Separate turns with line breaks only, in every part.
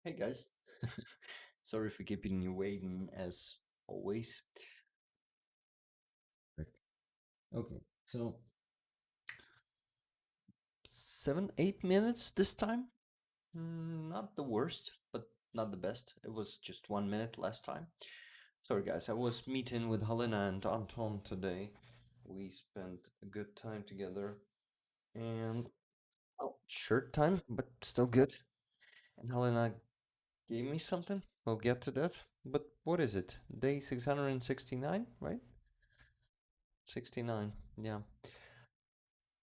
Hey guys, sorry for keeping you waiting as always. Right. Okay, so 7, 8 minutes this time. Not the worst, but not the best. It was just 1 minute last time. Sorry guys, I was meeting with Helena and Anton today. We spent a good time together and short time, but still good. And Helena gave me something. We'll get to that. But what is it? Day 669, right? 69. Yeah.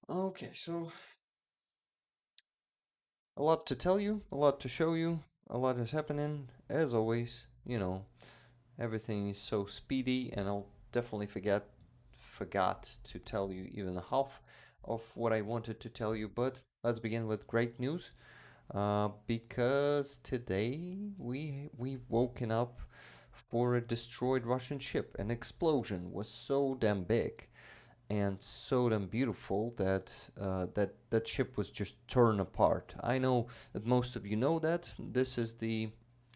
Okay, so a lot to tell you, a lot to show you, a lot is happening. As always, everything is so speedy, and I'll definitely forgot to tell you even half of what I wanted to tell you. But let's begin with great news, because today we woken up for a destroyed Russian ship. An explosion was so damn big and so damn beautiful that that ship was just torn apart. I know that most of you know that this is the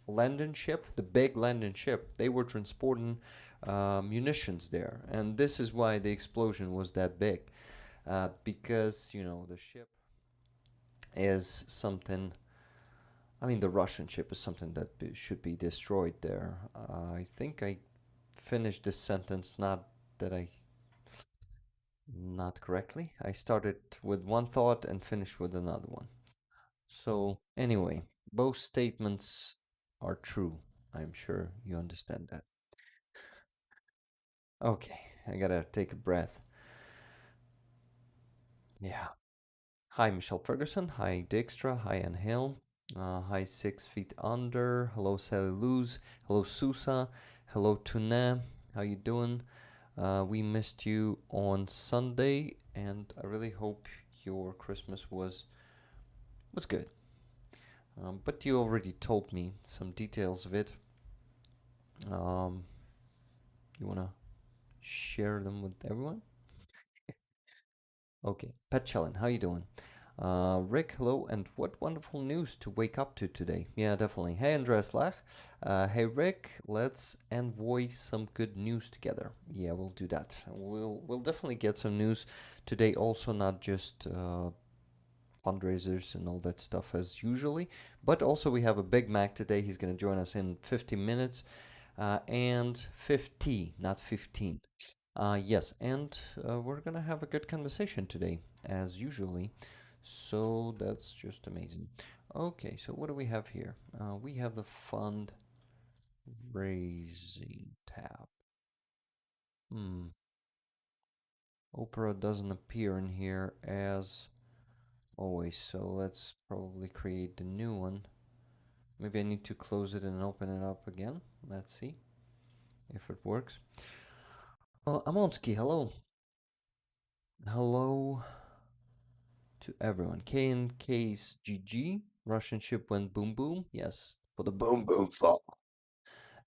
landing ship, the big landing ship. They were transporting munitions there, and this is why the explosion was that big, because the ship is something. I mean, the Russian ship is something that should be destroyed there. I think I finished this sentence, that I not correctly. I started with one thought and finished with another one. So, anyway, both statements are true. I'm sure you understand that. Okay, I gotta take a breath. Yeah. Hi, Michelle Ferguson. Hi, Dijkstra. Hi, Ann Hill. Hi, 6 Feet Under. Hello, Sally Luz. Hello, Susa. Hello, Tune. How you doing? We missed you on Sunday, and I really hope your Christmas was good. But you already told me some details of it. Um, you wanna share them with everyone? Okay, Pat Challenge, how you doing? Rick, hello, and what wonderful news to wake up to today. Yeah, definitely. Hey, Andreas Lach. Hey, Rick, let's envoy some good news together. Yeah, we'll do that. We'll definitely get some news today. Also, not just fundraisers and all that stuff as usually, but also we have a Big Mac today. He's gonna join us in 50 minutes. And 50, not 15. Yes, and we're gonna have a good conversation today, as usually. So that's just amazing. Okay, so what do we have here? We have the fundraising tab. Hmm, Opera doesn't appear in here as always, so let's probably create the new one. Maybe I need to close it and open it up again. Let's see if it works. Amonsky, hello. Hello to everyone. K and K's GG. Russian ship went boom boom. Yes, for the boom boom fall.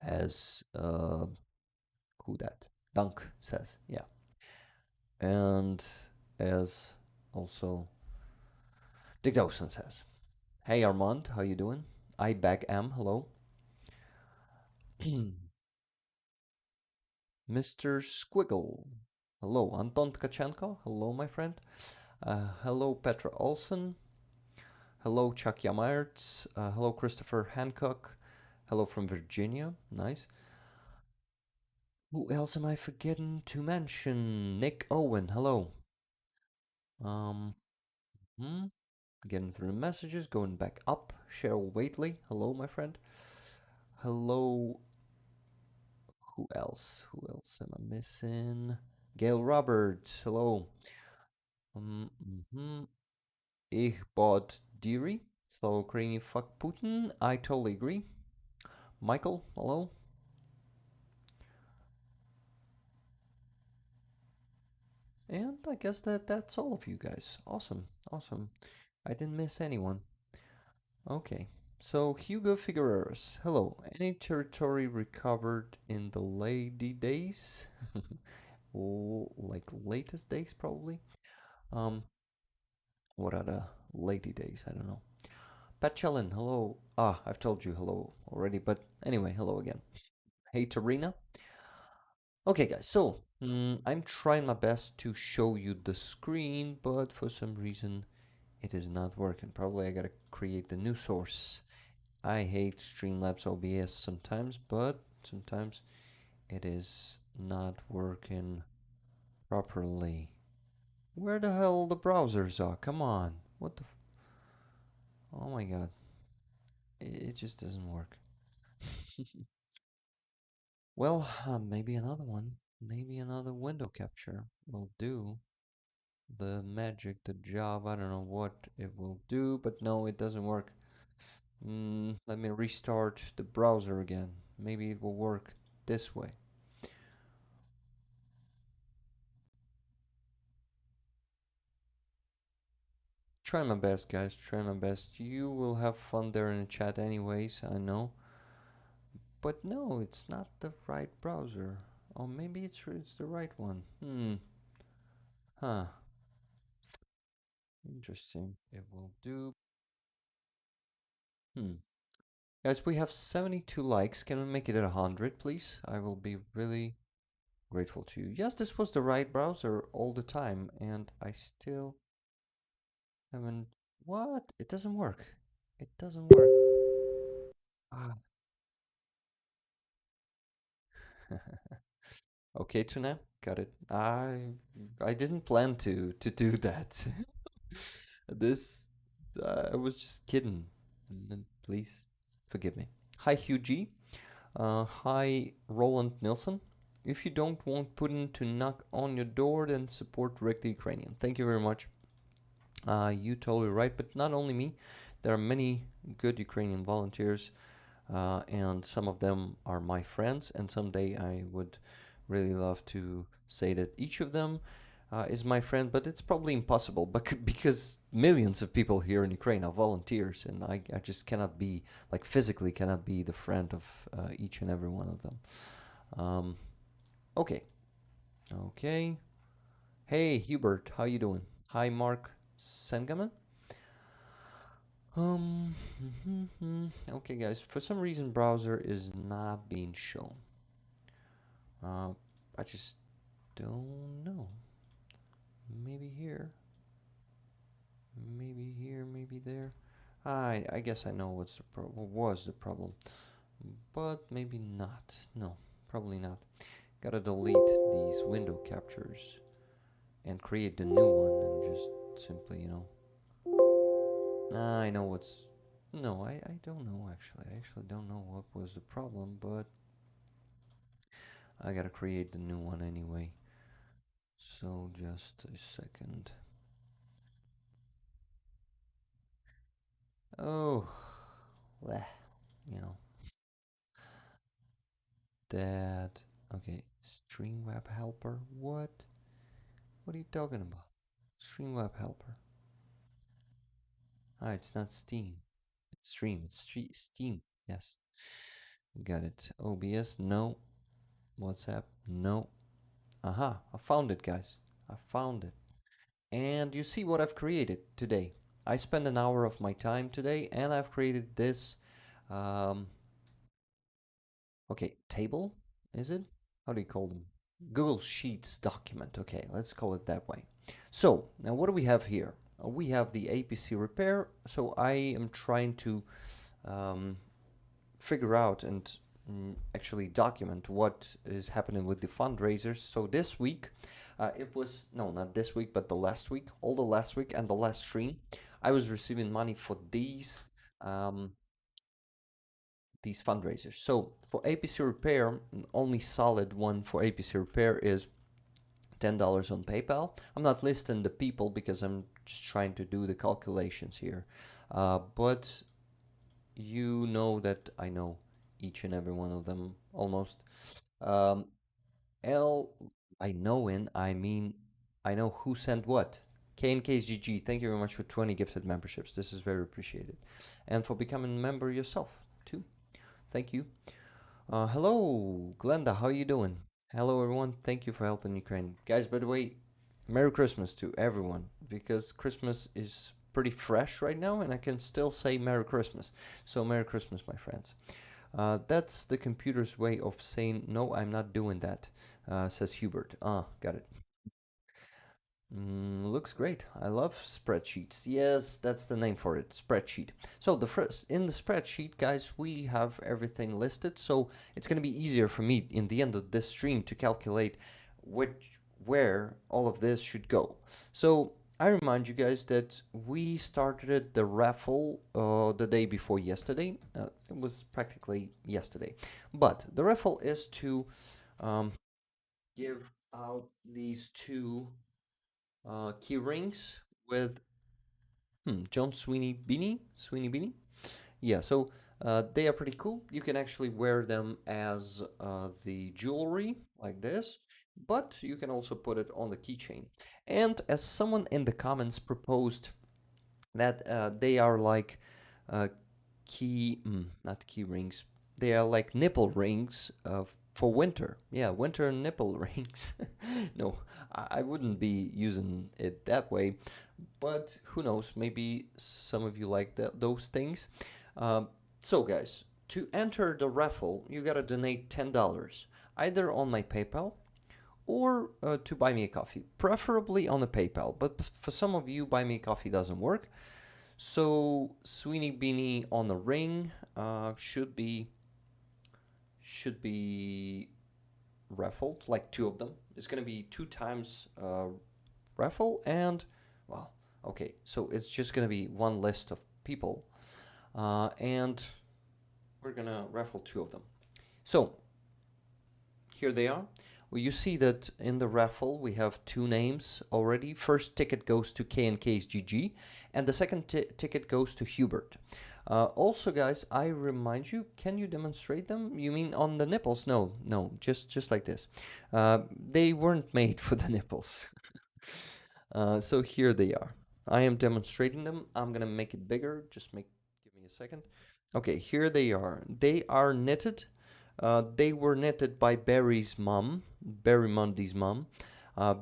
As who that? Dunk says. Yeah. And as also Dick Dawson says. Hey Armand, how you doing? I back am, hello. Mr. Squiggle. Hello, Anton Tkachenko. Hello, my friend. Hello, Petra Olsen. Hello, Chuck Yamartz. Hello, Christopher Hancock. Hello from Virginia. Nice. Who else am I forgetting to mention? Nick Owen. Hello. Um, hmm, Getting through the messages, going back up. Cheryl Waitley. Hello, my friend. Hello. Who else? Who else am I missing? Gail Roberts. Hello. Mm-hmm. Ich bod Deary. Slow Ukrainian fuck Putin. I totally agree. Michael. Hello. And I guess that's all of you guys. Awesome. Awesome. I didn't miss anyone. Okay. So Hugo Figueroas. Hello. Any territory recovered in the lady days? Like latest days probably. Um what are the lady days? I don't know. Battalion, hello. Ah, I've told you hello already, but anyway, hello again. Hey, Tarina. Okay, guys, so I'm trying my best to show you the screen, but for some reason it is not working. Probably I gotta create the new source. I hate Streamlabs OBS sometimes, but sometimes it is not working properly. Where the hell the browsers are? Come on. What the oh my god. It just doesn't work. Well, maybe another one. Maybe another window capture will do the magic, the job. I don't know what it will do, but no, it doesn't work. Let me restart the browser again. Maybe it will work this way. Try my best, guys. Try my best. You will have fun there in the chat, anyways. I know. But no, it's not the right browser. Or maybe it's the right one. Huh. Interesting. It will do. Hmm. Guys, we have 72 likes. Can we make it at 100, please? I will be really grateful to you. Yes, this was the right browser all the time, and I still haven't. What? It doesn't work. It doesn't work. Ah. Okay, Tuna, got it. I didn't plan to do that. This I was just kidding. Please forgive me. Hi, Hugh G. Hi, Roland Nilsson. If you don't want Putin to knock on your door, then support Rick the Ukrainian. Thank you very much. You totally right, but not only me. There are many good Ukrainian volunteers, and some of them are my friends, and someday I would really love to say that each of them is my friend, but it's probably impossible because millions of people here in Ukraine are volunteers, and I just cannot be, like physically cannot be the friend of each and every one of them. Um, okay, okay. Hey, Hubert, how you doing? Hi, Mark Sengaman. Um, okay, guys. For some reason, browser is not being shown. Uh, I just don't know. Maybe here. Maybe here. Maybe there. I guess I know what's the what was the problem, but maybe not. No, probably not. Gotta delete these window captures and create the new one and just simply, I know what's. No, I don't know actually. I actually don't know what was the problem, but I gotta create the new one anyway. So just a second. Oh, bleh, you know, that. Okay, Stream Web Helper. What? What are you talking about? Stream Web Helper. Ah, it's not Steam. It's Stream. It's Steam. Yes. Got it. OBS. No. WhatsApp. No. Aha. I found it, guys. I found it. And you see what I've created today. I spent an hour of my time today and I've created this. Um, okay, table, is it? How do you call them? Google Sheets document. Okay, let's call it that way. So, now what do we have here? We have the APC repair. So I am trying to um, figure out and actually document what is happening with the fundraisers. So this week, it was, no, not this week, but the last week, all the last week and the last stream, I was receiving money for um, these fundraisers. So for APC repair, only solid one for APC repair is $10 on PayPal. I'm not listing the people because I'm just trying to do the calculations here. But you know that I know each and every one of them almost. Um, L, I know I mean, I know who sent what. KNKSGG, thank you very much for 20 gifted memberships. This is very appreciated. And for becoming a member yourself, too. Thank you. Hello, Glenda, how you doing? Hello, everyone. Thank you for helping Ukraine. Guys, by the way, Merry Christmas to everyone because Christmas is pretty fresh right now, and I can still say Merry Christmas. So Merry Christmas, my friends. That's the computer's way of saying no, I'm not doing that, says Hubert. Ah, got it. Looks great. I love spreadsheets. Yes, that's the name for it, spreadsheet. So the first in the spreadsheet, guys, we have everything listed. So it's gonna be easier for me in the end of this stream to calculate which where all of this should go. So I remind you guys that we started the raffle the day before yesterday. It was practically yesterday, but the raffle is to um, give out these two key rings with John Sweeney Beanie. Yeah, so they are pretty cool. You can actually wear them as the jewelry like this, but you can also put it on the keychain. And as someone in the comments proposed that they are like uh, not key rings. They are like nipple rings for winter. Yeah, winter nipple rings. No, I wouldn't be using it that way, but who knows? Maybe some of you like those things. Um, so, guys, to enter the raffle, you gotta donate $10 either on my PayPal or to buy me a coffee, preferably on the PayPal. But for some of you, buy me a coffee doesn't work. So Sweeney Beanie on the ring should be raffled, like two of them. It's gonna be two times raffle and well, okay. So it's just gonna be one list of people, and we're gonna raffle two of them. So here they are. Well, you see that in the raffle we have two names already. First ticket goes to K and K's GG, and the second ticket goes to Hubert. Also, guys, I remind you, can you demonstrate them? You mean on the nipples? No, no, just like this. They weren't made for the nipples. So here they are. I am demonstrating them. I'm gonna make it bigger. Give me a second. Okay, here they are. They are knitted. They were knitted by Barry's mom, Barry Mundy's mom.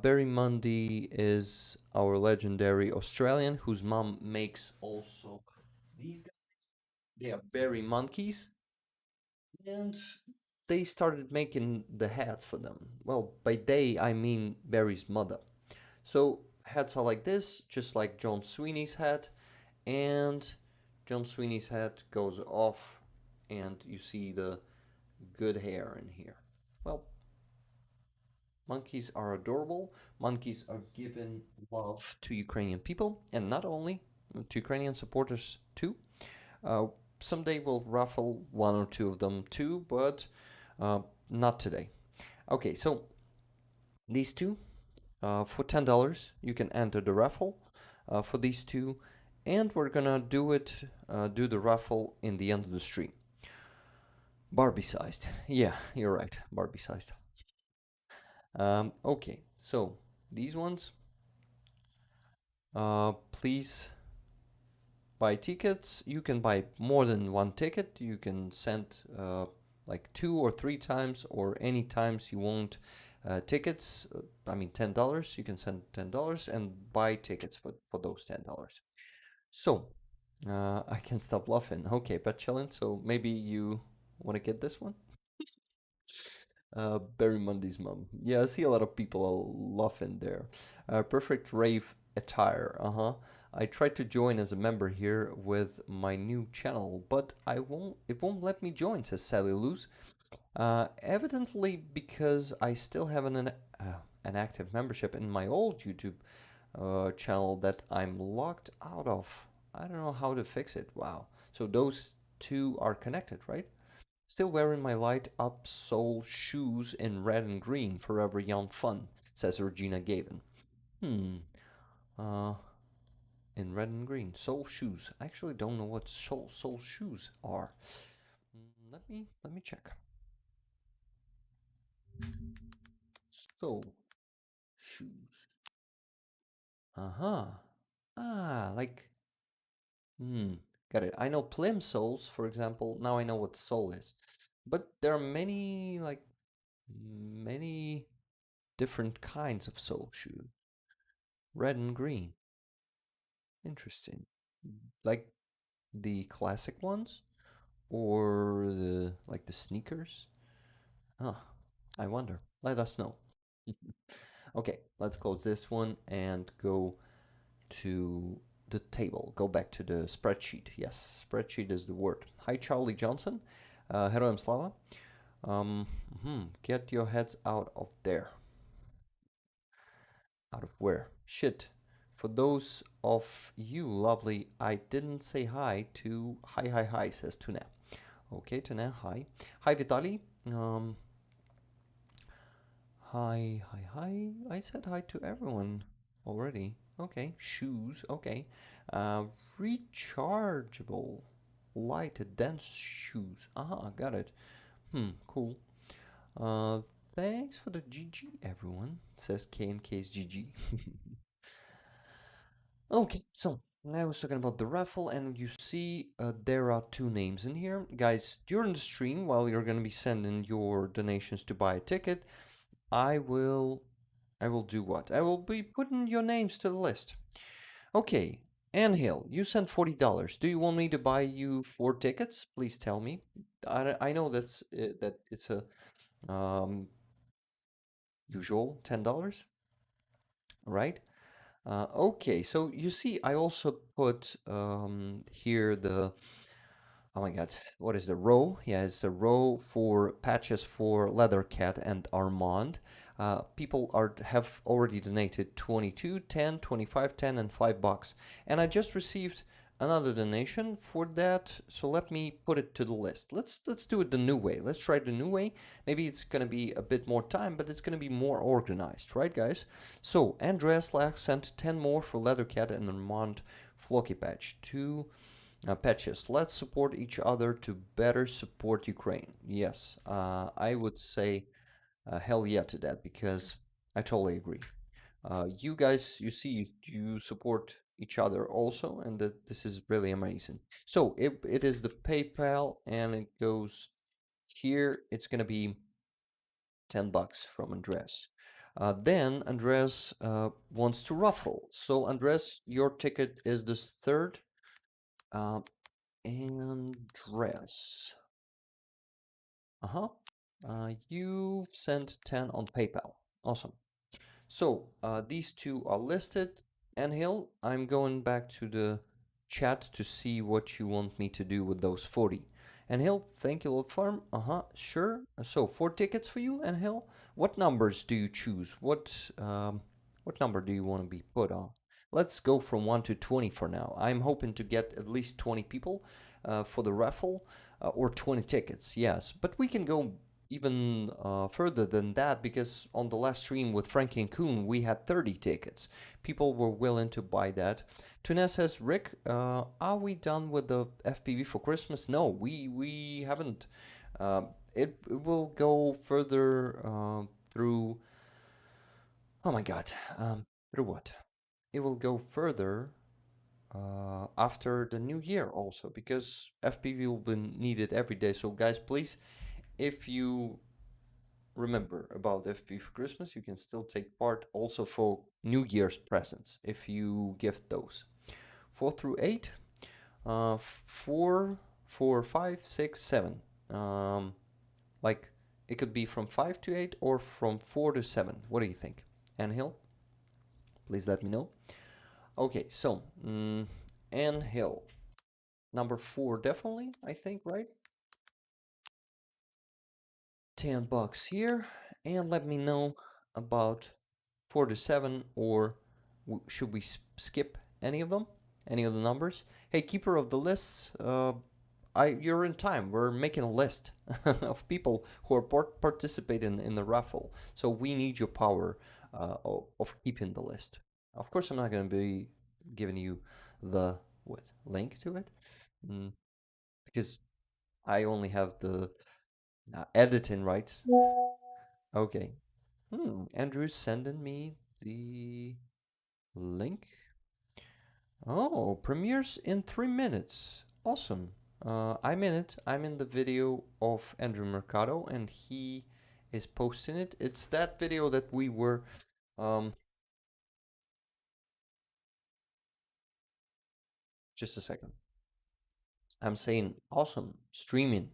Barry Mundy is our legendary Australian whose mom makes also these guys. They are Barry monkeys, and they started making the hats for them. Well, by they I mean Barry's mother. So hats are like this, just like John Sweeney's hat, and John Sweeney's hat goes off, and you see the good hair in here. Well, monkeys are adorable. Monkeys are giving love to Ukrainian people, and not only to Ukrainian supporters too. Uh, Someday we'll raffle one or two of them too, but not today. Okay, so these two for $10 you can enter the raffle for these two, and we're gonna do the raffle in the end of the stream. Barbie sized. Yeah, you're right. Barbie sized. Okay, so these ones, please buy tickets. You can buy more than one ticket. You can send like two or three times or any times you want tickets. I mean, $10. You can send $10 and buy tickets for those $10. So I can stop laughing. Okay, but chillin'. So maybe you want to get this one? Barry Mundy's mom. Yeah, I see a lot of people laughing there. Perfect rave attire. Uh huh. I tried to join as a member here with my new channel, but I won't. It won't let me join. Says Sally Luz. Evidently because I still have an active membership in my old YouTube channel that I'm locked out of. I don't know how to fix it. Wow. So those two are connected, right? Still wearing my light up sole shoes in red and green, forever young fun, says Regina Gavin. Hmm. Uh, in red and green. Sole shoes. I actually don't know what sole shoes are. Let me check. Sole shoes. Uh-huh. Ah, like got it. I know plimsolls, for example. Now I know what sole is. But there are many different kinds of sole shoe. Red and green. Interesting. Like the classic ones or the like the sneakers? Ah, I wonder. Let us know. Okay, let's close this one and go to the table. Go back to the spreadsheet. Yes, spreadsheet is the word. Hi, Charlie Johnson. Heroem Slava. Get your heads out of there. Out of where? Shit. For those of you lovely, I didn't say hi to. Hi, hi, hi, says Tuna. Okay, Tuna, hi. Hi, Vitali. Hi, hi, hi. I said hi to everyone already. Okay, shoes. Okay. Uh, Rechargeable, lighted dance shoes. Aha, got it. Cool. Uh, Thanks for the GG, everyone, says K and K's GG. Okay, so now I was talking about the raffle, and you see there are two names in here. Guys, during the stream, while you're going to be sending your donations to buy a ticket, I will I will do what? I will be putting your names to the list. Okay, Ann Hill, you sent $40. Do you want me to buy you 4 tickets? Please tell me. I know that it's a um, usual $10, right? Okay, so you see, I also put here the oh my God, what is the row? Yeah, it's the row for patches for Leathercat and Armand. People have already donated 22, 10, 25, 10, and $5. And I just received another donation for that, so let me put it to the list. Let's do it the new way. Let's try the new way. Maybe it's gonna be a bit more time, but it's gonna be more organized, right, guys? So Andreas Lach sent 10 more for Leathercat and Armand Flocky Patch. Two patches. Let's support each other to better support Ukraine. Yes, I would say hell yeah to that because I totally agree. You guys, you see, you support each other also, and that this is really amazing. So it is the PayPal, and it goes here. It's gonna be $10 from Andres. Then Andres wants to ruffle. So Andres, your ticket is the third. Uh, Andres. Uh-huh. You sent 10 on PayPal. Awesome. So these two are listed. And Hill, I'm going back to the chat to see what you want me to do with those 40. And Hill, thank you, Lord Farm. Uh-huh, sure. So 4 tickets for you, and Hill. What numbers do you choose? What number do you want to be put on? Let's go from 1 to 20 for now. I'm hoping to get at least 20 people for the raffle or 20 tickets, yes. But we can go even further than that because on the last stream with Frankie and Kuhn, we had 30 tickets. People were willing to buy that. Tunes says, Rick, are we done with the FPV for Christmas? No, we haven't. Uh, it will go further through. Oh my God. Through what? It will go further after the new year also because FPV will be needed every day. So, guys, please, if you remember about FP for Christmas, you can still take part also for New Year's presents if you gift those. 4 through 8, 4, 4, 5, 6, 7. Like it could be from 5 to 8 or from 4 to 7. What do you think? Anhill, please let me know. Okay, so Anhill, number 4 definitely, I think, right? $10 here, and let me know about 4 to 7, or should we skip any of them? Any of the numbers? Hey, keeper of the lists, you're in time. We're making a list of people who are participating in the raffle. So we need your power of keeping the list. Of course, I'm not going to be giving you the link to it, mm, because I only have the editing rights. Okay. Andrew's sending me the link. Oh, premieres in 3 minutes. Awesome. I'm in it. I'm in the video of Andrew Mercado, and he is posting it. It's that video that we were. Um, Just a second. I'm saying awesome streaming.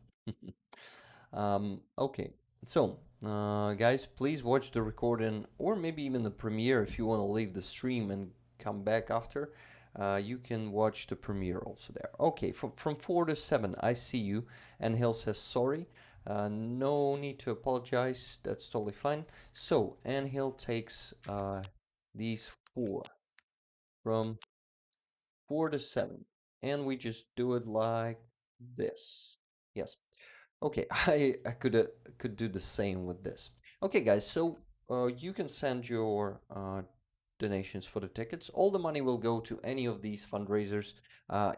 Okay, so guys, please watch the recording or maybe even the premiere if you want to leave the stream and come back after. You can watch the premiere also there. Okay, from 4 to 7, I see you. And Hill says sorry. No need to apologize. That's totally fine. So, Anhill takes these four from 4 to 7. And we just do it like this. Yes. Okay, I could do the same with this. Okay, guys, so you can send your donations for the tickets. All the money will go to any of these fundraisers.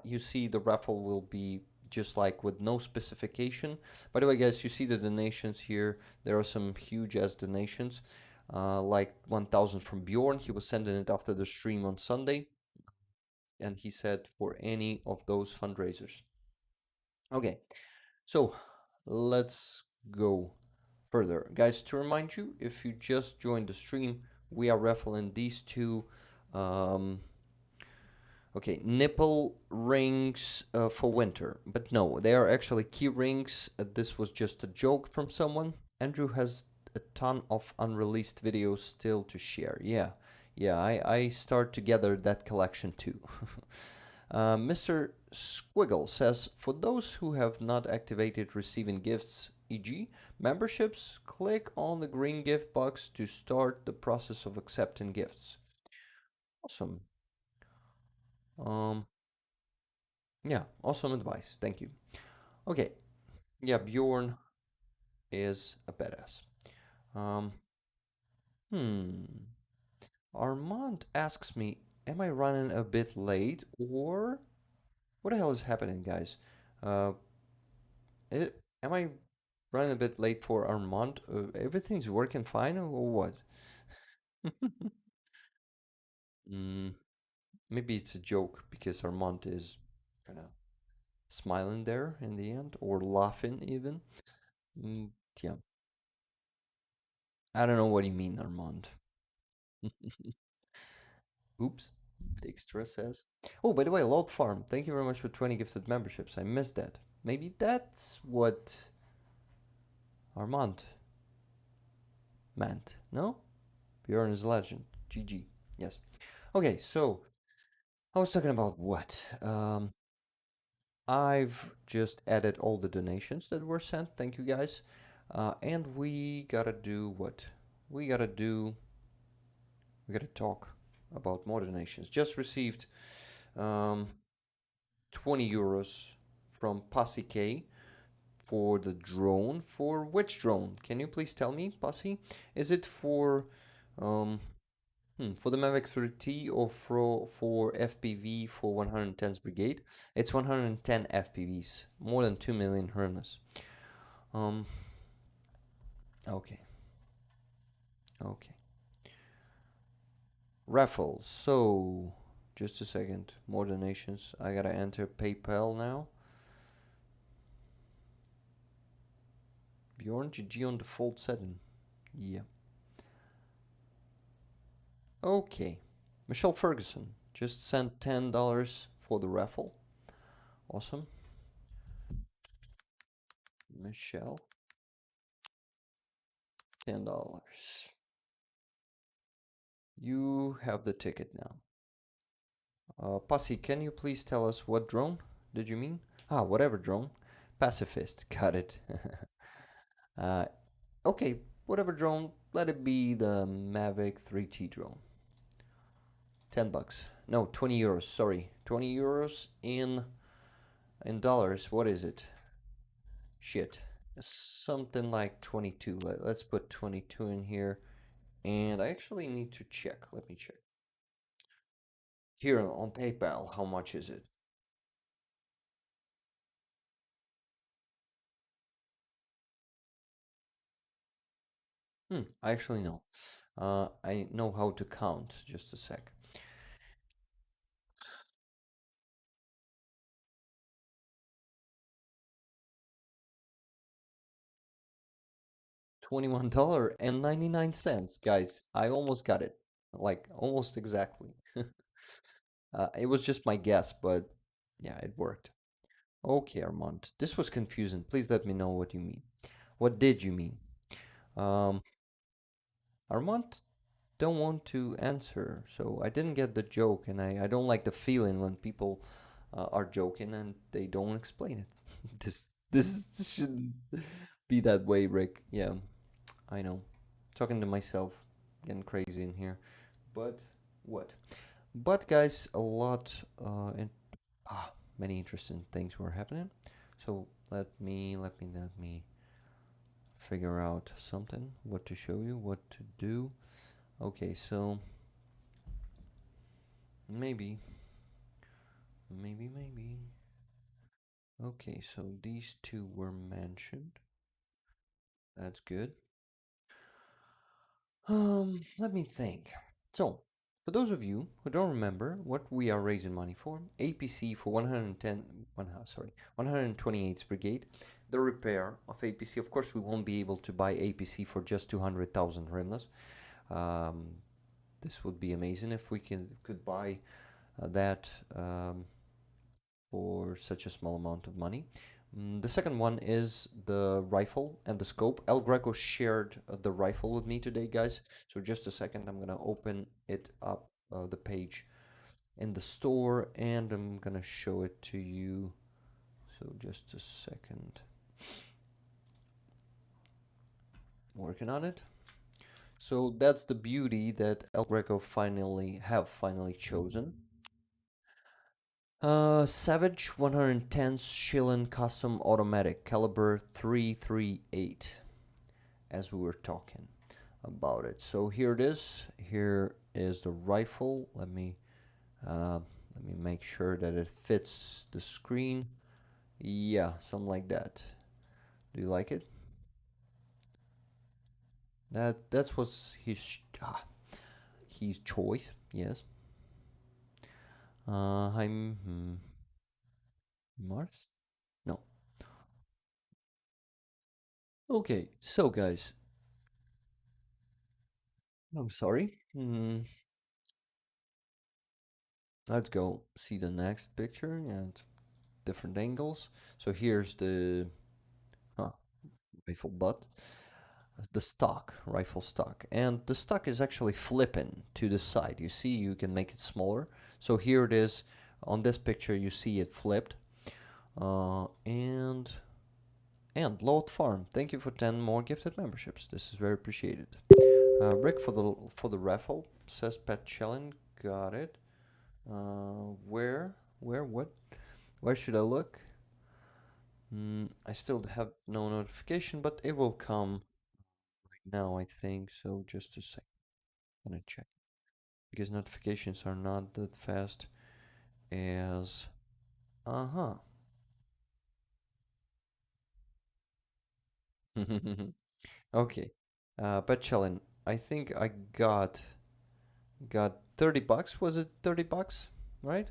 You see, the raffle will be just like with no specification. By the way, guys, you see the donations here. There are some huge ass donations, like 1,000 from Bjorn. He was sending it after the stream on Sunday, and he said for any of those fundraisers. Okay, so let's go further. Guys, to remind you, if you just joined the stream, we are raffling these two um, okay, nipple rings for winter. But no, they are actually key rings. This was just a joke from someone. Andrew has a ton of unreleased videos still to share. Yeah, I start to gather that collection too. Mr. Squiggle says, for those who have not activated receiving gifts, e.g., memberships, click on the green gift box to start the process of accepting gifts. Awesome. Um, yeah, awesome advice. Thank you. Okay. Yeah, Bjorn is a badass. Um, hmm. Armand asks me, am I running a bit late or what the hell is happening, guys? Uh, am I running a bit late for Armand? Everything's working fine or what? Mm, maybe it's a joke because Armand is kind of smiling there in the end or laughing even. Mm, yeah, I don't know what you mean, Armand. Oops, Dijkstra says. Oh, by the way, Lord Farm, thank you very much for 20 gifted memberships. I missed that. Maybe that's what Armand meant. No? Bjorn is a legend. GG. Yes. Okay, so I was talking about what? I've just added all the donations that were sent. Thank you guys. And we gotta do what? We gotta do. We gotta talk about more donations. Just received um, 20 euros from Secai for the drone. For which drone? Can you please tell me, Pasi? Is it um, for the Mavic 3T or for FPV for 110's Brigade? It's 110 FPVs, more than 2 million hryvnias. Um, okay, okay. Raffle. So, just a second. More donations. I gotta enter PayPal now. Bjorn GG on default setting. Yeah. Okay. Michelle Ferguson just sent $10 for the raffle. Awesome. Michelle, $10. You have the ticket now. Pussy, can you please tell us what drone did you mean? Ah, whatever drone. Pacifist, got it. uh, okay, whatever drone, let it be the Mavic 3T drone. $10. No, 20 euros, sorry. 20 euros in dollars, what is it? Shit. Something like 22. Let's put 22 in here. And I actually need to check. Let me check. Here on PayPal, how much is it? I actually know. I know how to count. Just a sec. $21.99, guys. I almost got it. Like almost exactly. It was just my guess, but Yeah, it worked. Okay, Armand. This was confusing. Please let me know what you mean. What did you mean? Um, Armand don't want to answer, so I didn't get the joke, and I don't like the feeling when people are joking and they don't explain it. This shouldn't be that way, Rick. Yeah, I know. Talking to myself, getting crazy in here. But what? But guys, a lot and many interesting things were happening. So let me figure out something. What to show you? What to do? Okay, so maybe, maybe. Okay, so these two were mentioned. That's good. Let me think. So, for those of you who don't remember what we are raising money for, APC for 128th Brigade, the repair of APC. Of course, we won't be able to buy APC for just 200,000 hryvnias. Um, this would be amazing if we could buy that for such a small amount of money. The second one is the rifle and the scope. El Greco shared the rifle with me today, guys. So just a second, I'm gonna open it up, the page in the store, and I'm gonna show it to you. So just a second, working on it. So that's the beauty that El Greco finally chosen. Savage 110 Schillen Custom Automatic Caliber 338, as we were talking about it. So here it is. Here is the rifle. Let me make sure that it fits the screen. Yeah, something like that. Do you like it? That's what's his choice. Yes. I'm Mars. No. Okay. So guys, I'm sorry. Let's go see the next picture and different angles. So here's the rifle butt, the stock, rifle stock. And the stock is actually flipping to the side. You see, you can make it smaller. So here it is on this picture, you see it flipped. And Load Farm, thank you for 10 more gifted memberships. This is very appreciated. Rick for the raffle says Pat Chellin, got it. What? Where should I look? I still have no notification, but it will come right now, I think. So just a sec. I'm gonna check because notifications are not that fast as. Uh huh. Okay. But Chellin, I think I got $30. Was it $30? Right?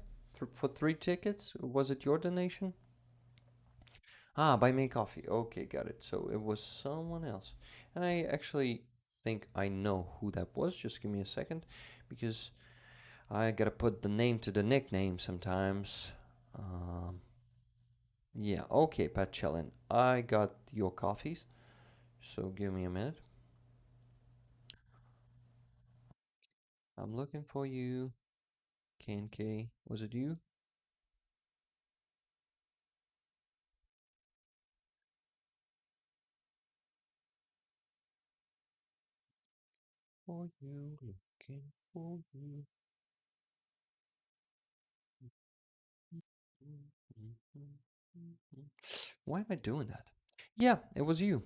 For 3 tickets? Was it your donation? Ah, buy me coffee. Okay, got it. So it was someone else. And I actually think I know who that was. Just give me a second because I gotta put the name to the nickname sometimes. Um, yeah, okay, Pat Chellin. I got your coffees. So give me a minute. I'm looking for you. KNK. Was it you? For you, looking for you. Why am I doing that? Yeah, it was you.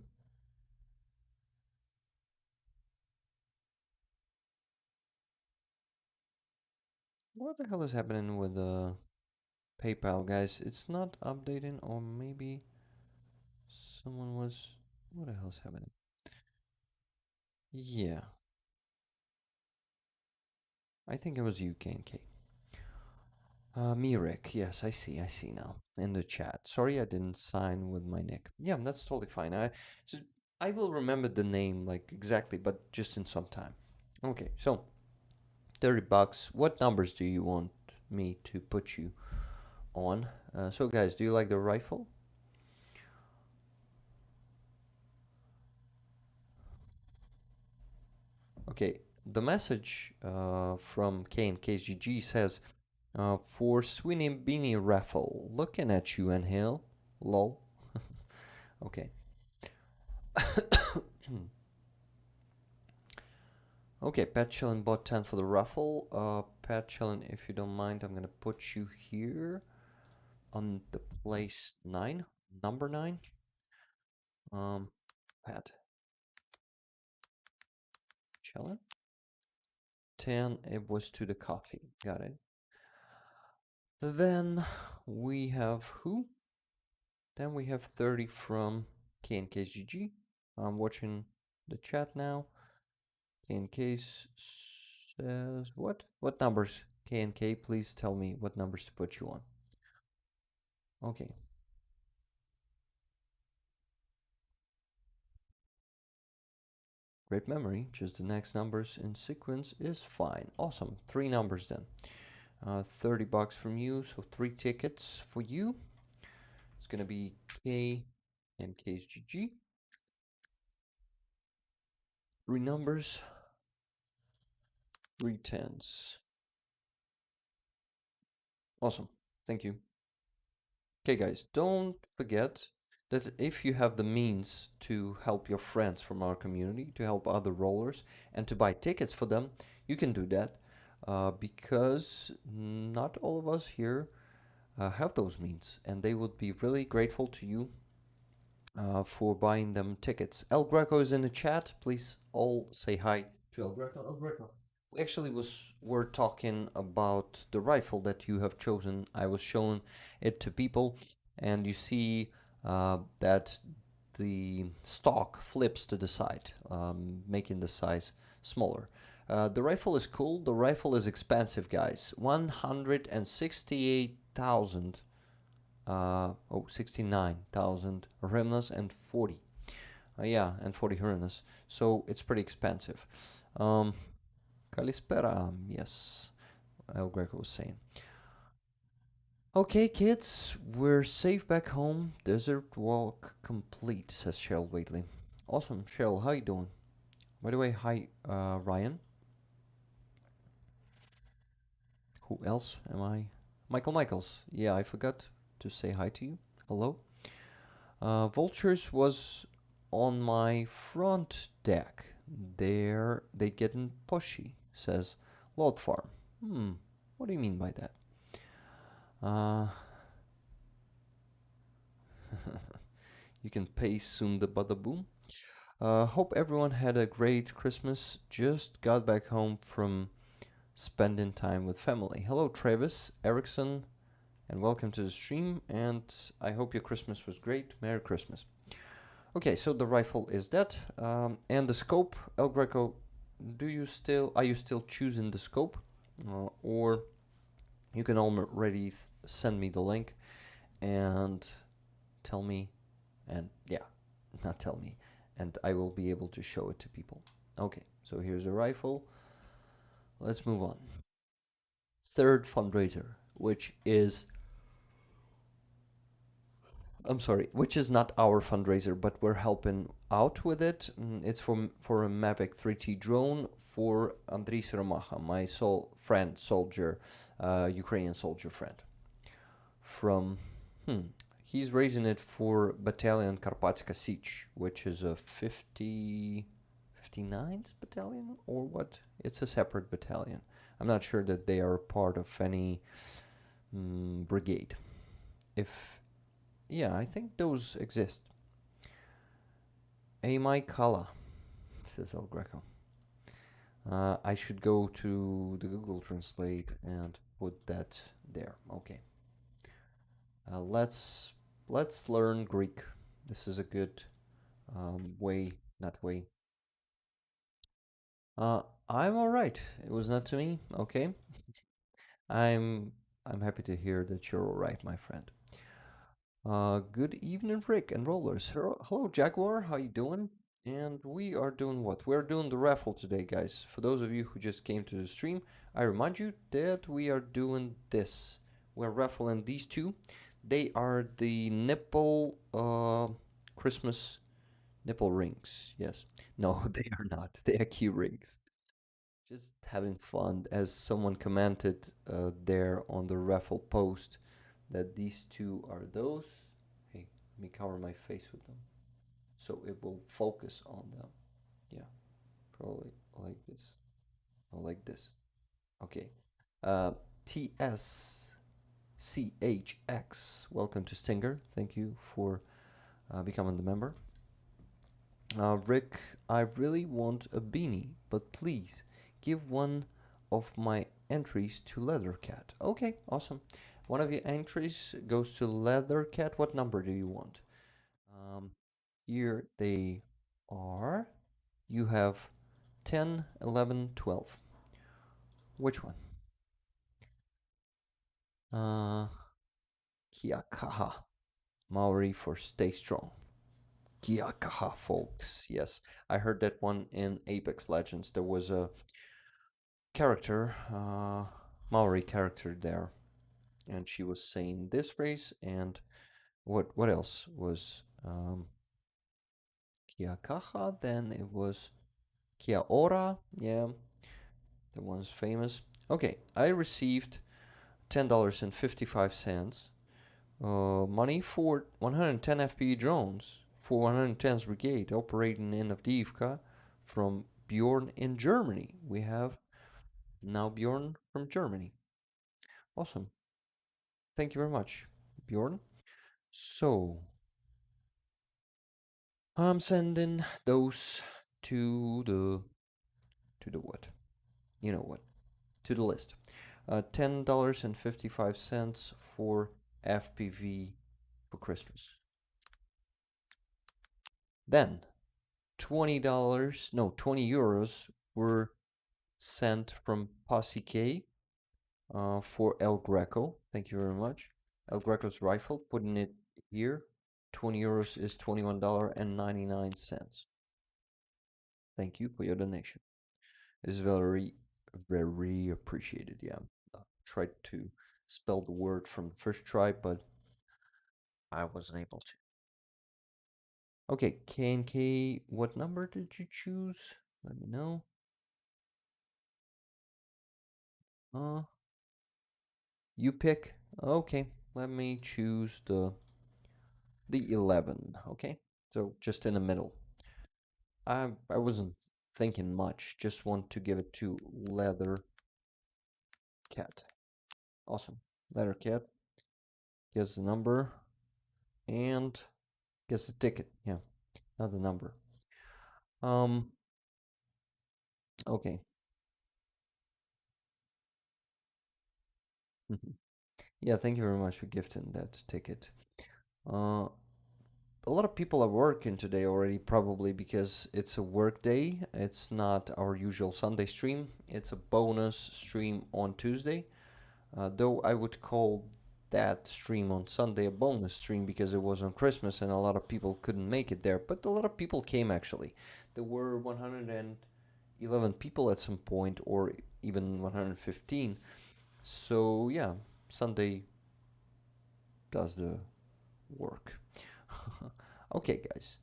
What the hell is happening with PayPal, guys? It's not updating, or maybe someone was. What the hell's happening? Yeah, I think it was you, KNK. Mirek, yes, I see now in the chat. Sorry, I didn't sign with my nick. Yeah, that's totally fine. I will remember the name like exactly, but just in some time. Okay, so $30. What numbers do you want me to put you on. So guys, do you like the rifle? Okay, the message from K and KGG says, for Sweeney Beanie Raffle, looking at you and Hill, lol. Okay. Okay, Pat Chillin bought 10 for the raffle. Pat Chillin, if you don't mind, I'm gonna put you here on the place 9, number 9. Pat Chillin. 10, it was to the coffee. Got it. Then we have who? Then we have 30 from KNKGG. I'm watching the chat now. KNK says what? What numbers? KNK, please tell me what numbers to put you on. Okay. Great memory. Just the next numbers in sequence is fine. Awesome. 3 numbers then. 30 bucks from you, so 3 tickets for you. It's gonna be K and KGG. 3 numbers. 3 tens. Awesome. Thank you. Okay, guys, don't forget that if you have the means to help your friends from our community, to help other rollers, and to buy tickets for them, you can do that because not all of us here have those means, and they would be really grateful to you for buying them tickets. El Greco is in the chat. Please all say hi to El Greco. El Greco. We actually were talking about the rifle that you have chosen. I was showing it to people, and you see that the stock flips to the side, making the size smaller. The rifle is cool. The rifle is expensive, guys. 168,000. 69,000 hryvnias and 40. Yeah, and 40 hryvnias. So it's pretty expensive. Kalispera, yes, El Greco was saying. Okay, kids, we're safe back home. Desert walk complete, says Cheryl Waitley. Awesome, Cheryl, how you doing? By the way, hi, Ryan. Who else am I? Michael Michaels. Yeah, I forgot to say hi to you. Hello. Vultures was on my front deck. They getting pushy, says Lord Farm. What do you mean by that? You can pay soon the bada-boom. Hope everyone had a great Christmas. Just got back home from spending time with family. Hello, Travis Erickson, and welcome to the stream. And I hope your Christmas was great. Merry Christmas. Okay, so the rifle is that, and the scope. El Greco, are you still choosing the scope, or you can already send me the link and tell me, and yeah, not tell me, and I will be able to show it to people. Okay, so here's a rifle. Let's move on. Third fundraiser, which is which is not our fundraiser, but we're helping out with it. It's for a Mavic 3T drone for Andrii Siromakha, my soldier, Ukrainian soldier friend. He's raising it for battalion Karpats'ka Sich, which is a 59th battalion or what? It's a separate battalion. I'm not sure that they are part of any brigade. Yeah, I think those exist. Amai Kala, says El Greco. I should go to the Google Translate and put that there. Okay. Let's learn Greek. This is a good way, not way. I'm all right. It was not to me. Okay. I'm happy to hear that you're all right, my friend. Good evening, Rick and Rollers. Hello, Jaguar. How you doing? And we are doing what? We're doing the raffle today, guys. For those of you who just came to the stream, I remind you that we are doing this. we're raffling these two. They are the nipple Christmas nipple rings. Yes. No, they are not. They are key rings. Just having fun, as someone commented there on the raffle post that these two are those. Hey, let me cover my face with them so it will focus on them. Yeah, probably like this. Or like this. Okay. Uh, TSCHX. Welcome to Stinger. Thank you for becoming the member. Rick, I really want a beanie, but please give one of my entries to Leathercat. Okay, awesome. One of your entries goes to Leathercat. What number do you want? Um, Here they are. You have 10, 11, 12. Which one? Uh, Kiakaha. Maori for stay strong. Kiakaha, folks. Yes, I heard that one in Apex Legends. There was a character, Maori character there, and she was saying this phrase. And what else was Kiakaha? Then it was Kia ora. Yeah, that one's famous. Okay, I received $10.55 money for 110 FPV drones for 110th Brigade operating in Avdiivka from Bjorn in Germany. We have now Bjorn from Germany. Awesome. Thank you very much, Bjorn. So I'm sending those to the what? You know what? To the list. $10.55 for FPV for Christmas. Then $20, no, 20 euros were sent from Secai for El Greco. Thank you very much. El Greco's rifle, putting it here. 20 euros is $21.99. Thank you for your donation. It's very, very appreciated. Yeah. I tried to spell the word from the first try, but I wasn't able to. Okay, KNK, what number did you choose? Let me know. Uh, you pick. Okay, let me choose the 11. Okay, so just in the middle. I wasn't thinking much. Just want to give it to Leather Cat. Awesome. Leather Cat. Guess the number and guess the ticket. Yeah, not the number. Um. Okay. Yeah. Thank you very much for gifting that ticket. Uh, a lot of people are working today already, probably because it's a work day. It's not our usual Sunday stream. It's a bonus stream on Tuesday. Though I would call that stream on Sunday a bonus stream because it was on Christmas and a lot of people couldn't make it there. But a lot of people came actually. There were 111 people at some point, or even 115. So yeah, Sunday does the work. Okay, guys.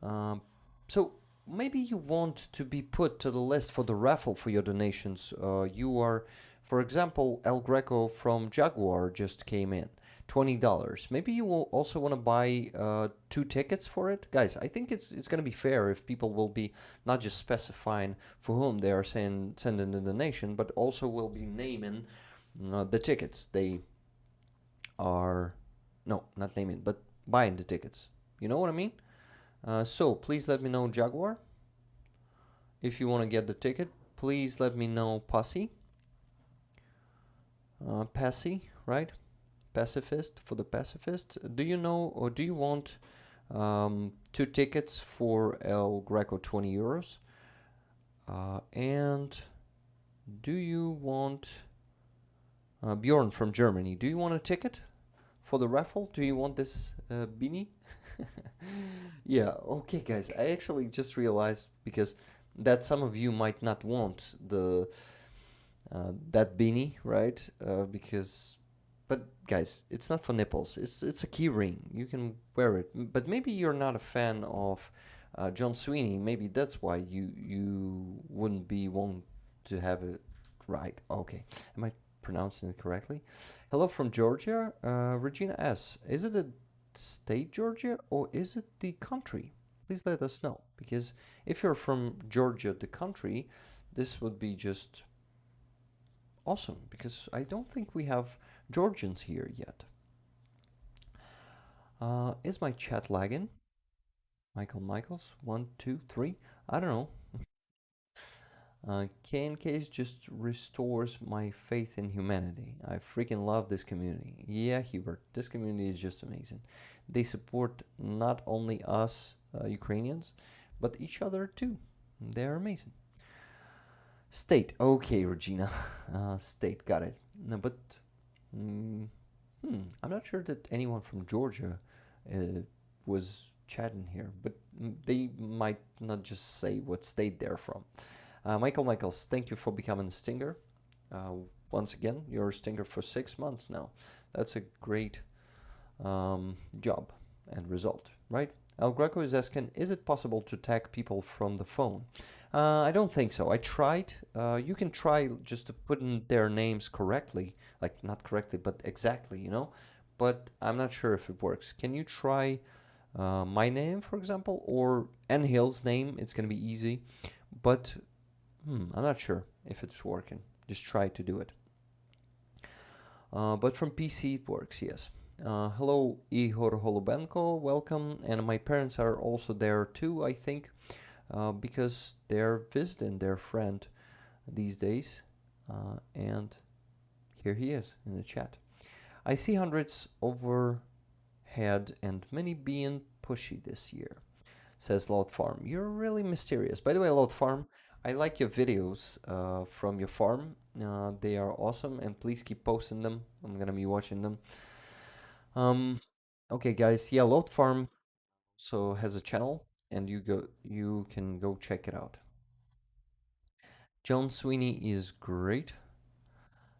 Um, so maybe you want to be put to the list for the raffle for your donations. You are, for example, El Greco from Jaguar just came in. $20. Maybe you will also want to buy two tickets for it, guys. I think it's gonna be fair if people will be not just specifying for whom they are sending the donation, but also will be naming the tickets they are, no, not naming, but buying the tickets. You know what I mean? So please let me know, Jaguar, if you want to get the ticket. Please let me know, Posse. Passy, right? Pacifist, for the pacifist. Do you know, or do you want two tickets for El Greco, 20 euros? And do you want Bjorn from Germany? Do you want a ticket for the raffle? Do you want this beanie? Yeah, okay, guys. I actually just realized because that some of you might not want the that beanie, right? Because but guys, it's not for nipples. It's a key ring. You can wear it. But maybe you're not a fan of John Sweeney. Maybe that's why you wouldn't be want to have it right. Okay. Am I pronouncing it correctly? Hello from Georgia, Regina S. Is it a state Georgia or is it the country? Please let us know because if you're from Georgia, the country, this would be just awesome because I don't think we have Georgians here yet. Is my chat lagging? Michael Michaels, one, two, three. I don't know. KNKs just restores my faith in humanity. I freaking love this community. Yeah, Hubert, this community is just amazing. They support not only us Ukrainians, but each other too. They're amazing. State, okay, Regina. State, got it. No, but mm, I'm not sure that anyone from Georgia was chatting here, but they might not just say what state they're from. Michael Michaels, thank you for becoming a stinger. Once again, you're a stinger for 6 months now. That's a great job and result, right? El Greco is asking, is it possible to tag people from the phone? I don't think so. I tried. You can try just to put in their names correctly, like not correctly, but exactly, you know? But I'm not sure if it works. Can you try my name, for example, or Nhill's name? It's going to be easy. But I'm not sure if it's working. Just try to do it. But from PC it works, yes. Hello, Ihor Holobenko, welcome. And my parents are also there too, I think, because they're visiting their friend these days. And here he is in the chat. I see hundreds overhead and many being pushy this year, says Loud Farm. You're really mysterious. By the way, Loud Farm, I like your videos from your farm. They are awesome, and please keep posting them. I'm gonna be watching them. Okay, guys. Yeah, Load Farm so has a channel, and you can go check it out. John Sweeney is great,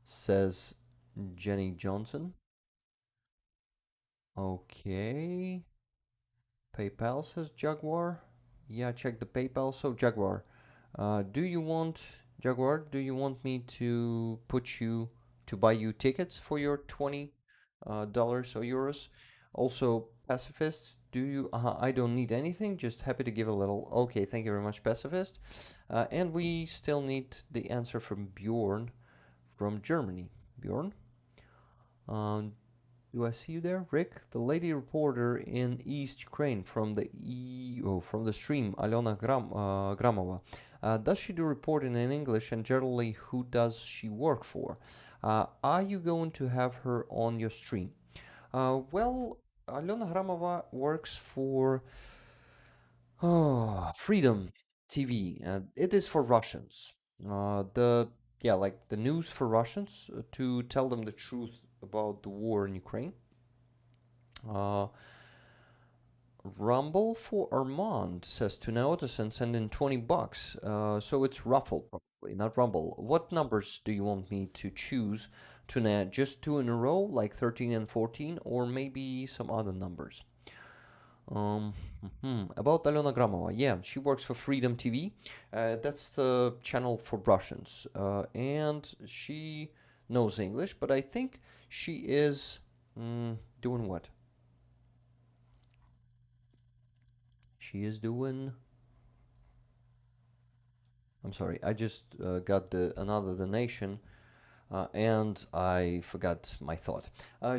says Jenny Johnson. Okay. PayPal says Jaguar. Yeah, check the PayPal. So Jaguar, do you want Jaguar? Do you want me to put you to buy you tickets for your $20 or euros? Also, Pacifist, do you? I don't need anything. Just happy to give a little. Okay, thank you very much, Pacifist. And we still need the answer from Bjorn from Germany. Bjorn, do I see you there, Rick? The lady reporter in East Ukraine from from the stream, Alena Gramova. Does she do reporting in English, and generally, who does she work for? Are you going to have her on your stream? Well, Alena Gramova works for Freedom TV. It is for Russians. The yeah, like the news for Russians to tell them the truth about the war in Ukraine. Uh, Rumble for Armand says to notice and send in $20. So it's Raffle probably, not Rumble. What numbers do you want me to choose to net? Just two in a row, like 13 and 14, or maybe some other numbers? About Alena Gramova, yeah, she works for Freedom TV. That's the channel for Russians, and she knows English, but I think she is doing what? She is doing. I'm sorry, I just got another donation, and I forgot my thought.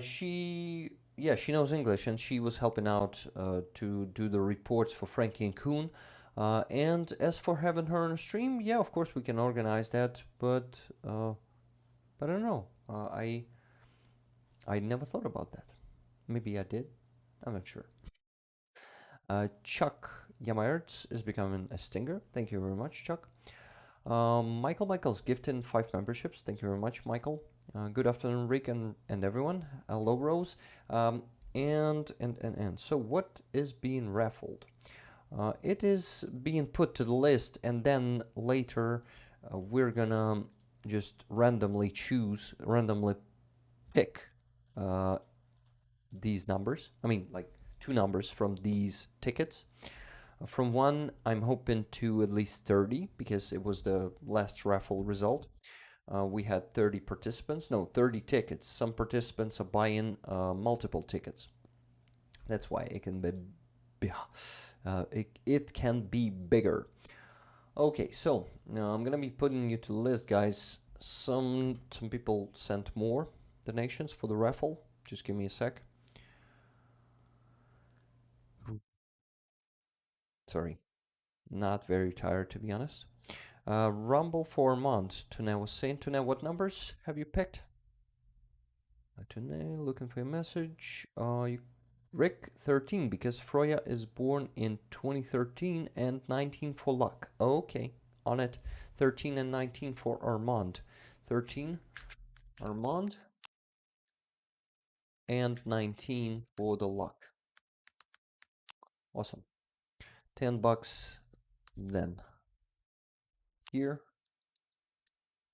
She knows English, and she was helping out to do the reports for Frankie and Kuhn. And as for having her on a stream, yeah, of course we can organize that, but I don't know. I never thought about that. Maybe I did. I'm not sure. Chuck Yamayerts is becoming a stinger. Thank you very much, Chuck. Michael Michaels gifting 5 memberships. Thank you very much, Michael. Good afternoon, Rick and everyone. Hello, Rose. And so what is being raffled? It is being put to the list, and then later we're gonna just randomly pick uh, these numbers. I mean, like two numbers from these tickets. From one, I'm hoping to at least 30 because it was the last raffle result. We had 30 participants, no, 30 tickets. Some participants are buying multiple tickets. That's why it can be, it can be bigger. Okay, so now I'm gonna be putting you to the list, guys. Some people sent more donations for the raffle. Just give me a sec. Sorry, not very tired to be honest. Rumble for a month. Tune was saying, Tune, what numbers have you picked? Tune, looking for a message. Rick 13 because Freya is born in 2013 and 19 for luck. Okay, on it. 13 and 19 for Armand. 13 Armand and 19 for the luck. Awesome. 10 bucks then here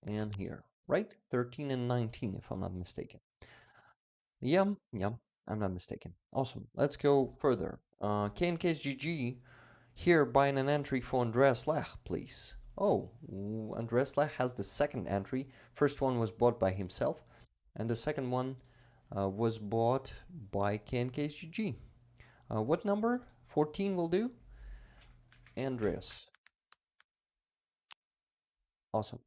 and here. Right? 13 and 19 if I'm not mistaken. Yeah, yeah, I'm not mistaken. Awesome. Let's go further. KNKSGG here buying an entry for Andreas Lech, please. Oh, Andreas Lech has the second entry. First one was bought by himself, and the second one was bought by KNKSGG. What number? 14 will do. Andreas. Awesome.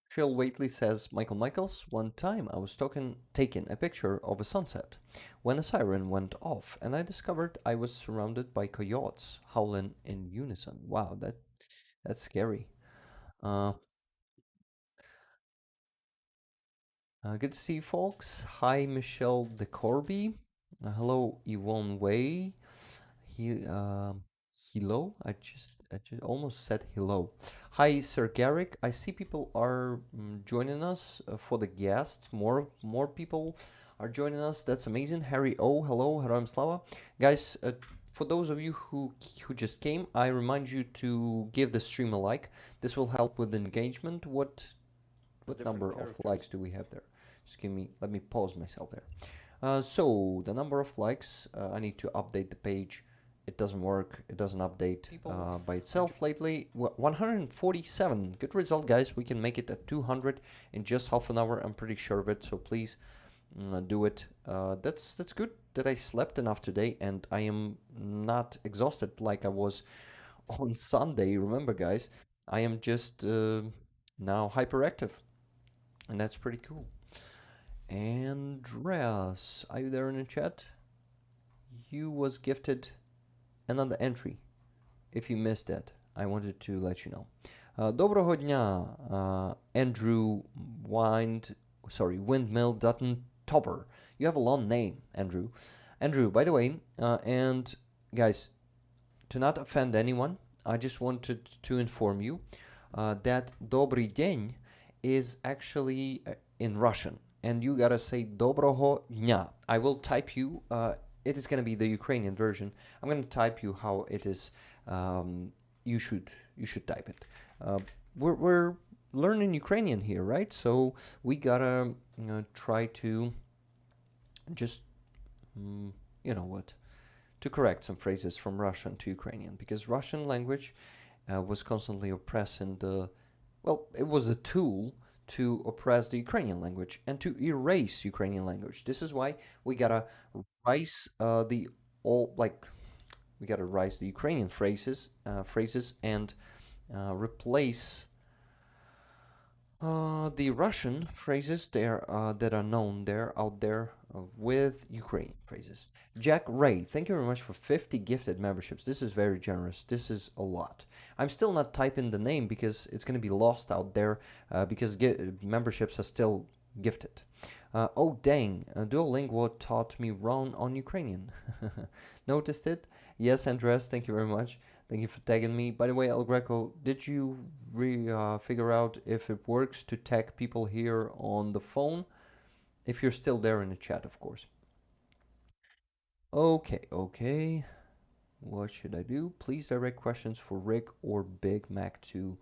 Shell Waitley says, Michael Michaels, one time I was taking a picture of a sunset when a siren went off and I discovered I was surrounded by coyotes howling in unison. Wow, that's scary. Uh, Good to see you folks. Hi, Michelle DeCorby. Hello, Yvonne Way. He, hello. I just almost said hello. Hi, Sir Garrick. I see people are joining us for the guests. More people are joining us. That's amazing. Harry O. Hello, Haram Slava. Guys, for those of you who just came, I remind you to give the stream a like. This will help with engagement. What number of likes do we have there? Just let me pause myself there. So the number of likes, I need to update the page. It doesn't work. It doesn't update by itself lately. 147. Good result, guys. We can make it at 200 in just half an hour. I'm pretty sure of it. So please do it. That's good that I slept enough today and I am not exhausted like I was on Sunday. Remember, guys, I am just now hyperactive, and that's pretty cool. Andreas, are you there in the chat? You was gifted another entry. If you missed that, I wanted to let you know. Доброго дня, Andrew Windmill Dutton Topper. You have a long name, Andrew. Andrew, by the way, and guys, to not offend anyone, I just wanted to inform you that Добрый день is actually in Russian, and you gotta say Доброго дня. I will type you. It is gonna be the Ukrainian version. I'm gonna type you how it is. You should type it. We're learning Ukrainian here, right? So we gotta try to just you know what, to correct some phrases from Russian to Ukrainian, because Russian language was constantly oppressing it was a tool to oppress the Ukrainian language and to erase Ukrainian language. This is why we gotta rise we gotta rise the Ukrainian phrases and replace the Russian phrases that are known out there with Ukrainian phrases. Jack Ray, thank you very much for 50 gifted memberships. This is very generous. This is a lot. I'm still not typing the name because it's going to be lost out there because memberships are still gifted. Oh dang, Duolingo taught me wrong on Ukrainian. Noticed it? Yes, Andres, thank you very much. Thank you for tagging me. By the way, El Greco, did you figure out if it works to tag people here on the phone? If you're still there in the chat, of course. Okay. What should I do? Please direct questions for Rick or Big Mac to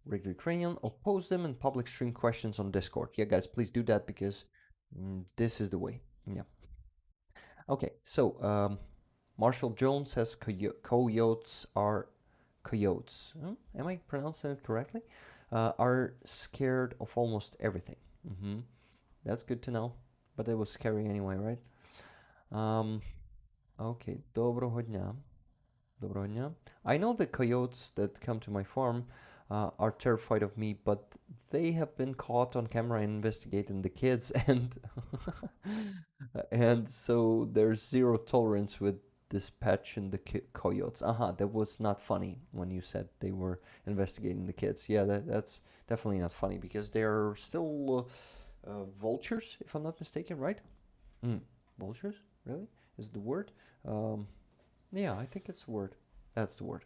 regular Ukrainian, or post them in public stream questions on Discord. Yeah, guys, please do that because this is the way. Yeah. Okay, so Marshall Jones says coyotes are coyotes. Am I pronouncing it correctly? Are scared of almost everything. That's good to know, but it was scary anyway, right? Okay, доброго дня. Доброго дня. I know the coyotes that come to my farm are terrified of me, but they have been caught on camera investigating the kids, and and so there's zero tolerance with dispatching the coyotes. That was not funny when you said they were investigating the kids. Yeah, that's definitely not funny because they're still vultures, if I'm not mistaken, right? Vultures, really? Is the word? Um, yeah, I think it's a word. That's the word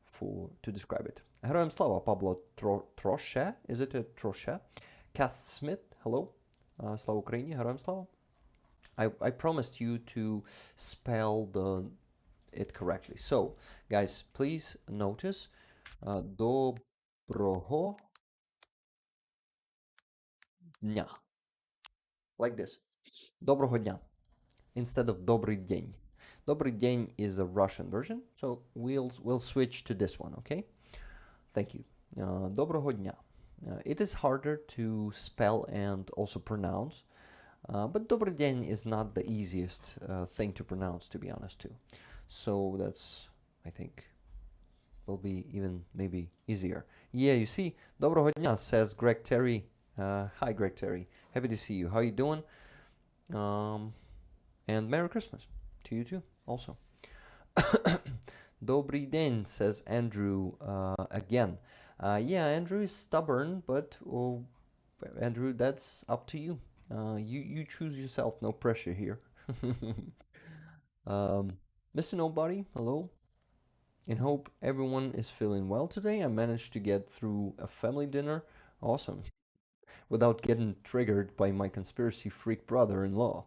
for to describe it. Героям слава, Pablo Troche. Is it a Troche? Kath Smith, hello. Слава Україні, героям слава. I promised you to spell it correctly. So, guys, please notice доброго дня. Like this. Доброго дня. Instead of добрый день. Добрый день is a Russian version, so we'll switch to this one, okay? Thank you. Доброго дня. It is harder to spell and also pronounce, but добрый день is not the easiest thing to pronounce, to be honest, too. So that's, I think, will be even maybe easier. Yeah, you see, доброго дня says Greg Terry. Hi, Greg Terry. Happy to see you. How you doing? And Merry Christmas to you too, also. Добрый день, says Andrew again. Yeah, Andrew is stubborn, but Andrew, that's up to you. You choose yourself. No pressure here. Mr. Nobody, hello. And hope everyone is feeling well today. I managed to get through a family dinner. Awesome. Without getting triggered by my conspiracy freak brother-in-law,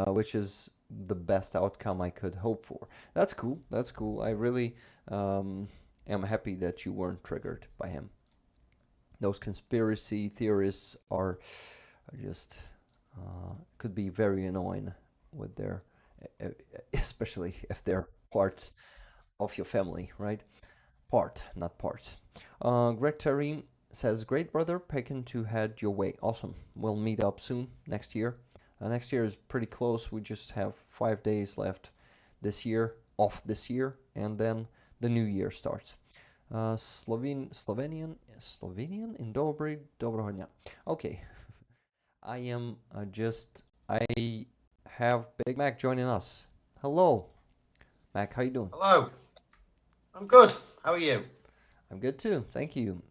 which is the best outcome I could hope for. That's cool. That's cool. I really am happy that you weren't triggered by him. Those conspiracy theorists are just could be very annoying with their, especially if they're parts of your family, right? Part, not parts. Greg Terry says, great brother, picking to head your way. Awesome. We'll meet up soon next year. Next year is pretty close. We just have 5 days left this year, and then the new year starts. Slovenian in Dobrого dня. Okay. I have Big Mac joining us. Hello, Mac, how you doing?
Hello. I'm good. How are you?
I'm good too, thank you.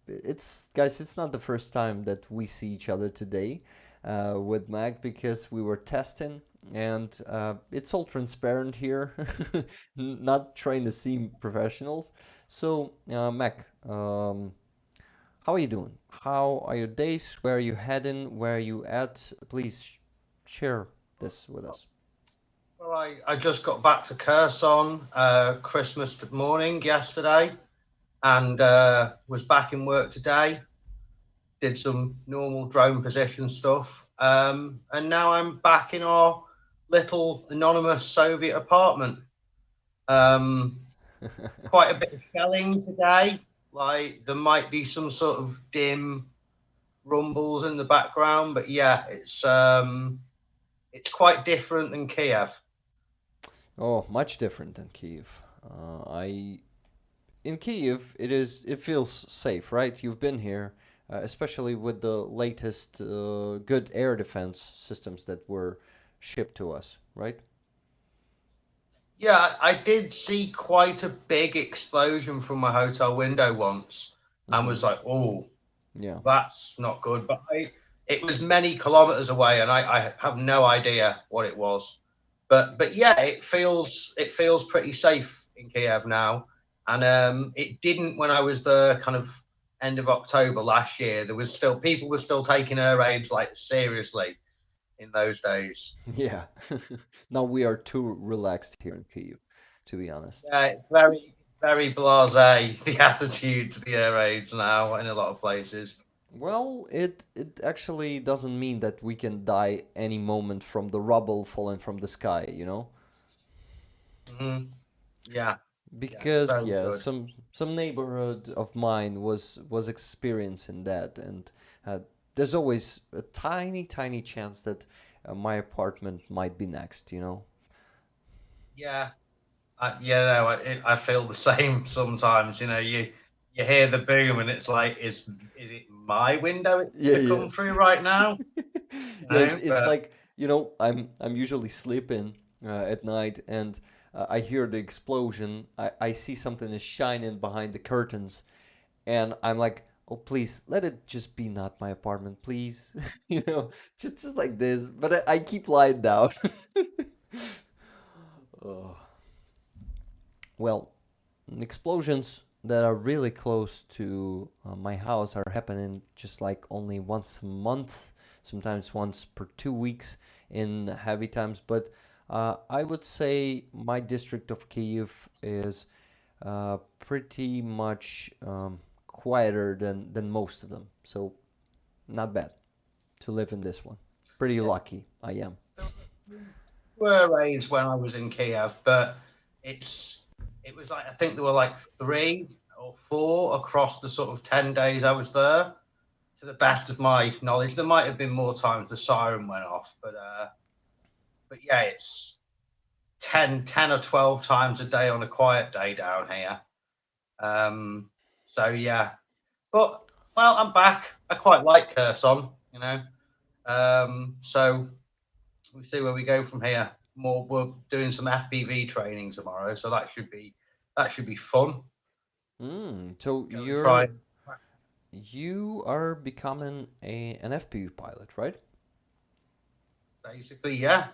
It's not the first time that we see each other today with Mac because we were testing and it's all transparent here, not trying to seem professionals. So, Mac, how are you doing? How are your days? Where are you heading? Where are you at? Please share this with us.
Well, I just got back to Kherson Christmas morning yesterday and was back in work today. Did some normal drone position stuff. And now I'm back in our little anonymous Soviet apartment. Quite a bit of shelling today. Like there might be some sort of dim rumbles in the background, but yeah, it's quite different than Kiev.
Oh, much different than Kiev. I in Kiev it feels safe, right? You've been here, especially with the latest good air defense systems that were shipped to us, right?
Yeah, I did see quite a big explosion from my hotel window once and
Mm-hmm.
was like, oh,
Yeah.
that's not good. But it was many kilometers away and I have no idea what it was. But yeah, it feels pretty safe in Kiev now. And it didn't when I was the kind of end of October last year. There was still people were still taking air raids like seriously in those days.
Yeah. Now we are too relaxed here in Kiev, to be honest.
Yeah, it's very blasé, the attitude to the air raids now in a lot of places.
Well, it actually doesn't mean that we can die any moment from the rubble falling from the sky, you know?
Hmm. Yeah, yeah,
Because
so
yeah,
good.
some neighborhood of mine was experiencing that, and uh, there's always a tiny chance that my apartment might be next, you know?
Yeah, yeah, no, I feel the same sometimes. You know, you hear the boom, and it's like, is it my window it's
Yeah,
going to
yeah.
come through right now? You
Yeah,
know,
it's
but
like, I'm usually sleeping at night, and I hear the explosion. I see something is shining behind the curtains, and I'm like, oh, please let it just be not my apartment, please. Just like this. But I keep lying down. Oh. Well, explosions that are really close to my house are happening just like only once a month, sometimes once per 2 weeks in heavy times. But I would say my district of Kyiv is pretty much quieter than most of them. So not bad to live in this one. Pretty
yeah,
lucky I am.
there were raids when I was in Kiev, but it's it was like I think there were like 3 or 4 across the sort of 10 days I was there. To the best of my knowledge, there might have been more times the siren went off, but yeah, it's 10 or 12 times a day on a quiet day down here. Um, so yeah, but well, I'm back. I quite like Kherson, you know. So we'll see where we go from here. More, we're doing some FPV training tomorrow, so that should be fun.
So
Go and try.
you are becoming an FPV pilot, right?
Basically, yeah.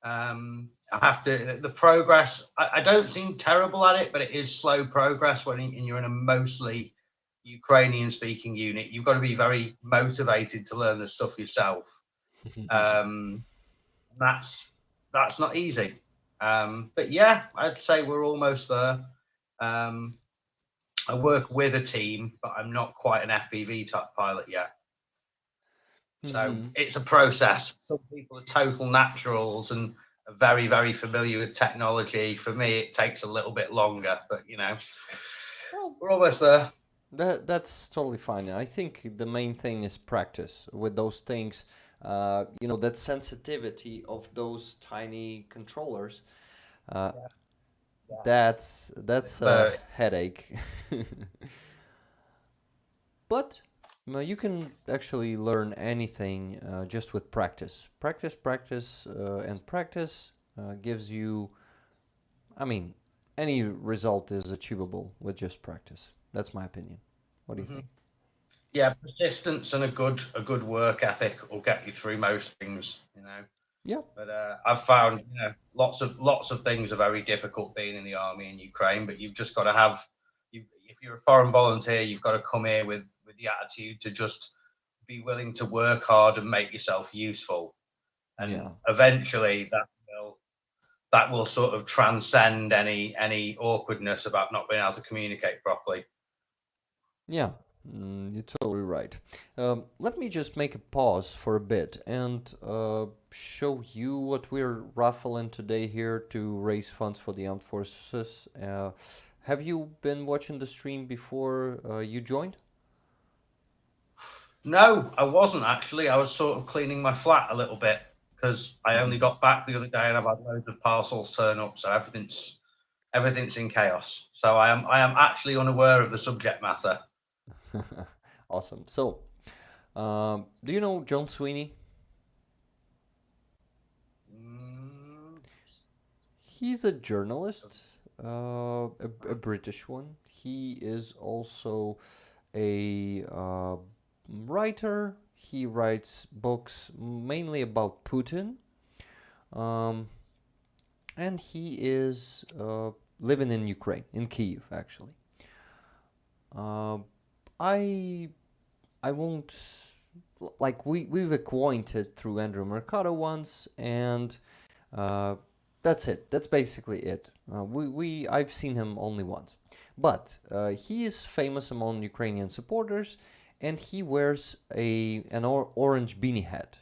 I have to the progress. I don't seem terrible at it, but it is slow progress when you're in a mostly Ukrainian speaking unit. You've got to be very motivated to learn the stuff yourself. Um, that's not easy. But yeah, I'd say we're almost there. Um, I work with a team, but I'm not quite an FPV type pilot yet. So
Hmm.
it's a process. Some people are total naturals and are very, very familiar with technology. For me, it takes a little bit longer, but
Well,
we're almost there.
that's totally fine. I think the main thing is practice with those things. That sensitivity of those tiny controllers. Uh,
Yeah, yeah.
that's
It's
a
there.
headache. But you can actually learn anything just with practice. Practice, and practice gives you. I mean, any result is achievable with just practice. That's my opinion. What do you
Mhm.
think?
Yeah, persistence and a good work ethic will get you through most things.
Yeah.
But I've found lots of things are very difficult being in the army in Ukraine. But you've just got to have, if you're a foreign volunteer, you've got to come here with the attitude to just be willing to work hard and make yourself useful. And
Yeah.
eventually that will sort of transcend any awkwardness about not being able to communicate properly.
Yeah, you're totally right. Let me just make a pause for a bit and show you what we're raffling today here to raise funds for the armed forces. Have you been watching the stream before you joined?
No, I wasn't actually. I was sort of cleaning my flat a little bit because I only got back the other day and I've had loads of parcels turn up, so everything's in chaos. So I am actually unaware of the subject matter.
Awesome. So, do you know John Sweeney?
Mm,
He's a journalist, a British one. He is also a writer. He writes books mainly about Putin, um, and he is living in Ukraine, in Kyiv, actually. Uh, I I won't like we've acquainted through Andrew Mercado once, and uh, that's it. That's basically it. We I've seen him only once. But he is famous among Ukrainian supporters, and he wears an orange beanie hat.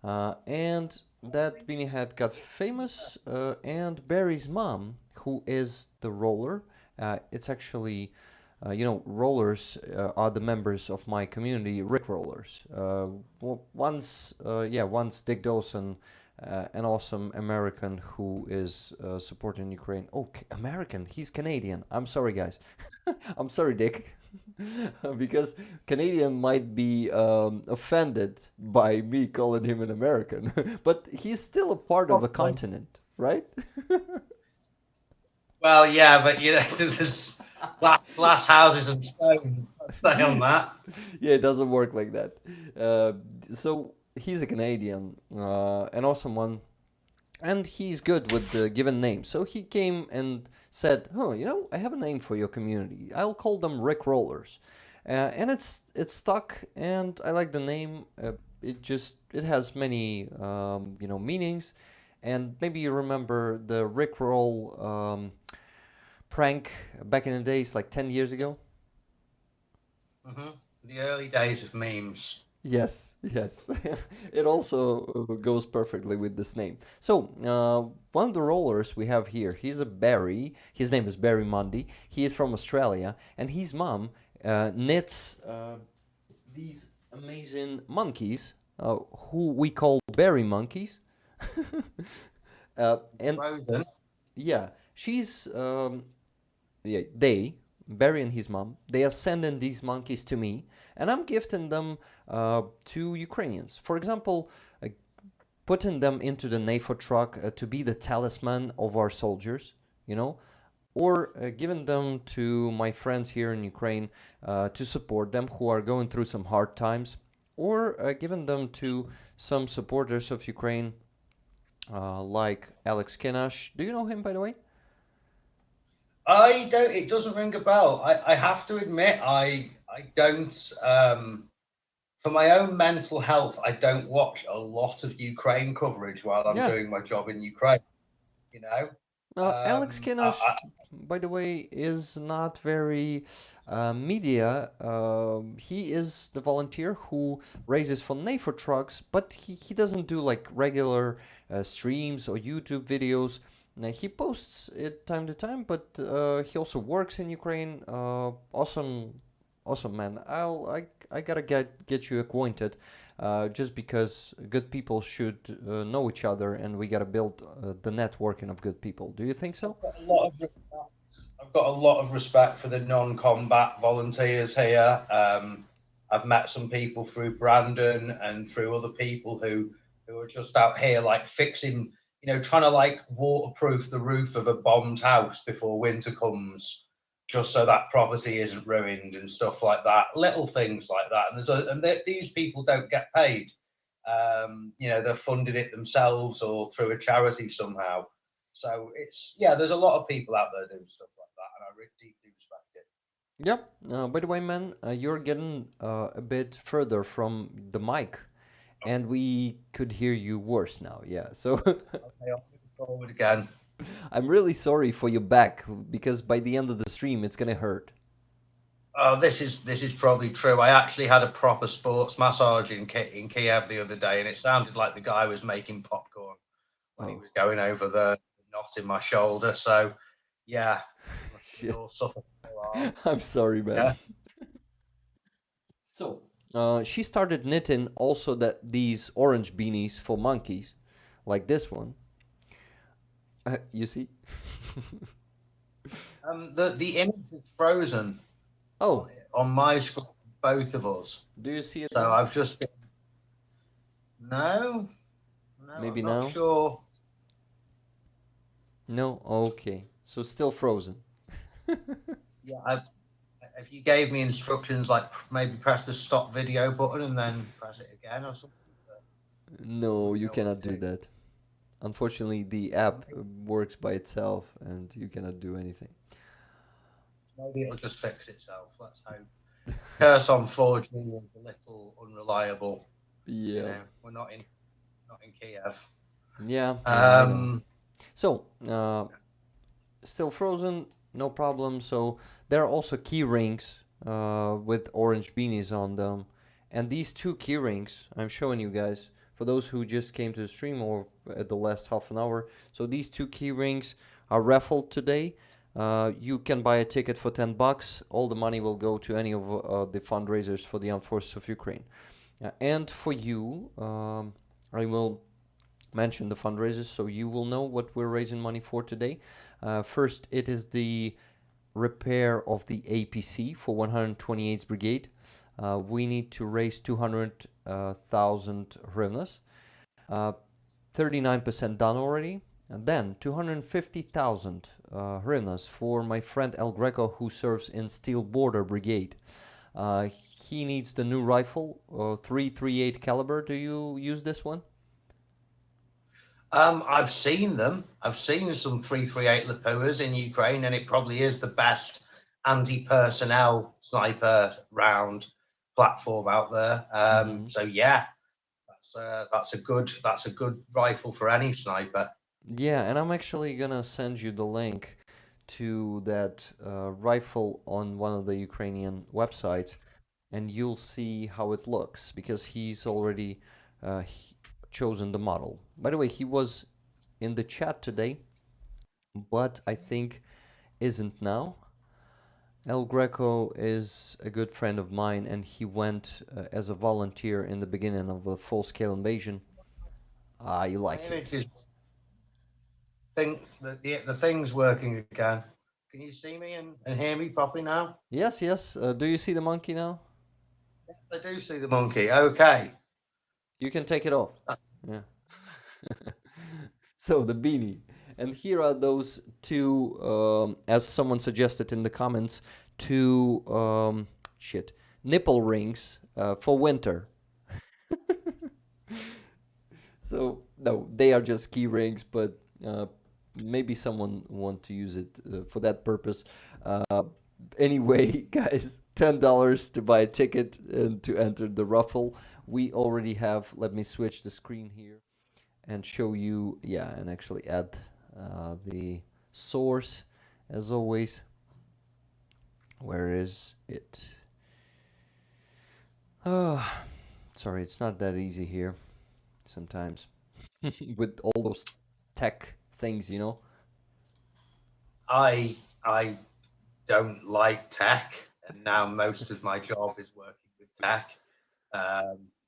And that beanie hat got famous, and Barry's mom, who is the roller, it's actually, rollers are the members of my community, Rick Rollers. Once Dick Dawson, an awesome American who is supporting Ukraine. Oh, American, he's Canadian. I'm sorry, guys. I'm sorry, Dick. Because Canadian might be offended by me calling him an American, but he's still a part of the continent, right?
Well, yeah, but there's glass houses and stone. Stay on that.
Yeah, it doesn't work like that. So he's a Canadian, an awesome one, and he's good with the given name. So he came and said, "Oh, I have a name for your community. I'll call them Rick Rollers," and it's stuck. And I like the name. It has many meanings, and maybe you remember the Rick Roll prank back in the days, like 10 years ago.
Hmm. The early days of memes.
Yes, yes. It also goes perfectly with this name. So, one of the rollers we have here, he's a Barry. His name is Barry Mundy. He is from Australia, and his mom knits these amazing monkeys, who we call Barry monkeys. And
Frozen.
yeah, Barry and his mom, they are sending these monkeys to me, and I'm gifting them to Ukrainians. For example, putting them into the NAFO truck to be the talisman of our soldiers, or giving them to my friends here in Ukraine to support them who are going through some hard times, or giving them to some supporters of Ukraine, like Alex Kenash. Do you know him, by the way?
I don't. It doesn't ring a bell. I have to admit, I don't. For my own mental health, I don't watch a lot of Ukraine coverage while I'm
Yeah.
doing my job in Ukraine. You know.
Alex
Um, I,
Kenash,
I,
by the way, is not very media. He is the volunteer who raises for NAFO trucks, but he doesn't do like regular streams or YouTube videos. Now, he posts it time to time, but he also works in Ukraine. Awesome, awesome man. I gotta get you acquainted, just because good people should know each other, and we gotta build the networking of good people. Do you think so?
got a lot of respect. I've got a lot of respect for the non-combat volunteers here. I've met some people through Brandon and through other people who are just out here like fixing, trying to like waterproof the roof of a bombed house before winter comes, just so that property isn't ruined and stuff like that. Little things like that. And these people don't get paid. They're funding it themselves or through a charity somehow. So there's a lot of people out there doing stuff like that, and I really deeply respect it.
Yep. By the way, man, you're getting a bit further from the mic, and we could hear you worse now. Yeah. So
Okay, I'll move forward again.
I'm really sorry for your back, because by the end of the stream, it's gonna hurt.
Oh, this is probably true. I actually had a proper sports massage in Kiev the other day, and it sounded like the guy was making popcorn when he
Oh,
was going over the knot in my shoulder. So, yeah, we
shit.
all suffer for a while.
I'm sorry, man.
Yeah.
So, she started knitting also these orange beanies for monkeys, like this one. You see?
The image is frozen
Oh,
on my screen, both of us.
do you see it
So
now?
I've just no,
Maybe
I'm not
now?
sure.
No? Okay. So still frozen.
Yeah, if you gave me instructions, like maybe press the stop video button and then press it again or something.
No,
Wouldn't
you
know what
cannot
to
do
do.
that. Unfortunately, the app works by itself, and you cannot do anything.
Maybe it'll just fix itself. Let's hope. Curse on 4G is a little unreliable.
Yeah.
We're not in Kiev.
Yeah, I know.
Um,
So, still frozen. No problem. So there are also key rings with orange beanies on them. And these two key rings, I'm showing you guys, for those who just came to the stream or at the last half an hour. So these two key rings are raffled today. You can buy a ticket for $10. All the money will go to any of the fundraisers for the armed forces of Ukraine. And for you, I will mention the fundraisers so you will know what we're raising money for today. First, it is the repair of the APC for 128th Brigade. We need to raise 200,000 hryvnias. 39% done already. And then 250,000 hryvnias for my friend El Greco, who serves in Steel Border Brigade. He needs the new rifle, 338 caliber. Do you use this one?
I've seen them. I've seen some 338 Lepuas in Ukraine, and it probably is the best anti-personnel sniper round platform out there. So yeah, that's a good rifle for any sniper.
Yeah, and I'm actually gonna send you the link to that rifle on one of the Ukrainian websites, and you'll see how it looks because he's already chosen the model. By the way, he was in the chat today, but I think isn't now. El Greco is a good friend of mine, and he went as a volunteer in the beginning of a full-scale invasion. You like it?
The thing's working again. Can you see me and hear me properly now?
Yes, yes. Do you see the monkey now?
Yes, I do see the monkey. Okay.
You can take it off. Yeah. So the beanie. And here are those two, as someone suggested in the comments, two nipple rings for winter. So no, they are just key rings, but maybe someone want to use it for that purpose. Anyway, guys, $10 to buy a ticket and to enter the raffle. We already have. Let me switch the screen here and show you. Yeah, and actually add the source as always. Where is it? Sorry, it's not that easy here sometimes with all those tech things, you know.
I don't like tech, and now most of my job is working with tech.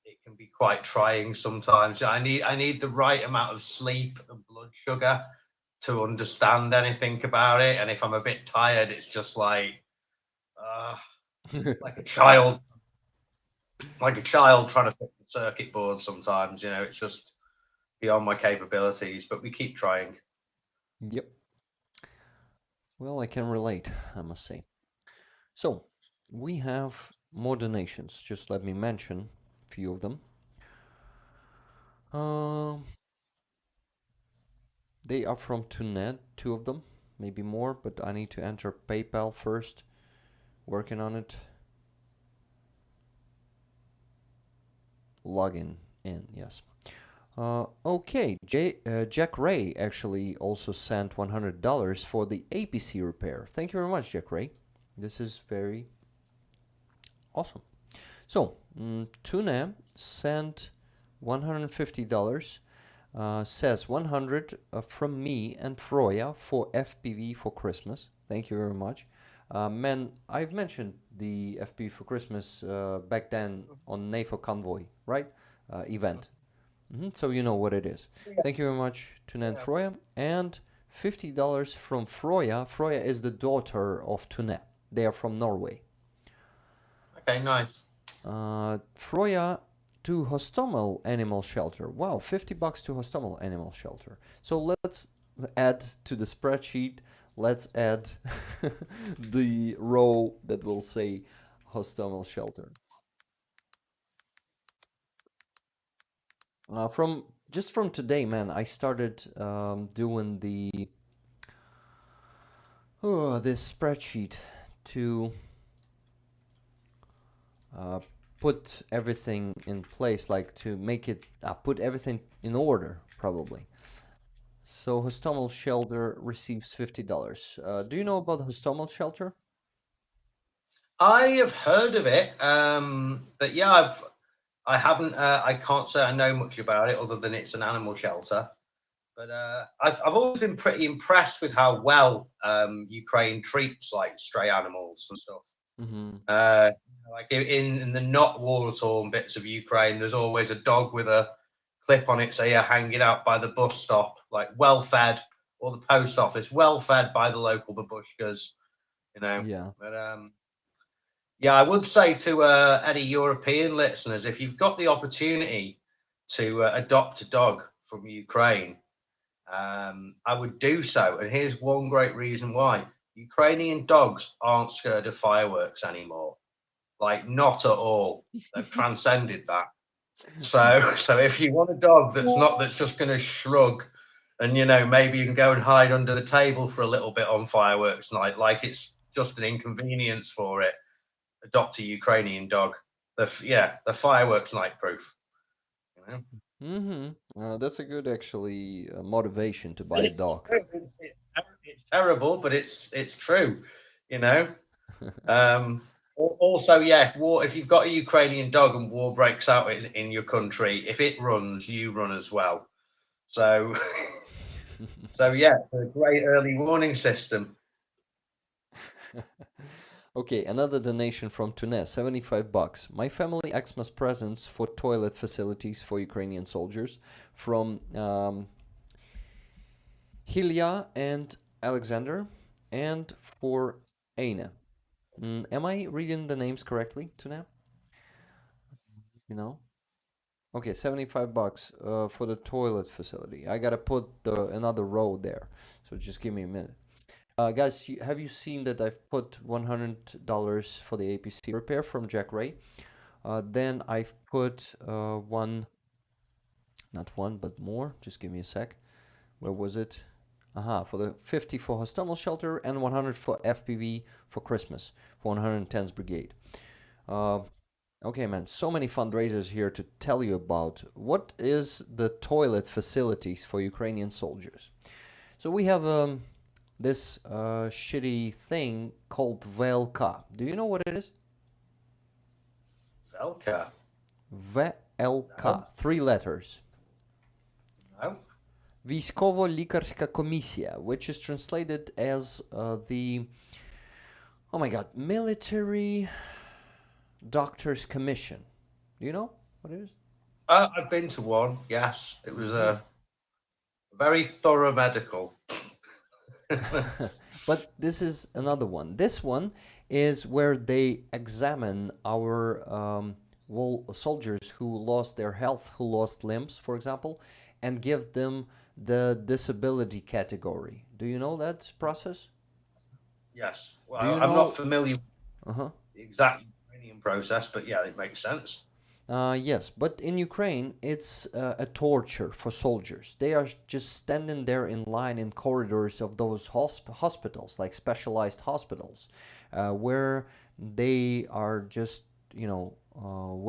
It can be quite trying sometimes. I need the right amount of sleep and blood sugar to understand anything about it. And if I'm a bit tired, it's just like like a child, trying to fix the circuit board. Sometimes, it's just beyond my capabilities. But we keep trying.
Yep. Well, I can relate, I must say. So, we have more donations. Just let me mention a few of them. They are from Tunet, two of them, maybe more, but I need to enter PayPal first. Working on it. Login in, yes. Okay, Jack Ray actually also sent $100 for the APC repair. Thank you very much, Jack Ray. This is very awesome. So, Tuna sent $150. Says 100 from me and Froya for FPV for Christmas. Thank you very much. Man, I've mentioned the FPV for Christmas back then on NAFO Convoy, right? Event. So you know what it is. Thank you very much, Tuna and Froya. And $50 from Froya. Froya is the daughter of Tuna. They are from Norway.
Okay, nice.
Froya to Hostomel Animal Shelter. Wow, $50 to Hostomel Animal Shelter. So let's add to the spreadsheet. Let's add the row that will say Hostomel Shelter. From today, man, I started doing this spreadsheet to put everything in place, like to make it put everything in order, probably. So Hostomel Shelter receives $50. Do you know about Hostomel Shelter?
I have heard of it, but yeah, I haven't. I can't say I know much about it other than it's an animal shelter. But I've always been pretty impressed with how well Ukraine treats like stray animals and stuff.
Mm-hmm.
Like in the not war-torn bits of Ukraine, there's always a dog with a clip on its ear hanging out by the bus stop, like well fed, or the post office, well fed by the local babushkas, you know.
Yeah.
But yeah, I would say to any European listeners, if you've got the opportunity to adopt a dog from Ukraine, I would do so. And here's one great reason why. Ukrainian dogs aren't scared of fireworks anymore. Like, not at all. They've transcended that. So if you want a dog that's just going to shrug, and maybe you can go and hide under the table for a little bit on fireworks night, like it's just an inconvenience for it. Adopt a Ukrainian dog. The fireworks night proof.
Mm-hmm. That's a good, actually, motivation to buy a dog.
It's terrible, but it's true. Also, yeah, if you've got a Ukrainian dog and war breaks out in your country, if it runs, you run as well. So, yeah, it's a great early warning system.
Okay, another donation from Tunis, $75. My family Xmas presents for toilet facilities for Ukrainian soldiers from Hilya and Alexander, and for Aina. Am I reading the names correctly, Tuna? Okay, $75 for the toilet facility. I gotta put another row there, so just give me a minute. Guys, have you seen that I've put $100 for the APC repair from Jack Ray? Then I've put not one, but more. Just give me a sec. Where was it? For the 50 for Hostomel Shelter and 100 for FPV for Christmas for 110th Brigade. Okay, man, so many fundraisers here to tell you about what is the toilet facilities for Ukrainian soldiers. So we have this shitty thing called VLK. Do you know what it is?
VLK.
VLK,
No.
3 letters.
No.
Військово-лікарська комісія, which is translated as Military Doctors Commission. Do you know what it is?
I've been to one, yes. It was a very thorough medical.
But this is another one. This one is where they examine our soldiers who lost their health, who lost limbs, for example, and give them the disability category. Do you know that process?
Yes. Well, I'm not familiar with
the
exact Ukrainian process, but yeah, it makes sense.
Yes, but in Ukraine, it's a torture for soldiers. They are just standing there in line in corridors of those hospitals, like specialized hospitals, where they are just,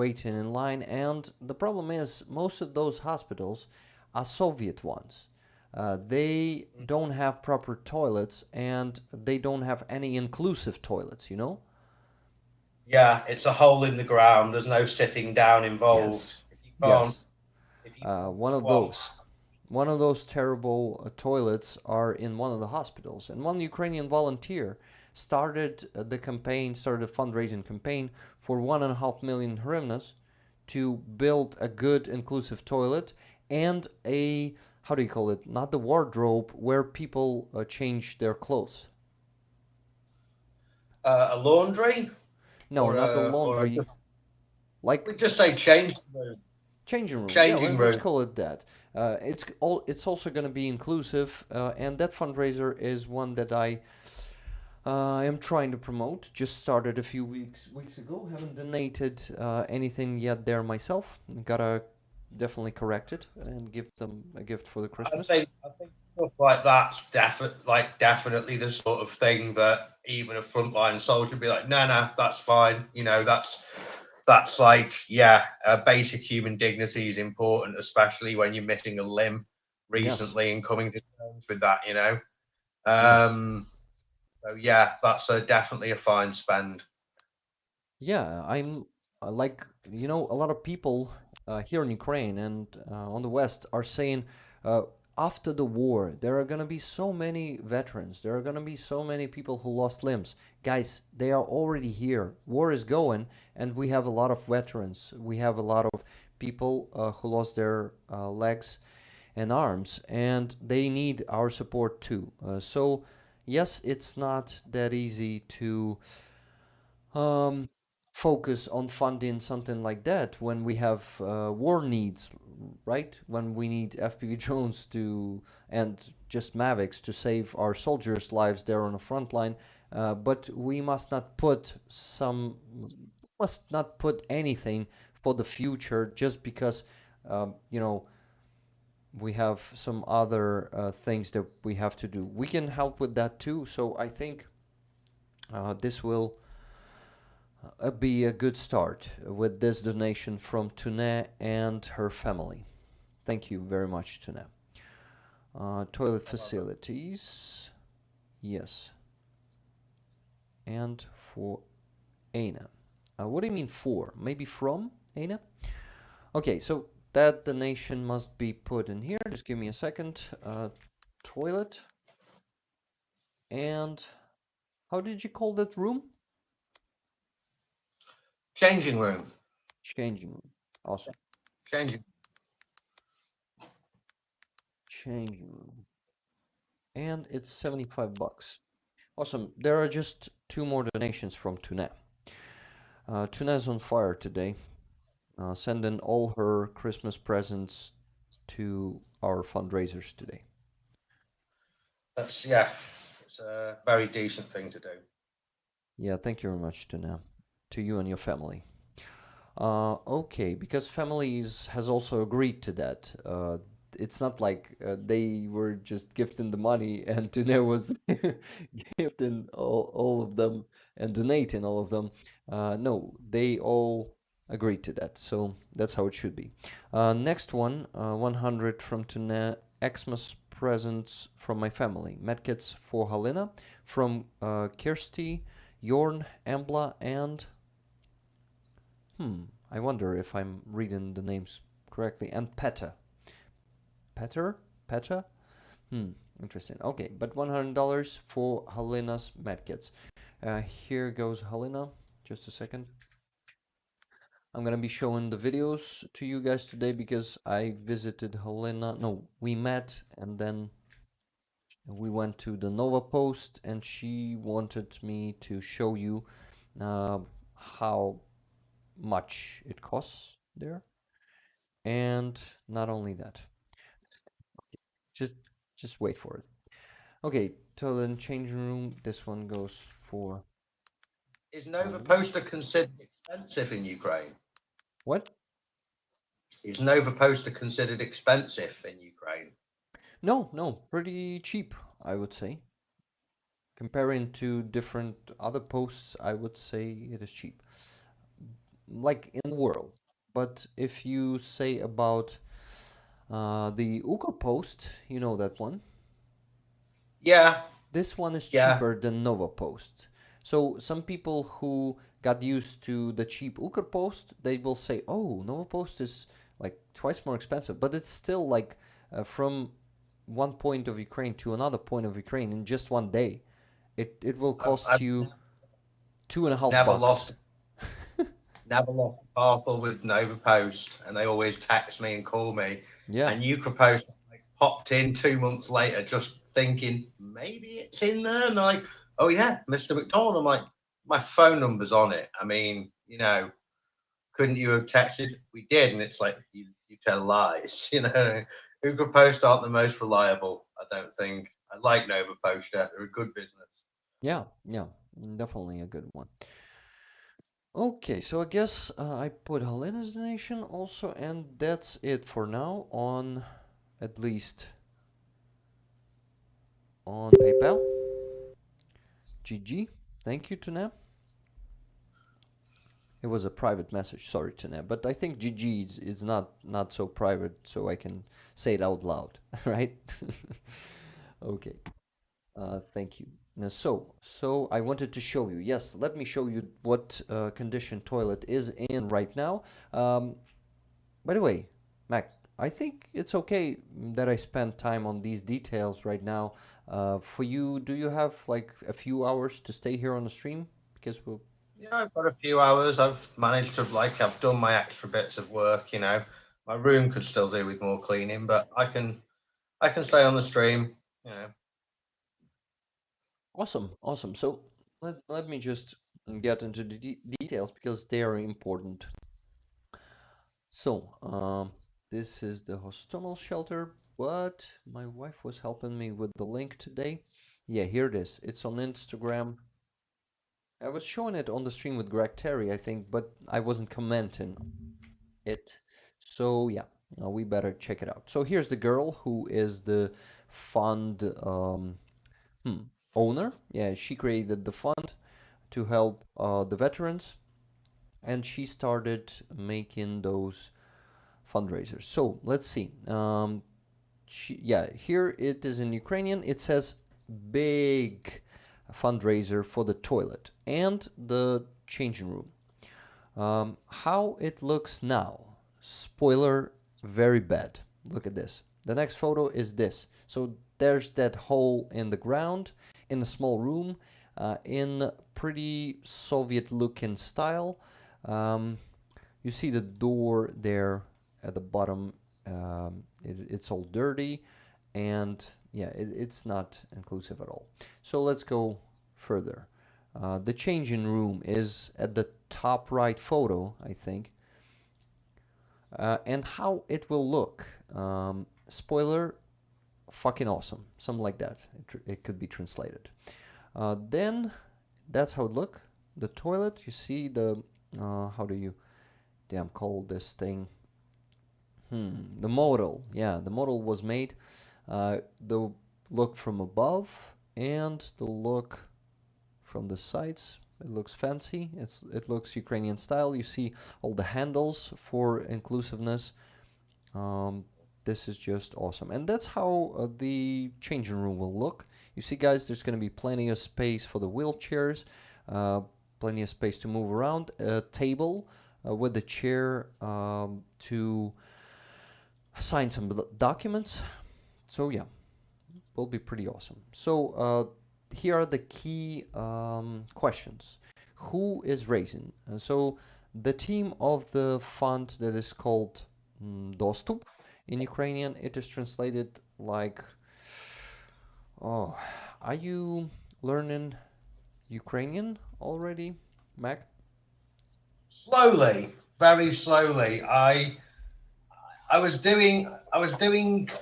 waiting in line. And the problem is, most of those hospitals are Soviet ones. They don't have proper toilets, and they don't have any inclusive toilets,
Yeah, it's a hole in the ground. There's no sitting down involved.
Yes.
If you can't,
one of those terrible toilets are in one of the hospitals. And one Ukrainian volunteer started a fundraising campaign for 1.5 million hryvnias to build a good inclusive toilet and a, how do you call it, not the wardrobe, where people change their clothes.
A laundry?
No, not the laundry.
We just say changing room.
Changing room.
Changing room.
Let's call it that. It's also going to be inclusive, and that fundraiser is one that I am trying to promote. Just started a few weeks ago. Haven't donated anything yet there myself. Gotta definitely correct it and give them a gift for the Christmas.
I think stuff like that's definitely the sort of thing that even a frontline soldier would be like, no, that's fine. That's like, basic human dignity is important, especially when you're missing a limb. recently and coming to terms with that, you know.
Yes.
So yeah, that's definitely a fine spend.
Yeah, I'm like, a lot of people here in Ukraine and on the West are saying uh, after the war, there are going to be so many veterans. There are going to be so many people who lost limbs. Guys, they are already here. War is going, and we have a lot of veterans. We have a lot of people who lost their legs and arms, and they need our support too. So, yes, it's not that easy to um, focus on funding something like that when we have war needs, right? When we need FPV drones to and just Mavics to save our soldiers' lives there on the front line. But we must not put anything for the future just because we have some other things that we have to do. We can help with that too. So I think this will be a good start with this donation from Tune and her family. Thank you very much, Tune. Toilet facilities, yes, and for Aina. What do you mean for? Maybe from Aina? Okay, so that donation must be put in here. Just give me a second. Toilet and how did you call that room?
Changing room.
Changing room. Awesome.
Changing.
Changing room. And it's 75 bucks. Awesome. There are just two more donations from Tuna. Tuna's on fire today, sending all her Christmas presents to our fundraisers today.
That's yeah. It's a very decent thing to do.
Yeah, thank you very much, Tuna. To you and your family. Okay, because families has also agreed to that. It's not like they were just gifting the money and Tune was gifting all of them and donating all of them. No, they all agreed to that. So that's how it should be. Next one, 100 from Tune. Xmas presents from my family. Medkits for Halina, from Kirsty, Jorn, Embla, and I wonder if I'm reading the names correctly. And Peta. Petter? Peta? Interesting. Okay, but $100 for Helena's medkits. Here goes Helena. Just a second. I'm gonna be showing the videos to you guys today because I visited Helena. No, we met and then we went to the Nova Post and she wanted me to show you uh, how much it costs there. And not only that, just just wait for it. Okay, toilet changing room. This one goes for
Is Nova Poster considered expensive in Ukraine?
what?
Is Nova Poster considered expensive in Ukraine?
No, no, pretty cheap, I would say. Comparing to different other posts, I would say it is cheap. Like in the world. But if you say about the Uber post, you know that one.
Yeah,
This one is
yeah.
cheaper than Nova Post. So some people who got used to the cheap Uber Post, they will say, "Oh, Nova Post is like twice more expensive," but it's still like from one point of Ukraine to another point of Ukraine in just one day. It will cost
I've
you two and a half
never
bucks.
lost never lost a parcel with Nova Post, and they always text me and call me.
Yeah,
And Ukraine Post like, popped in 2 months later, just thinking maybe it's in there, and they're like, "Oh yeah, Mr. McDonald." I'm like, "My phone number's on it." I mean, couldn't you have texted? We did, and it's like you tell lies. Ukraine Post aren't the most reliable. I don't think. I like Nova Poster; they're a good business.
yeah, yeah, definitely a good one. Okay, so I guess I put Helena's donation also, and that's it for now on at least on PayPal. GG. Thank you, Tuna. It was a private message. Sorry, Tana, but I think GG is not so private, so I can say it out loud, right? Okay. Thank you. Now, so I wanted to show you. Yes, let me show you what condition toilet is in right now. By the way, Mac, I think it's okay that I spend time on these details right now. For you, do you have like a few hours to stay here on the stream? Because we'll.
Yeah, I've got a few hours. I've managed to I've done my extra bits of work. My room could still do with more cleaning, but I can stay on the stream.
Awesome, awesome. So let me just get into the details because they are important. So, this is the hostel shelter, but my wife was helping me with the link today. Yeah, here it is. It's on Instagram. I was showing it on the stream with Greg Terry, I think, but I wasn't commenting it. So yeah, we better check it out. So here's the girl who is the fund owner. Yeah, she created the fund to help the veterans, and she started making those fundraisers. So let's see. Here it is in Ukrainian. It says big fundraiser for the toilet and the changing room. How it looks now. Spoiler, very bad. Look at this. The next photo is this. So there's that hole in the ground in a small room in pretty Soviet looking style. You see the door there at the bottom. It's all dirty and yeah, it's not inclusive at all. So let's go further. The changing room is at the top right photo, I think. And how it will look. Spoiler, fucking awesome. Something like that. It could be translated. Then that's how it look. The toilet, you see the, how do you, damn, call this thing? The model. Yeah, the model was made. The look from above and the look from the sides. It looks fancy. It looks Ukrainian style. You see all the handles for inclusiveness. This is just awesome. And that's how the changing room will look. You see, guys, there's going to be plenty of space for the wheelchairs, plenty of space to move around, a table with a chair to sign some documents. So yeah, will be pretty awesome. So here are the key questions. Who is raising? So the team of the fund that is called Dostup in Ukrainian, it is translated like, oh, are you learning Ukrainian already, Mac?
Slowly, very slowly. I was doing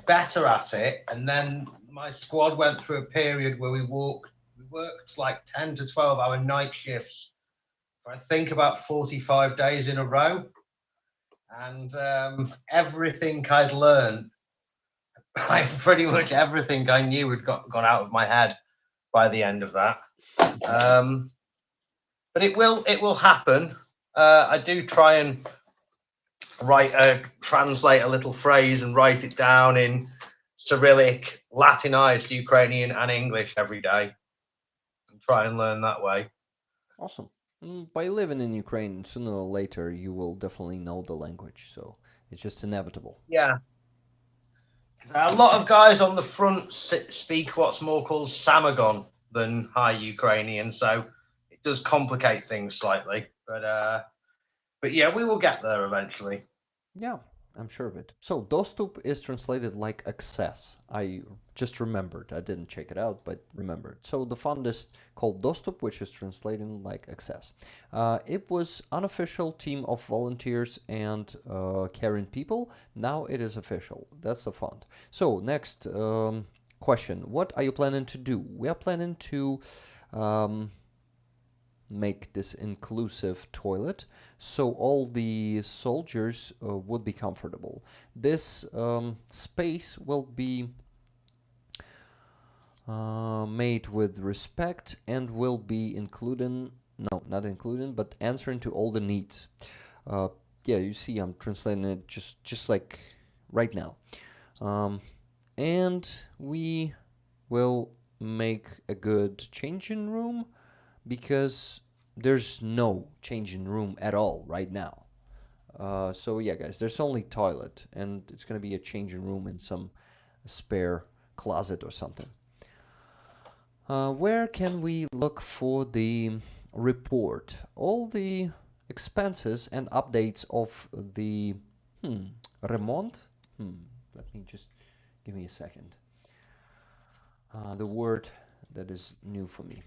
better at it, and then my squad went through a period where we worked like 10 to 12 hour night shifts for I think about 45 days in a row, and everything I'd learned, like pretty much everything I knew had gone out of my head by the end of that. But it will happen. I do try and translate a little phrase and write it down in Cyrillic, Latinized Ukrainian, and English every day, and try and learn that way.
Awesome. By living in Ukraine, sooner or later you will definitely know the language, so it's just inevitable.
Yeah. A lot of guys on the front speak what's more called Samagon than High Ukrainian, so it does complicate things slightly. But yeah, we will get there eventually.
Yeah, I'm sure of it. So Dostup is translated like access. I just remembered. I didn't check it out, but remembered. So the fund is called Dostup, which is translated like access. It was unofficial team of volunteers and caring people. Now it is official. That's the fund. So next question: what are you planning to do? We are planning to make this inclusive toilet so all the soldiers would be comfortable. This space will be made with respect and will be including No, not including, but answering to all the needs. Uh, yeah, you see, I'm translating it just like right now. And we will make a good changing room because there's no changing room at all right now. So yeah, guys, there's only toilet, and it's gonna be a changing room in some spare closet or something. Where can we look for the report? All the expenses and updates of the remont. Let me just give me a second. The word that is new for me.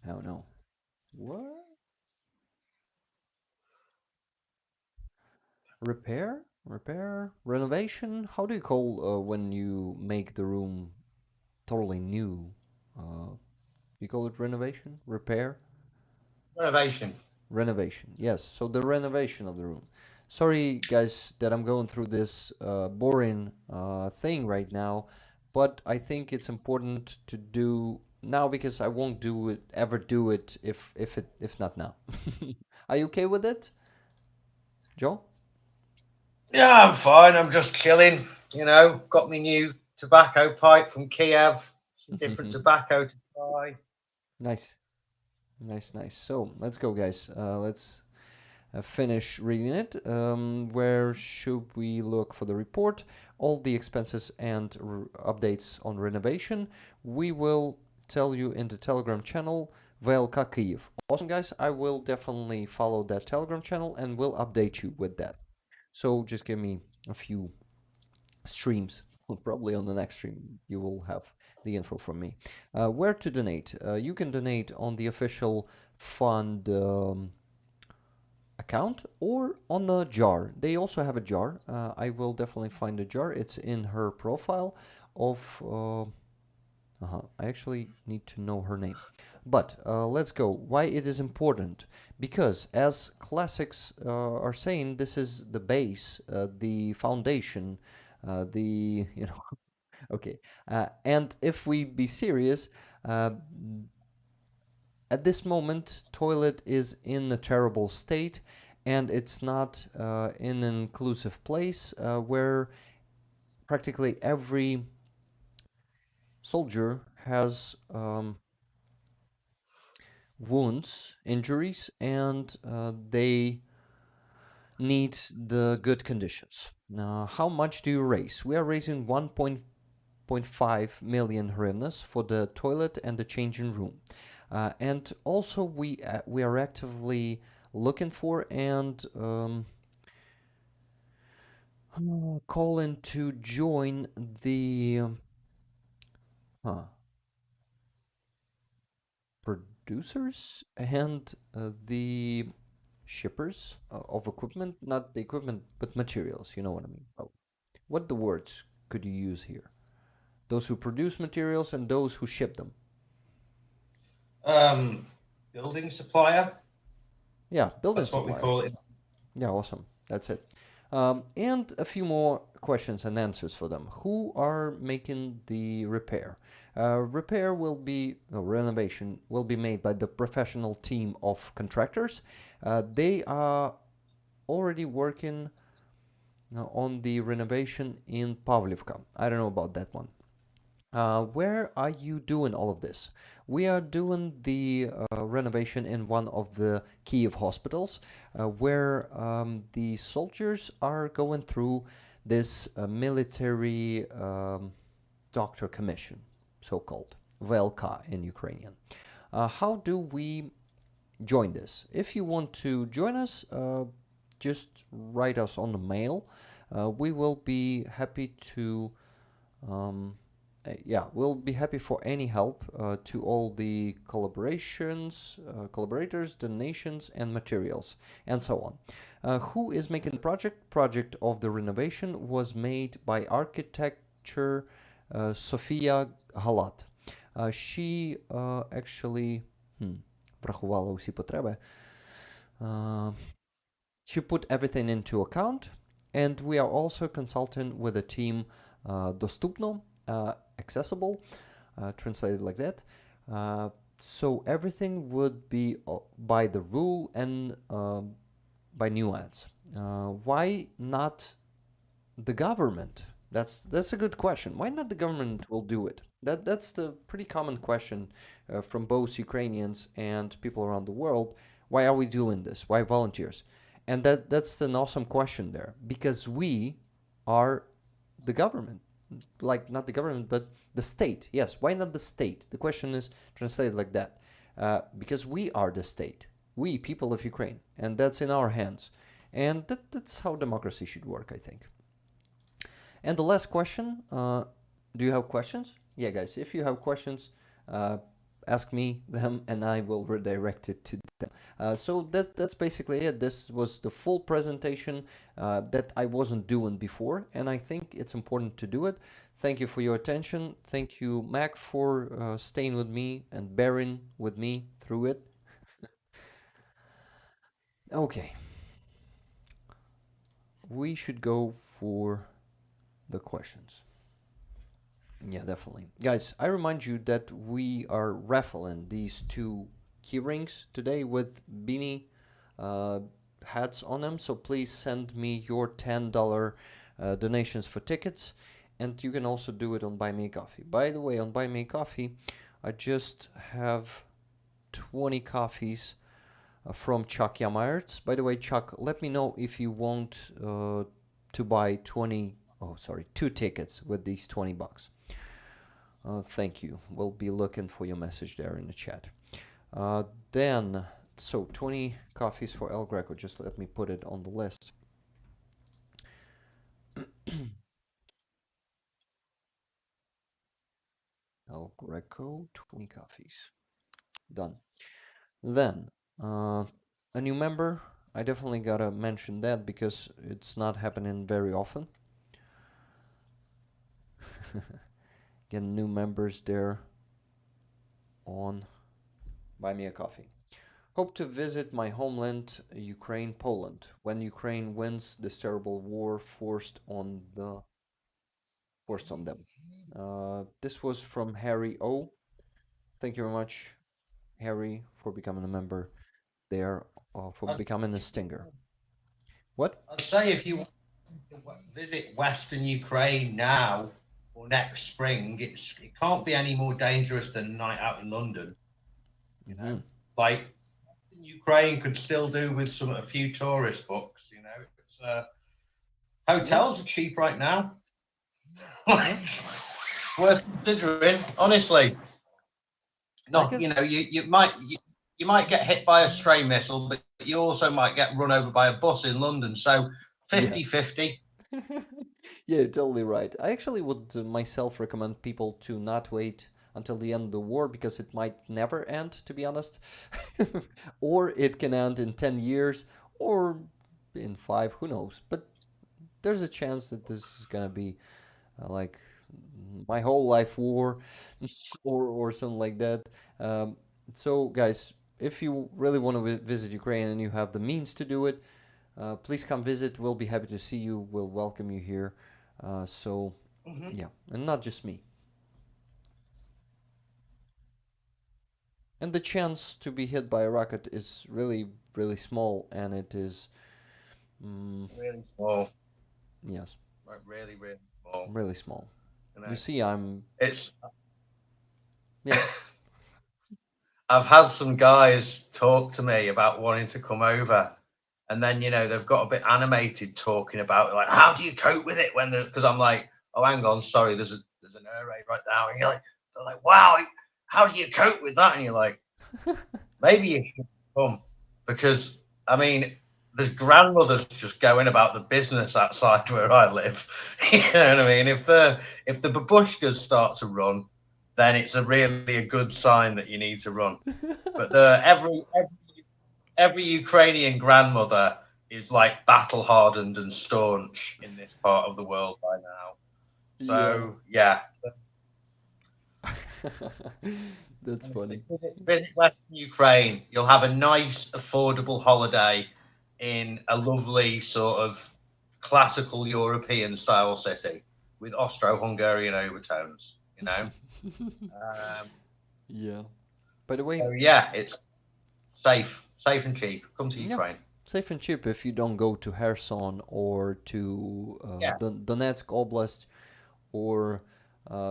Oh no. What? Repair? Repair? Renovation? How do you call when you make the room totally new? You call it renovation? Repair?
Renovation.
Renovation. Yes. So the renovation of the room. Sorry, guys, that I'm going through this boring thing right now, but I think it's important to do now because I won't do it ever do it if not now. Are you okay with it, Joe?
Yeah, I'm fine. I'm just chilling. Got me new tobacco pipe from Kiev. Some different tobacco to try.
Nice, nice, nice. So let's go, guys. Let's finish reading it. Where should we look for the report? All the expenses and updates on renovation. We will tell you in the Telegram channel, VLK Kyiv. Awesome, guys. I will definitely follow that Telegram channel and will update you with that. So just give me a few streams. Probably on the next stream, you will have the info from me. Where to donate? You can donate on the official fund account or on the jar. They also have a jar. I will definitely find the jar. It's in her profile of. I actually need to know her name. But let's go. Why it is important? Because as classics are saying, this is the base, the foundation, the okay. And if we be serious, at this moment, toilet is in a terrible state, and it's not in an inclusive place where practically every soldier has wounds, injuries, and they need the good conditions. Now, how much do you raise? We are raising 1.5 million hryvnias for the toilet and the changing room. And also, we are actively looking for and calling to join the huh, producers and the shippers of equipment, not the equipment, but materials. You know what I mean? Oh, what the words could you use here? Those who produce materials and those who ship them.
Um, Building supplier.
Yeah, building
That's what we call
suppliers.
it.
Yeah, awesome. That's it. And a few more questions and answers for them. Who are making the repair? Repair will be, no, renovation will be made by the professional team of contractors. They are already working on the renovation in Pavlivka. I don't know about that one. Where are you doing all of this? We are doing the renovation in one of the Kiev hospitals where the soldiers are going through this military doctor commission, so called VLK in Ukrainian. How do we join this? If you want to join us, just write us on the mail. We will be happy to. Yeah, we'll be happy for any help to all the collaborators, donations, and materials, and so on. Who is making the project? Project of the renovation was made by architecture Sofia Halat. She actually врахувала усі потреби. She put everything into account And we are also consulting with a team, Dostupno, accessible, translated like that. So everything would be by the rule and by nuance. Why not the government? That's a good question. Why not the government will do it? That's the pretty common question from both Ukrainians and people around the world. Why are we doing this? Why volunteers? And that's an awesome question there because we are the government, like not the government but the state. Yes, why not the state? The question is translated like that because we are the state, we people of Ukraine, and that's in our hands, and that's how democracy should work, I think. And the last question, do you have questions? Yeah, guys, if you have questions, uh, ask me them and I will redirect it to them. So that's basically it. This was the full presentation that I wasn't doing before, and I think it's important to do it. Thank you for your attention. Thank you, Mac, for staying with me and bearing with me through it. Okay, we should go for the questions. Yeah, definitely. Guys, I remind you that we are raffling these two key rings today with beanie uh, hats on them. So please send me your $10 donations for tickets. And you can also do it on Buy Me a Coffee. By the way, on Buy Me a Coffee, I just have 20 coffees from Chuck Yamayerts. By the way, Chuck, let me know if you want to buy 20, oh, sorry, two tickets with these 20 bucks. Thank you. We'll be looking for your message there in the chat. Then, so 20 coffees for El Greco. Just let me put it on the list. El Greco, 20 coffees. Done. Then, a new member. I definitely gotta mention that because it's not happening very often. Get new members there on Buy Me a Coffee. Hope to visit my homeland, Ukraine, Poland, when Ukraine wins this terrible war forced on them. This was from Harry O. Thank you very much, Harry, for becoming a member there, for
I'd,
becoming a stinger. What?
I'd say if you want to visit Western Ukraine now or next spring, it can't be any more dangerous than a night out in London. You know, like Ukraine could still do with a few tourist books. You know, it's hotels are cheap right now. Worth considering, honestly. No, you know, you might get hit by a stray missile, but you also might get run over by a bus in London. So 50-50.
Yeah, you're totally right. I actually would myself recommend people to not wait until the end of the war because it might never end, to be honest. Or it can end in 10 years or in 5, who knows. But there's a chance that this is gonna be like my whole life war or something like that. So, guys, if you really want to visit Ukraine and you have the means to do it, please come visit. We'll be happy to see you. We'll welcome you here. Yeah, and not just me. And the chance to be hit by a rocket is really, really small, and it is,
Really small.
yes,
Like really, really small.
really small.
You know?
You see,
It's.
yeah,
I've had some guys talk to me about wanting to come over, and then they've got a bit animated talking about like how do you cope with it when because I'm like, oh hang on, sorry, there's an air raid right now, and they're like, wow, how do you cope with that? And you're like, maybe you should come because I mean, there's grandmothers just going about the business outside where I live. You know what I mean? If the babushkas start to run, then it's really a good sign that you need to run. But every Ukrainian grandmother is like battle hardened and staunch in this part of the world by now. So yeah.
That's funny.
Visit Western Ukraine. You'll have a nice, affordable holiday in a lovely sort of classical European style city with Austro-Hungarian overtones, you know.
Yeah. By the way,
So yeah, it's safe and cheap. Come to
yeah,
Ukraine.
safe and cheap if you don't go to Kherson or to
Yeah,
Donetsk Oblast or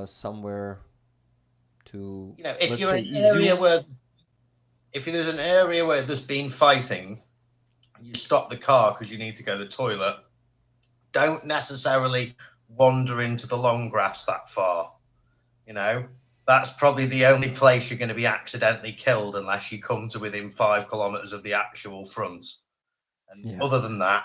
somewhere to,
you know, if
let's
you're
say,
in an area
Izium.
where, if there's an area where there's been fighting, you stop the car because you need to go to the toilet. Don't necessarily wander into the long grass that far. You know, that's probably the only place you're going to be accidentally killed unless you come to within 5 kilometers of the actual front. And
Yeah.
other than that,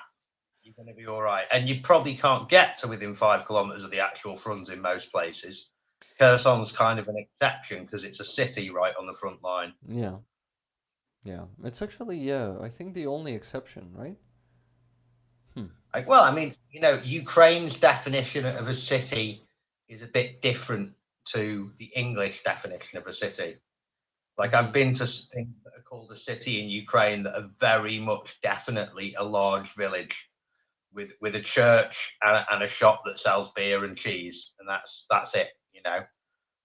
you're going to be all right. And you probably can't get to within 5 kilometers of the actual front in most places. Kherson's kind of an exception because it's a city right on the front line.
Yeah. Yeah. It's actually, yeah, I think the only exception, right? Hmm.
Like, well, I mean, you know, Ukraine's definition of a city is a bit different to the English definition of a city. Like,
Mm-hmm.
I've been to things that are called a city in Ukraine that are very much definitely a large village with a church and a shop that sells beer and cheese, and that's it, you know.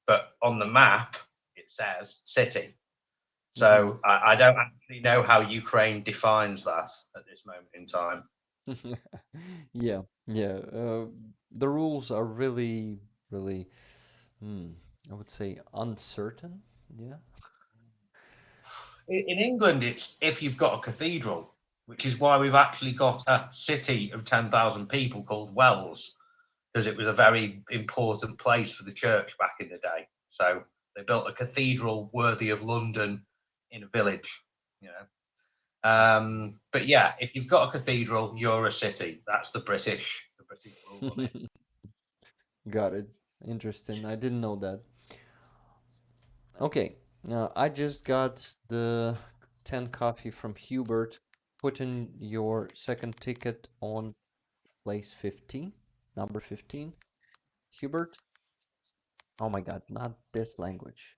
But on the map, it says city.
Mm-hmm.
So I don't actually know how Ukraine defines that at this moment in time.
Yeah, yeah. The rules are really, really, hmm, I would say uncertain. Yeah.
In England, it's if you've got a cathedral, which is why we've actually got a city of 10,000 people called Wells, because it was a very important place for the church back in the day. So they built a cathedral worthy of London in a village, you know. But yeah, if you've got a cathedral, you're a city. That's the British rule on it.
Got it. Interesting. I didn't know that. Okay. I just got the 10 coffee from Hubert. Put in your second ticket on place 15, number 15. Hubert. Oh my god, not this language.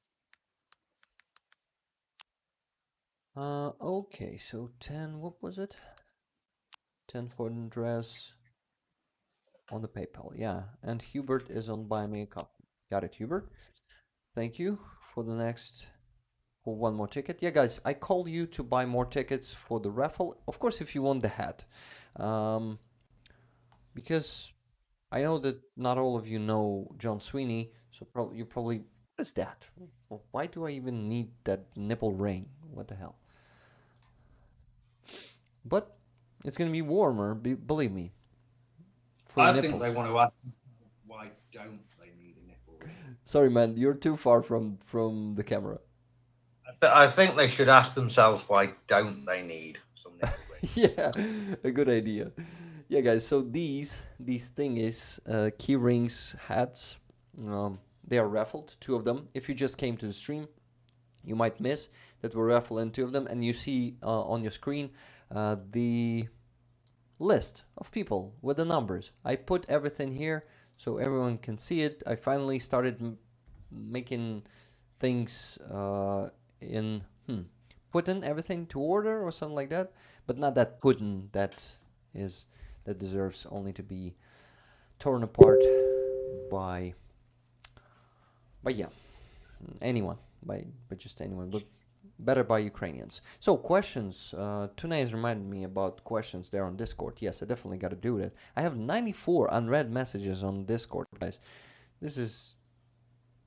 Okay, so 10, what was it? 10 for the dress on the PayPal, yeah. And Hubert is on Buy Me a Coffee. Got it, Hubert. Thank you for the next, for one more ticket. Yeah, guys, I call you to buy more tickets for the raffle. Of course, if you want the hat. Um, because I know that not all of you know John Sweeney, so you probably, what is that? Why do I even need that nipple ring? What the hell? But it's gonna be warmer, believe me, for the
I think they
nipples.
want to ask why don't they need a nipple ring?
Sorry, man, you're too far from the camera.
I think they should ask themselves why don't they need some nipple ring?
Yeah, a good idea. Yeah, guys. So these thingies, key rings, hats, they are raffled. Two of them. If you just came to the stream, you might miss that we're raffling two of them, and you see on your screen the list of people with the numbers. I put everything here so everyone can see it. I finally started making things in putting everything to order or something like that, but not that pudding is that deserves only to be torn apart by yeah, anyone, by just anyone, but better by Ukrainians. So questions. Tuna has reminded me about questions there on Discord. Yes, I definitely got to do that. I have 94 unread messages on Discord, guys. This is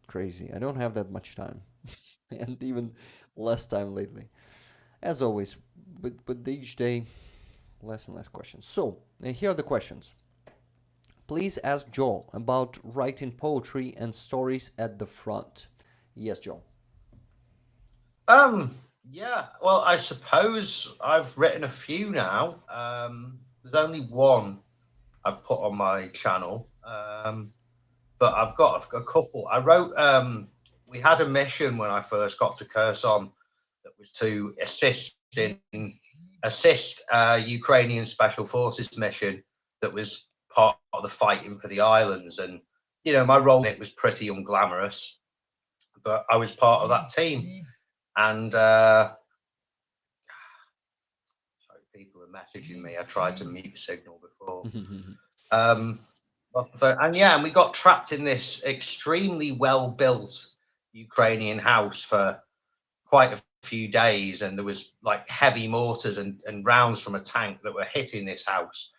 crazy. I don't have that much time, and even less time lately. As always, but each day, less and less questions. So here are the questions. Please ask Joel about writing poetry and stories at the front. Yes, Joel.
Yeah. Well, I suppose I've written a few now. There's only one I've put on my channel. But I've got a couple. I wrote. We had a mission when I first got to Kherson that was to assist Ukrainian Special Forces mission that was part of the fighting for the islands, and you know my role in it was pretty unglamorous, but I was part of that team, and sorry, people are messaging me. I tried to mute the signal before. Um, and we got trapped in this extremely well-built Ukrainian house for quite a few days, and there was like heavy mortars and rounds from a tank that were hitting this house.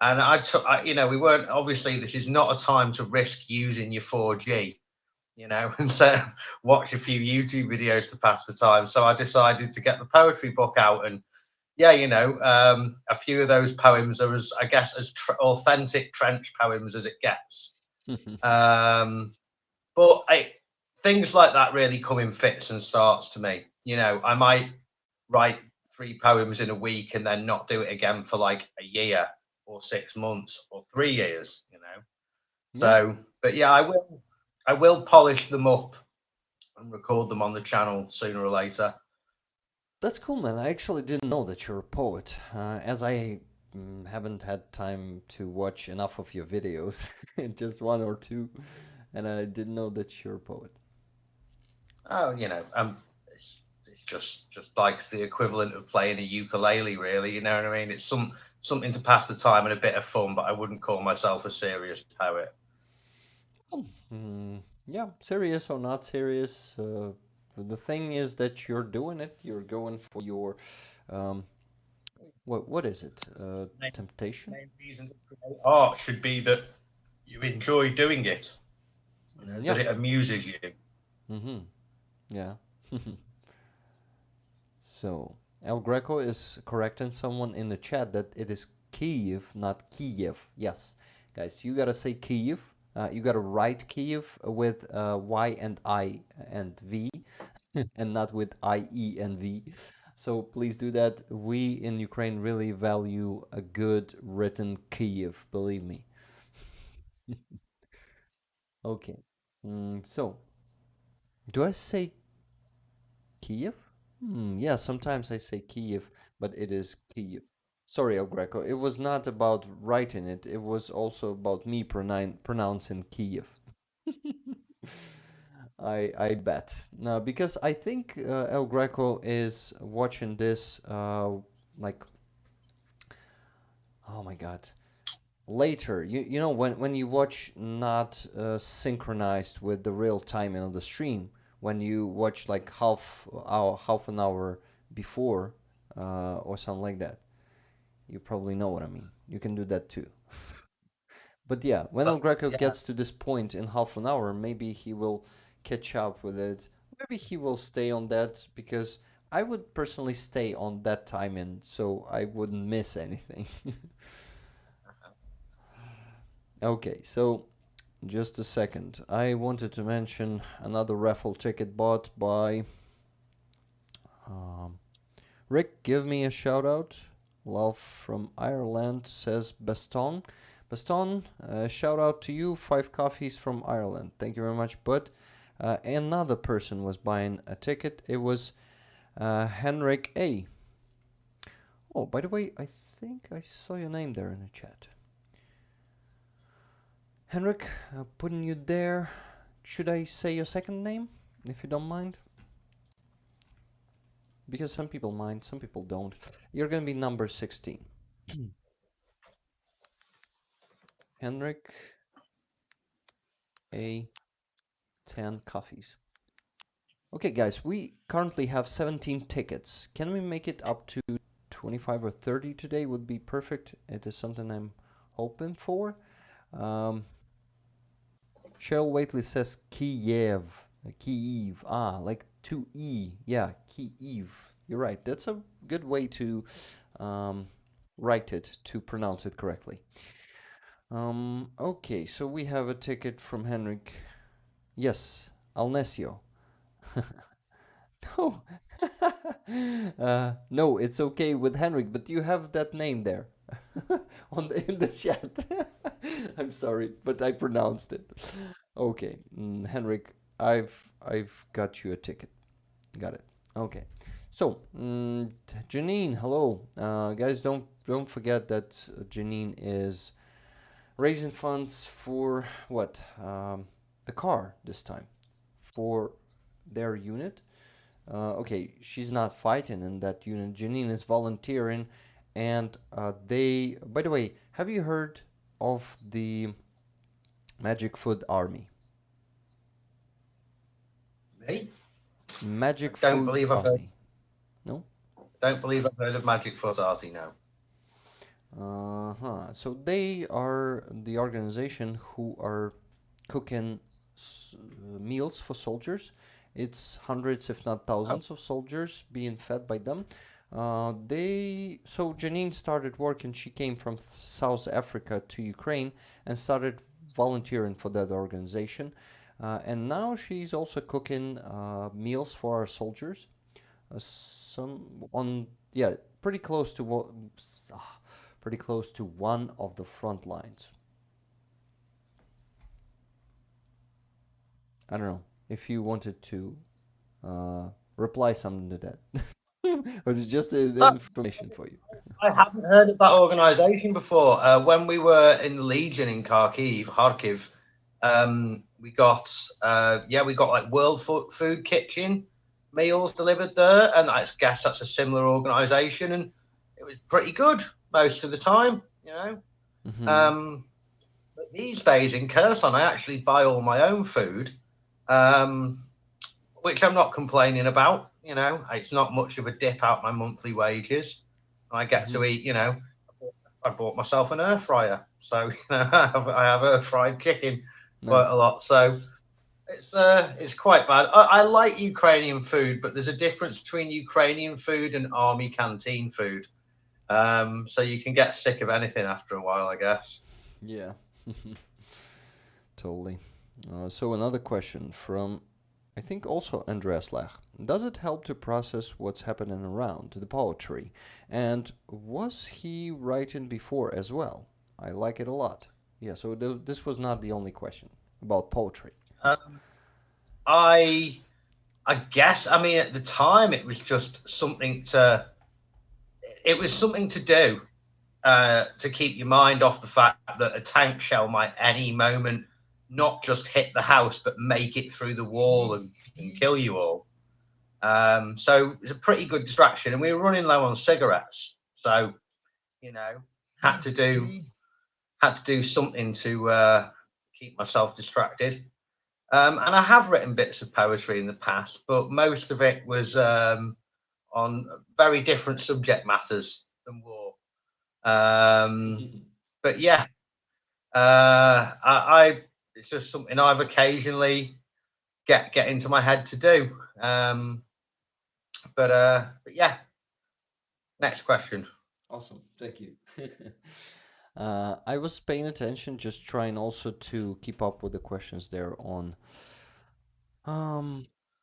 And we weren't, obviously this is not a time to risk using your 4G, and so watch a few YouTube videos to pass the time. So I decided to get the poetry book out, and a few of those poems are as authentic trench poems as it gets. But things like that really come in fits and starts to me. I might write 3 poems in a week and then not do it again for like a year or 6 months or 3 years.
Yeah.
So, but yeah, I will polish them up and record them on the channel sooner or later.
That's cool, man. I actually didn't know that you're a poet, as I haven't had time to watch enough of your videos, just 1 or 2, and I didn't know that you're a poet.
Oh, it's just like the equivalent of playing a ukulele, really. You know what I mean? It's something to pass the time and a bit of fun, but I wouldn't call myself a serious poet.
Yeah, serious or not serious, the thing is that you're doing it. You're going for your what is it? Temptation?
Main reason to create art should be that you enjoy doing it.
Yeah.
That it amuses you.
Yeah. So El Greco is correcting someone in the chat that it is Kyiv, not Kiev. Yes, guys, you gotta say Kyiv. You gotta write Kyiv with Y and I and V, and not with IE and V. So please do that. We in Ukraine really value a good written Kyiv, believe me. Okay. So, do I say Kiev? Yeah, sometimes I say Kiev, but it is Kiev. Sorry, El Greco. It was not about writing it. It was also about me pronouncing Kiev. I bet. No, because I think El Greco is watching this like, oh my God, later. You know when you watch not synchronized with the real timing of the stream, when you watch like half an hour before or something like that. You probably know what I mean. You can do that too. But yeah, when El Greco
Yeah.
gets to this point in half an hour, maybe he will catch up with it. Maybe he will stay on that, because I would personally stay on that timing so I wouldn't miss anything. Okay, so just a second. I wanted to mention another raffle ticket bought by Rick. Give me a shout out. Love from Ireland, says Baston. Baston, shout out to you. 5 coffees from Ireland. Thank you very much. But another person was buying a ticket. It was Henrik A. Oh, by the way, I think I saw your name there in the chat. Henrik, putting you there. Should I say your second name, if you don't mind? Because some people mind, some people don't. You're gonna be number 16. Henrik A. 10 coffees. Okay, guys, we currently have 17 tickets. Can we make it up to 25 or 30 today? Would be perfect. It is something I'm hoping for. Cheryl Waitley says Kiev. Kiev. Like 2E. Yeah, Kiev. You're right. That's a good way to write it, to pronounce it correctly. Okay, so we have a ticket from Henrik. Yes, Alnesio. No. No, it's okay with Henrik, but you have that name there in the chat. I'm sorry, but I pronounced it. Okay, Henrik, I've got you a ticket. Got it. Okay. So, Janine, hello, guys. Don't forget that Janine is raising funds for what? The car this time, for their unit. Okay, she's not fighting in that unit. Janine is volunteering, and they. By the way, have you heard of the Magic Food Army?
Me? I
Magic
don't
Food
believe I've heard.
Army. No.
Don't believe I've heard of Magic Foot Arty now.
So they are the organization who are cooking meals for soldiers. It's hundreds, if not thousands, of soldiers being fed by them. Janine started working. She came from South Africa to Ukraine and started volunteering for that organization. And now she's also cooking meals for our soldiers. Pretty close to one of the front lines. I don't know if you wanted to reply something to that, or it's just information for you.
I haven't heard of that organisation before. When we were in the Legion in Kharkiv, we got like World Food Kitchen meals delivered there, and I guess that's a similar organisation, and it was pretty good most of the time, you know.
Mm-hmm.
But these days in Kherson, I actually buy all my own food, which I'm not complaining about. You know, it's not much of a dip out my monthly wages. I get to eat, you know, I bought myself an air fryer, so I have air fried chicken quite a lot. So it's quite bad. I like Ukrainian food, but there's a difference between Ukrainian food and army canteen food. So you can get sick of anything after a while, I guess.
Yeah, totally. So another question from, I think also Andrii Siromakha. Does it help to process what's happening around the poetry? And was he writing before as well? I like it a lot. Yeah, so this was not the only question about poetry.
I guess, I mean, at the time it was just something to do to keep your mind off the fact that a tank shell might any moment not just hit the house, but make it through the wall and kill you all. So it was a pretty good distraction, and we were running low on cigarettes. So, you know, had to do something to keep myself distracted. And I have written bits of poetry in the past, but most of it was on very different subject matters than war. But yeah, I it's just something I've occasionally get into my head to do. But yeah, next question.
Awesome, thank you. I was paying attention, just trying also to keep up with the questions there on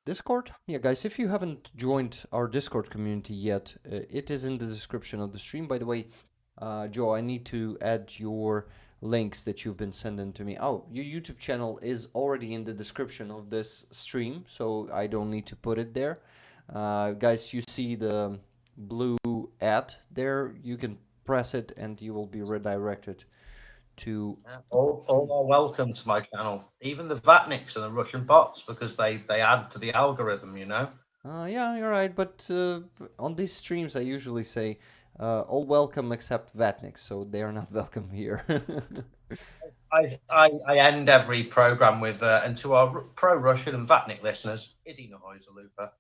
Discord. Yeah, guys, if you haven't joined our Discord community yet, it is in the description of the stream. By the way, Joe, I need to add your links that you've been sending to me. Oh, your YouTube channel is already in the description of this stream, so I don't need to put it there. Guys, you see the blue ad there. You can press it and you will be redirected to...
All are welcome to my channel, even the vatniks and the Russian bots, because they add to the algorithm, you know.
Yeah, you're right, but on these streams I usually say all welcome except vatniks, so they are not welcome here.
I end every program with and to our pro-Russian and vatnik listeners, Idi Nahoizalupa,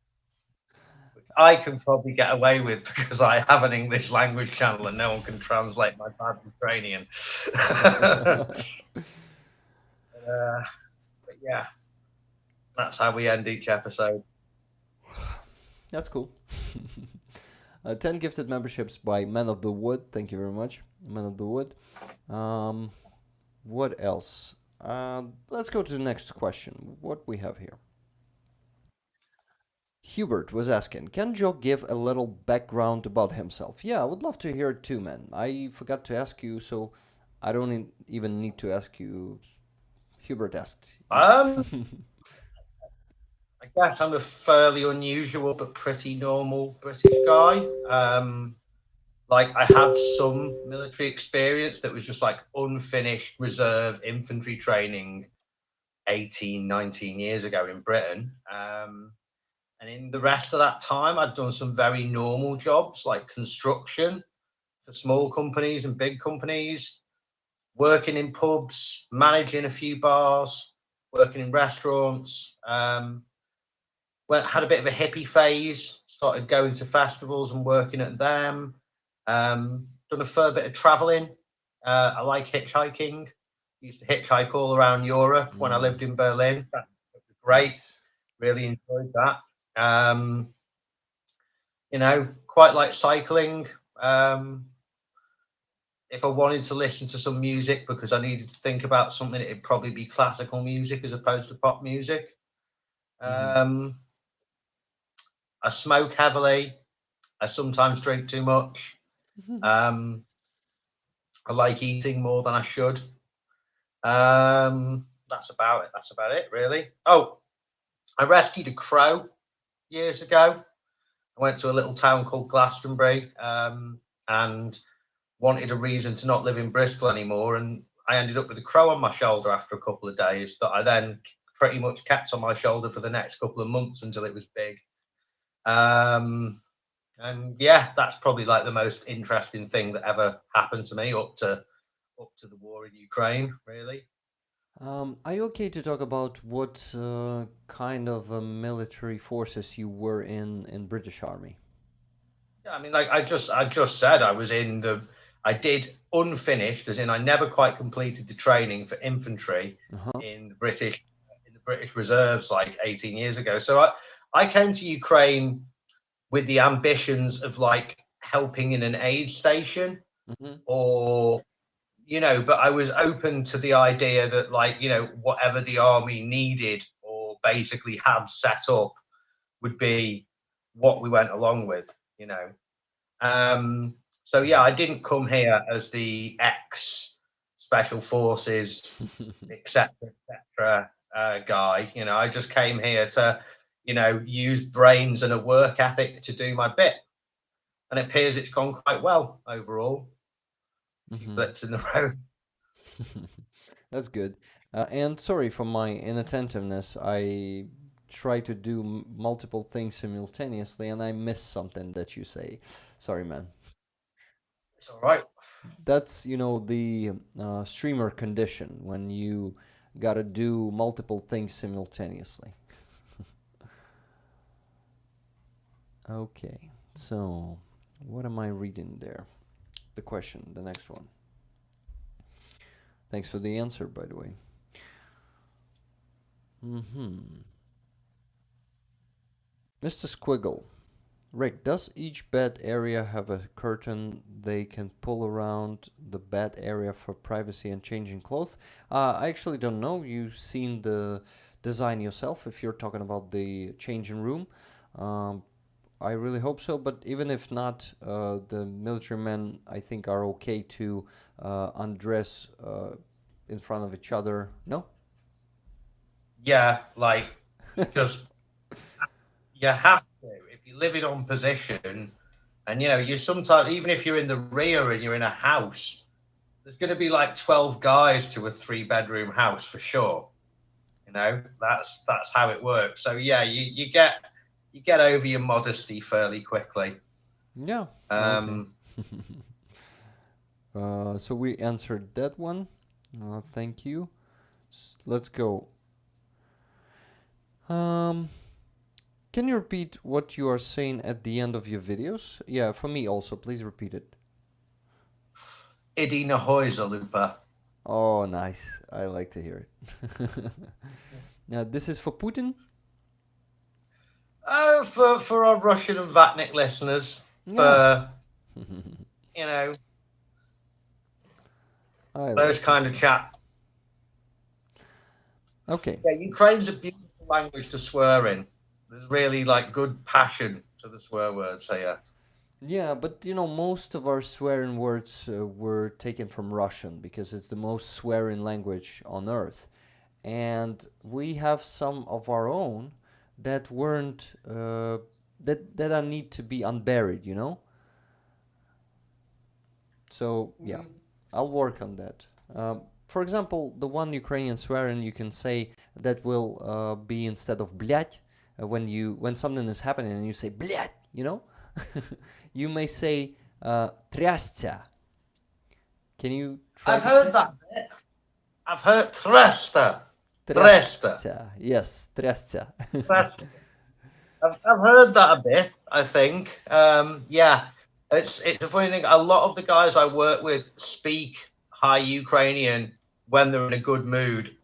which I can probably get away with because I have an English language channel and no one can translate my bad Ukrainian. But yeah, that's how we end each episode.
That's cool. 10 gifted memberships by Men of the Wood. Thank you very much, Men of the Wood. What else? Let's go to the next question. What we have here? Hubert was asking, can Joe give a little background about himself? Yeah, I would love to hear it too, man. I forgot to ask you, so I don't even need to ask you. Hubert asked.
I guess I'm a fairly unusual but pretty normal British guy. Like I have some military experience that was just like unfinished reserve infantry training 18, 19 years ago in Britain. And in the rest of that time, I'd done some very normal jobs like construction for small companies and big companies, working in pubs, managing a few bars, working in restaurants. Had a bit of a hippie phase, started going to festivals and working at them. Done a fair bit of traveling. I like hitchhiking. Used to hitchhike all around Europe when I lived in Berlin. That was great.
Nice.
Really enjoyed that. Quite like cycling. If I wanted to listen to some music because I needed to think about something, it'd probably be classical music as opposed to pop music. I smoke heavily. I sometimes drink too much. I like eating more than I should. That's about it. That's about it, really. Oh, I rescued a crow years ago. I went to a little town called Glastonbury and wanted a reason to not live in Bristol anymore. And I ended up with a crow on my shoulder after a couple of days that I then pretty much kept on my shoulder for the next couple of months until it was big. And yeah, that's probably like the most interesting thing that ever happened to me up to the war in Ukraine, really.
Are you okay to talk about what kind of military forces you were in British Army?
Yeah, I mean, like I just said, I did unfinished, as in I never quite completed the training for infantry
Uh-huh.
in the British Reserves like 18 years ago. So I came to Ukraine with the ambitions of like helping in an aid station
Mm-hmm.
or but I was open to the idea that like whatever the army needed or basically had set up would be what we went along with. So yeah, I didn't come here as the ex special forces etc etc guy. I just came here to use brains and a work ethic to do my bit, and it appears it's gone quite well overall. A few
Mm-hmm.
blips in the road.
That's good. And sorry for my inattentiveness. I try to do multiple things simultaneously and I miss something that you say. Sorry, man.
It's all right.
That's, the streamer condition when you gotta do multiple things simultaneously. Okay, so what am I reading there? The question, the next one. Thanks for the answer, by the way. Mr. Squiggle. Rick, does each bed area have a curtain they can pull around the bed area for privacy and changing clothes? I actually don't know. You've seen the design yourself if you're talking about the changing room. I really hope so, but even if not, the military men, I think, are okay to undress in front of each other. No?
Yeah, like just you have to if you're living on position, and you sometimes even if you're in the rear and you're in a house, there's going to be like 12 guys to a 3-bedroom house for sure. That's how it works. So yeah, you get over your modesty fairly quickly.
Yeah. Okay. So we answered that one. Thank you. Let's go. Can you repeat what you are saying at the end of your videos? Yeah, for me also. Please repeat it.
Idina Lupa.
Oh, nice. I like to hear it. Now, this is for Putin?
Oh, for our Russian and Vatnik listeners,
Yeah. I
those
like
kind
this
of
one.
chat.
Okay.
Yeah, Ukraine's a beautiful language to swear in. There's really like good passion to the swear words here.
Yeah, but most of our swearing words were taken from Russian because it's the most swearing language on earth. And we have some of our own that weren't, that are need to be unburied, So, yeah, I'll work on that. For example, the one Ukrainian swearing you can say that will be instead of blять, when something is happening and you say blять, you may say Трясся. Can you try
I've
to
heard
say?
that bit. I've heard Tresta.
Трясся. Yes, трясся.
Tresta. I've heard that a bit, I think. Yeah, it's a funny thing. A lot of the guys I work with speak high Ukrainian when they're in a good mood.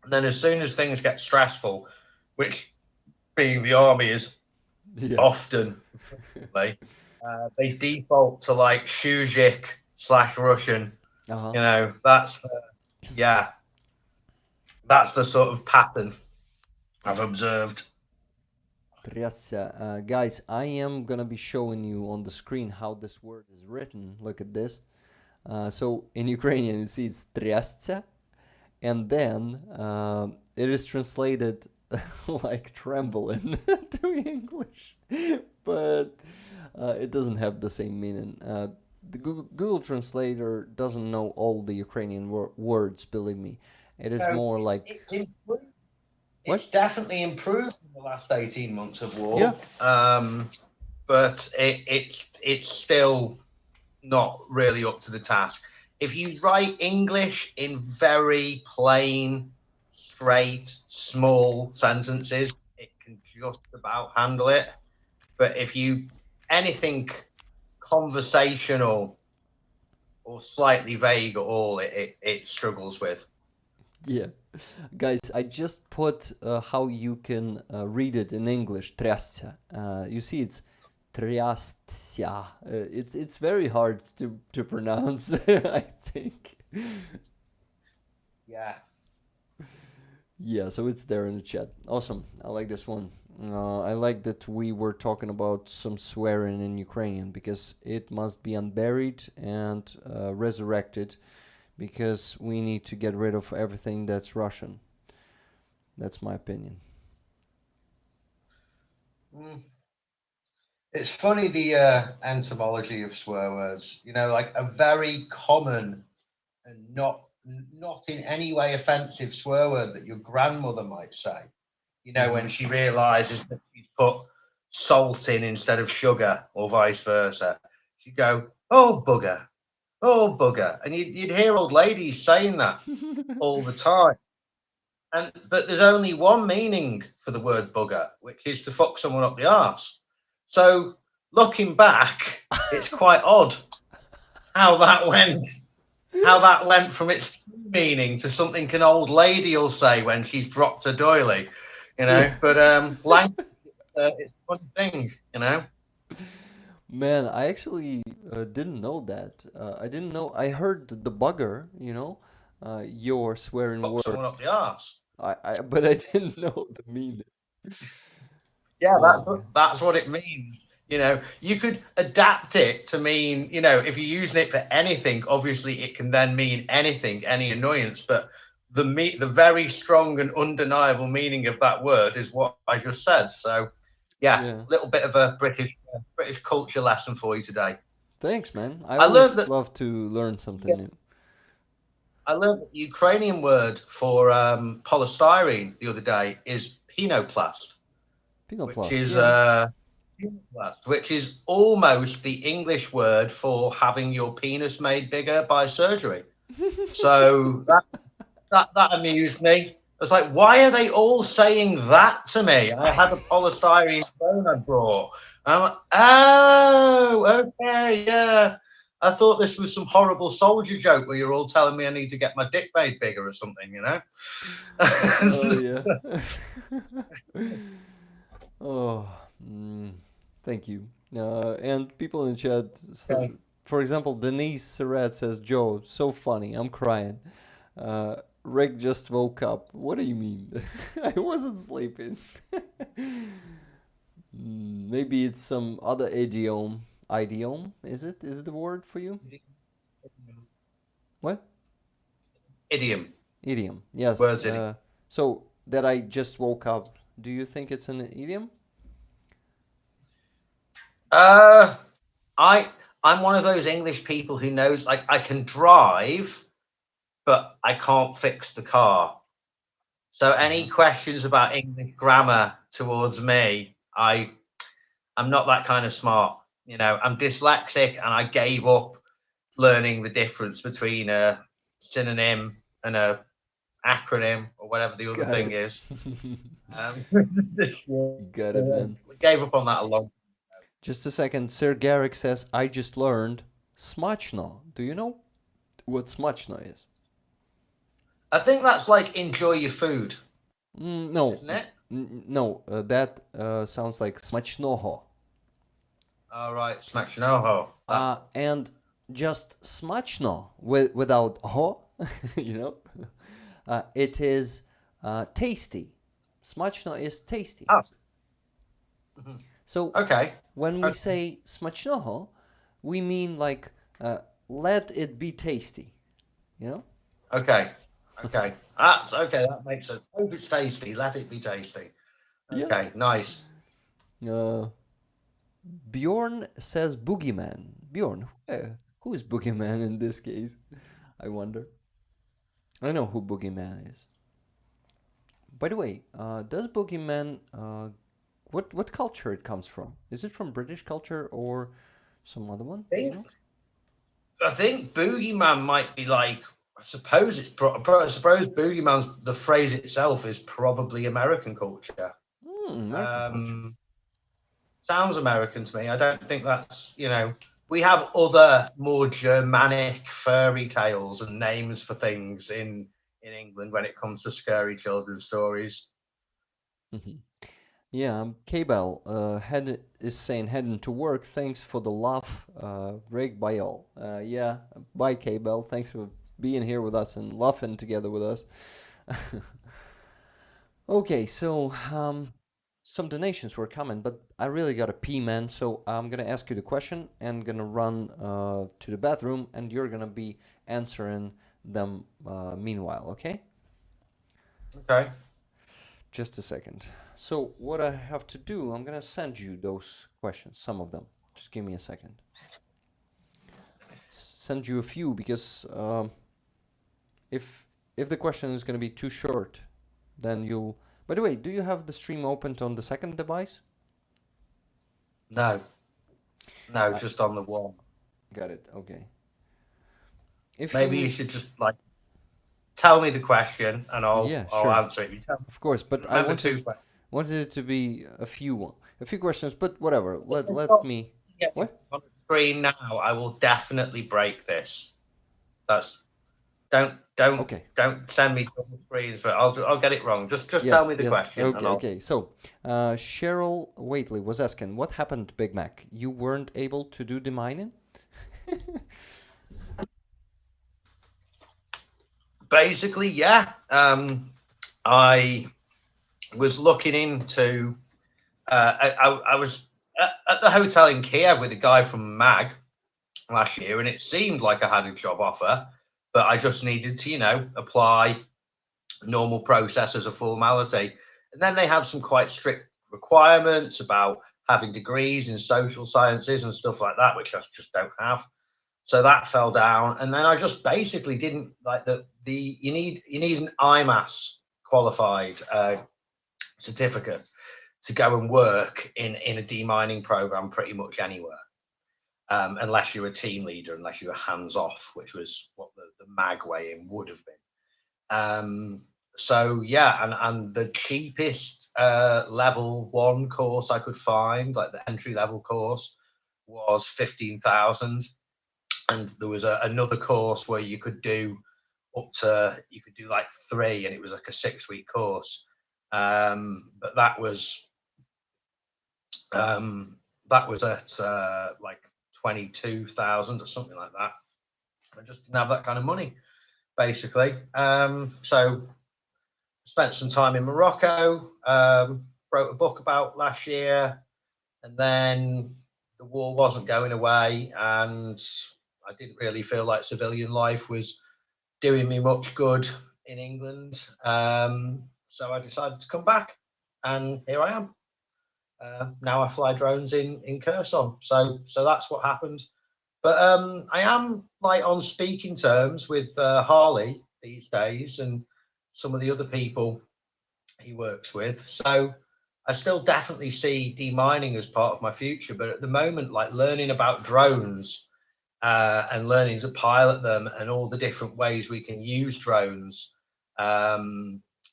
And then as soon as things get stressful, which being the army is
Yeah.
often, they default to like Shuzhik/Russian.
Uh-huh.
You know, that's the sort of pattern I've observed.
Трясся. Guys, I am gonna be showing you on the screen how this word is written. Look at this. So in Ukrainian, you see it's трясться, and then it is translated like trembling to English, but it doesn't have the same meaning. The Google Translator doesn't know all the Ukrainian words, believe me. It is more like...
It's improved.
What?
It's definitely improved in the last 18 months of war.
Yeah.
But it's still not really up to the task. If you write English in very plain, straight, small sentences, it can just about handle it. But if you anything conversational or slightly vague at all, it struggles with.
Yeah. Guys, I just put how you can read it in English, трясся. You see it's трясся. It's very hard to pronounce, I think.
Yeah.
Yeah, so it's there in the chat. Awesome. I like this one. I like that we were talking about some swearing in Ukrainian, because it must be unburied and resurrected, because we need to get rid of everything that's Russian. That's my opinion.
It's funny, the etymology of swear words. You know, like a very common and not in any way offensive swear word that your grandmother might say. You know, when she realizes that she's put salt in instead of sugar, or vice versa, she'd go, "Oh bugger, oh bugger," and you'd hear old ladies saying that all the time. But there's only one meaning for the word bugger, which is to fuck someone up the arse. So looking back, it's quite odd how that went from its meaning to something an old lady will say when she's dropped her doily, you know. Yeah. But language, it's a funny thing, you know.
Man, I actually didn't know that. I didn't know. I heard the bugger, you know, your swearing
Fuck
word.
Someone up the arse.
But I didn't know the meaning.
Yeah, that's what it means. You know, you could adapt it to mean, you know, if you're using it for anything, obviously it can then mean anything, any annoyance. But the very strong and undeniable meaning of that word is what I just said. So, yeah. Little bit of a British culture lesson for you today.
Thanks, man. I always love to learn something new.
I learned the Ukrainian word for polystyrene the other day is pinoplast. Which is almost the English word for having your penis made bigger by surgery. So that amused me. I was like, why are they all saying that to me? I had a polystyrene phone I brought. I'm like, oh, okay, yeah. I thought this was some horrible soldier joke where you're all telling me I need to get my dick made bigger or something, you know?
Oh, yeah. Thank you. And people in the chat, for example, Denise Surratt says, Joe, so funny, I'm crying. Rick just woke up. What do you mean? I wasn't sleeping. Maybe it's some other idiom. Idiom, is it? Is it the word for you? What?
Idiom.
Idiom, yes.
Words idiom.
So, that I just woke up, do you think it's an idiom?
I'm one of those English people who knows, like, I can drive, but I can't fix the car. So any questions about English grammar towards me, I'm not that kind of smart. I'm dyslexic, and I gave up learning the difference between a synonym and a acronym or whatever the other thing is.
Got it, man.
Gave up on that a long.
Just a second. Sir Garrick says, I just learned smachno. Do you know what smachno is?
I think that's like enjoy your food.
No.
Isn't it?
No, that sounds like smachnoho.
All right, smachnoho.
And just smachno without ho, it is tasty. Smachno is tasty.
Oh.
So
okay,
when we say smachnoho, we mean like let it be tasty,
Okay. That's okay. That makes sense. Hope it's tasty. Let it be tasty. Okay, yeah. Nice.
Bjorn says boogeyman. Bjorn, who is boogeyman in this case? I wonder. I know who boogeyman is. By the way, does boogeyman what culture it comes from? Is it from British culture or some other one?
I think boogeyman might be like. I suppose boogeyman's the phrase itself is probably American culture.
American culture.
Sounds American to me. I don't think that's we have other more Germanic fairy tales and names for things in England when it comes to scary children's stories.
Yeah, K-Bell is saying heading to work. Thanks for the laugh, Rig by all. Yeah, bye K-Bell. Thanks for being here with us and laughing together with us. Okay, so some donations were coming, but I really got to pee, man. So I'm gonna ask you the question and gonna run to the bathroom, and you're gonna be answering them meanwhile. Okay?
Okay.
Just a second. So what I have to do, I'm gonna send you those questions, some of them. Just give me a second. Send you a few because if the question is gonna be too short, then you'll. By the way, do you have the stream opened on the second device?
No, just on the one.
Got it. Okay.
Maybe you should just tell me the question and I'll answer it.
Of course, but I wanted it to be a few questions, but whatever. Let me. What?
On the screen now, I will definitely break this. Don't send me double screens, but I'll get it wrong. Just tell me the question.
Okay. So Cheryl Waitley was asking, what happened to Big Mac? You weren't able to do the mining?
Basically, yeah. I was looking into. I was at the hotel in Kiev with a guy from MAG last year, and it seemed like I had a job offer, but I just needed to, apply normal process as a formality. And then they have some quite strict requirements about having degrees in social sciences and stuff like that, which I just don't have. So that fell down. And then I just basically didn't like you need an IMAS qualified certificate to go and work in a demining program pretty much anywhere. Unless you're a team leader, unless you were hands off, which was what the MAG way in would have been. So yeah, and the cheapest level 1 course I could find, like the entry level course, was 15,000, and there was another course where you could do like 3, and it was like a 6-week course. But that was at like 22,000 or something like that. I just didn't have that kind of money, basically. So spent some time in Morocco, wrote a book about last year, and then the war wasn't going away, and I didn't really feel like civilian life was doing me much good in England. So I decided to come back, and here I am. Now I fly drones in Kherson. So that's what happened. But I am on speaking terms with Harley these days and some of the other people he works with. So I still definitely see demining as part of my future, but at the moment, like learning about drones and learning to pilot them and all the different ways we can use drones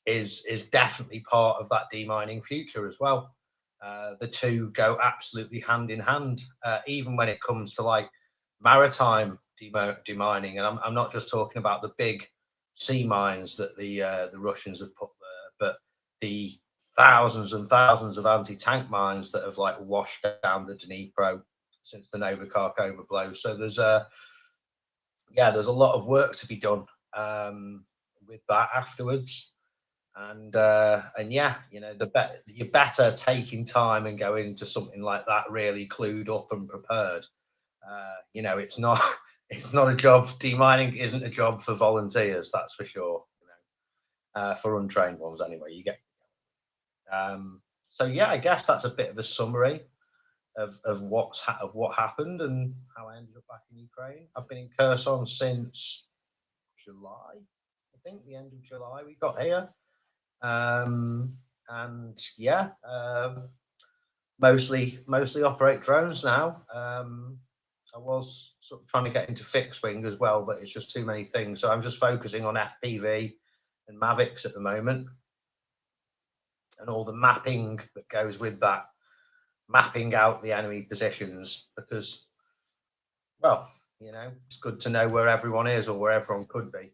is definitely part of that demining future as well. The two go absolutely hand in hand, even when it comes to like maritime demining. And I'm not just talking about the big sea mines that the Russians have put there, but the thousands and thousands of anti-tank mines that have like washed down the Dnipro since the Novikak overblow. So there's a lot of work to be done with that afterwards. And yeah, you know, you're better taking time and going into something like that really clued up and prepared. You know, it's not a job. Demining isn't a job for volunteers, that's for sure. You know, for untrained ones anyway. You get. So yeah, I guess that's a bit of a summary of what happened and how I ended up back in Ukraine. I've been in Kherson since July, I think the end of July we got here. And yeah, mostly operate drones now. I was sort of trying to get into fixed wing as well, but it's just too many things. So I'm just focusing on FPV and Mavics at the moment, and all the mapping that goes with that, mapping out the enemy positions, because, well, you know, it's good to know where everyone is or where everyone could be.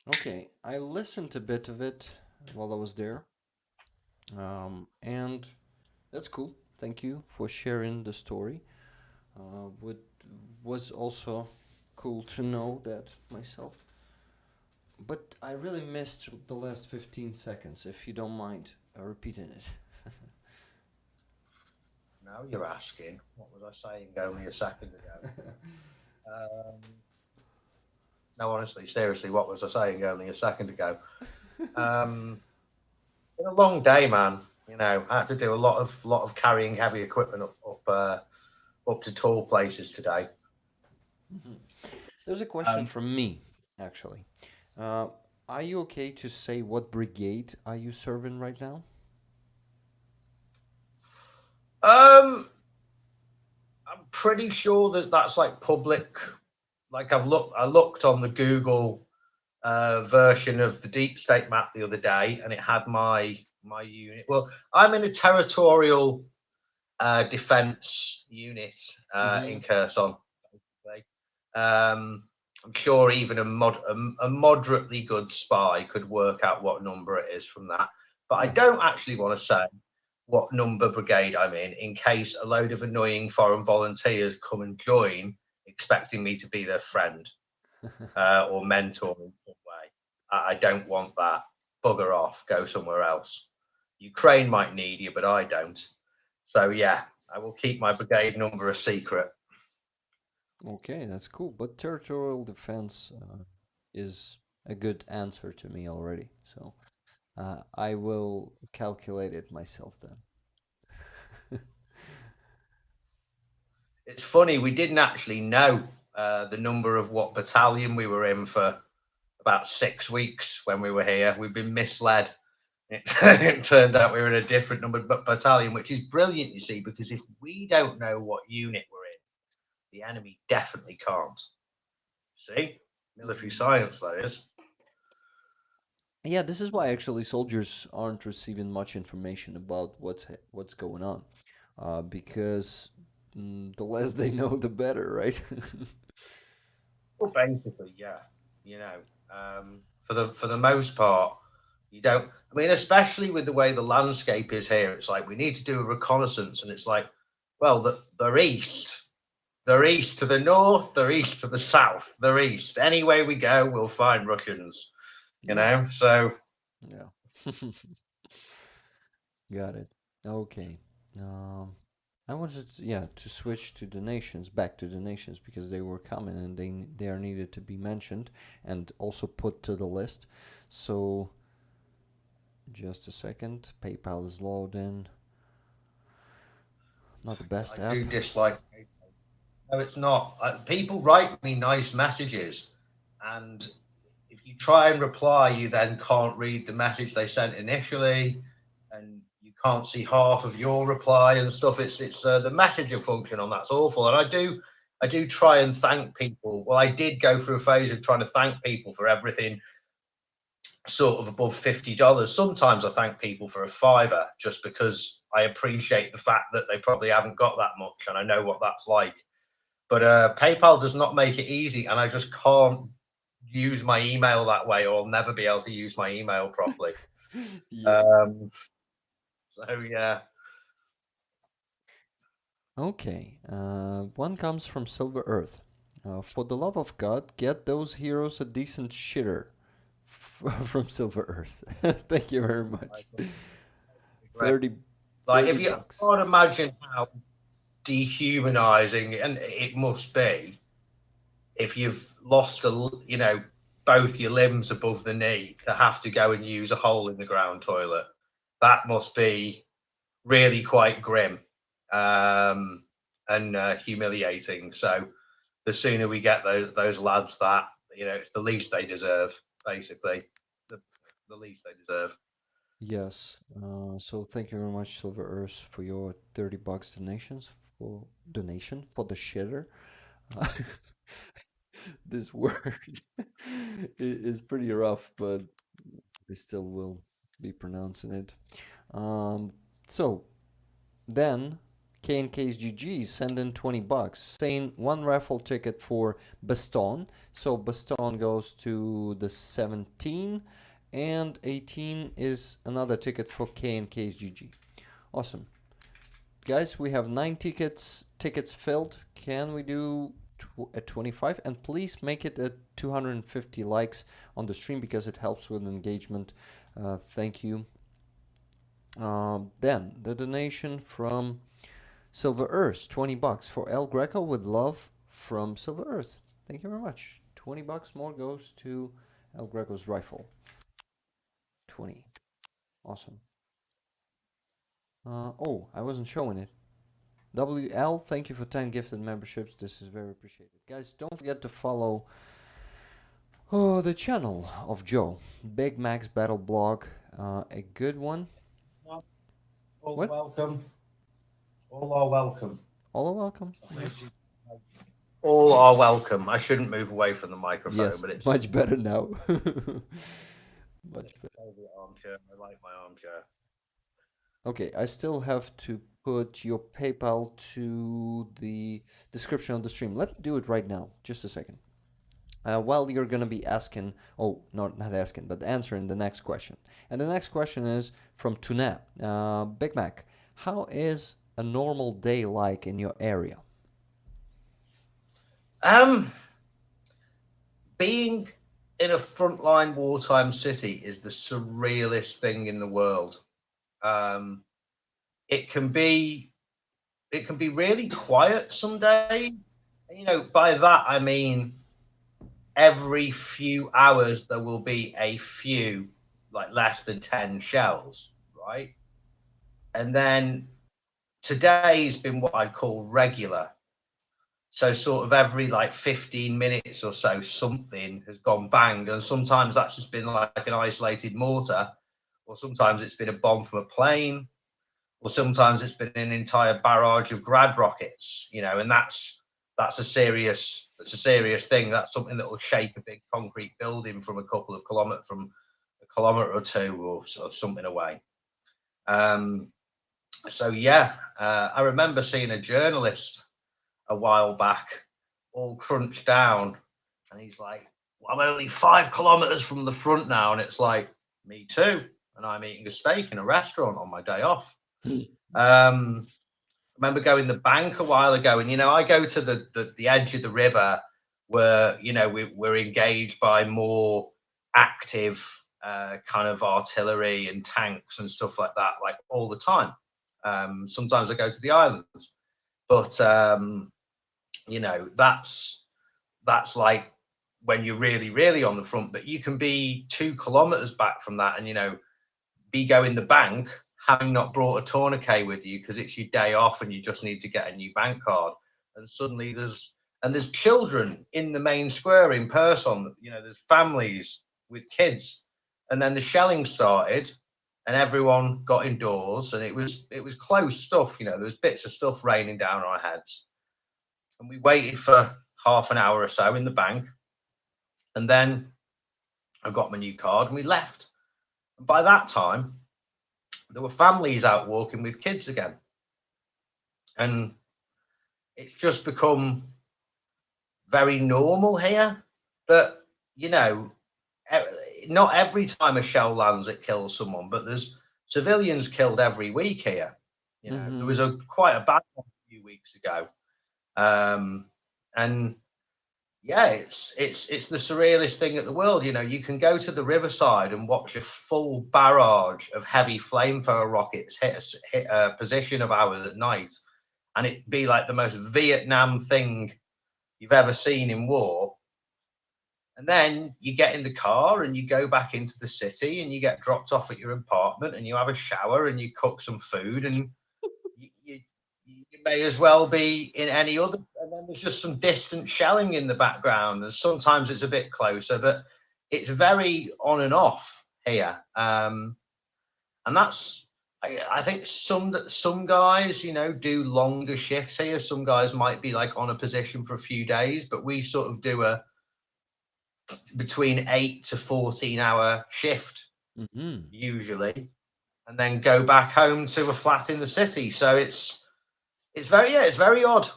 Okay, I listened a bit of it while I was there, and that's cool. Thank you for sharing the story. What was also cool to know that myself. But I really missed the last 15 seconds, if you don't mind repeating it.
Now you're asking, what was I saying only a second ago? No, honestly, seriously, what was I saying only a second ago? Been a long day, man. You know, I had to do a lot of carrying heavy equipment up to tall places today.
There's a question from me, actually. Uh, are you okay to say what brigade are you serving right now?
I'm pretty sure that that's like public. Like I looked on the Google version of the deep state map the other day, and it had my unit. Well, I'm in a territorial defense unit in Kherson. I'm sure even a moderately good spy could work out what number it is from that. But I don't actually want to say what number brigade I'm in case a load of annoying foreign volunteers come and join, expecting me to be their friend or mentor in some way. I don't want that. Bugger off. Go somewhere else. Ukraine might need you, but I don't. So yeah, I will keep my brigade number a secret.
Okay, that's cool. But territorial defense is a good answer to me already. So I will calculate it myself then.
It's funny, we didn't actually know the number of what battalion we were in for about 6 weeks when we were here. We've been misled. It turned out we were in a different number battalion, which is brilliant, you see, because if we don't know what unit we're in, the enemy definitely can't. See? Military science, that is.
Yeah, this is why actually soldiers aren't receiving much information about what's going on, because the less they know, the better, right?
Well, basically, yeah. You know, for the most part, you don't. I mean, especially with the way the landscape is here, it's like we need to do a reconnaissance, and it's like, well, they're east, they're east to the north, they're east to the south, they're east. Any way we go, we'll find Russians. You know, so
Yeah. Got it. Okay. I wanted to switch to the nations, back to the nations, because they were common and they are needed to be mentioned and also put to the list. So just a second. PayPal is loading. Not the best
I
app.
do dislike. No, it's not. People write me nice messages, and if you try and reply, you then can't read the message they sent initially, and can't see half of your reply and stuff. It's the messaging function on that's awful. And I do try and thank people. Well, I did go through a phase of trying to thank people for everything sort of above $50. Sometimes I thank people for a $5 just because I appreciate the fact that they probably haven't got that much and I know what that's like. But PayPal does not make it easy, and I just can't use my email that way, or I'll never be able to use my email properly.
Yeah.
So yeah.
Okay. One comes from Silver Earth. For the love of God, get those heroes a decent shitter. From Silver Earth. Thank you very much. 30
Like, if you
bucks.
can't imagine how dehumanizing and it must be if you've lost both your limbs above the knee to have to go and use a hole in the ground toilet. That must be really quite grim and humiliating. So the sooner we get those lads that, it's the least they deserve, basically. The least they deserve.
Yes. So thank you very much, Silver Earth, for your 30 bucks donation for the shitter. This word is pretty rough, but we still will be pronouncing it. So then K&K's GG send in 20 bucks saying one raffle ticket for Baston. So Baston goes to the 17 and 18 is another ticket for K&K's GG. Awesome. Guys, we have 9 tickets filled. Can we do at 25? And please make it at 250 likes on the stream because it helps with engagement. Thank you. Then the donation from Silver Earth, 20 bucks for El Greco with love from Silver Earth. Thank you very much. 20 bucks more goes to El Greco's rifle. 20. Awesome. Oh, I wasn't showing it. WL, thank you for 10 gifted memberships. This is very appreciated. Guys, don't forget to follow the channel of Joe. Big Max Battle Blog. A good one.
All welcome. All are welcome.
All are welcome.
All are welcome. I shouldn't move away from the microphone,
Yes,
but it's
much better now. Much better.
Armchair. I like my armchair.
Okay, I still have to put your PayPal to the description of the stream. Let me do it right now. Just a second. While you're going to be asking, not asking, but answering the next question. And the next question is from Tuna. Big Mac, how is a normal day like in your area?
Being in a frontline wartime city is the surrealest thing in the world. It can be really quiet some days. By that I mean every few hours there will be a few, like less than 10 shells, right? And then today's been what I'd call regular. So sort of every 15 minutes or so, something has gone bang. And sometimes that's just been like an isolated mortar, or sometimes it's been a bomb from a plane, or sometimes it's been an entire barrage of grad rockets, and that's a serious thing. That's something that will shake a big concrete building from a kilometer or two or sort of something away. So yeah, I remember seeing a journalist a while back, all crunched down, and he's like, well, I'm only 5 kilometers from the front now, and it's like, me too, and I'm eating a steak in a restaurant on my day off. I remember going to the bank a while ago, and I go to the edge of the river where we're engaged by more active kind of artillery and tanks and stuff like that, like all the time. Sometimes I go to the islands, but that's like when you're really, really on the front. But you can be 2 kilometers back from that, and be going the bank, having not brought a tourniquet with you because it's your day off and you just need to get a new bank card, and suddenly there's children in the main square in person. There's families with kids, and then the shelling started, and everyone got indoors, and it was close stuff. There was bits of stuff raining down on our heads, and we waited for half an hour or so in the bank, and then I got my new card and we left. And by that time, there were families out walking with kids again, and it's just become very normal here that not every time a shell lands it kills someone, but there's civilians killed every week here. There was quite a bad one a few weeks ago, and yeah, it's the surrealist thing at the world. You can go to the riverside and watch a full barrage of heavy flamethrower rockets hit a position of ours at night, and it be like the most Vietnam thing you've ever seen in war. And then you get in the car and you go back into the city and you get dropped off at your apartment and you have a shower and you cook some food, and you may as well be in any other. And then there's just some distant shelling in the background, and sometimes it's a bit closer, but it's very on and off here. And that's, I think some guys, do longer shifts here. Some guys might be like on a position for a few days, but we sort of do a between 8 to 14-hour shift usually, and then go back home to a flat in the city. So it's very odd.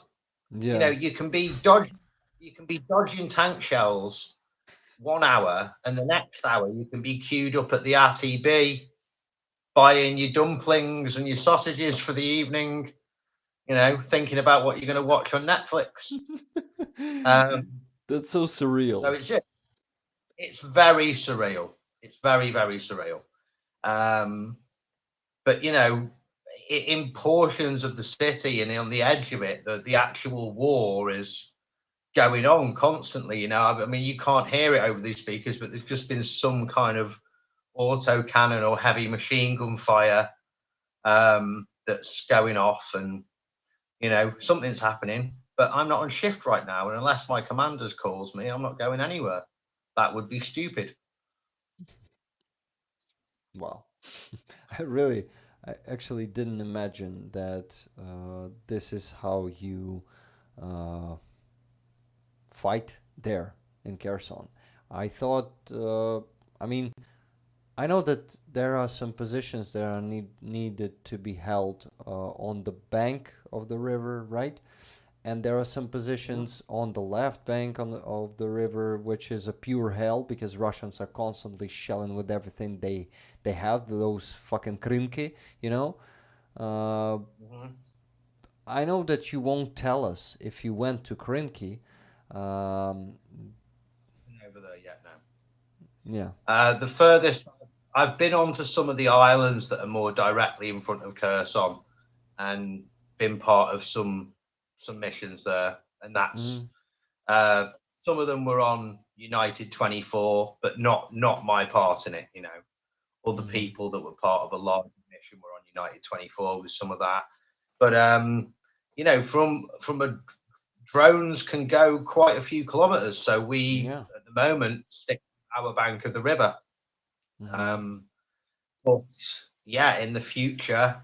Yeah.
You can be dodging tank shells 1 hour, and the next hour you can be queued up at the RTB buying your dumplings and your sausages for the evening, thinking about what you're going to watch on Netflix.
That's so surreal.
So it's very surreal. It's very, very surreal. But in portions of the city and on the edge of it, the actual war is going on constantly. I mean, you can't hear it over these speakers, but there's just been some kind of auto cannon or heavy machine gun fire that's going off, and something's happening. But I'm not on shift right now, and unless my commanders calls me, I'm not going anywhere. That would be stupid.
Wow. I actually didn't imagine that this is how you fight there in Kherson. I thought, I mean, I know that there are some positions that are needed to be held on the bank of the river, right? And there are some positions on the left bank of the river, which is a pure hell because Russians are constantly shelling with everything they have, those fucking krinki, I know that you won't tell us if you went to Krinky.
Over there yet now.
Yeah.
The furthest I've been onto some of the islands that are more directly in front of Kherson, and been part of some missions there, and that's some of them were on United 24, but not my part in it. Other people that were part of a large mission were on United 24 with some of that. But from a drones can go quite a few kilometers, so we at the moment stick to our bank of the river. But yeah, in the future,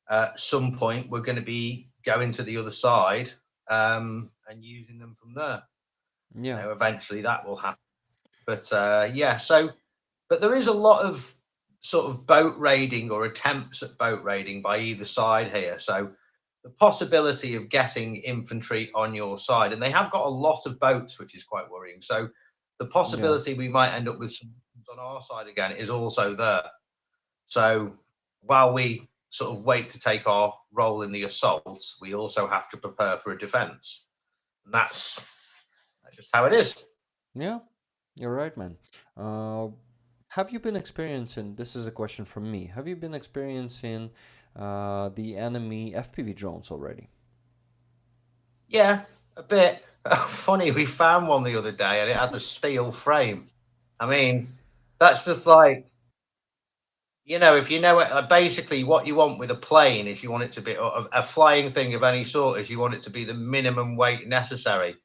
at some point we're going to be going to the other side and using them from there. Eventually that will happen. But but there is a lot of sort of boat raiding or attempts at boat raiding by either side here. So the possibility of getting infantry on your side, and they have got a lot of boats, which is quite worrying. So the possibility we might end up with some on our side again is also there. So while we sort of wait to take our role in the assault, we also have to prepare for a defense. And that's just how it is.
Yeah, you're right, man. Have you been experiencing, this is a question from me, have you been experiencing the enemy FPV drones already?
Yeah, a bit. Funny, we found one the other day and it had the steel frame. I mean, that's just like, if you know it, basically what you want with a plane is you want it to be a flying thing of any sort, is you want it to be the minimum weight necessary.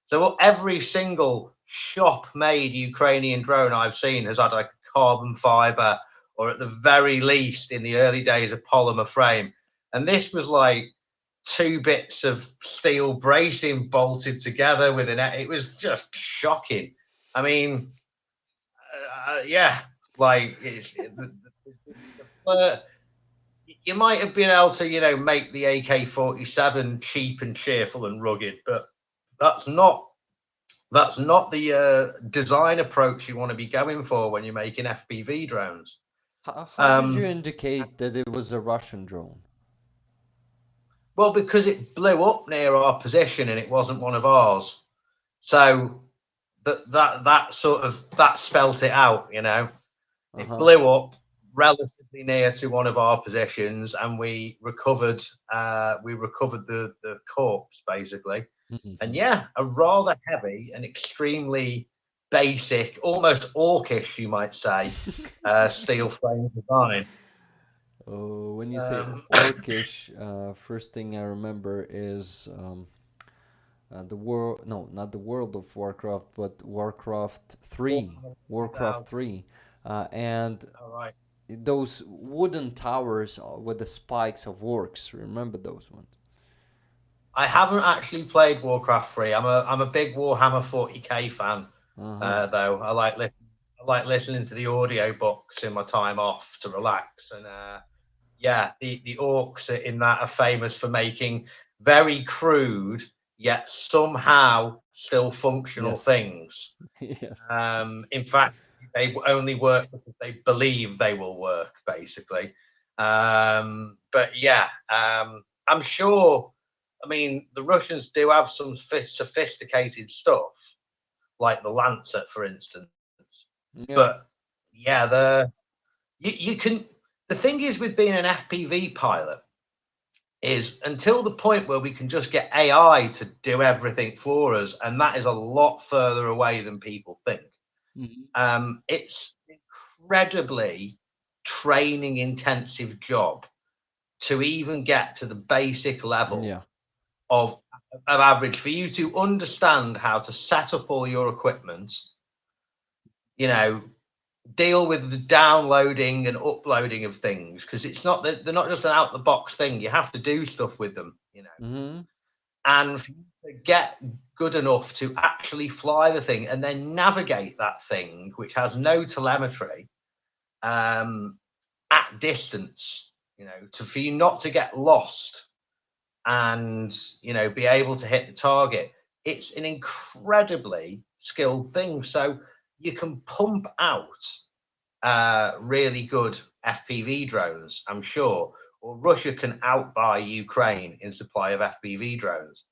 So every single shop-made Ukrainian drone I've seen has had like a carbon fiber or at the very least in the early days a polymer frame. And this was like 2 bits of steel bracing bolted together with it was just shocking. I mean, yeah, like you might have been able to, you know, make the AK-47 cheap and cheerful and rugged, but that's not the design approach you want to be going for when you're making FPV drones.
How did you indicate that it was a Russian drone?
Well, because it blew up near our position and it wasn't one of ours, so that sort of that spelt it out, you know. It blew up relatively near to one of our positions, and we recovered the corpse basically. And yeah, a rather heavy and extremely basic, almost orcish, you might say, steel frame design.
Oh, when you say orcish, first thing I remember is the world. No, not the World of Warcraft, but Warcraft 3. Warcraft 3, and those wooden towers with the spikes of orcs. Remember those ones?
I haven't actually played Warcraft 3. I'm a big Warhammer 40k fan, though. I like listening to the audio books in my time off to relax. And yeah, the orcs in that are famous for making very crude yet somehow still functional things.
Yes.
In fact, they only work because they believe they will work, basically. But yeah, I'm sure. I mean, the Russians do have some sophisticated stuff, like the Lancet, for instance.
Yeah.
But yeah, you can. The thing is with being an FPV pilot is until the point where we can just get AI to do everything for us, and that is a lot further away than people think. It's an incredibly training intensive job to even get to the basic level of average for you to understand how to set up all your equipment, you know, deal with the downloading and uploading of things, because it's not they're not just an out the box thing. You have to do stuff with them, you know. And for you to get good enough to actually fly the thing and then navigate that thing, which has no telemetry, at distance, you know, for you not to get lost and, you know, be able to hit the target, it's an incredibly skilled thing. So you can pump out really good FPV drones, I'm sure, or Russia can outbuy Ukraine in supply of FPV drones.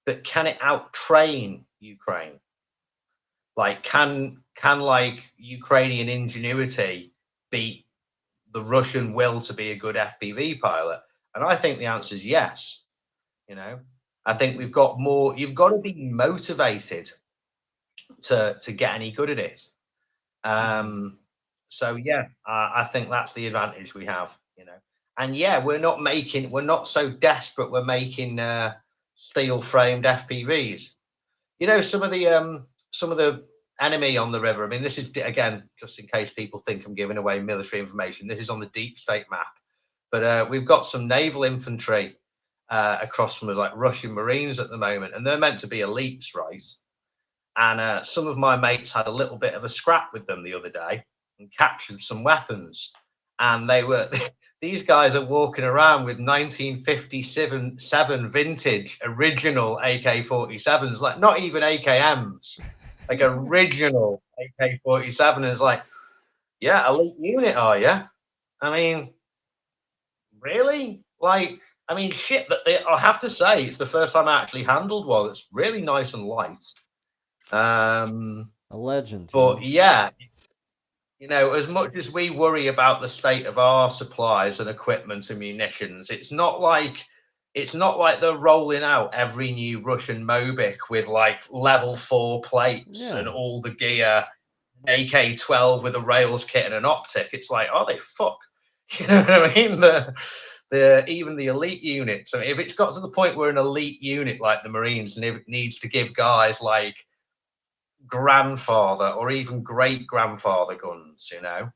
But can it out-train Ukraine? Like, can like Ukrainian ingenuity beat the Russian will to be a good FPV pilot? And I think the answer is yes. You know, I think we've got more. You've got to be motivated to get any good at it. So yeah, I think that's the advantage we have. You know, and yeah, we're not so desperate. We're making steel framed FPVs. You know, some of the enemy on the river. I mean, this is again just in case people think I'm giving away military information. This is on the deep state map, but we've got some naval infantry across from us, like Russian Marines at the moment, and they're meant to be elites, right? And some of my mates had a little bit of a scrap with them the other day and captured some weapons, and they were these guys are walking around with 1957 vintage original AK-47s, like not even AKMs, like original AK-47. And it's like, yeah, elite unit, are you? I mean, really? Like, I mean, shit, I have to say, it's the first time I actually handled one. It's really nice and light.
A legend.
But yeah, you know, as much as we worry about the state of our supplies and equipment and munitions, it's not like they're rolling out every new Russian Mobic with like level 4 plates and all the gear, AK-12 with a rails kit and an optic. It's like, oh, they fuck. You know what I mean? Even the elite units. I mean, if it's got to the point where an elite unit like the Marines needs to give guys like grandfather or even great grandfather guns, you know,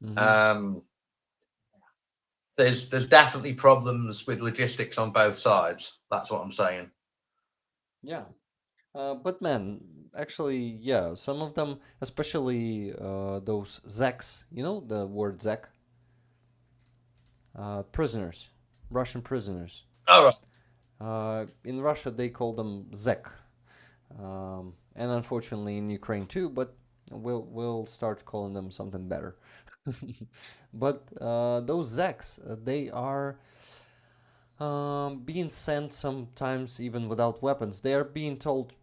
Mm-hmm.
Um, there's definitely problems with logistics on both sides. That's what I'm saying.
Yeah. But man, actually, yeah, some of them, especially those Zeks, you know the word Zek? Prisoners, Russian prisoners.
All right.
In Russia, they call them Zek, and unfortunately in Ukraine too. But we'll start calling them something better. But those Zeks, they are being sent sometimes even without weapons. They are being told,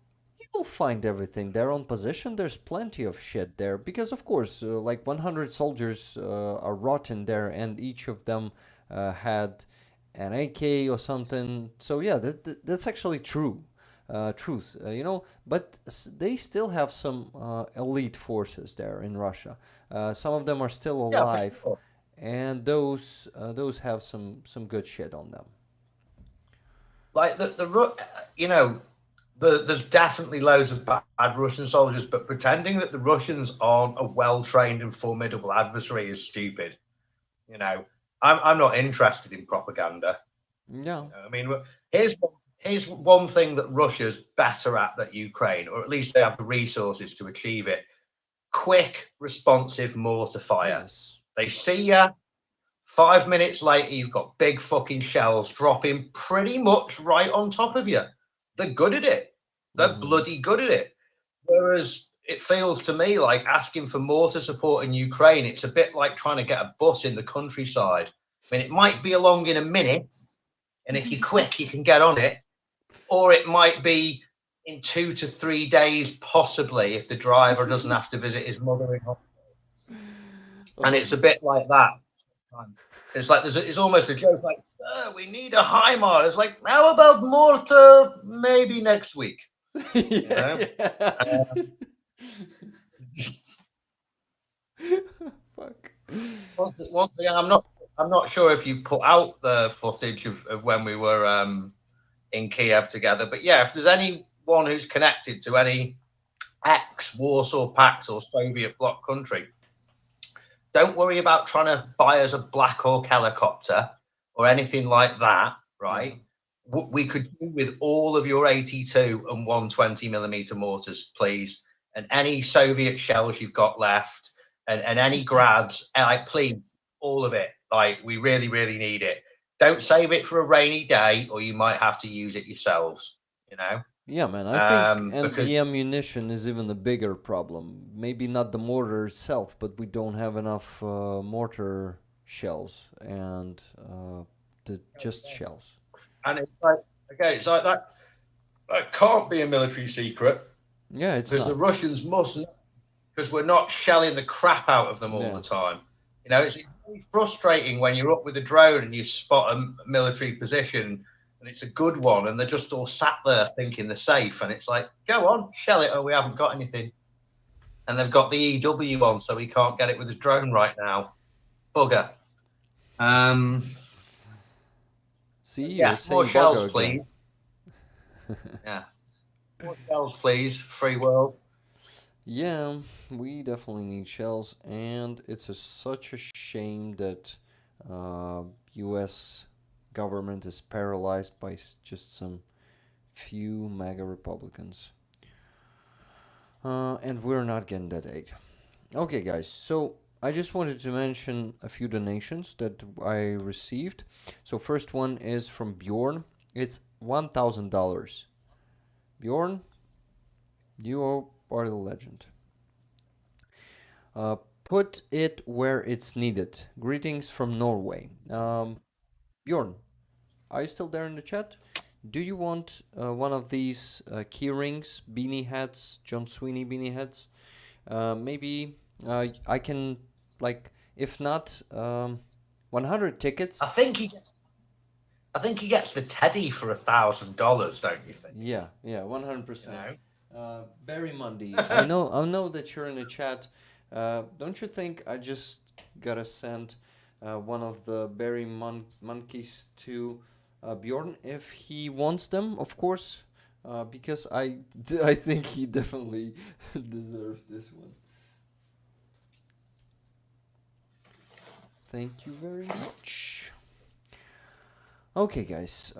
you'll find everything there on position. There's plenty of shit there. Because, of course, like 100 soldiers are rotten there, and each of them had an AK or something. So, yeah, that's actually true. Truth, but they still have some elite forces there in Russia. Some of them are still
Yeah, for
alive,
sure.
and those have some good shit on them.
Like there's definitely loads of bad Russian soldiers, but pretending that the Russians aren't a well-trained and formidable adversary is stupid. You know, I'm not interested in propaganda.
Yeah.
I mean, here's one thing that Russia's better at than Ukraine, or at least they have the resources to achieve it: quick, responsive mortar fire.
Yes.
They see you. 5 minutes later, you've got big fucking shells dropping pretty much right on top of you. They're good at it. They're
Mm-hmm.
bloody good at it. Whereas it feels to me like asking for mortar support in Ukraine, it's a bit like trying to get a bus in the countryside. I mean, it might be along in a minute, and if you're quick, you can get on it, or it might be in 2 to 3 days, possibly, if the driver doesn't have to visit his mother in hospital. And it's a bit like that. It's like it's almost a joke, like, we need a HIMAR. It's like, how about mortar maybe next week? You know?
Yeah. Fuck.
Once again, I'm not sure if you've put out the footage of when we were in Kiev together, but yeah, if there's anyone who's connected to any ex-Warsaw Pact or Soviet bloc country, don't worry about trying to buy us a Black Hawk helicopter or anything like that, right?
Yeah.
We could do with all of your 82 and 120mm mortars, please, and any Soviet shells you've got left, and any grads, like, please, all of it. Like, we really, really need it. Don't save it for a rainy day, or you might have to use it yourselves, you know?
Yeah, man. I think and
Because
the ammunition is even a bigger problem. Maybe not the mortar itself, but we don't have enough mortar shells and the just shells.
and it's like, okay, it's like that can't be a military secret
Yeah, it's
because the
not.
Russians mustn't, because we're not shelling the crap out of them all
Yeah.
the time. You know, it's really frustrating when you're up with a drone and you spot a military position and it's a good one and they're just all sat there thinking they're safe. And it's like, go on, shell it, or we haven't got anything. And they've got the EW on, so we can't get it with a drone right now. Bugger.
See, you're
Yeah, more
saying
shells,
bugger again.
please. Yeah, more shells, please. Free world.
Yeah, we definitely need shells, and it's such a shame that U.S. government is paralyzed by just some few MAGA Republicans, and we're not getting that aid. Okay, guys, so I just wanted to mention a few donations that I received. So first one is from Bjorn. It's $1,000. Bjorn, you are the legend. Put it where it's needed. Greetings from Norway. Bjorn, are you still there in the chat? Do you want one of these key rings, beanie hats, John Sweeney beanie hats? Maybe I can, like, if not, 100 tickets.
I think he gets the teddy for $1,000, don't you think?
Yeah,
You
100%.
know.
Barry Mundy, I know that you're in the chat. Don't you think I just gotta send one of the Barry monkeys to Bjorn if he wants them, of course, because I think he definitely deserves this one. Thank you very much. Okay, guys.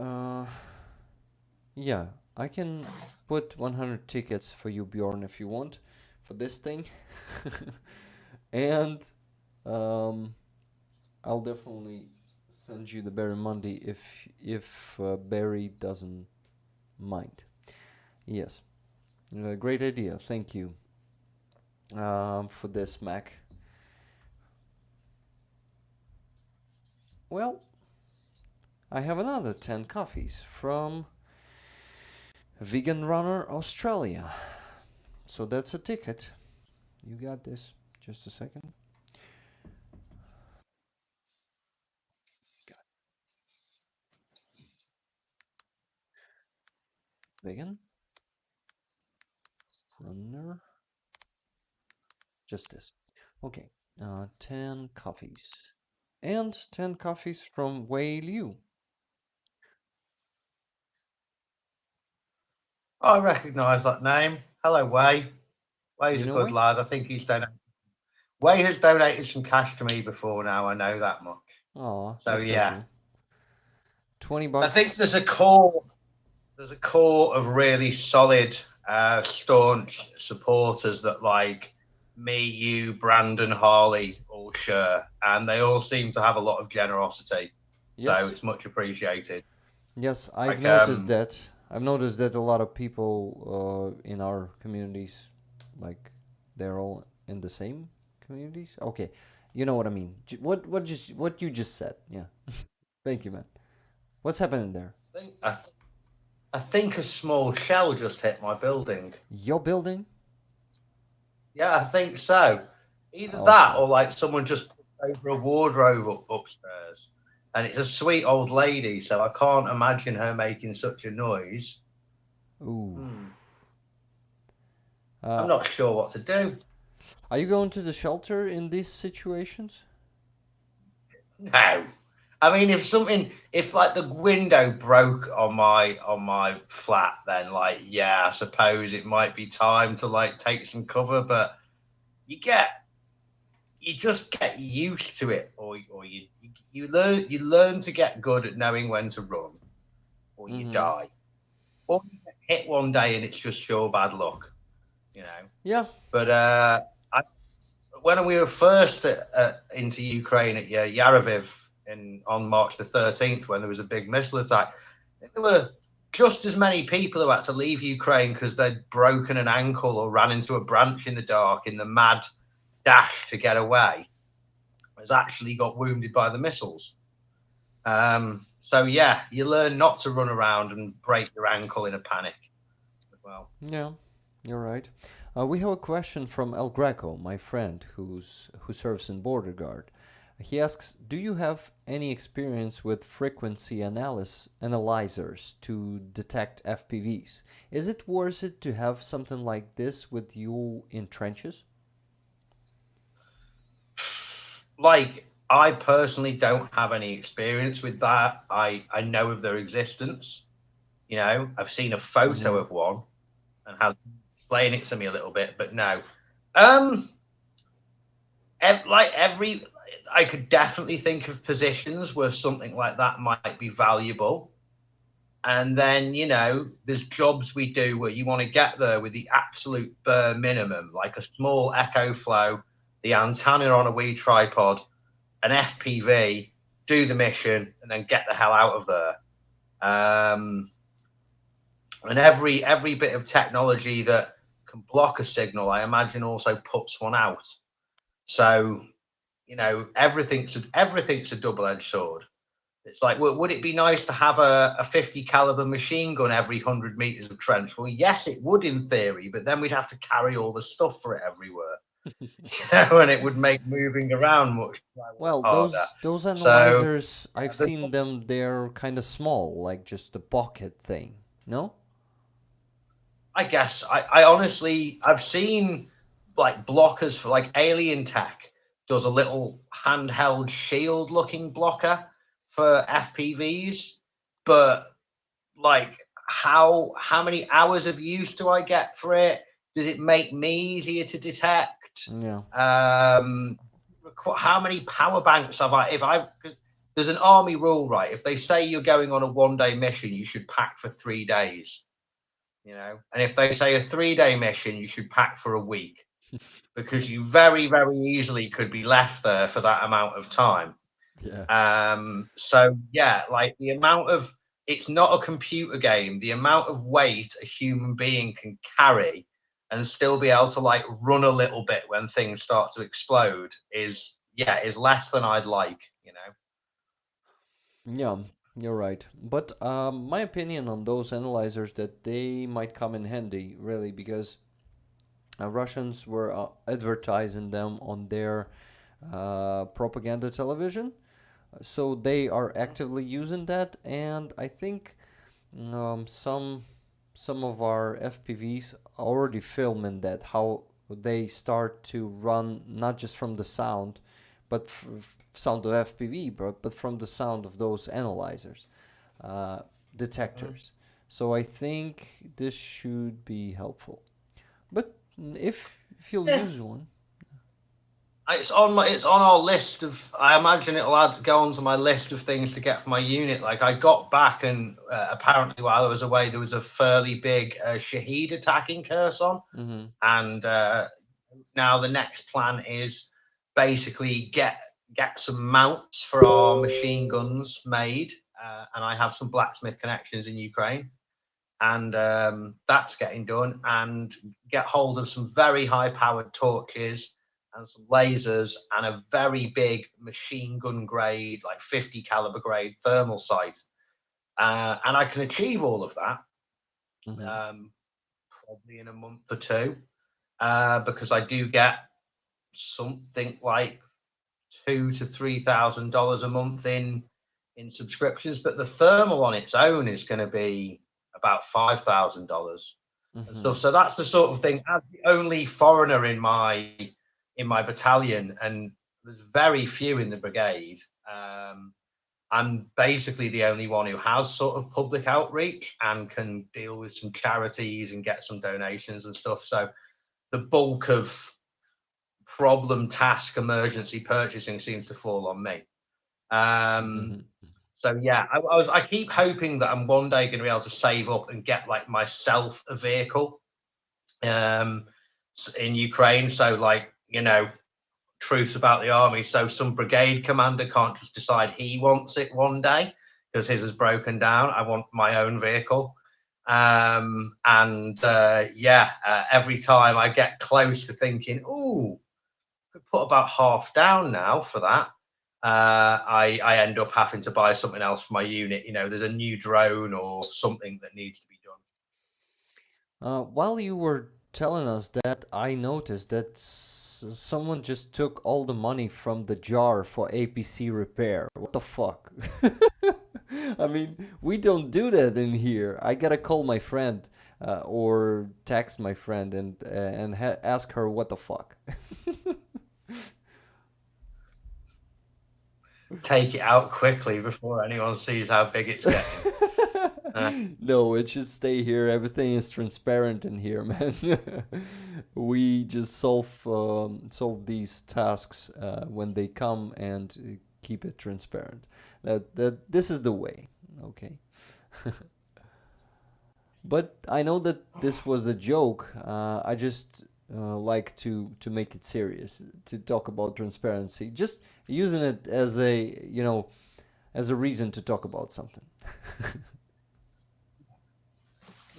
Yeah, I can put 100 tickets for you, Bjorn, if you want, for this thing. And I'll definitely send you the Barry Monday if Barry doesn't mind. Yes, great idea. Thank you for this, Mac. Well, I have another 10 coffees from Vegan Runner Australia. So that's a ticket. You got this. Just a second. Vegan Runner. Just this. Okay. 10 coffees. And 10 coffees from Wei Liu.
I recognise that name. Hello, Wei. Wei's
You
a
know
good
Wei?
lad. I think he's donated. Wei has donated some cash to me before now. I know that much.
Aw,
So
that's so
yeah,
cool. 20
I think
bucks.
there's a core. There's a core of really solid, staunch supporters that like me, you, Brandon, Harley all share, and they all seem to have a lot of generosity. So
Yes.
it's much appreciated.
Yes, I've
Like
noticed that. I've noticed that a lot of people in our communities, like, they're all in the same communities. Okay, you know what I mean. What you just said. Yeah. Thank you, man. What's happening there?
I think a small shell just hit my building.
Your building?
Yeah, I think so. Either
Oh
that
fuck.
or like someone just put over a wardrobe upstairs. And it's a sweet old lady, so I can't imagine her making such a noise.
Ooh.
I'm
Uh,
not sure what to do.
are you going to the shelter in these situations?
No. I mean, if like the window broke on my flat, then like, yeah, I suppose it might be time to like take some cover. But you just get used to it, or you learn to get good at knowing when to run, or you
Mm-hmm.
die, or you get hit one day and it's just pure bad luck, you know.
Yeah.
But when we were first into Ukraine at Yaraviv on March the 13th, when there was a big missile attack, there were just as many people who had to leave Ukraine because they'd broken an ankle or ran into a branch in the dark in the mad dash to get away, as actually got wounded by the missiles. So yeah, you learn not to run around and break your ankle in a panic as well.
Yeah, you're right. We have a question from El Greco, my friend who serves in border guard. He asks, "Do you have any experience with frequency analyzers to detect FPVs? Is it worth it to have something like this with you in trenches?"
Like, I personally don't have any experience with that. I know of their existence. You know, I've seen a photo
Mm-hmm.
of one and had to explain it to me a little bit, but no. Um, like every, I could definitely think of positions where something like that might be valuable. And then, you know, there's jobs we do where you want to get there with the absolute bare minimum, like a small echo flow, the antenna on a wee tripod, an FPV, do the mission, and then get the hell out of there. And every bit of technology that can block a signal, I imagine, also puts one out. So, you know, everything's a double-edged sword. It's like, well, would it be nice to have a 50 caliber machine gun every 100 meters of trench? Well, yes, it would in theory, but then we'd have to carry all the stuff for it everywhere, you know, and it would make moving around much
Well,
harder.
those
So
analyzers, I've seen them. They're kind of small, like just the pocket thing. No?
I guess I honestly I've seen like blockers for like Alien Tech does a little handheld shield looking blocker for FPVs, but like how many hours of use do I get for it? Does it make me easier to detect?
Yeah.
Um, how many power banks have I? There's an army rule, right? If they say you're going on a 1-day mission, you should pack for 3 days. And if they say a 3-day mission, you should pack for a week, because you very, very easily could be left there for that amount of time. So yeah, like the amount of, it's not a computer game. The amount of weight a human being can carry and still be able to like run a little bit when things start to explode is less than I'd like.
Yeah, you're right. But my opinion on those analyzers, that they might come in handy, really, because Russians were advertising them on their propaganda television. So they are actively using that, and I think some of our FPVs are already filming that, how they start to run not just from the sound, but sound of FPV, but from the sound of those analyzers, detectors. So I think this should be helpful. But if you'll use one,
it's on our list of. I imagine it'll go onto my list of things to get for my unit. Like I got back, and apparently while I was away, there was a fairly big Shaheed attack in Kherson, and now the next plan is basically get some mounts for our machine guns made, and I have some blacksmith connections in Ukraine, and that's getting done, and get hold of some very high powered torches and some lasers and a very big machine gun grade, like 50 caliber grade thermal sight, and I can achieve all of that probably in a month or two, because I do get something like $2,000 to $3,000 a month in subscriptions, but the thermal on its own is going to be about $5,000 and stuff. So that's the sort of thing. As the only foreigner in my battalion, and there's very few in the brigade, I'm basically the only one who has sort of public outreach and can deal with some charities and get some donations and stuff. So the bulk of problem task emergency purchasing seems to fall on me. So yeah, I keep hoping that I'm one day going to be able to save up and get like myself a vehicle in Ukraine. So like, truth about the army. So some brigade commander can't just decide he wants it one day because his has broken down. I want my own vehicle. Every time I get close to thinking, ooh, could put about half down now for that, I end up having to buy something else for my unit. There's a new drone or something that needs to be done.
While you were telling us that, I noticed that someone just took all the money from the jar for APC repair. What the fuck? I mean, we don't do that in here. I gotta call my friend or text my friend and ask her what the fuck.
Take it out quickly before anyone sees how big it's getting.
No, it should stay here. Everything is transparent in here, man. We just solve these tasks when they come and keep it transparent. That this is the way, okay? But I know that this was a joke. I just like to make it serious, to talk about transparency, just using it as a reason to talk about something.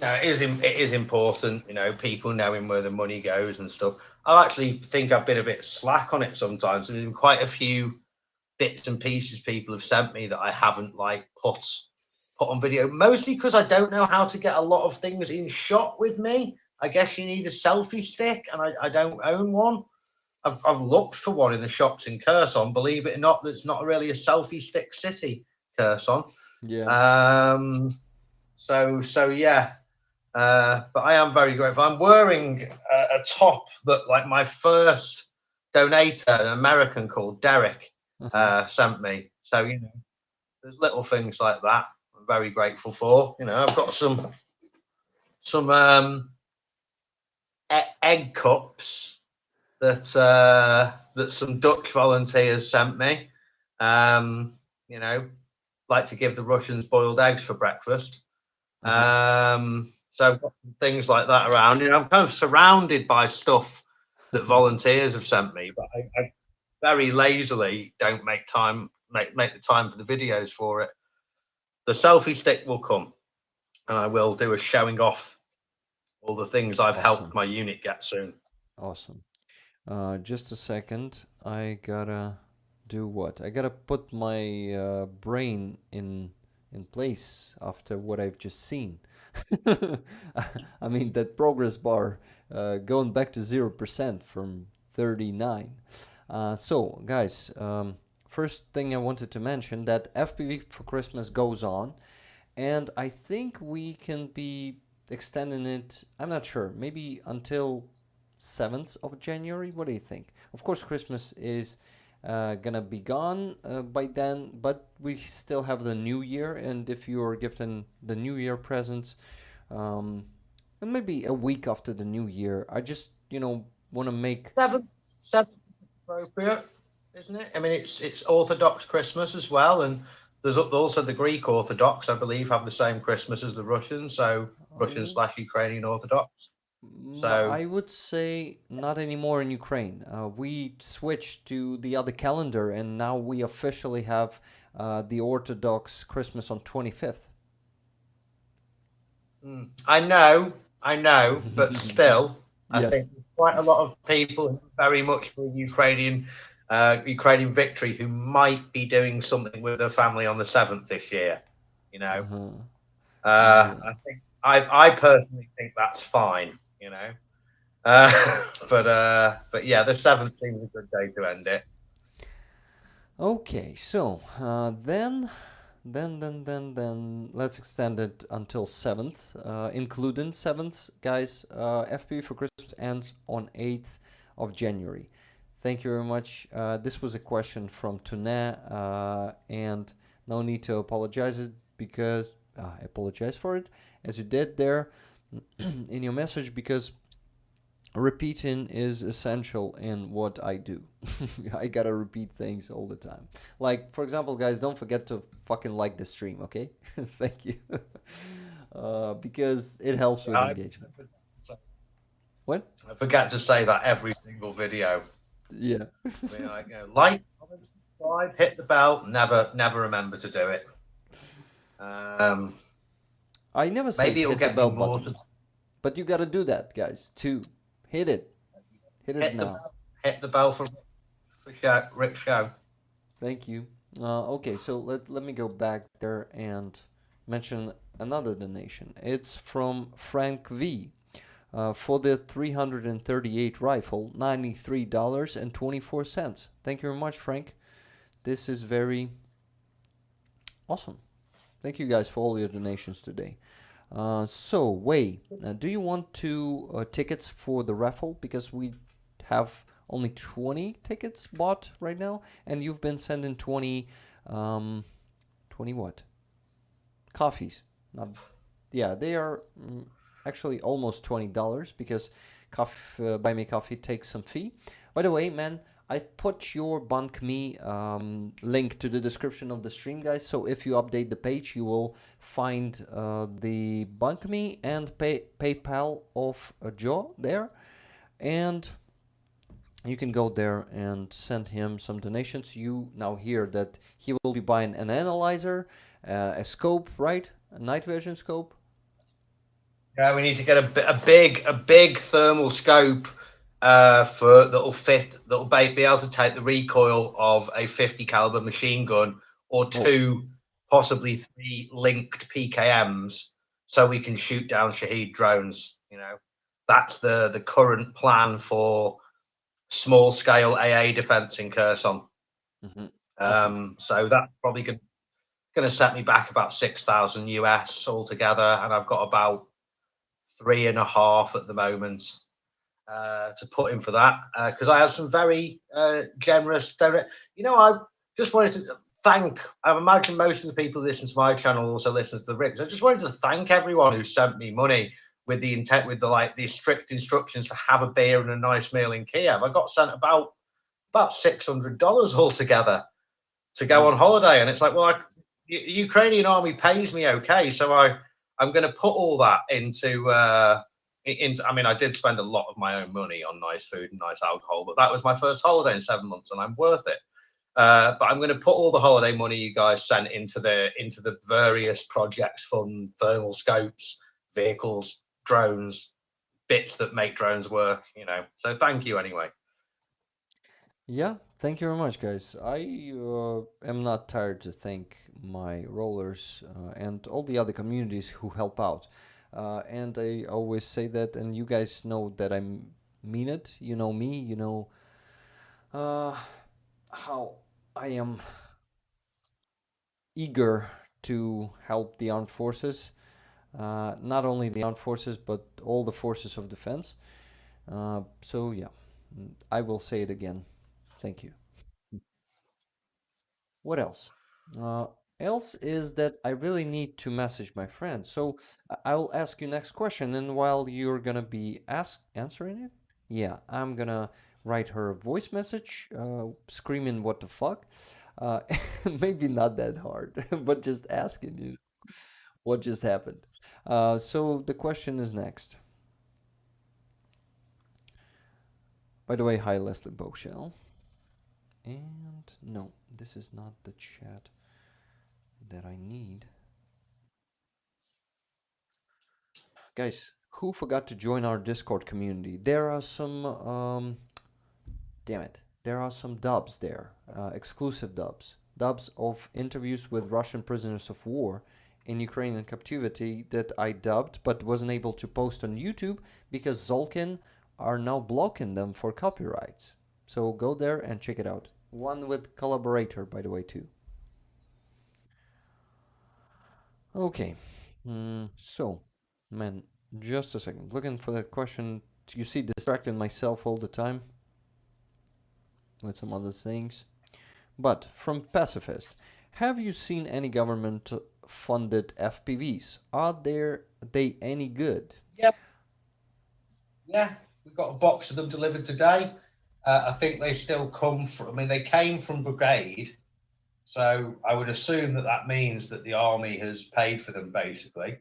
No, it is important, people knowing where the money goes and stuff. I actually think I've been a bit slack on it sometimes. There's been quite a few bits and pieces people have sent me that I haven't like put on video, mostly because I don't know how to get a lot of things in shot with me. I guess you need a selfie stick, and I don't own one. I've looked for one in the shops in Kherson. Believe it or not, that's not really a selfie stick city, Kherson.
Yeah.
So yeah. But I am very grateful. I'm wearing a top that like my first donator, an American called Derek, sent me. So, there's little things like that I'm very grateful for. I've got some egg cups that that some Dutch volunteers sent me. You know, like to give the Russians boiled eggs for breakfast. So I've got things like that around. You know, I'm kind of surrounded by stuff that volunteers have sent me, but I very lazily don't make the time for the videos for it. The selfie stick will come, and I will do a showing off all the things I've helped my unit get soon.
Awesome. Just a second. I gotta do what? I gotta put my brain in place after what I've just seen. I mean that progress bar going back to 0% from 39. So guys, first thing I wanted to mention that FPV for Christmas goes on, and I think we can be extending it. I'm not sure. Maybe until 7th of January. What do you think? Of course, Christmas is gonna be gone by then, but we still have the New Year, and if you're gifting the New Year presents, and maybe a week after the New Year, I just want to make
7th appropriate, isn't it? I mean, it's Orthodox Christmas as well, and there's also the Greek Orthodox, I believe, have the same Christmas as the Russians, so Russian/Ukrainian Orthodox. So
I would say not anymore in Ukraine. We switched to the other calendar, and now we officially have the Orthodox Christmas on 25th.
I know, but still, I
Yes.
think there's quite a lot of people very much for Ukrainian victory who might be doing something with their family on the 7th this year. You know, I think I personally think that's fine. You know, but yeah, the 7th seems a good day to end it.
Okay, so then let's extend it until 7th, including 7th, guys. FPV for Christmas ends on 8th of January. Thank you very much. This was a question from Tuna, and no need to apologize it because I apologize for it as you did there in your message, because repeating is essential in what I do. I gotta repeat things all the time. Like, for example, guys, don't forget to fucking like the stream, okay? Thank you. Because it helps with engagement. What?
I forget to say that every single video.
Yeah.
I mean, like, comment, subscribe, hit the bell. Never remember to do it.
I never say
maybe it'll
hit
get
the bell
more
button, but you gotta do that, guys, too. Hit it. Hit it now.
Hit the bell for Rick Show.
Thank you. Okay, so let me go back there and mention another donation. It's from Frank V. For the 338 rifle, $93.24. Thank you very much, Frank. This is very awesome. Thank you guys for all your donations today. So, Wei, do you want tickets for the raffle? Because we have only 20 tickets bought right now, and you've been sending 20 what? Coffees. Yeah, they are actually almost $20 because Buy Me Coffee takes some fee. By the way, man, I've put your Bank Me link to the description of the stream, guys. So if you update the page, you will find the Bank Me and PayPal of Joe there. And you can go there and send him some donations. You now hear that he will be buying an analyzer, a scope, right? A night vision scope.
Yeah, we need to get a big thermal scope that'll be able to take the recoil of a 50 caliber machine gun or two, possibly 3 linked PKMs, so we can shoot down Shahed drones. You know, that's the current plan for small scale AA defense in Kherson. So that's probably going to set me back about 6,000 US altogether, and I've got about 3.5 at the moment to put in for that, because I have some very generous direct. You know, I just wanted to thank. I imagine most of the people who listen to my channel also listen to the Ricks. I just wanted to thank everyone who sent me money with the intent, with the strict instructions to have a beer and a nice meal in Kiev. I got sent about about $600 altogether to go
Oh,
on holiday. And it's like, well, the Ukrainian army pays me okay, so I'm going to put all that into. I mean, I did spend a lot of my own money on nice food and nice alcohol, but that was my first holiday in 7 months, and I'm worth it. But I'm going to put all the holiday money you guys sent into the various projects fund, thermal scopes, vehicles, drones, bits that make drones work. So thank you anyway.
yeah, thank you very much, guys. I am not tired to thank my rollers and all the other communities who help out. And I always say that, and you guys know that I mean it. You know me, you know uh, how I am eager to help the armed forces. Not only the armed forces, but all the forces of defense. So, yeah, I will say it again. Thank you. What else? Uh, else is that I really need to message my friend. So I will ask you next question, and while you're gonna be answering it, yeah, I'm gonna write her a voice message, screaming "What the fuck?" Uh, maybe not that hard, but just asking you what just happened. So the question is next. By the way, hi Leslie Boshell. And no, this is not the chat that I need. Guys, who forgot to join our Discord community? There are some, damn it, there are some dubs there, exclusive dubs of interviews with Russian prisoners of war in Ukrainian captivity that I dubbed but wasn't able to post on YouTube because Zolkin are now blocking them for copyrights. So go there and check it out. One with collaborator, by the way, too. Okay. So, man, just a second. Looking for that question. You see, distracting myself all the time with some other things. But from Pacifist, have you seen any government funded FPVs? Are they any good?
Yeah, yeah, we've got a box of them delivered today. I think they still come from. I mean, they came from Brigade, so I would assume that means that the army has paid for them, basically.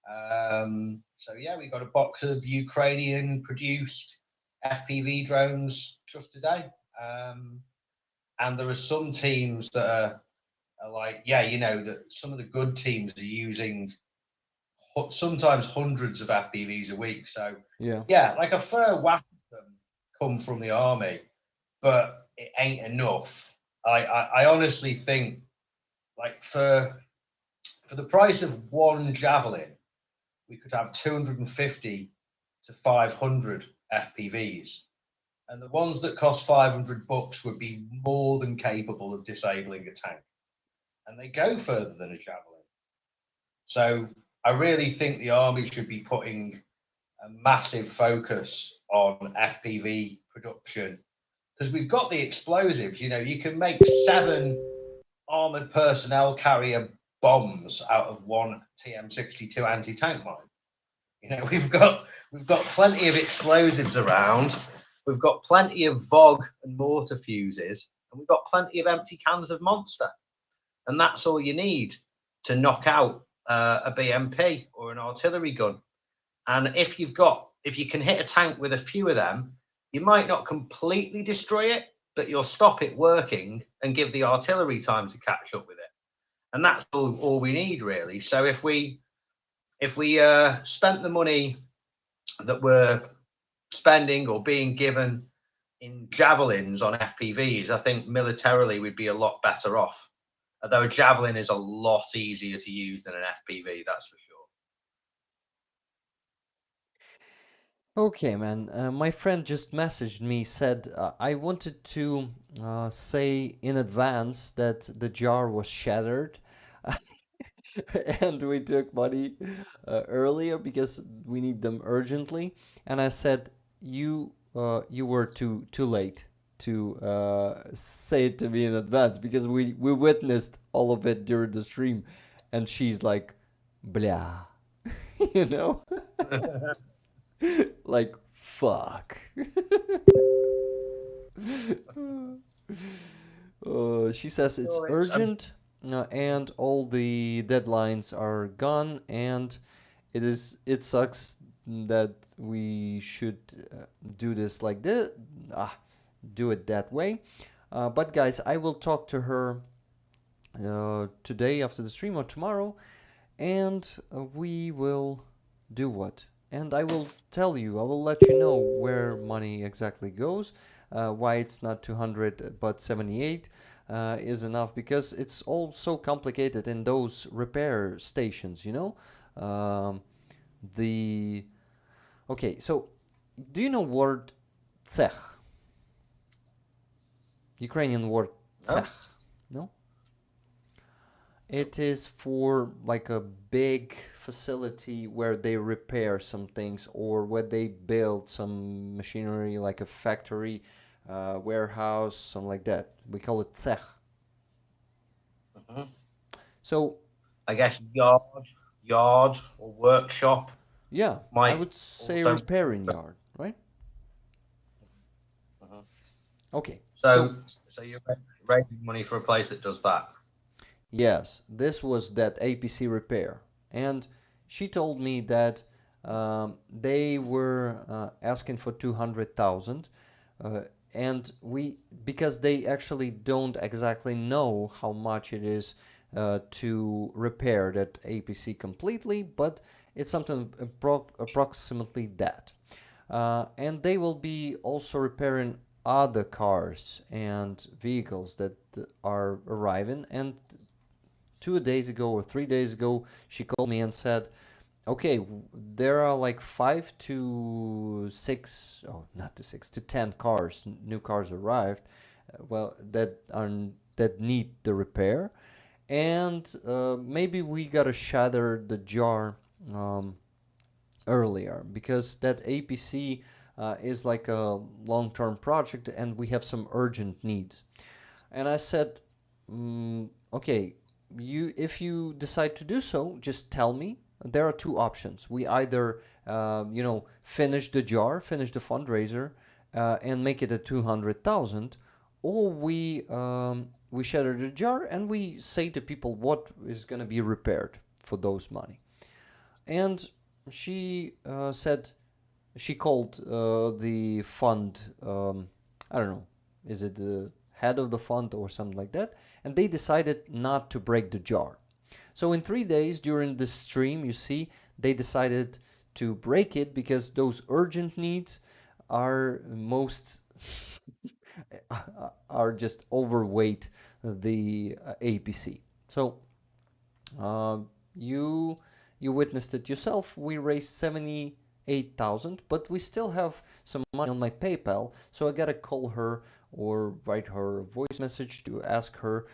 So yeah, we got a box of Ukrainian-produced FPV drones just today, and there are some teams that are like, yeah, that some of the good teams are using sometimes hundreds of FPVs a week. So
Yeah.
yeah, like a fair whack of them come from the army, but it ain't enough. I honestly think, like, for the price of one javelin, we could have 250 to 500 FPVs, and the ones that cost $500 would be more than capable of disabling a tank, and they go further than a javelin. So I really think the army should be putting a massive focus on FPV production, because we've got the explosives. You can make 7 armored personnel carrier bombs out of one TM62 anti-tank mine. We've got plenty of explosives around. We've got plenty of VOG and mortar fuses, and we've got plenty of empty cans of Monster, and that's all you need to knock out a BMP or an artillery gun. And if you can hit a tank with a few of them, you might not completely destroy it, but you'll stop it working and give the artillery time to catch up with it. And that's all we need, really. So if we spent the money that we're spending or being given in javelins on FPVs, I think militarily we'd be a lot better off. Although a javelin is a lot easier to use than an FPV, that's for sure.
Okay, man. My friend just messaged me, said I wanted to say in advance that the jar was shattered. And we took money earlier because we need them urgently. And I said, you were too late to say it to me in advance because we witnessed all of it during the stream, and she's like, blah, you know, like fuck. She says it's
Sure,
urgent, and all the deadlines are gone, and it sucks that we should do this like this, do it that way. But guys, I will talk to her today after the stream or tomorrow, and we will do what? And I will tell you, I will let you know where money exactly goes, why it's not 200 but 78 is enough, because it's all so complicated in those repair stations, you know? The Okay, so do you know word cech? Ukrainian word cech? No? It is for like a big facility where they repair some things, or where they build some machinery, like a factory, warehouse, something like that. We call it cech. So
I guess yard or workshop.
yeah, I would say
also
repairing yard, right? Okay.
So you're raising money for a place that does that.
Yes, this was that APC repair, and she told me that they were asking for 200,000, and because they actually don't exactly know how much it is to repair that APC completely, but it's something approximately that. And they will be also repairing other cars and vehicles that are arriving. And 2 days ago or 3 days ago, she called me and said, okay, there are like 5 to 6, oh, not to 6, to 10 cars, new cars arrived, that need the repair. And maybe we gotta shatter the jar earlier, because that APC is like a long-term project, and we have some urgent needs. And I said, okay, if you decide to do so, just tell me. There are two options. We either finish the jar, finish the fundraiser, and make it a 200,000, or we shatter the jar and we say to people what is going to be repaired for those money. And she said, she called the fund, I don't know, is it the head of the fund or something like that, and they decided not to break the jar. So in 3 days during this stream, you see, they decided to break it because those urgent needs are are just overweight the APC. So you witnessed it yourself. We raised 78,000, but we still have some money on my PayPal, so I gotta call her or write her a voice message to ask her,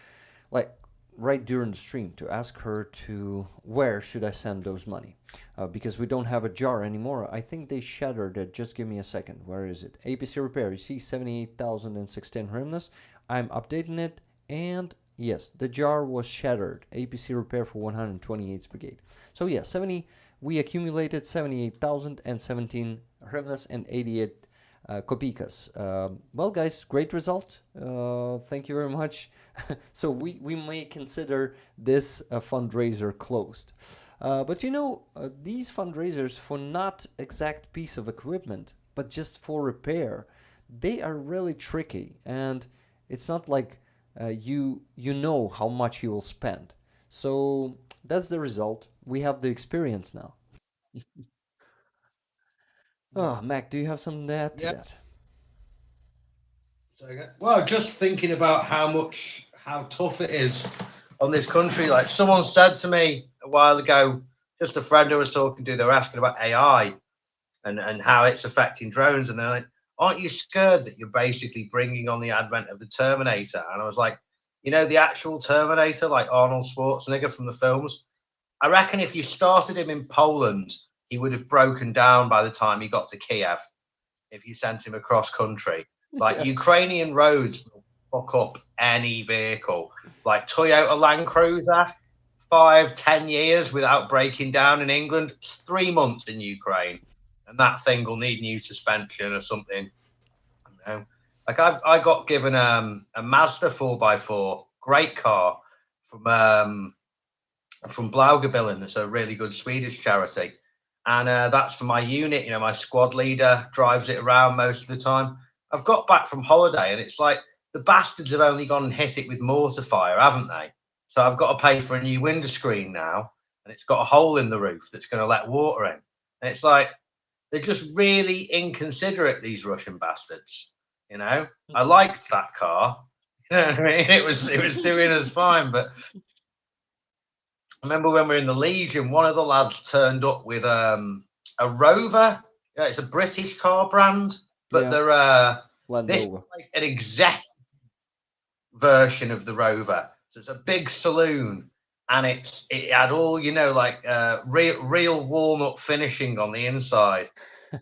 like right during the stream, to ask her to where should I send those money, because we don't have a jar anymore. I think they shattered it. Just give me a second. Where is it? APC repair. You see 78,016 hryvnias. I'm updating it, and yes, the jar was shattered. APC repair for 128th Brigade. So yeah, we accumulated 78,017 hryvnias and 88 kopikas. Well, guys, great result. Thank you very much. So we may consider this fundraiser closed. But these fundraisers for not exact piece of equipment, but just for repair, they are really tricky. And it's not like you know how much you will spend. So that's the result. We have the experience now. Oh, Mac, do you have something to add to that?
Well, just thinking about how tough it is on this country. Like someone said to me a while ago, just a friend who was talking to, they were asking about AI and how it's affecting drones. And they're like, aren't you scared that you're basically bringing on the advent of the Terminator? And I was like, the actual Terminator, like Arnold Schwarzenegger from the films, I reckon if you started him in Poland, he would have broken down by the time he got to Kiev if you sent him across country. Like, yes. Ukrainian roads will fuck up any vehicle. Like Toyota Land Cruiser, 5-10 years without breaking down in England, 3 months in Ukraine, and that thing will need new suspension or something. Like I got given a Mazda 4x4 great car from Blaugebillen. It's a really good Swedish charity, and that's for my unit. You know, my squad leader drives it around most of the time. I've got back from holiday, and it's like the bastards have only gone and hit it with mortar fire, haven't they? So I've got to pay for a new window screen now, and it's got a hole in the roof that's going to let water in. And it's like they're just really inconsiderate, these Russian bastards. You know, I liked that car. You know what I mean? It was doing us fine, but I remember when we were in the Legion, one of the lads turned up with a Rover. Yeah, it's a British car brand, but
Yeah,
they're
Land
this is
Rover.
like an exec version of the Rover. So it's a big saloon, and it had all, you know, like real walnut finishing on the inside.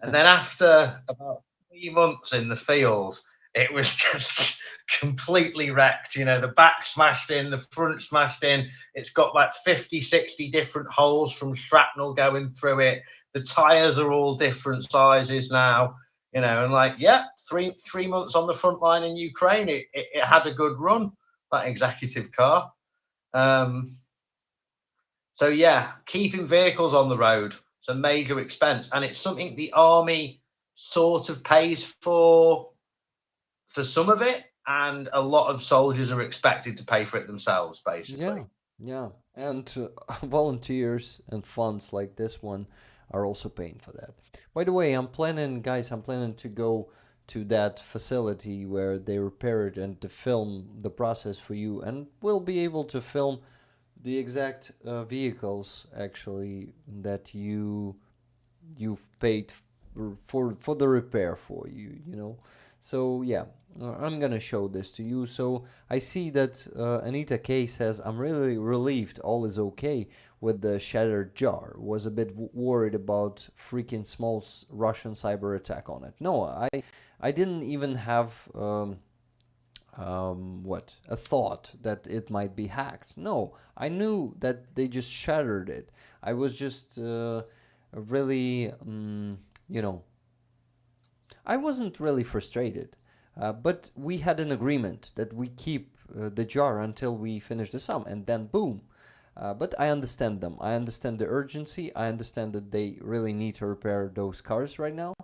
And then after about 3 months in the field, it was just completely wrecked. You know, the back smashed in, the front smashed in. It's got like 50, 60 different holes from shrapnel going through it. The tires are all different sizes now. You know, and like, yeah, three months on the front line in Ukraine, it had a good run, that executive car. Um, so yeah, keeping vehicles on the road, it's a major expense, and it's something the army sort of pays for some of it, and a lot of soldiers are expected to pay for it themselves,
Yeah,
basically.
yeah. And volunteers and funds like this one are also paying for that. By the way, I'm planning to go to that facility where they repair it and to film the process for you. And we'll be able to film the exact vehicles actually that you've paid for the repair for you, you know. So yeah, I'm gonna show this to you. So I see that Anita K says, I'm really relieved all is okay with the shattered jar. Was a bit worried about freaking small Russian cyber attack on it. No, I didn't even have what, a thought that it might be hacked. No, I knew that they just shattered it. I was just really, you know, I wasn't really frustrated, but we had an agreement that we keep the jar until we finish the sum, and then boom. But I understand them. I understand the urgency. I understand that they really need to repair those cars right now.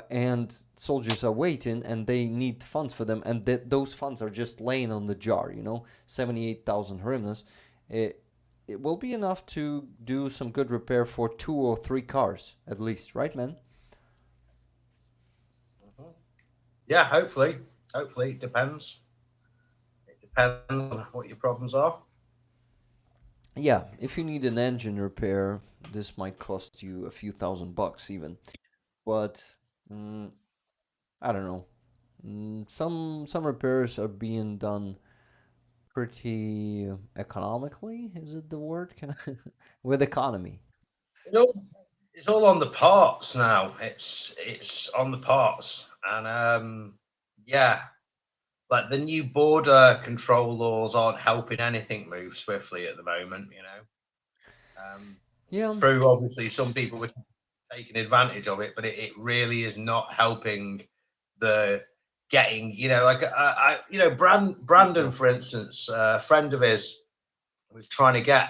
And soldiers are waiting and they need funds for them. And those funds are just laying on the jar, you know, 78,000 hryvnias. It will be enough to do some good repair for 2 or 3 cars at least, right, man?
Mhm. Yeah, hopefully it depends. It depends on what your problems are.
Yeah, if you need an engine repair, this might cost you a few $1,000 even. But mm, I don't know. Some repairs are being done pretty economically. Is it the word? Can I with economy?
You know, it's all on the parts now. It's on the parts, and yeah, like the new border control laws aren't helping anything move swiftly at the moment. You know, it's
Yeah,
true. Obviously, some people were taking advantage of it, but it really is not helping the getting. You know, like you know, Brandon,
yeah.
for instance, a friend of his was trying to get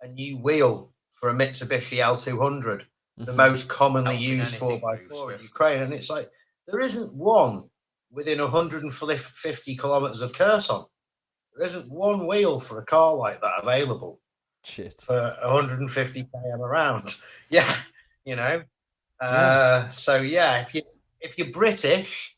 a new wheel for a Mitsubishi L200, the
Mm-hmm.
most commonly used 4x4 in Ukraine. And it's like, there isn't one within 150 kilometers of Kherson. There isn't one wheel for a car like that available
Shit.
for 150 km around. Yeah, you know.
Yeah.
So yeah, if you're British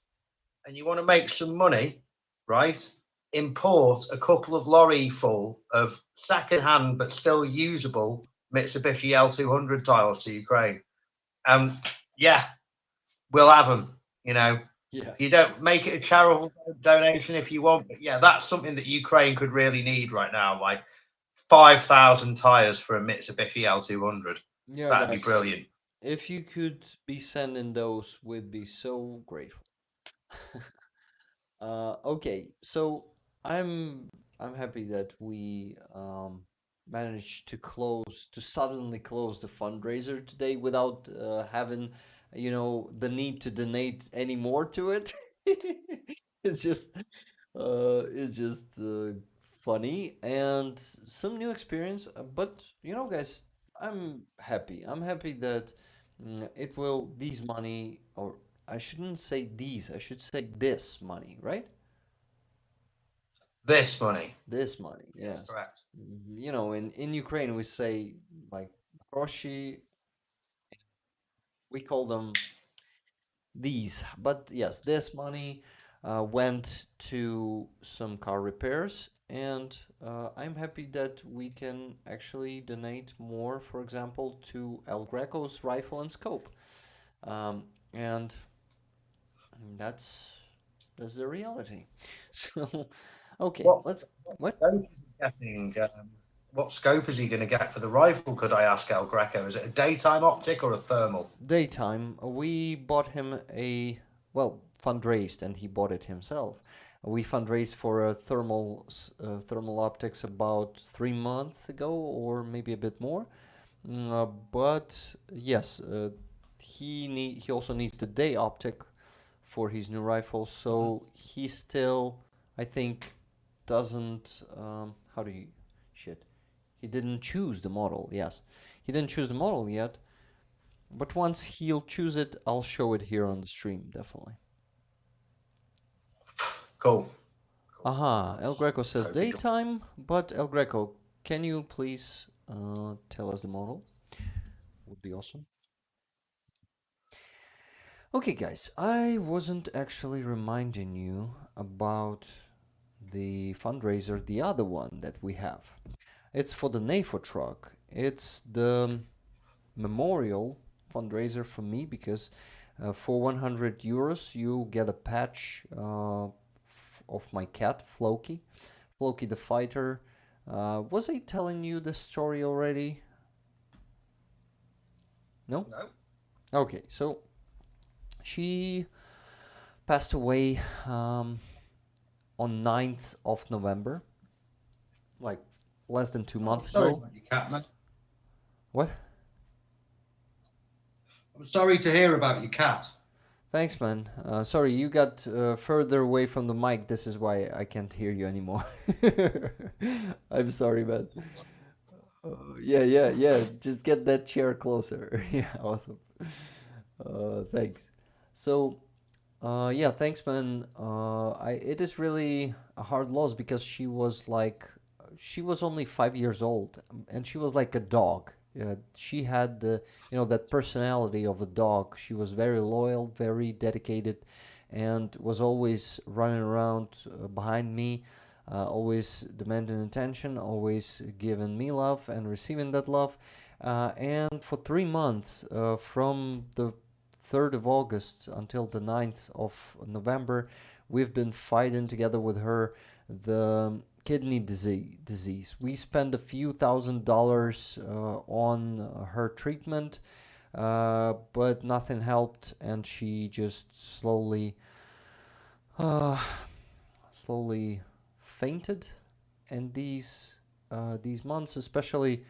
and you want to make some money, right? Import a couple of lorry full of second-hand but still usable Mitsubishi L200 tiles to Ukraine. Yeah, we'll have them. You know,
Yeah.
if you don't make it a charitable donation if you want, but yeah, that's something that Ukraine could really need right now. Like 5,000 tires for a Mitsubishi L200.
Yeah,
That'd be
guys.
brilliant.
If you could be sending those, we'd be so grateful. Okay, so I'm I'm happy that we managed to suddenly close the fundraiser today without having, you know, the need to donate any more to it. It's just funny and some new experience. But guys, I'm happy. I'm happy that it will these money, or I shouldn't say these. I should say this money, right?
This money.
This money,
Yes,
yes.
correct.
In Ukraine we say like groshi. We call them these. But yes, this money went to some car repairs, and I'm happy that we can actually donate more, for example, to El Greco's rifle and scope. And that's that's the reality. So, okay,
What
let's
what
what
scope is he getting? What scope is he going to get for the rifle? Could I ask El Greco? Is it a daytime optic or a thermal?
daytime. We bought him a fundraised, and he bought it himself. We fundraised for a thermal optics about 3 months ago, or maybe a bit more. But yes, he also needs the day optic for his new rifle.
Mhm.
So he still, I think, doesn't how do you shit. He didn't choose the model. Yes, he didn't choose the model yet. But once he'll choose it, I'll show it here on the stream, definitely.
Cool. Cool.
Aha, El
That's
Greco says
totally good.
daytime, but El Greco, can you please tell us the model? Would be awesome. Okay, guys, I wasn't actually reminding you about the fundraiser, the other one that we have. It's for the NAFO truck. It's the memorial fundraiser for me because for 100 euros you'll get a patch of my cat Floki. Floki the fighter. Was I telling you the story already? No?
No.
Okay, so she passed away on 9th of November, like less than 2
Oh, I'm
months
sorry
ago.
about your cat, man.
What?
I'm sorry to hear about your cat.
Thanks, man. Sorry, you got further away from the mic. This is why I can't hear you anymore. I'm sorry, man. Yeah, yeah, yeah. Just get that chair closer. Yeah, awesome. Thanks. So, yeah, thanks, man. It is really a hard loss because she was only 5 years old, and she was like a dog. She had that personality of a dog. She was very loyal, very dedicated, and was always running around behind me, always demanding attention, always giving me love and receiving that love. And for 3 months, from the 3rd of August until the 9th of November, we've been fighting together with her the kidney disease. We spent a few $1,000s on her treatment, but nothing helped, and she just uh, slowly fainted. And these months, especially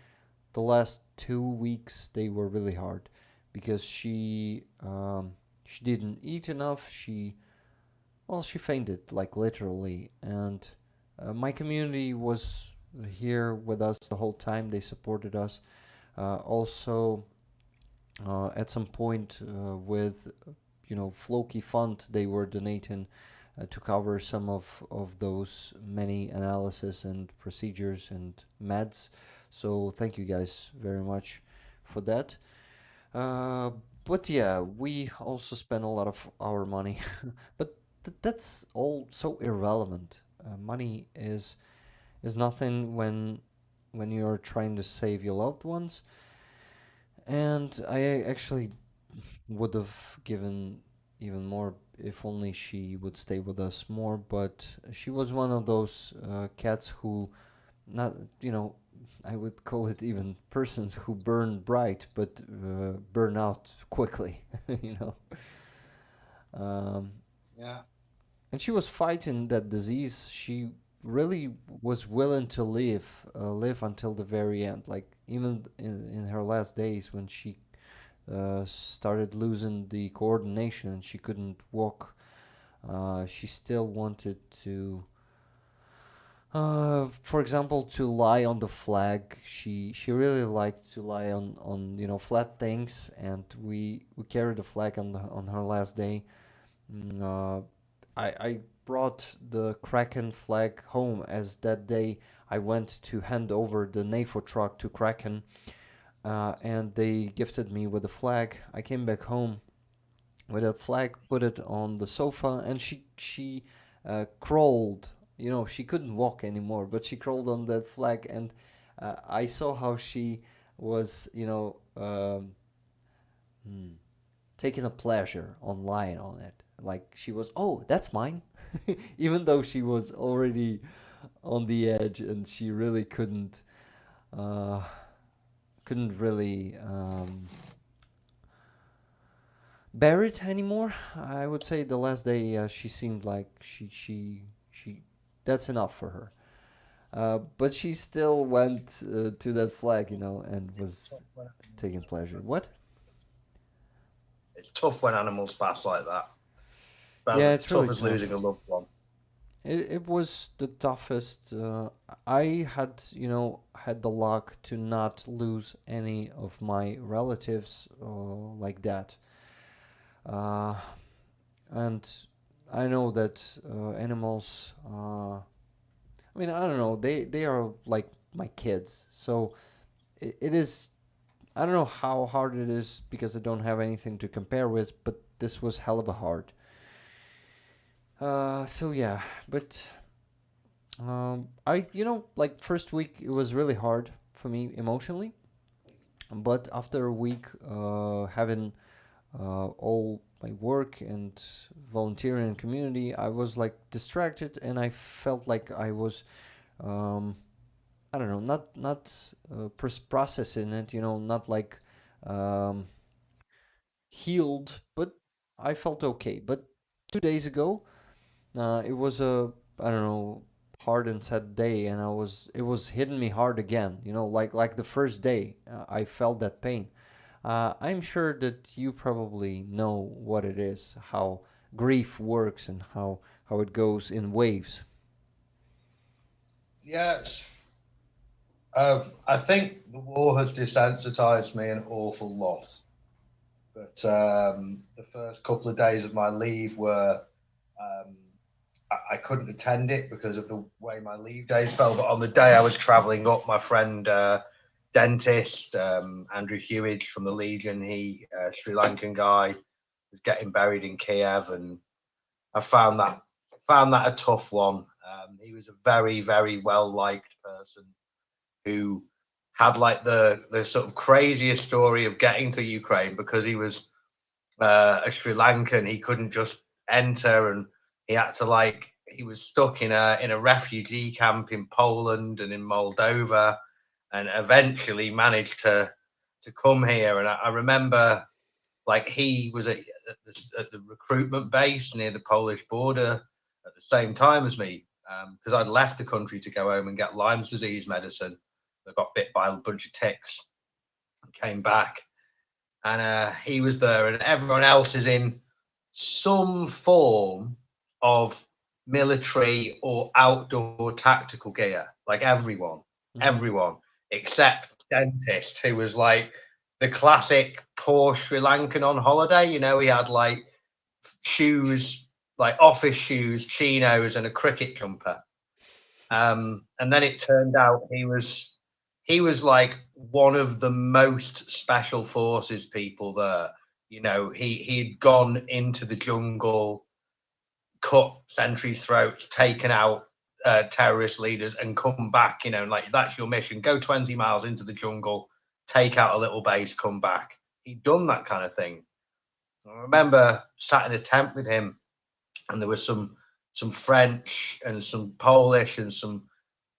the last 2 weeks, they were really hard because she didn't eat enough. She fainted, like literally, and my community was here with us the whole time. They supported us. Also, at some point, with Floki Fund, they were donating to cover some of those many analysis and procedures and meds. So thank you guys very much for that. Uh, but yeah, we also spend a lot of our money, but that's all so irrelevant. Money is nothing when you're trying to save your loved ones. And I actually would have given even more if only she would stay with us more. But she was one of those cats who, not I would call it even persons who burn bright but burn out quickly. you know. Um,
Yeah.
and she was fighting that disease. She really was willing to live until the very end. Like even in her last days when she started losing the coordination and she couldn't walk. She still wanted to For example, to lie on the flag, she really liked to lie on flat things, and we carried the flag on her last day. Mm, I brought the Kraken flag home, as that day I went to hand over the NAFO truck to Kraken, and they gifted me with a flag. I came back home with a flag, put it on the sofa, and she crawled. She couldn't walk anymore, but she crawled on that flag, and I saw how she was, taking a pleasure on lying on it. Like she was, oh, that's mine, even though she was already on the edge, and she really uh, couldn't really bear it anymore. I would say the last day she seemed like she that's enough for her. But she still went to that flag, and was taking pleasure. What?
It's tough when animals pass like that. But
Yeah,
as
it's really
tough as losing a
tough.
loved one.
It was the toughest. I had the luck to not lose any of my relatives like that. Uh, and I know that animals. I mean, I don't know. They are like my kids, so it is. I don't know how hard it is because I don't have anything to compare with, but this was hell of a hard. So yeah, but like first week it was really hard for me emotionally, but after a week, having all my work and volunteering and community, I was like distracted, and I felt like I was, um, I don't know, not processing it, not like um, healed, but I felt okay. But 2 days ago, it was a, I don't know, hard and sad day, and it was hitting me hard again. Like the first day, I felt that pain. I'm sure that you probably know what it is, how grief works, and how it goes in waves.
Yeah, I think the war has desensitized me an awful lot. But the first couple of days of my leave were um, I couldn't attend it because of the way my leave days fell. But on the day I was travelling up, my friend dentist Andrii Siromakha from the Legion, he Sri Lankan guy, was getting buried in Kiev, and I found that a tough one. He was a very very well liked person who had like the sort of craziest story of getting to Ukraine because he was a Sri Lankan. He couldn't just enter, and he had to like he was stuck in a refugee camp in Poland and in Moldova, and eventually managed to come here. And I remember like he was at the recruitment base near the Polish border at the same time as me because I'd left the country to go home and get Lyme's disease medicine. I got bit by a bunch of ticks and came back, and he was there, and everyone else is in some form of military or outdoor tactical gear. Like
Mm-hmm.
everyone except dentist, who was like the classic poor Sri Lankan on holiday. He had like shoes, like office shoes, chinos, and a cricket jumper. And then it turned out he was like one of the most special forces people there. He'd gone into the jungle, cut sentries' throats, taken out terrorist leaders, and come back. Like that's your mission: go 20 miles into the jungle, take out a little base, come back. He'd done that kind of thing. I remember sat in a tent with him, and there was some French and some Polish and some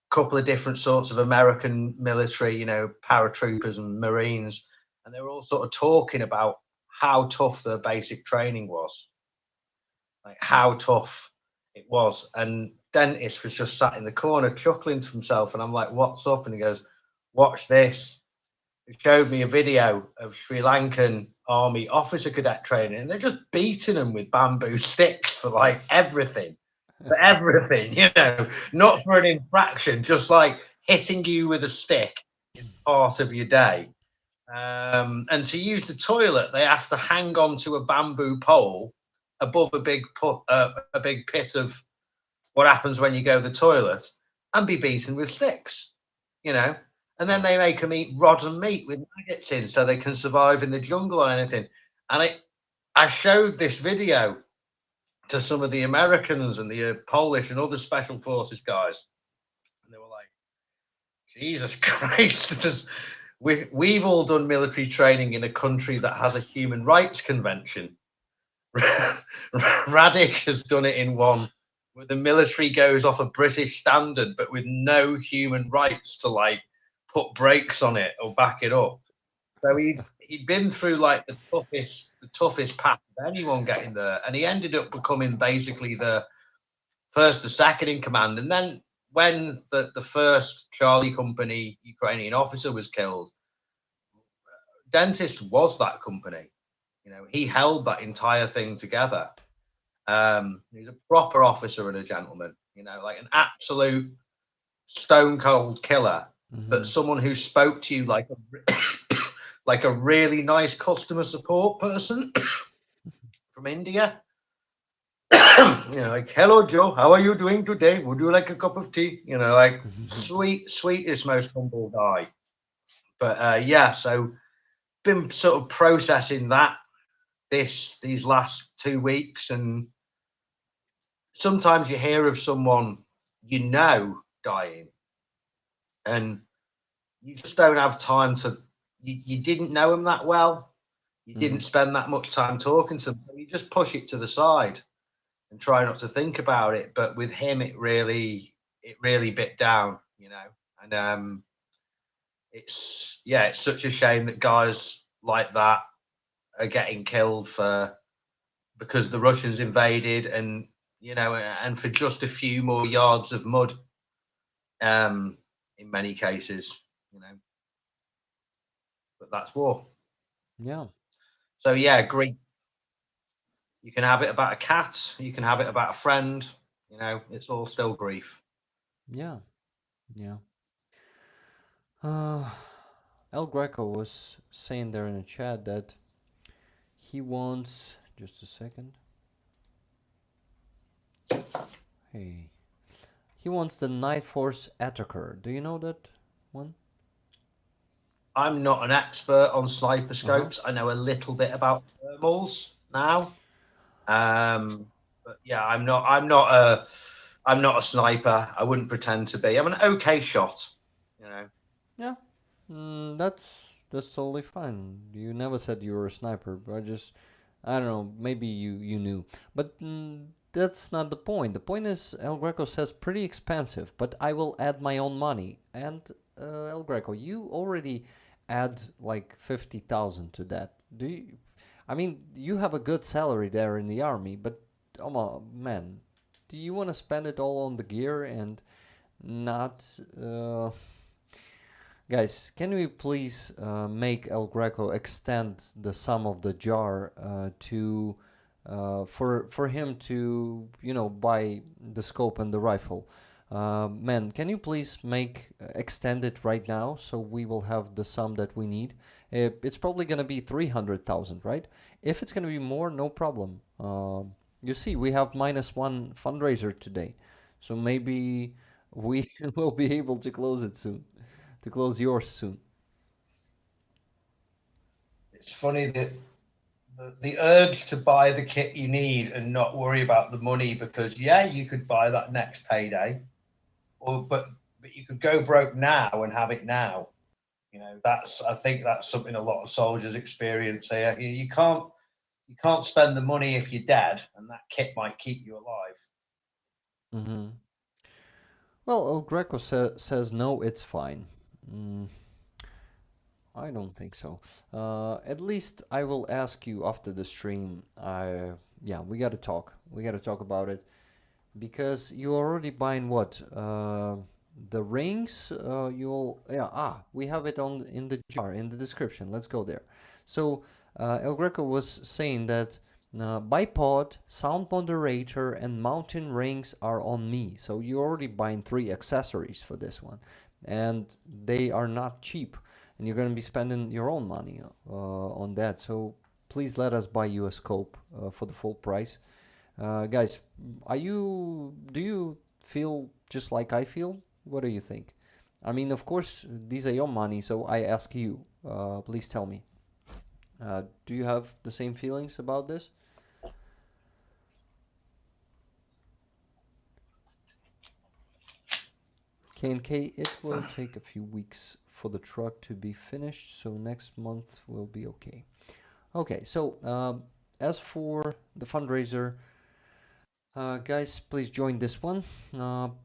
couple of different sorts of American military, paratroopers and Marines, and they were all sort of talking about how tough their basic training was, like how tough it was. And dentist was just sat in the corner chuckling to himself, and I'm like, "What's up?" And he goes, "Watch this." He showed me a video of Sri Lankan army officer cadet training, and they're just beating them with bamboo sticks for like everything. for everything, not for an infraction, just like hitting you with a stick is part of your day. And to use the toilet, they have to hang on to a bamboo pole above a big pit of what happens when you go to the toilet and be beaten with sticks, And then they make them eat rotten meat with maggots in so they can survive in the jungle or anything. And I showed this video to some of the Americans and the Polish and other special forces guys, and they were like, Jesus Christ, we've all done military training in a country that has a human rights convention. Radish has done it in one where the military goes off a British standard, but with no human rights to like put brakes on it or back it up. So he'd been through like the toughest path of anyone getting there, and he ended up becoming basically the first or second in command. And then when the first Charlie Company Ukrainian officer was killed, Dentist was that company. He held that entire thing together. He's a proper officer and a gentleman, like an absolute stone cold killer, but someone who spoke to you like a really nice customer support person from India. Like, hello, Joe, how are you doing today? Would you like a cup of tea? Like sweetest, most humble guy. But yeah, so been sort of processing that these last 2 weeks, and sometimes you hear of someone dying, and you just don't have time to. You didn't know him that well. You didn't spend that much time talking to them, so you just push it to the side and try not to think about it. But with him, it really bit down, and it's such a shame that guys like that are getting killed because the Russians invaded, and and for just a few more yards of mud, in many cases, but that's war.
Yeah.
So yeah, grief. You can have it about a cat, you can have it about a friend, it's all still grief.
Yeah. Yeah. El Greco was saying there in the chat that he wants. Just a second. Hey. He wants the Night Force Attacker. Do you know that one?
I'm not an expert on sniper scopes. I know a little bit about thermals now. But yeah, I'm not a sniper. I wouldn't pretend to be. I'm an okay shot,
Yeah. That's totally fine. You never said you were a sniper, but I don't know, maybe you knew. But that's not the point. The point is El Greco says pretty expensive, but I will add my own money. And El Greco, you already add like 50,000 to that. Do you? I mean, you have a good salary there in the army, but come on, man, do you want to spend it all on the gear and not? Guys, can we please make El Greco extend the sum of the jar to for him to buy the scope and the rifle? Man, can you please extend it right now so we will have the sum that we need? It's probably gonna be 300,000, right? If it's gonna be more, no problem. You see, we have -1 fundraiser today, so maybe we will be able to close it soon. To close yours soon.
It's funny that the urge to buy the kit you need and not worry about the money, because you could buy that next payday, but you could go broke now and have it now. I think that's something a lot of soldiers experience here. You can't spend the money if you're dead, and that kit might keep you alive.
Mm-hmm. Well, El Greco says no, it's fine. I don't think so. At least I will ask you after the stream. We gotta talk. We gotta talk about it because you're already buying what? The rings. We have it in the jar in the description. Let's go there. So El Greco was saying that Bipod, sound moderator, and mountain rings are on me. So you're already buying 3 accessories for this one, and they are not cheap. And you're going to be spending your own money on that. So please let us buy you a scope for the full price. Guys, do you feel just like I feel? What do you think? I mean, of course, these are your money, so I ask you. Please tell me. Do you have the same feelings about this? K&K, it will take a few weeks for the truck to be finished, so next month will be okay. Okay, so as for the fundraiser, guys, please join this one.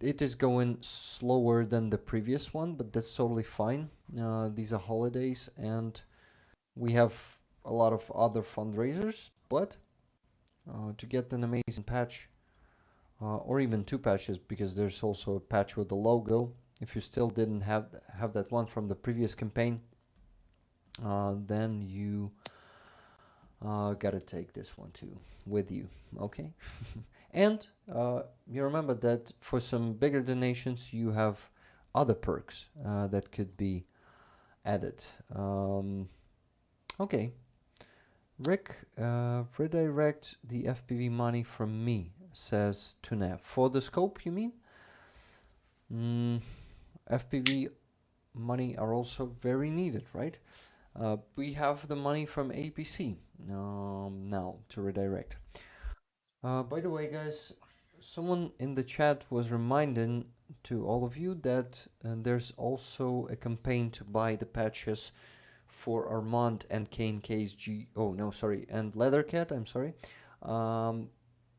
It is going slower than the previous one, but that's totally fine. These are holidays, and we have a lot of other fundraisers, but to get an amazing patch, or even 2 patches, because there's also a patch with the logo. If you still didn't have that one from the previous campaign, then you gotta take this one too with you, okay? And you remember that for some bigger donations, you have other perks that could be added. Okay. Rick, redirect the FPV money from me, says Tunev. For the scope, you mean? FPV money are also very needed, right? We have the money from APC now to redirect. By the way, guys, someone in the chat was reminding to all of you that there's also a campaign to buy the patches for Armand and K&K's G. Oh no, sorry, and Leathercat. I'm sorry.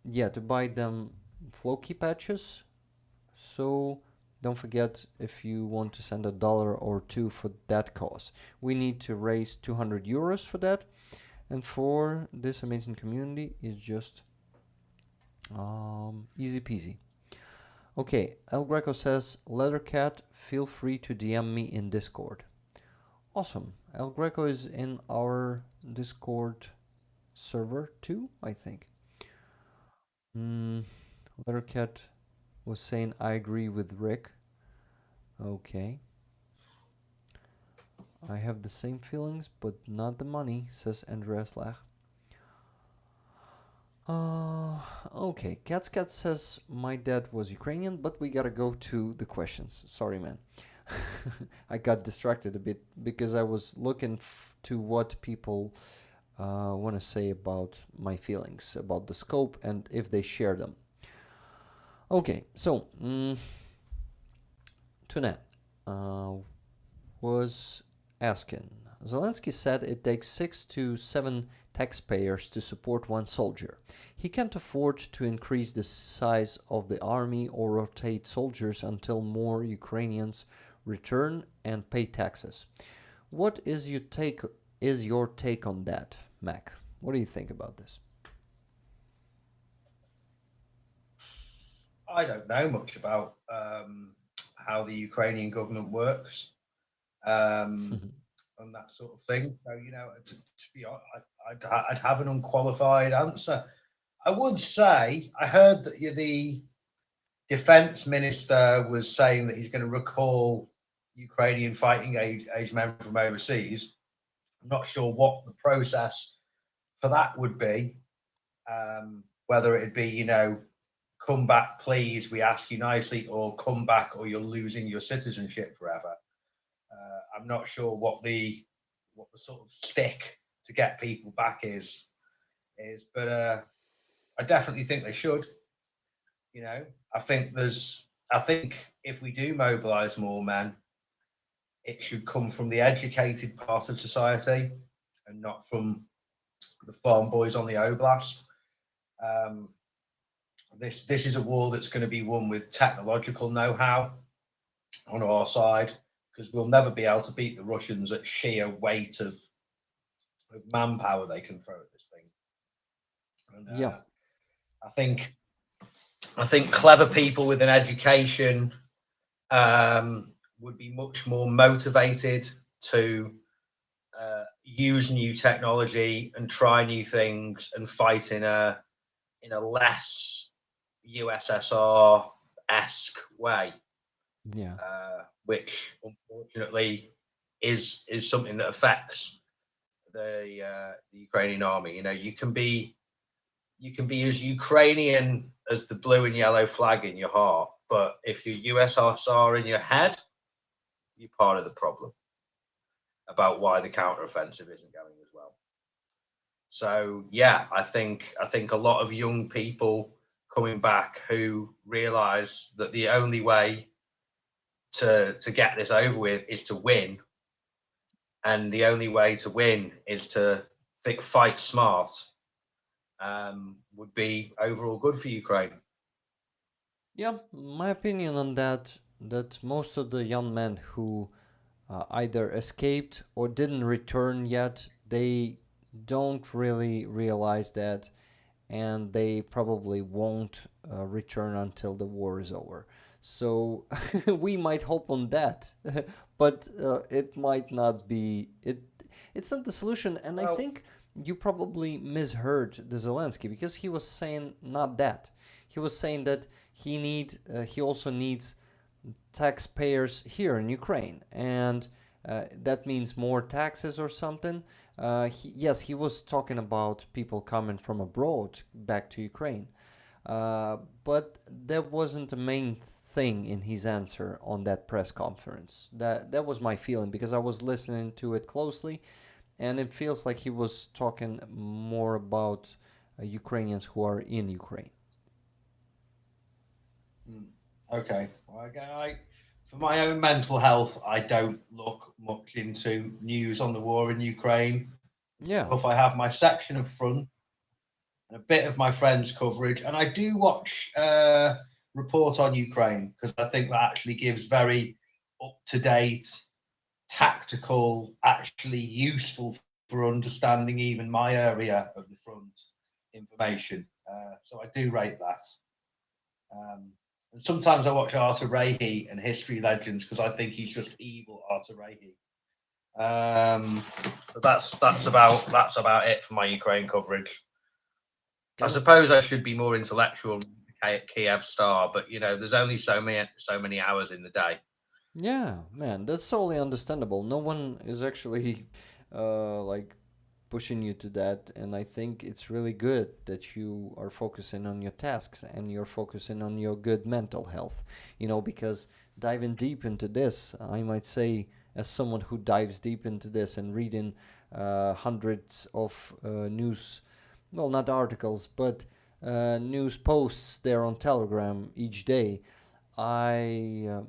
Yeah, to buy them Floki patches. So don't forget, if you want to send $1 or 2 for that cause. We need to raise 200 euros for that, and for this amazing community is just easy peasy. Okay, El Greco says, Leathercat, feel free to DM me in Discord. Awesome. El Greco is in our Discord server too, I think. Leathercat was saying, I agree with Rick. Okay. I have the same feelings, but not the money, says Andreas Lach. Okay. Katskat says, my dad was Ukrainian, but we gotta go to the questions. Sorry, man. I got distracted a bit because I was looking to what people want to say about my feelings about the scope and if they share them. Okay, so Tuna was asking. Zelensky said it takes 6 to 7 taxpayers to support one soldier. He can't afford to increase the size of the army or rotate soldiers until more Ukrainians return and pay taxes. What is your take on that, Mac? What do you think about this?
I don't know much about how the Ukrainian government works and that sort of thing. So, you know, to be honest, I'd have an unqualified answer. I would say I heard that the defense minister was saying that he's going to recall Ukrainian fighting age men from overseas. I'm not sure what the process for that would be. Whether it'd be, you know, come back, please, we ask you nicely, or come back, or you're losing your citizenship forever. I'm not sure what the sort of stick to get people back is, but I definitely think they should. You know, I think if we do mobilise more men, it should come from the educated part of society and not from the farm boys on the oblast. This is a war that's going to be won with technological know-how on our side, because we'll never be able to beat the Russians at sheer weight of manpower they can throw at this thing. And,
yeah.
I think clever people with an education would be much more motivated to use new technology and try new things and fight in a less USSR-esque way,
Yeah.
which unfortunately is something that affects the Ukrainian army. You know, you can be as Ukrainian as the blue and yellow flag in your heart, but if you're USSR in your head, you're part of the problem about why the counteroffensive isn't going as well. So yeah, I think a lot of young people coming back who realise that the only way to get this over with is to win, and the only way to win is to fight smart, would be overall good for Ukraine.
Yeah, my opinion on that, that most of the young men who either escaped or didn't return yet, they don't really realize that, and they probably won't return until the war is over. So we might hope on that, but it might not be it. It's not the solution, and I think you probably misheard the Zelensky, because he was saying not that. He was saying that he also needs taxpayers here in Ukraine, and that means more taxes or something. Yes, he was talking about people coming from abroad back to Ukraine, but that wasn't the main thing in his answer on that press conference. That was my feeling, because I was listening to it closely, and it feels like he was talking more about Ukrainians who are in Ukraine.
Okay. Well, again, for my own mental health, I don't look much into news on the war in Ukraine.
Yeah.
If I have my section of front and a bit of my friends' coverage, and I do watch Report on Ukraine, because I think that actually gives very up-to-date, tactical, actually useful for understanding even my area of the front information. So I do rate that. And sometimes I watch Artur Rehi and History Legends, because I think he's just evil, Artur Rehi. But that's about it for my Ukraine coverage. I suppose I should be more intellectual, Kiev Star, but you know, there's only so many hours in the day.
Yeah, man, that's totally understandable. No one is actually like pushing you to that, and I think it's really good that you are focusing on your tasks and you're focusing on your good mental health. You know, because diving deep into this, I might say, as someone who dives deep into this and reading hundreds of news, well, not articles, but news posts there on Telegram each day, yeah,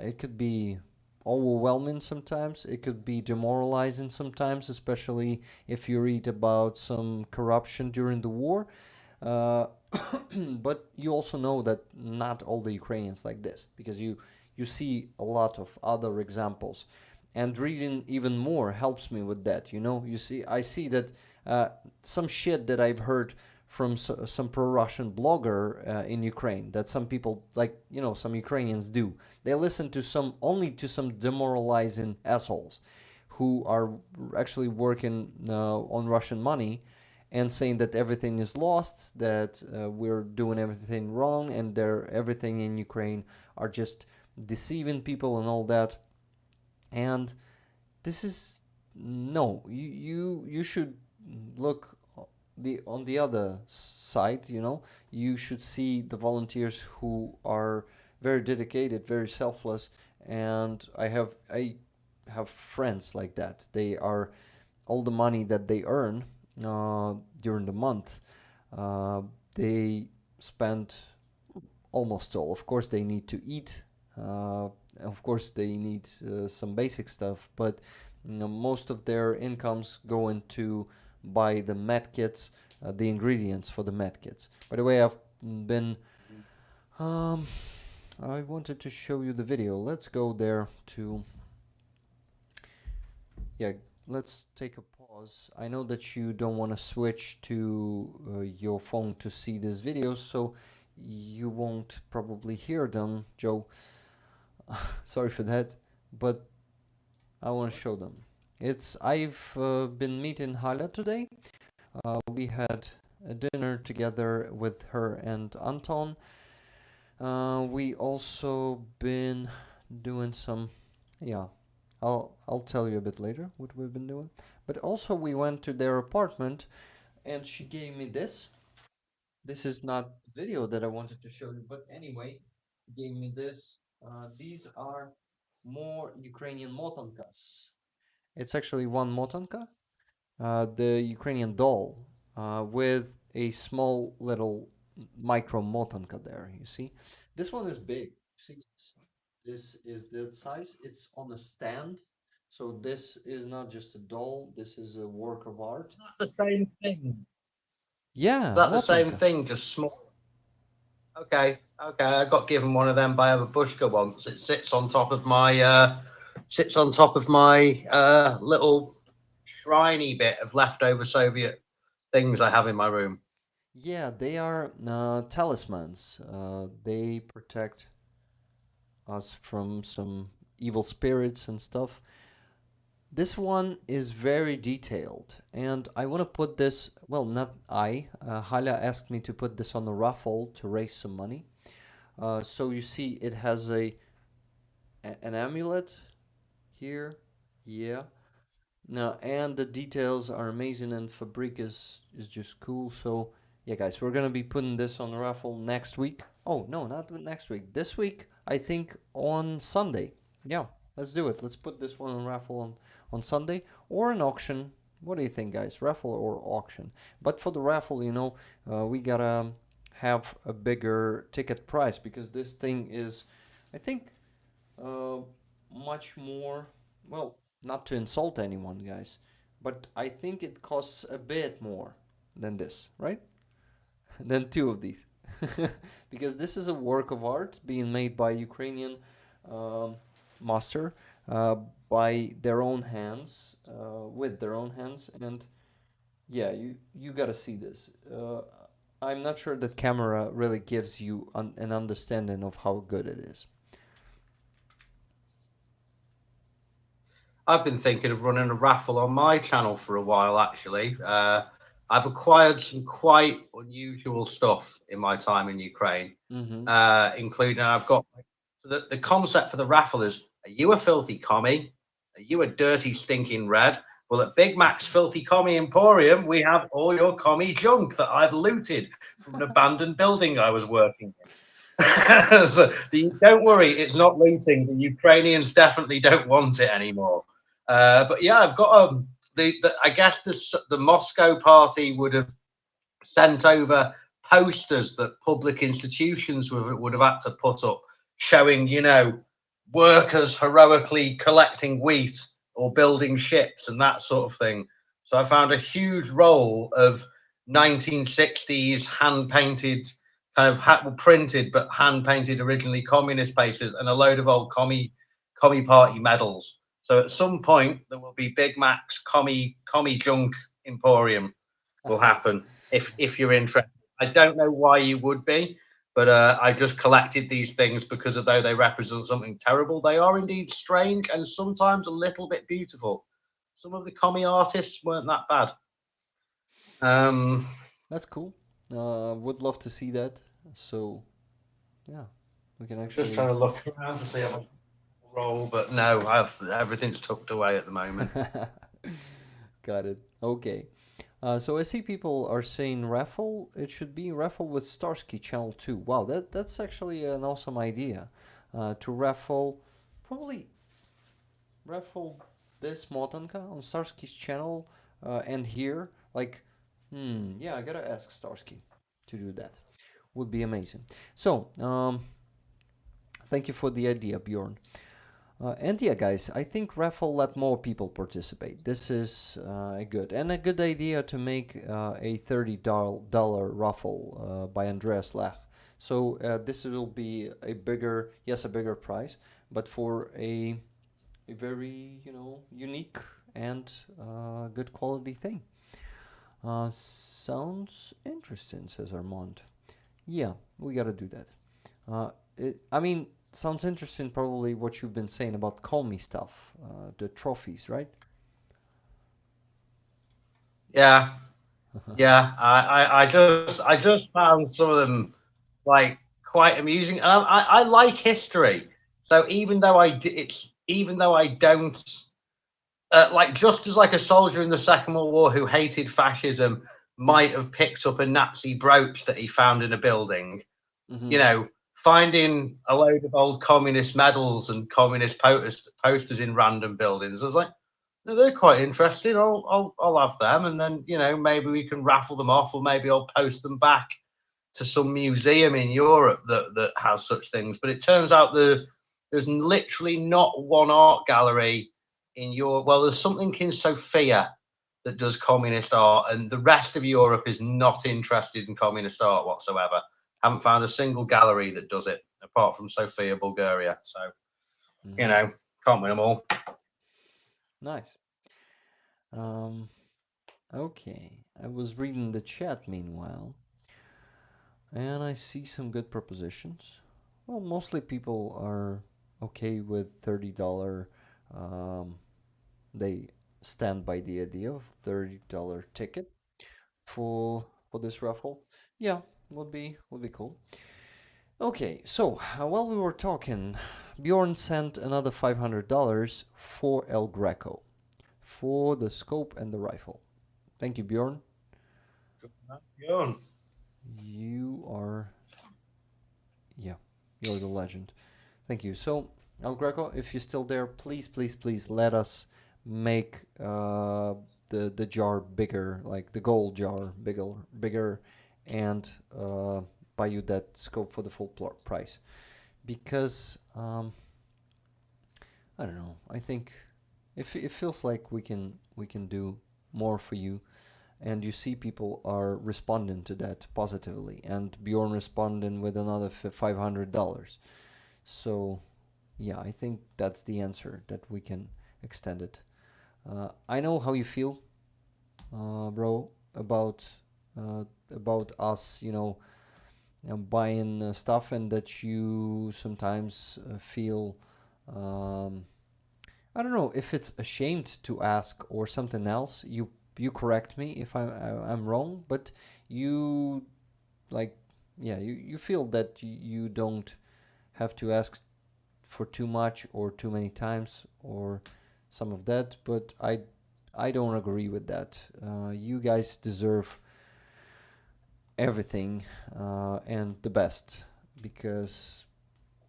it could be overwhelming sometimes. It could be demoralizing sometimes, especially if you read about some corruption during the war. Uh, but you also know that not all the Ukrainians like this, because you see a lot of other examples, and reading even more helps me with that. You know, I see that some shit that I've heard from some pro-Russian blogger in Ukraine, that some people, like, you know, some Ukrainians do. They listen to some demoralizing assholes who are actually working on Russian money, and saying that everything is lost, that we're doing everything wrong, and everything in Ukraine are just deceiving people and all that. And this is no, you should look on the other side. You know, you should see the volunteers who are very dedicated, very selfless, and I have friends like that. They are all the money that they earn during the month, uh, they spend almost all. Of course, they need to eat. Of course, they need some basic stuff, but you know, most of their incomes go into buy the medkits, the ingredients for the medkits. By the way, I've been. Um, I wanted to show you the video. Let's go there to. Yeah, let's take a pause. I know that you don't want to switch to your phone to see these videos, so you won't probably hear them, Joe. Sorry for that, but I want to show them. I've been meeting Hala today. We had a dinner together with her and Anton. We also been doing some, yeah. I'll tell you a bit later what we've been doing. But also we went to their apartment, and she gave me this. This is not the video that I wanted to show you, but anyway, gave me this. These are more Ukrainian motankas. It's actually one motanka, the Ukrainian doll, with a small little micro motanka there. You see, this one is big. See, this is the size. It's on a stand, so this is not just a doll. This is a work of art.
The same thing. Is
Yeah,
that the same
motanka.
thing, just small? Okay, okay. I got given one of them by a babushka once. It sits on top of my little shriny bit of leftover Soviet things I have in my room.
Yeah, they are talismans. They protect us from some evil spirits and stuff. This one is very detailed, and I want to put this. Well, not I. Hala asked me to put this on a raffle to raise some money. So you see, it has an amulet here. Yeah. No, and the details are amazing, and Fabric is just cool. So yeah, guys, we're gonna be putting this on raffle next week. Oh no, not next week. This week, I think on Sunday. Yeah, let's do it. Let's put this one on raffle on Sunday or an auction. What do you think, guys? Raffle or auction? But for the raffle, we gotta have a bigger ticket price because this thing is, I think, uh, much more. Well, not to insult anyone, guys, but I think it costs a bit more than this, right? Than two of these. Because this is a work of art being made by Ukrainian um, master uh, by their own hands, with their own hands, and yeah, you gotta see this. I'm not sure that camera really gives you an understanding of how good it is.
I've been thinking of running a raffle on my channel for a while, actually. I've acquired some quite unusual stuff in my time in Ukraine,
Mm-hmm.
including I've got the concept for the raffle is: are you a filthy commie? Are you a dirty, stinking red? Well, at Big Mac's Filthy Commie Emporium, we have all your commie junk that I've looted from an abandoned building I was working in. So don't worry, it's not looting. The Ukrainians definitely don't want it anymore. But yeah, I've got I guess the Moscow party would have sent over posters that public institutions would have had to put up showing, workers heroically collecting wheat or building ships and that sort of thing. So I found a huge roll of 1960s hand painted, kind of printed but hand painted originally communist posters and a load of old commie party medals. So at some point there will be Big Mac's commie junk emporium will happen if you're interested. I don't know why you would be, but I just collected these things because although they represent something terrible, they are indeed strange and sometimes a little bit beautiful. Some of the commie artists weren't that bad. Um,
That's cool. Would love to see that. So yeah, we can
I'm just trying
actually.
to look around to see how much roll, but no, everything's tucked away at the moment.
Got it. Okay. So I see people are saying raffle. It should be raffle with Starsky Channel 2. Wow, that's actually an awesome idea. To raffle, probably raffle this Motanka on Starsky's channel and here. Like, yeah, I gotta ask Starsky to do that. Would be amazing. So, thank you for the idea, Bjorn. And yeah, guys, I think raffle let more people participate. This is a good idea to make a $30 raffle by Andreas Lach. So this will be a bigger prize, but for a very unique and good quality thing. Sounds interesting, says Armand. Yeah, we gotta do that. I mean, sounds interesting. Probably what you've been saying about call me stuff, the trophies, right?
Yeah, yeah. I just found some of them like quite amusing, and I like history. So even though I don't like, just as like a soldier in the Second World War who hated fascism might have picked up a Nazi brooch that he found in a building,
Hmm.
you know, finding a load of old communist medals and communist posters in random buildings. I was like, no, they're quite interesting. I'll have them, and then maybe we can raffle them off, or maybe I'll post them back to some museum in Europe that has such things. But it turns out there's literally not one art gallery in Europe. Well, there's something in Sofia that does communist art, and the rest of Europe is not interested in communist art whatsoever. Haven't found a single gallery that does it apart from Sofia, Bulgaria. So you
Hmm.
know, can't win them all.
Nice. Um, okay. I was reading the chat meanwhile, and I see some good propositions. Well, mostly people are okay with $30. Um, they stand by the idea of $30 ticket for this raffle. Yeah, would be cool. Okay, so while we were talking, Bjorn sent another $500 for El Greco for the scope and the rifle. Thank you, Bjorn. You are, yeah, you're the legend. Thank you. So, El Greco, if you're still there, please, please, please let us make the jar bigger, like the gold jar bigger, and buy you that scope for the full price. Because I don't know. I think it feels like we can do more for you, and you see people are responding to that positively, and Bjorn responding with another $500. So yeah, I think that's the answer that we can extend it. I know how you feel, bro, about us, buying stuff, and that you sometimes feel, um, I don't know if it's ashamed to ask or something else. You correct me if I'm wrong, but you like, yeah, you feel that you don't have to ask for too much or too many times or some of that, but I don't agree with that. You guys deserve everything, and the best, because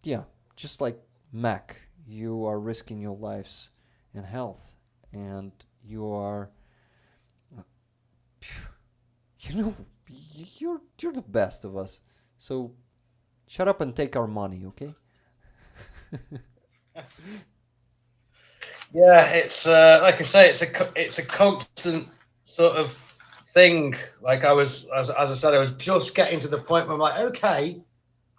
yeah, just like Mac, you are risking your lives and health, and you are, you know, you're the best of us. So shut up and take our money, okay?
Yeah, it's like I say, it's a constant sort of thing. Like as I said, I was just getting to the point where I'm like, okay,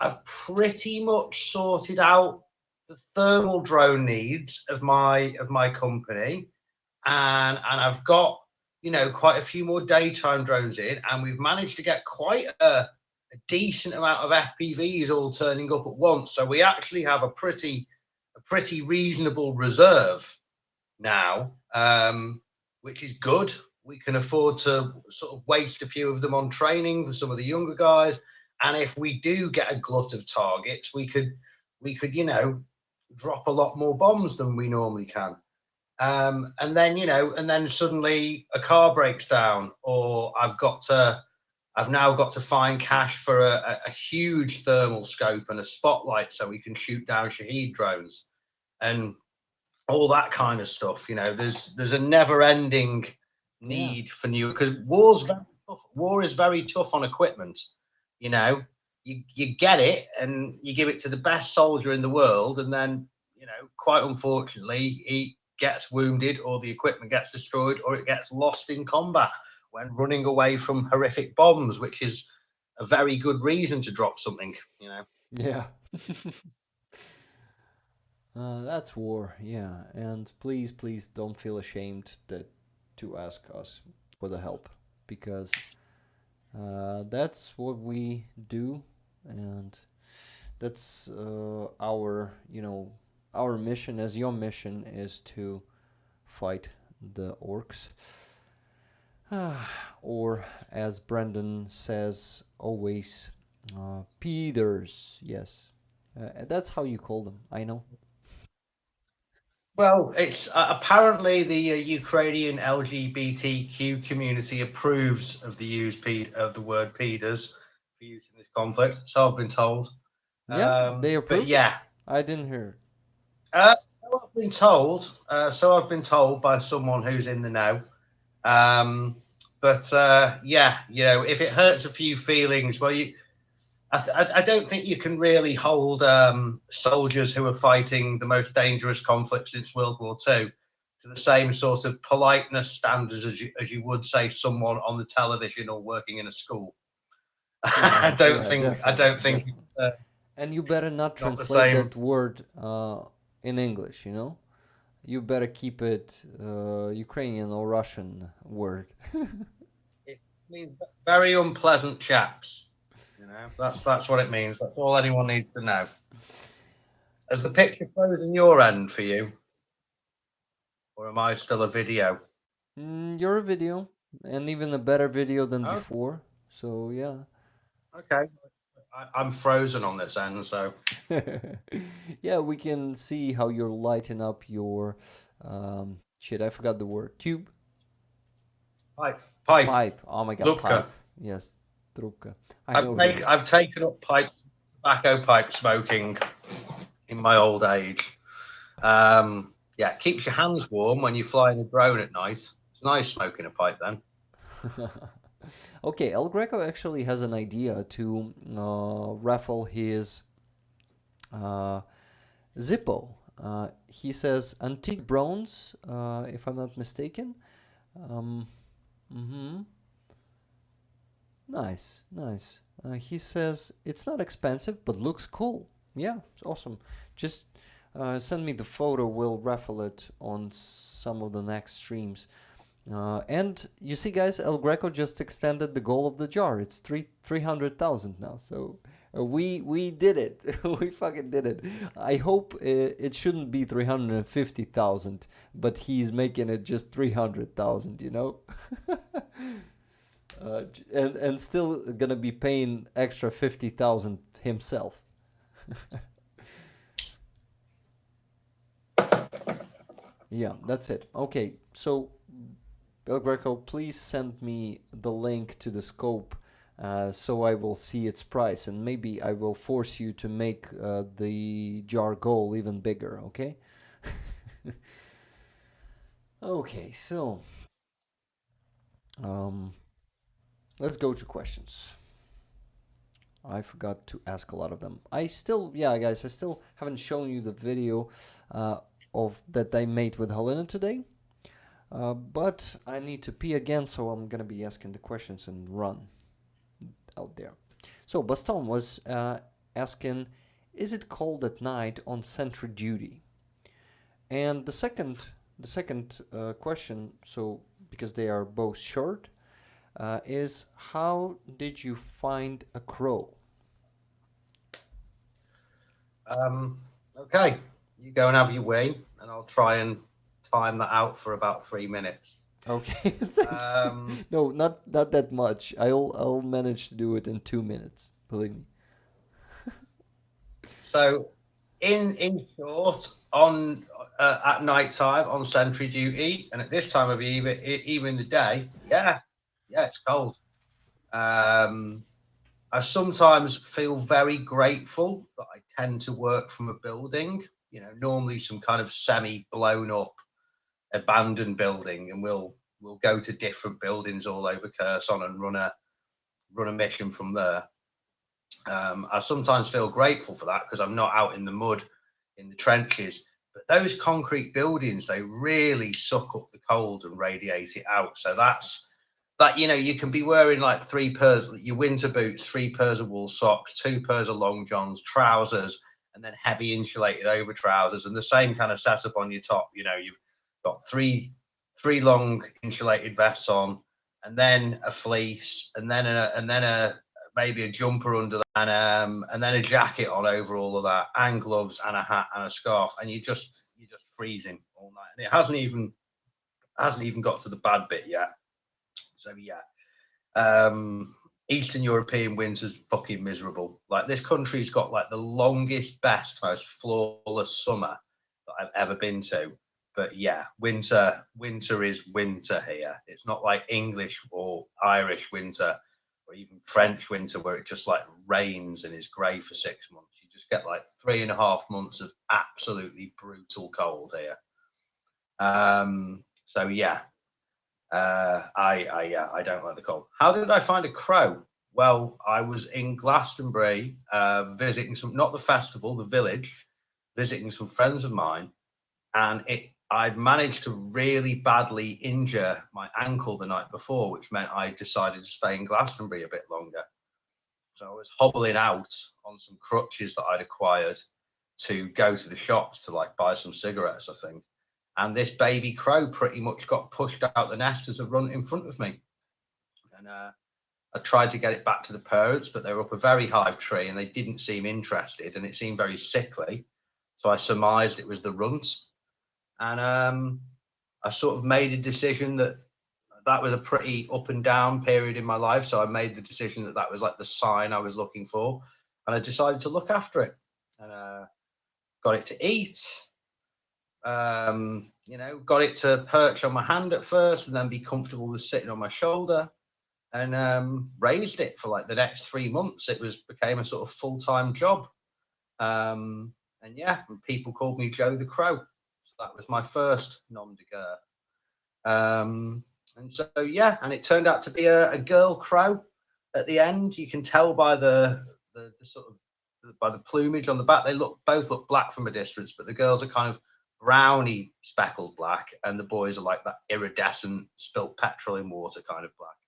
I've pretty much sorted out the thermal drone needs of my company, and I've got quite a few more daytime drones in, and we've managed to get quite a decent amount of FPVs all turning up at once. So we actually have a pretty reasonable reserve now, which is good. We can afford to sort of waste a few of them on training for some of the younger guys, and if we do get a glut of targets, we could drop a lot more bombs than we normally can. And then suddenly a car breaks down, or I've now got to find cash for a huge thermal scope and a spotlight so we can shoot down Shahed drones. And all that kind of stuff. There's a never-ending
Yeah.
need for new, because war's very tough. War is very tough on equipment. You know, you get it and you give it to the best soldier in the world, and then quite unfortunately, he gets wounded, or the equipment gets destroyed, or it gets lost in combat when running away from horrific bombs, which is a very good reason to drop something.
Yeah. That's war, yeah. And please, please don't feel ashamed that to ask us for the help, because that's what we do, and that's our mission, as your mission is to fight the orcs. Or as Brendan says always, Peters. Yes, that's how you call them. I know.
Well, it's apparently the Ukrainian LGBTQ community approves of the of the word "peders" for use in this conflict. So I've been told.
Yeah, they
But
approved it.
yeah,
I didn't hear.
so I've been told. So I've been told by someone who's in the know. Um, but yeah, you know, if it hurts a few feelings, well, I don't think you can really hold soldiers who are fighting the most dangerous conflict since World War II to the same sort of politeness standards as you would say someone on the television or working in a school.
Yeah, yeah,
I
definitely,
don't think
definitely.
uh,
And you better not
not the
translate
same.
that word in English. You know, you better keep it Ukrainian or Russian word.
It means very unpleasant chaps. You know, that's what it means. That's all anyone needs to know. Has the picture frozen your end for you, or am I still a video?
Your video, and even a better video than
Oh,
before. So yeah.
okay. I'm frozen on this end, so
Yeah, we can see how you're lighting up your shit. I forgot the word. Tube,
pipe,
pipe. Oh my god,
Lubka.
pipe. Yes, trubka. I know it.
I've taken up tobacco pipe smoking in my old age. Yeah, it keeps your hands warm when you fly in a drone at night. It's nice smoking a pipe then.
Okay, El Greco actually has an idea to raffle his uh, Zippo. He says antique bronze, if I'm not mistaken. Um, hmm Nice, nice. He says it's not expensive, but looks cool. Yeah, it's awesome. Just send me the photo. We'll raffle it on some of the next streams. And you see, guys, El Greco just extended the goal of the jar. It's 300,000 now. So we did it. We fucking did it. I hope it shouldn't be 350,000, but he's making it just 300,000. You know. And still gonna be paying extra 50,000 himself. Yeah, that's it. Okay, so El Greco, please send me the link to the scope so I will see its price, and maybe I will force you to make the jar goal even bigger, okay? Okay, so um, let's go to questions. I forgot to ask a lot of them. Yeah, guys, I still haven't shown you the video of that I made with Helena today. But I need to pee again, so I'm gonna be asking the questions and run out there. So Baston was asking, is it cold at night on sentry duty? And the second question, so because they are both short, is how did you find a crow?
Okay, you go and have your way, and I'll try and time that out for about 3 minutes.
Okay, thanks. No, not that much. I'll manage to do it in 2 minutes. Believe me.
So, in short, on at night time on sentry duty, and at this time of year, even in the day, yeah, it's cold. Um, I sometimes feel very grateful that I tend to work from a building. You know, normally some kind of semi blown up, abandoned building, and we'll go to different buildings all over Kherson and run a mission from there. I sometimes feel grateful for that because I'm not out in the mud in the trenches. But those concrete buildings, they really suck up the cold and radiate it out. So that, you know, you can be wearing like three pairs, your winter boots, three pairs of wool socks, two pairs of long johns, trousers, and then heavy insulated over trousers, and the same kind of setup on your top. You know, you've got three long insulated vests on, and then a fleece, and then a maybe a jumper under that, and then a jacket on over all of that, and gloves and a hat and a scarf, and you're just freezing all night, and it hasn't even got to the bad bit yet. So yeah, Eastern European winter's fucking miserable. Like, this country's got like the longest, best, most flawless summer that I've ever been to. But yeah, winter is winter here. It's not like English or Irish winter or even French winter where it just like rains and is grey for 6 months. You just get like 3.5 months of absolutely brutal cold here. So yeah, I don't like the cold. How did I find a crow? Well, I was in Glastonbury, visiting not the festival, the village, visiting some friends of mine, and I'd managed to really badly injure my ankle the night before, which meant I decided to stay in Glastonbury a bit longer. So I was hobbling out on some crutches that I'd acquired to go to the shops to like buy some cigarettes, I think. And this baby crow pretty much got pushed out the nest as a runt in front of me. And I tried to get it back to the parents, but they were up a very high tree and they didn't seem interested, and it seemed very sickly. So I surmised it was the runt. And I sort of made a decision that was a pretty up and down period in my life. So I made the decision that was like the sign I was looking for. And I decided to look after it, and got it to eat. Got it to perch on my hand at first and then be comfortable with sitting on my shoulder, and raised it for like the next 3 months. It became a sort of full-time job. And yeah, and people called me Joe the Crow. So that was my first nom de guerre. And so, yeah, and it turned out to be a girl crow at the end. You can tell by the sort of, by the plumage on the back. They both look black from a distance, but the girls are kind of browny speckled black, and the boys are like that iridescent spilt petrol in water kind of black.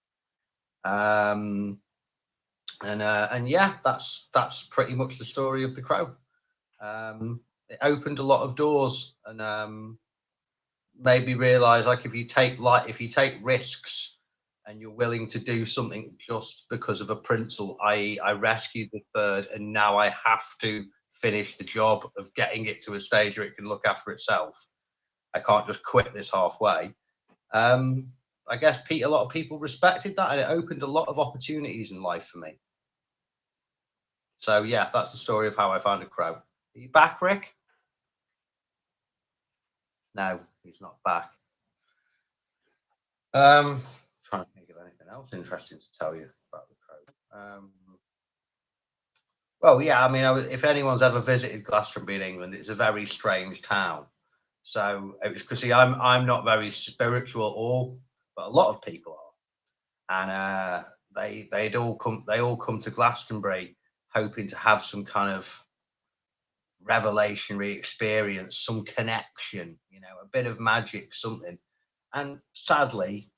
And yeah, that's pretty much the story of the crow. It opened a lot of doors, and made me realize, like, if you take risks and you're willing to do something just because of a principle, i.e. I rescued this bird and now I have to finish the job of getting it to a stage where it can look after itself. I can't just quit this halfway. I guess a lot of people respected that, and it opened a lot of opportunities in life for me. So yeah, that's the story of how I found a crow. Are you back, Rick? No, he's not back. Trying to think of anything else interesting to tell you about the crow. Well, yeah, I mean, if anyone's ever visited Glastonbury in England, it's a very strange town. So it was because, see, I'm not very spiritual at all, but a lot of people are, and they all come to Glastonbury hoping to have some kind of revelationary experience, some connection, a bit of magic, something. And sadly,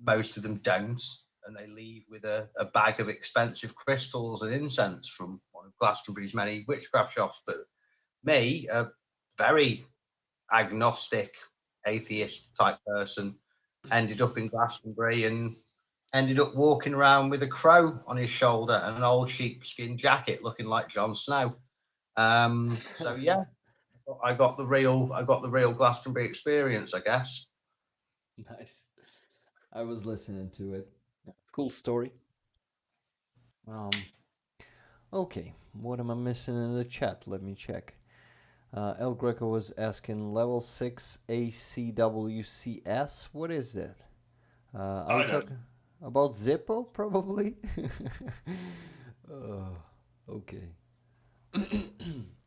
most of them don't, and they leave with a bag of expensive crystals and incense from one of Glastonbury's many witchcraft shops. But me, a very agnostic, atheist type person, ended up in Glastonbury and ended up walking around with a crow on his shoulder and an old sheepskin jacket looking like Jon Snow. So yeah, I got the real Glastonbury experience, I guess.
Nice. I was listening to it. Cool story. Okay, what am I missing in the chat? Let me check. El Greco was asking level 6 ACWCS. What is that? Are you talking about Zippo, probably? Okay.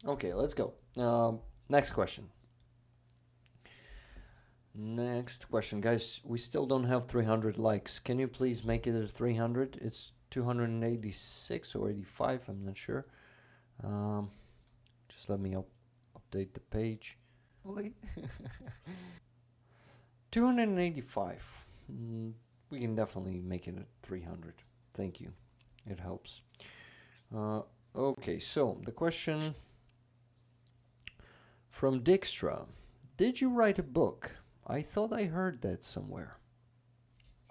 Okay, let's go. Next question. Next question, guys. We still don't have 300 likes. Can you please make it at 300? It's 286 or 85. I'm not sure. Just let me update the page. 285. We can definitely make it at 300. Thank you. It helps. Okay, so the question from Dijkstra. Did you write a book? I thought I heard that somewhere.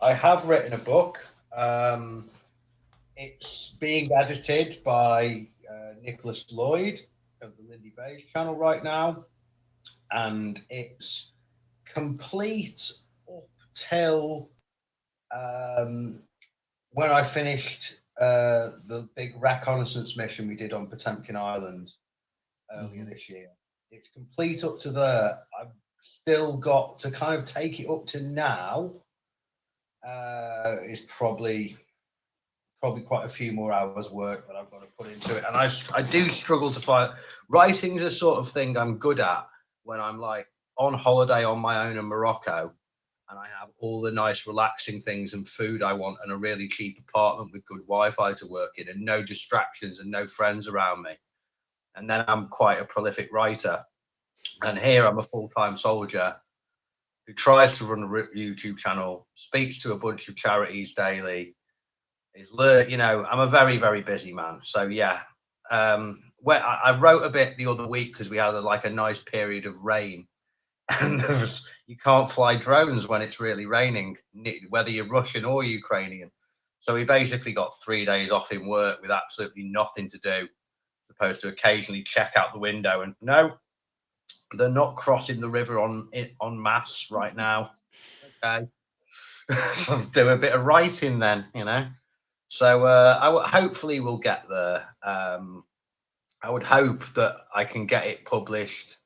I have written a book. It's being edited by Nicholas Lloyd of the Lindy Beige channel right now, and it's complete up till when I finished the big reconnaissance mission we did on Potemkin Island earlier this year, it's complete up to there. I've still got to kind of take it up to now. Is probably quite a few more hours work that I've got to put into it, and I do struggle to find. Writing's a sort of thing I'm good at when I'm like on holiday on my own in Morocco, and I have all the nice relaxing things and food I want, and a really cheap apartment with good Wi-Fi to work in, and no distractions and no friends around me. And then I'm quite a prolific writer. And here I'm a full-time soldier who tries to run a YouTube channel, speaks to a bunch of charities daily. I'm a very, very busy man. So yeah, where I wrote a bit the other week because we had a nice period of rain, and you can't fly drones when it's really raining, whether you're Russian or Ukrainian. So we basically got 3 days off in work with absolutely nothing to do, supposed to occasionally check out the window, and no, they're not crossing the river en masse right now. Okay. So do a bit of writing then, So hopefully we'll get there. I would hope that I can get it published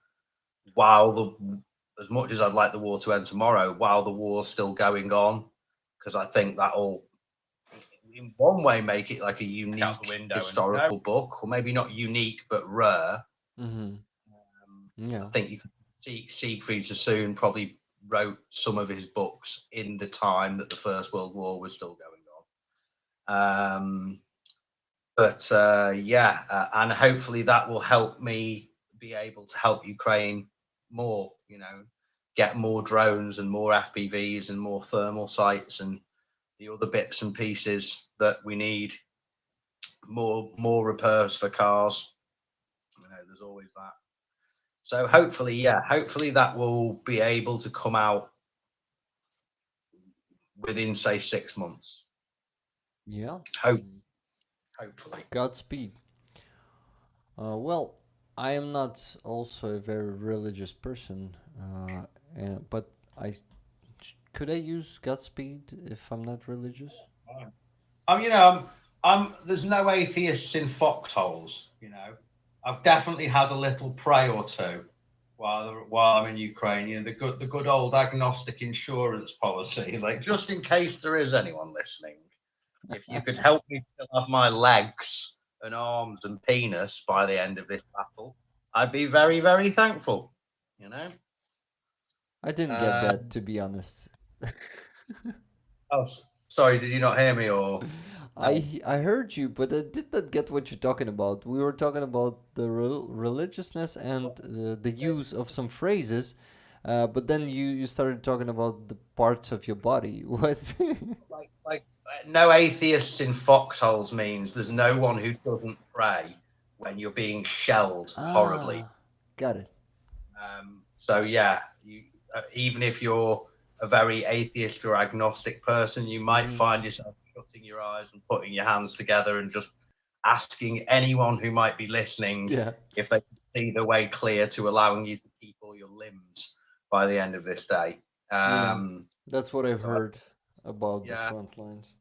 while as much as I'd like the war to end tomorrow, while the war's still going on, because I think that'll in one way make it like a unique historical book, or maybe not unique but rare.
Yeah,
I think you can see Siegfried Sassoon probably wrote some of his books in the time that the First World War was still going on. And hopefully that will help me be able to help Ukraine more, get more drones and more FPVs and more thermal sites and the other bits and pieces that we need, more repairs for cars. There's always that. So hopefully that will be able to come out within, say, 6 months.
Yeah.
Hopefully.
Godspeed. Well, I am not also a very religious person, but could I use Godspeed if I'm not religious?
There's no atheists in foxholes. I've definitely had a little pray or two while I'm in Ukraine. The good old agnostic insurance policy, like just in case there is anyone listening. If you could help me still have my legs and arms and penis by the end of this battle, I'd be very, very thankful.
I didn't get that, to be honest.
Oh, sorry, did you not hear me? Or
I heard you, but I did not get what you're talking about. We were talking about the religiousness and the use of some phrases, but then you started talking about the parts of your body. What?
like no atheists in foxholes means there's no one who doesn't pray when you're being shelled horribly.
Got it.
So yeah, even if you're a very atheist or agnostic person, you might find yourself shutting your eyes and putting your hands together and just asking anyone who might be listening if they can see the way clear to allowing you to keep all your limbs by the end of this day.
That's what I've heard about the front lines.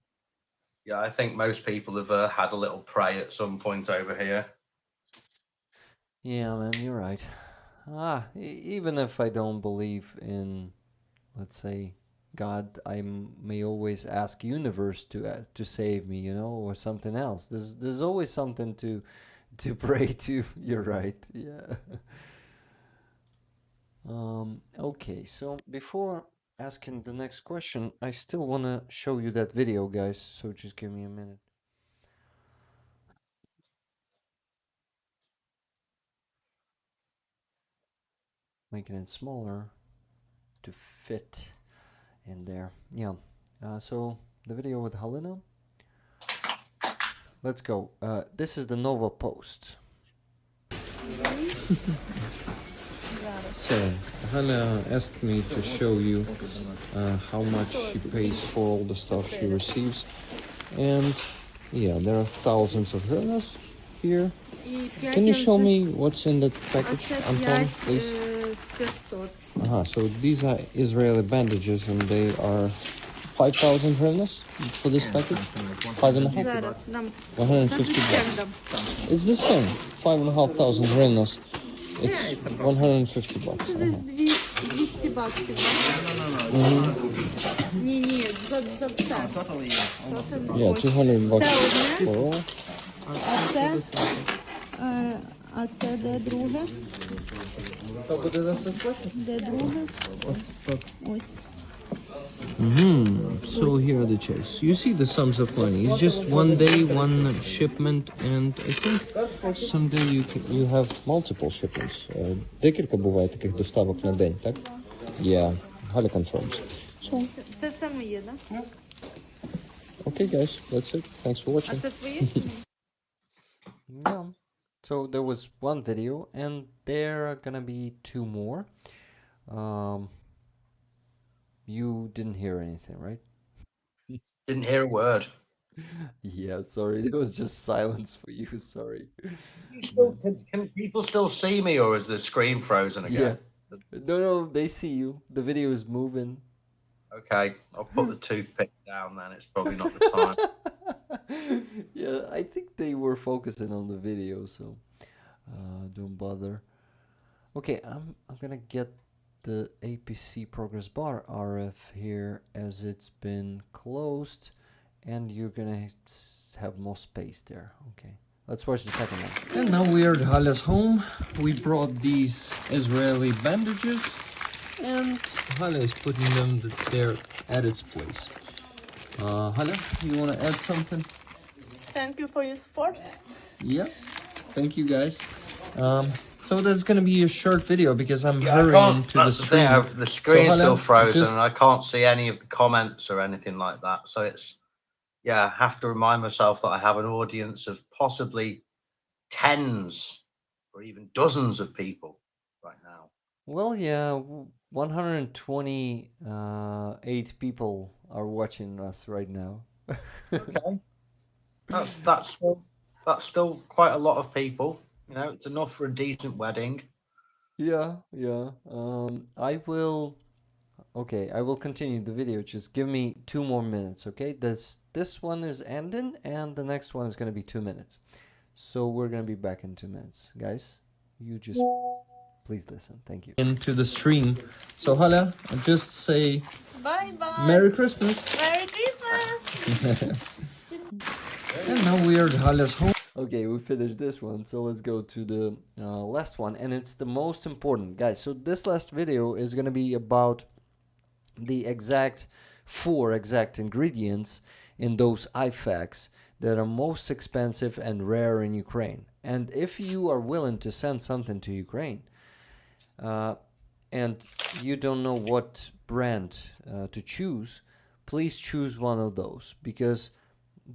Yeah, I think most people have had a little pray at some point over here.
Yeah, man, you're right. Even if I don't believe in, let's say, God, I may always ask universe to save me, or something else. There's always something to pray to. You're right. Yeah. Okay, so before asking the next question, I still want to show you that video, guys, so just give me a minute. Making it smaller to fit in there. Yeah. So the video with Halina. Let's go. This is the Nova Post. So Halina asked me to show you how much she pays for all the stuff she receives, and yeah, there are thousands of hryvnias here. Can you show me what's in that package, Anton, please? So these are Israeli bandages, and they are 5,000 hryvnias for this package? 5.5?
Зараз нам
150 bucks.
дам.
It's the same. 5,500 hryvnias. It's 150 bucks.
Це десь 200 баксів. Ні, за все.
Yeah, 200 bucks
Це
for all.
А це де друге? Де друге? Ось.
So here are the checks. You see the sums of money. It's just one day, one shipment, and I think someday you have multiple shipments. Декілька буває таких доставок на день, так? Yeah, Галя confirms. So,
Це все моє, так?
okay guys, that's it. Thanks for
А
watching.
це твоє?
Yeah. So there was one video, and there are gonna be two more. You didn't hear anything, right?
Didn't hear a word.
Yeah, sorry. It was just silence for you. Sorry.
Can people still see me, or is the screen frozen again?
No, they see you. The video is moving.
Okay, I'll put the toothpick down then. It's probably not the time.
Yeah, I think they were focusing on the video, so don't bother. Okay, I'm gonna get the APC progress bar RF here as it's been closed, and you're gonna have more space there. Okay, let's watch the second one. And now we are at Hala's home. We brought these Israeli bandages, and Hala is putting them there at its place. Hala, you want to add something?
Thank you for your support.
Yeah, thank you guys. So there's gonna be a short video because I'm
I
hurrying
can't.
to the
That's the
stream.
thing. The screen's
So,
still
Hala,
frozen,
just-
and I can't see any of the comments or anything like that. So it's, yeah, I have to remind myself that I have an audience of possibly tens or even dozens of people right now.
Well, yeah, 128 people are watching us right now.
Okay, that's still quite a lot of people. You know, it's enough for a decent wedding.
Yeah. I will continue the video. Just give me 2 more minutes, okay? This one is ending, and the next one is gonna be 2 minutes. So we're gonna be back in 2 minutes, guys. You just please listen. Thank you. Into the stream. So Hala, just say
Bye bye.
Merry Christmas.
Merry Christmas.
And now we are at Hala's home. Okay, we finished this one, so let's go to the last one, and it's the most important, guys. So this last video is going to be about the four exact ingredients in those IFACs that are most expensive and rare in Ukraine. And if you are willing to send something to Ukraine, and you don't know what brand to choose, please choose one of those, because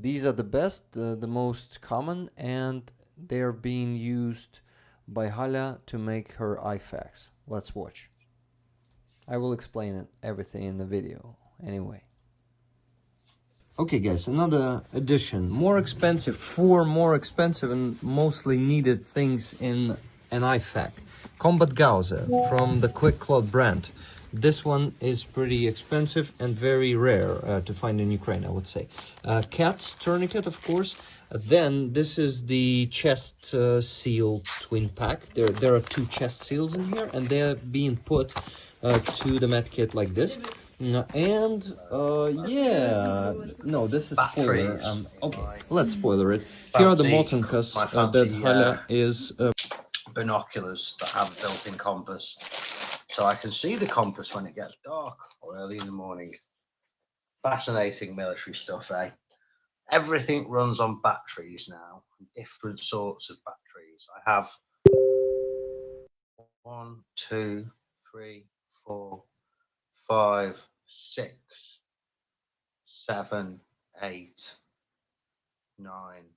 these are the best, the most common, and they are being used by Hala to make her IFACs. Let's watch. I will explain everything in the video anyway. Okay guys, another addition. More expensive, 4 more expensive and mostly needed things in an IFAC. Combat Gauze from the Quick Cloth brand. This one is pretty expensive and very rare to find in Ukraine, I would say. Cat tourniquet, of course. Then this is the chest seal twin pack. There are 2 chest seals in here, and they're being put to the Medkit like this. And yeah, no, this is spoiler. Okay, let's spoiler it. Here are the Motunkas that Hala is.
Binoculars that have a built-in compass, so I can see the compass when it gets dark or early in the morning. Fascinating military stuff, eh? Everything runs on batteries now, different sorts of batteries. I have 1, 2, 3, 4, 5, 6, 7, 8, 9,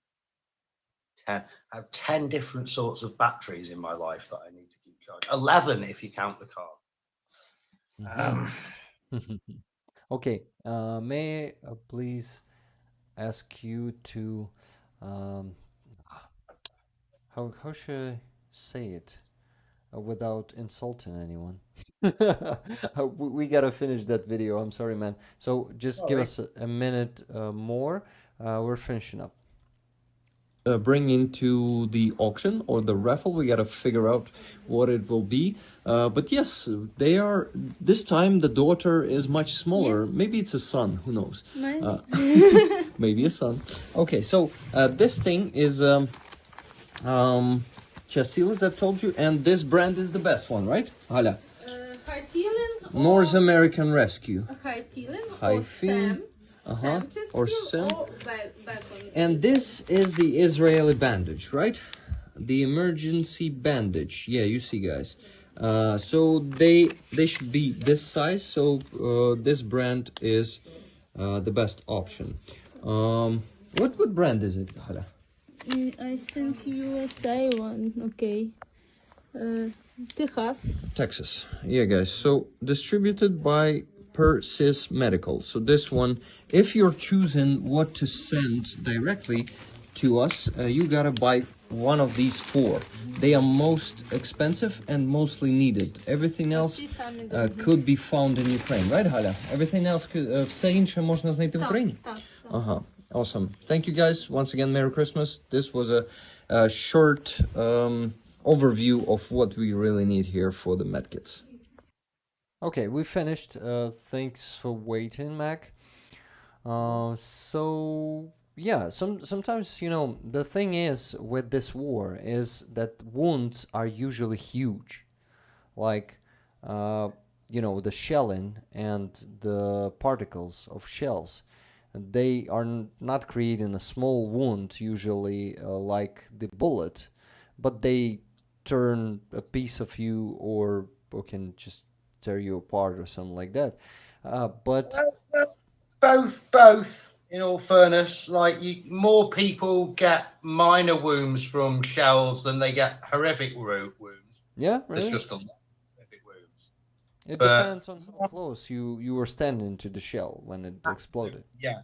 10. I have 10 different sorts of batteries in my life that I need to keep charged. 11 if you count the car.
Okay, may I please ask you to how should I say it? without insulting anyone. We gotta finish that video. I'm sorry, man. So just give us a minute more. We're finishing up. Bring into the auction or the raffle. We got to figure out what it will be. But yes, they are. This time the daughter is much smaller.
Yes.
Maybe it's a son. Who knows?
Maybe.
Maybe a son. Okay, so this thing is chassis, as I've told you, and this brand is the best one, right? Hala.
High feeling.
North American Rescue.
High feeling.
High
or
feeling.
Sam. Sam just
Or
feel
Sam.
all back on
And this is the Israeli bandage, right? The emergency bandage. Yeah, you see, guys. So they should be this size. So this brand is the best option. What brand is it, Hala?
I think USA one. Okay. Texas.
Texas. Yeah, guys. So distributed by Persis Medical. So this one, if you're choosing what to send directly to us, you gotta buy one of these four. They are most expensive and mostly needed. Everything else could be found in Ukraine, right, Галя? Everything else все інше можна знайти в Україні.
Так.
Awesome. Thank you, guys. Once again, Merry Christmas. This was a short overview of what we really need here for the medkits. Okay, we finished. Thanks for waiting, Mac. So yeah, sometimes, you know, the thing is with this war is that wounds are usually huge, like you know, the shelling and the particles of shells. They are not creating a small wound usually, like the bullet, but they turn a piece of you or can just tear you apart or something like that. But
both. In all fairness, like more people get minor wounds from shells than they get horrific wounds.
yeah, really?
It's just a lot of horrific wounds.
It
But-
depends on how close you were standing to the shell when it exploded.
Yeah.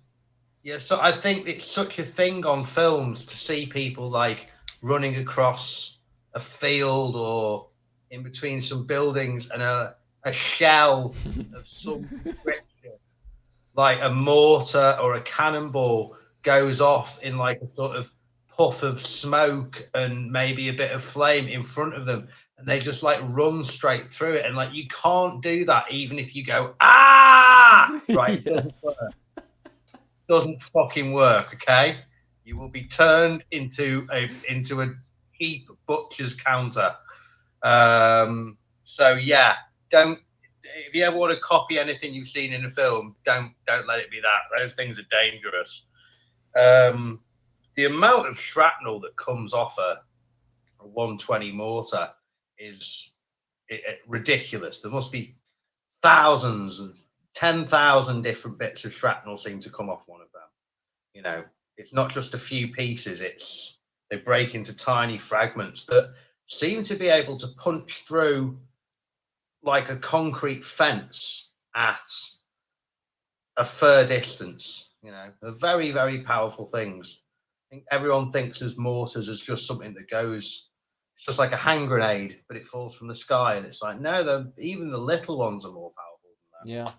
So I think it's such a thing on films to see people like running across a field or in between some buildings and a shell of some description, like a mortar or a cannonball, goes off in like a sort of puff of smoke and maybe a bit of flame in front of them, and they just like run straight through it. And like, you can't do that even if you go, ah, right?
Yes.
Doesn't fucking work, okay? You will be turned into a cheap butcher's counter. So yeah, don't. If you ever want to copy anything you've seen in a film, don't let it be that. Those things are dangerous. The amount of shrapnel that comes off a 120 mortar is ridiculous. There must be thousands and 10,000 different bits of shrapnel seem to come off one of them. You know, it's not just a few pieces. They break into tiny fragments that seem to be able to punch through like a concrete fence at a fair distance. You know, they're very, very powerful things. I think everyone thinks as mortars as just something that goes, it's just like a hand grenade, but it falls from the sky. And it's like, no, even the little ones are more powerful than that.
Yeah.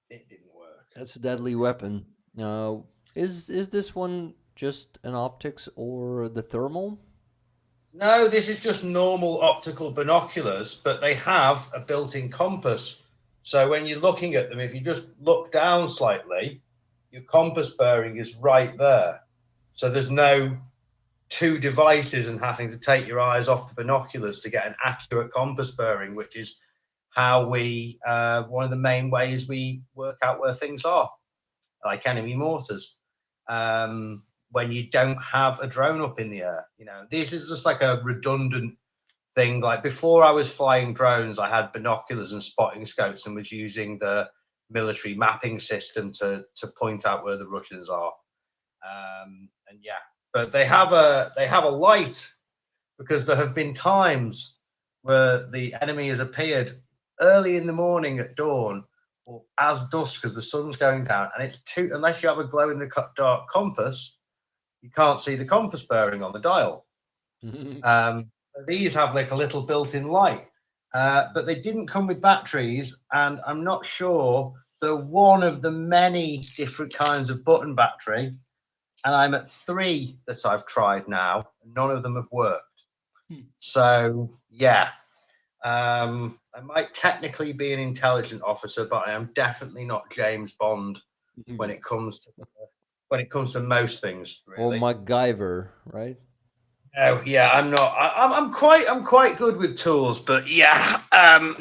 It didn't work.
That's a deadly weapon. Is this one just an optics or the thermal?
No, this is just normal optical binoculars, but they have a built-in compass. So when you're looking at them, if you just look down slightly, your compass bearing is right there. So there's no two devices and having to take your eyes off the binoculars to get an accurate compass bearing, which is how we, one of the main ways we work out where things are, like enemy mortars. When you don't have a drone up in the air, you know, this is just like a redundant thing. Like before I was flying drones, I had binoculars and spotting scopes and was using the military mapping system to point out where the Russians are. And yeah, but they have a light, because there have been times where the enemy has appeared early in the morning at dawn or as dusk because the sun's going down, and it's unless you have a glow in the dark compass, you can't see the compass bearing on the dial. These have like a little built-in light, but they didn't come with batteries, and I'm not sure they're one of the many different kinds of button battery, and I'm at 3 that I've tried now, and none of them have worked. So yeah, I might technically be an intelligence officer, but I am definitely not James Bond when it comes to most things. Really.
Or MacGyver, right?
Oh yeah, I'm not. I'm quite good with tools, but yeah,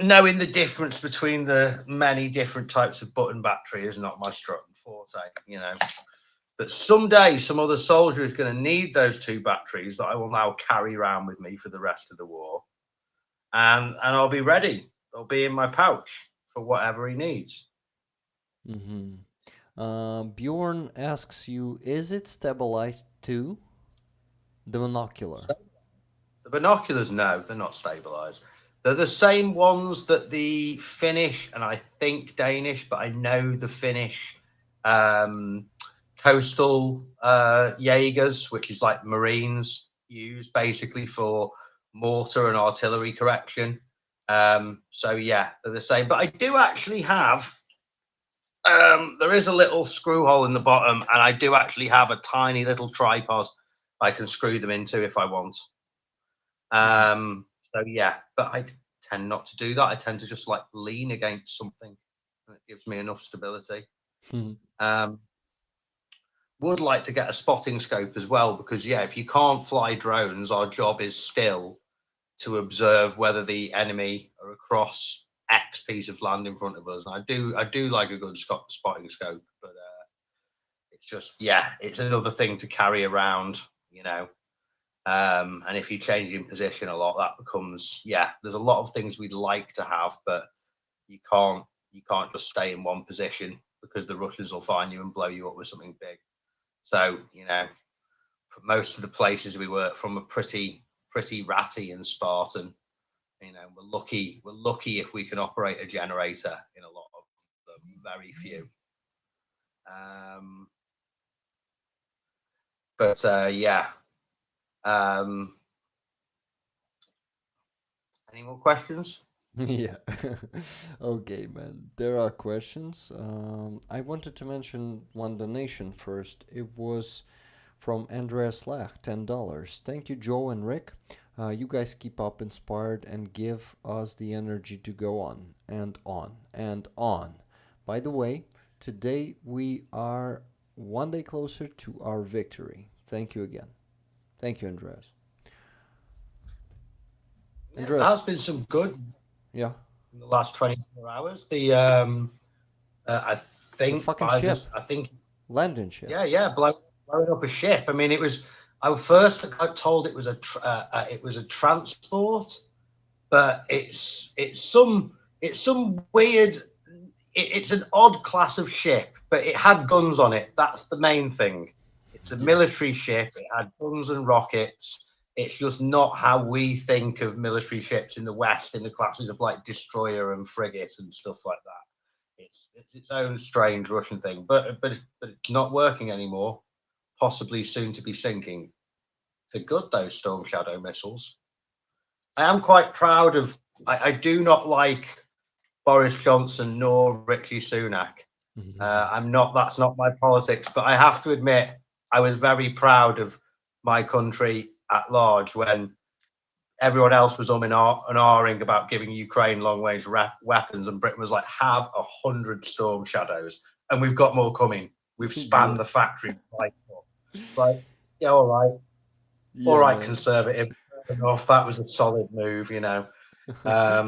knowing the difference between the many different types of button battery is not my strong forte, you know. But someday, some other soldier is going to need those 2 batteries that I will now carry around with me for the rest of the war, and I'll be ready. They'll be in my pouch for whatever he needs.
Bjorn asks you, is it stabilized too? The binocular.
The binoculars, no, they're not stabilized. They're the same ones that the Finnish and I think Danish, but I know the Finnish coastal Jaegers, which is like Marines, use basically for mortar and artillery correction. So yeah, they're the same. But I do actually have, there is a little screw hole in the bottom, and I do actually have a tiny little tripod I can screw them into if I want. So yeah, but I tend not to do that. I tend to just like lean against something that gives me enough stability. Would like to get a spotting scope as well, because yeah, if you can't fly drones, our job is still to observe whether the enemy are across X piece of land in front of us. And I do like a good spotting scope, but it's just, yeah, it's another thing to carry around, you know. And if you change in position a lot, that becomes, yeah, there's a lot of things we'd like to have, but you can't just stay in one position, because the Russians will find you and blow you up with something big. So, you know, for most of the places we work from are pretty ratty and Spartan. You know, we're lucky if we can operate a generator in a lot of them, very few. Yeah. Any more questions?
Yeah. Okay, man. There are questions. I wanted to mention one donation first. It was from Andrii Siromakha, $10. Thank you, Joe and Rick. You guys keep up inspired and give us the energy to go on and on and on. By the way, today we are one day closer to our victory. Thank you again. Thank you, Andreas.
There has been some good.
Yeah.
In the last 24 hours, the I think
the fucking ship.
I think
landing ship.
Yeah, blowing up a ship. I mean, it was. I first got told it was a transport, but it's some weird. It's an odd class of ship, but it had guns on it. That's the main thing. It's a military ship. It had guns and rockets. It's just not how we think of military ships in the West, in the classes of like destroyer and frigate and stuff like that. It's its own strange Russian thing, but it's not working anymore. Possibly soon to be sinking. They're good, those Storm Shadow missiles. I am quite proud of. I do not like Boris Johnson nor Rishi Sunak. I'm not. That's not my politics. But I have to admit, I was very proud of my country at large when everyone else was and ahhing about giving Ukraine long-range weapons, and Britain was like, have 100 Storm Shadows, and we've got more coming. We've spanned the factory right up. Like, yeah, all right, yeah, all right, conservative enough. That was a solid move, you know. Yeah,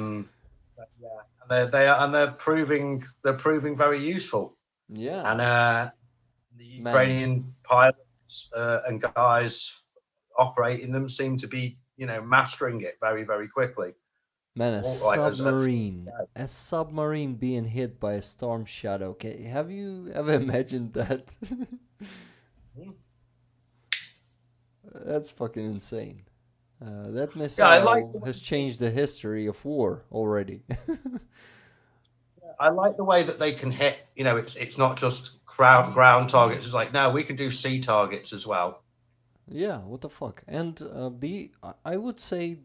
and they're proving very useful.
Yeah,
and the Ukrainian pilots and guys operating them seem to be, you know, mastering it very, very quickly.
Man, a submarine being hit by a Storm Shadow. Okay, have you ever imagined that? That's fucking insane. That missile has changed the history of war already.
I like the way that they can hit. You know, it's not just ground targets. It's like, no, we can do sea targets as well.
Yeah, what the fuck? And I would say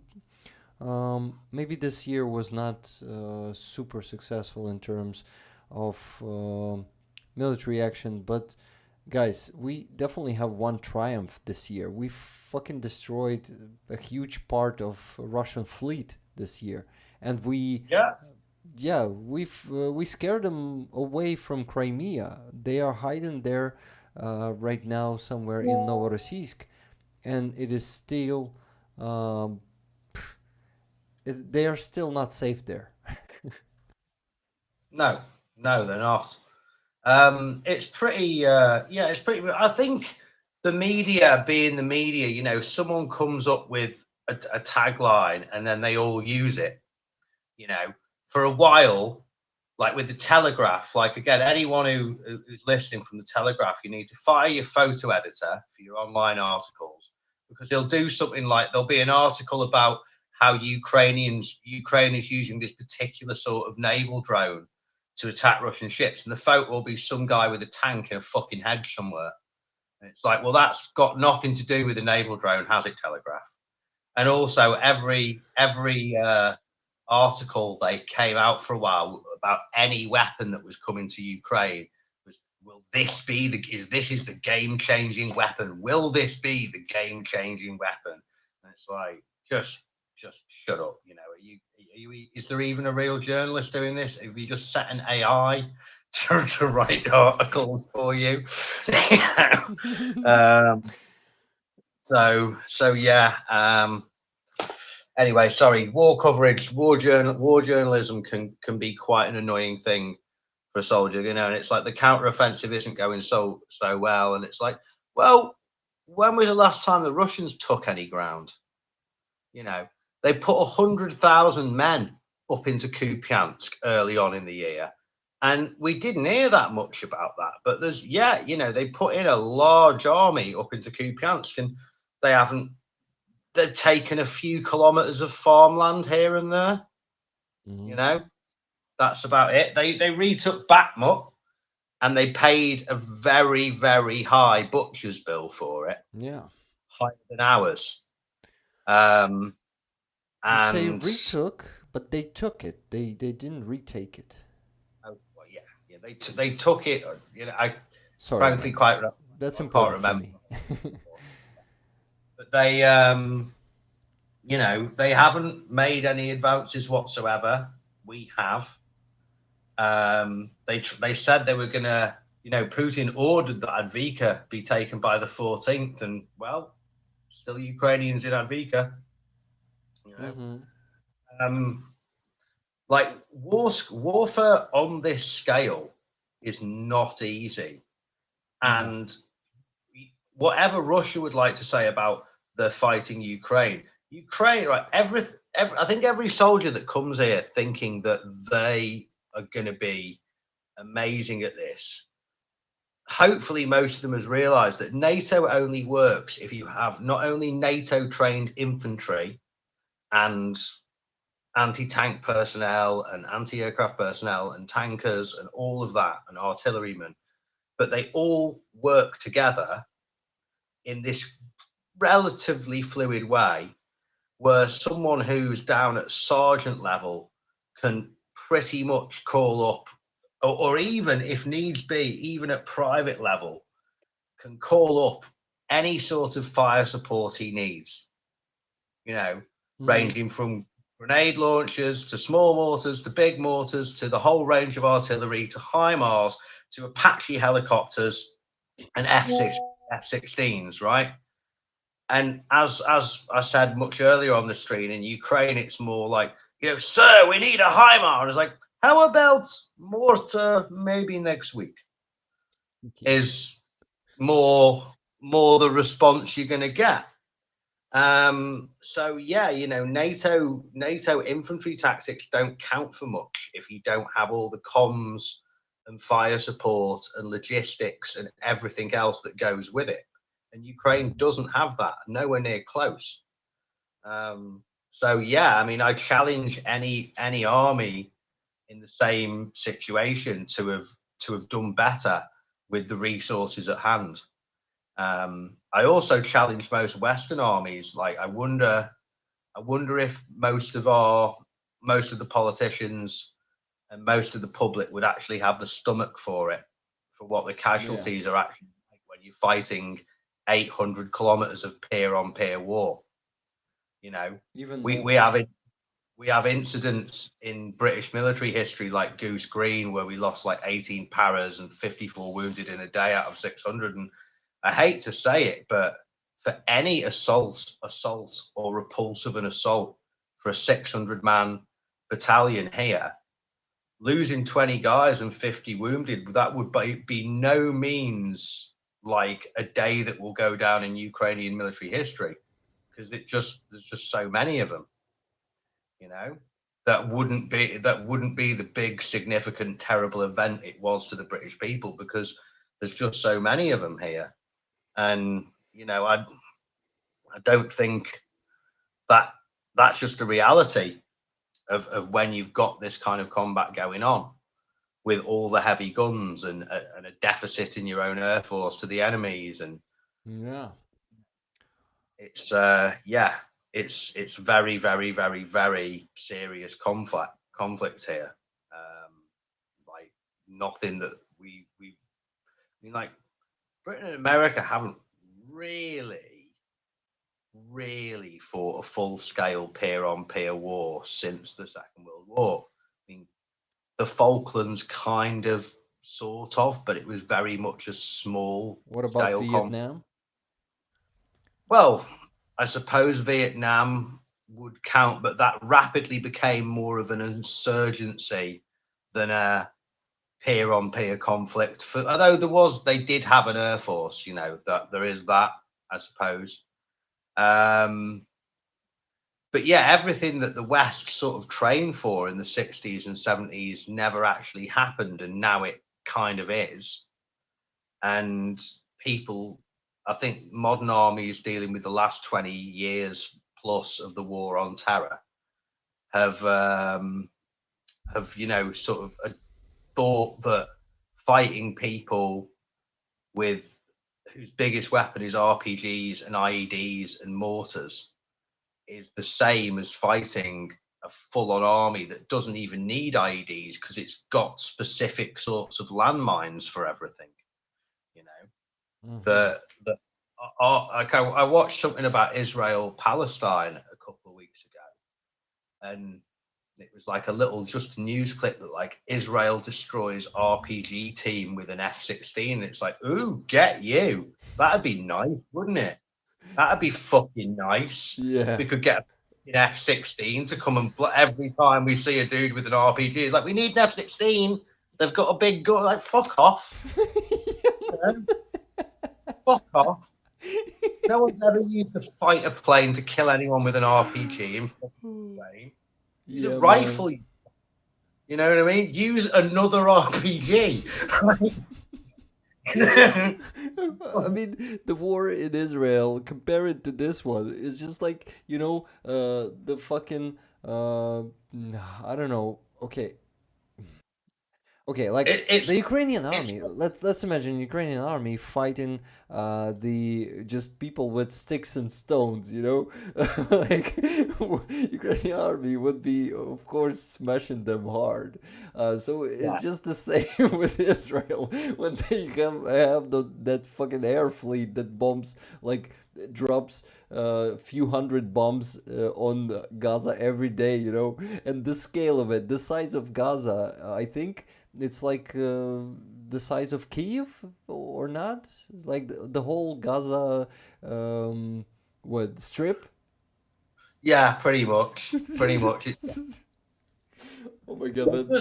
maybe this year was not super successful in terms of military action, but guys, we definitely have one triumph this year. We fucking destroyed a huge part of Russian fleet this year, and
Yeah.
we scared them away from Crimea. They are hiding there right now somewhere in Novorossiysk, and it is still um, they are still not safe there.
No, no, they're not. It's pretty, yeah, it's pretty. I think the media, being the media, you know, someone comes up with a tagline and then they all use it. You know, for a while, like with the Telegraph, like again, anyone who's listening from the Telegraph, you need to fire your photo editor for your online articles, because they'll do something like there'll be an article about how Ukraine is using this particular sort of naval drone to attack Russian ships, and the photo will be some guy with a tank in a fucking hedge somewhere. And it's like, well, that's got nothing to do with the naval drone, has it, Telegraph? And also, every article they came out for a while about any weapon that was coming to Ukraine was, will this be the is the game changing weapon? Will this be the game changing weapon? And it's like, just shut up. You know, is there even a real journalist doing this? Have you just set an AI to write articles for you? So yeah. Anyway, sorry. War coverage, war journalism can be quite an annoying thing for a soldier, you know. And it's like the counteroffensive isn't going so well, and it's like, well, when was the last time the Russians took any ground? You know, they put 100,000 men up into Kupiansk early on in the year, and we didn't hear that much about that. But there's, yeah, you know, they put in a large army up into Kupiansk, and they haven't. They've taken a few kilometers of farmland here and there. You know, that's about it. They retook Bakhmut, and they paid a very, very high butcher's bill for it,
Yeah.
higher than ours. Um,
You say
and
retook, but they took it. They didn't retake it.
oh, well, yeah, they took it. You know, I
Sorry,
frankly
man.
quite
That's
I can't
important for
remember,
me.
but they you know, they haven't made any advances whatsoever. We have. They said they were gonna, you know, Putin ordered that Avdiivka be taken by the 14th, and well, still Ukrainians in Avdiivka. You know, like warfare on this scale is not easy, and whatever Russia would like to say about the fighting Ukraine, right? I think every soldier that comes here thinking that they are going to be amazing at this, hopefully most of them has realized that NATO only works if you have not only NATO trained infantry and anti-tank personnel and anti-aircraft personnel and tankers and all of that and artillerymen, but they all work together in this relatively fluid way, where someone who's down at sergeant level can pretty much call up, or even if needs be, even at private level, can call up any sort of fire support he needs, you know, ranging from grenade launchers to small mortars to big mortars to the whole range of artillery to HIMARS to Apache helicopters and F-16s, right? And as I said much earlier on the stream, in Ukraine, it's more like, you know, sir, we need a HIMAR. It's like, how about mortar maybe next week? Is more the response you're going to get. So yeah, you know, NATO infantry tactics don't count for much if you don't have all the comms and fire support and logistics and everything else that goes with it. And Ukraine doesn't have that, nowhere near close. So yeah, I mean, I challenge any army in the same situation to have done better with the resources at hand. I also challenge most Western armies. Like, I wonder if most of the politicians and most of the public would actually have the stomach for it, for what the casualties are actually like when you're fighting 800 kilometers of peer-on-peer war. You know,
Even
we
more.
we have incidents in British military history like Goose Green where we lost like 18 paras and 54 wounded in a day out of 600. And I hate to say it, but for any assault or repulse of an assault for a 600-man battalion here, losing 20 guys and 50 wounded, that would be no means like a day that will go down in Ukrainian military history, because there's just so many of them, you know. That wouldn't be the big, significant, terrible event it was to the British people, because there's just so many of them here. And you know, I don't think that that's just the reality of when you've got this kind of combat going on, with all the heavy guns and a deficit in your own air force to the enemies. And it's it's very, very, very, very serious conflict here. Like nothing that we I mean, like Britain and America haven't really fought a full-scale peer-on-peer war since the Second World War. I mean, the Falklands kind of, sort of, but it was very much a small
What about
scale
Vietnam?
Well, I suppose Vietnam would count, but that rapidly became more of an insurgency than a peer-on-peer conflict. Although they did have an air force, you know, that there is that, I suppose. But yeah, everything that the West sort of trained for in the 60s and 70s never actually happened, and now it kind of is. And people, I think modern armies dealing with the last 20 years plus of the war on terror have you know, sort of thought that fighting people with whose biggest weapon is RPGs and IEDs and mortars is the same as fighting a full-on army that doesn't even need IEDs because it's got specific sorts of landmines for everything. You know, I watched something about Israel Palestine a couple of weeks ago, and it was like a little just news clip that like Israel destroys RPG team with an F-16. It's like, ooh, get you. That'd be nice, wouldn't it? That'd be fucking nice.
Yeah.
If we could get an F-16 to come and every time we see a dude with an RPG, it's like, we need an F-16. They've got a big gun. Like, fuck off. Fuck off. No one's ever used a fighter plane to kill anyone with an RPG in fucking plane. Use a rifle. Man. You know what I mean? Use another RPG.
I mean, the war in Israel, compare it to this one, it's just like, you know, the fucking, I don't know, okay, like the Ukrainian army. Let's imagine Ukrainian army fighting the just people with sticks and stones. You know, like Ukrainian army would be, of course, smashing them hard. So it's just the same with Israel when they have that fucking air fleet that bombs like drops a few hundred bombs on Gaza every day. You know, and the scale of it, the size of Gaza, I think. It's like the size of Kiev or not? Like the whole Gaza strip?
Yeah, pretty much. Pretty much.
Oh my god,
I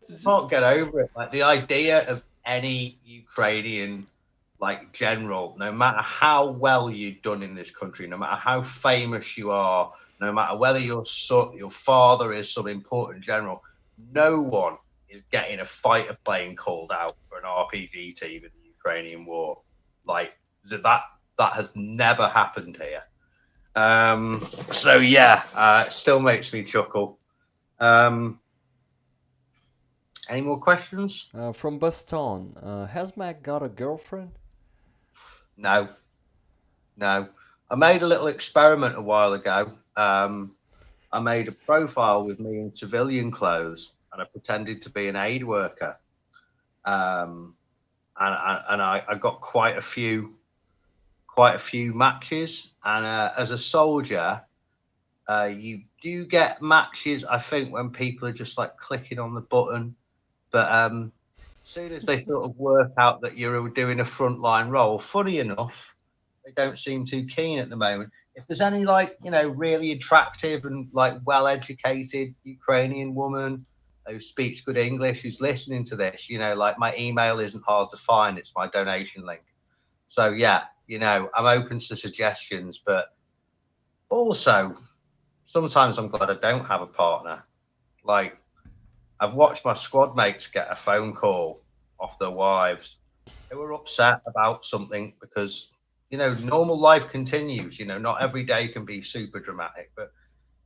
just can't get over it. Like the idea of any Ukrainian like general, no matter how well you've done in this country, no matter how famous you are, no matter whether your father is some important general, no one is getting a fighter plane called out for an RPG team in the Ukrainian war. Like that has never happened here. So yeah, it still makes me chuckle. Any more questions?
From Baston, has Mac got a girlfriend?
No, no. I made a little experiment a while ago. I made a profile with me in civilian clothes, and I pretended to be an aid worker. Um, and I got quite a few matches. And as a soldier, you do get matches, I think, when people are just like clicking on the button. But as soon as they sort of work out that you're doing a frontline role, funny enough, they don't seem too keen at the moment. If there's any like, you know, really attractive and like well-educated Ukrainian woman who speaks good English, who's listening to this, you know, like my email isn't hard to find. It's my donation link. So yeah, you know, I'm open to suggestions, but also sometimes I'm glad I don't have a partner. Like I've watched my squad mates get a phone call off their wives who were upset about something because, you know, normal life continues. You know, not every day can be super dramatic, but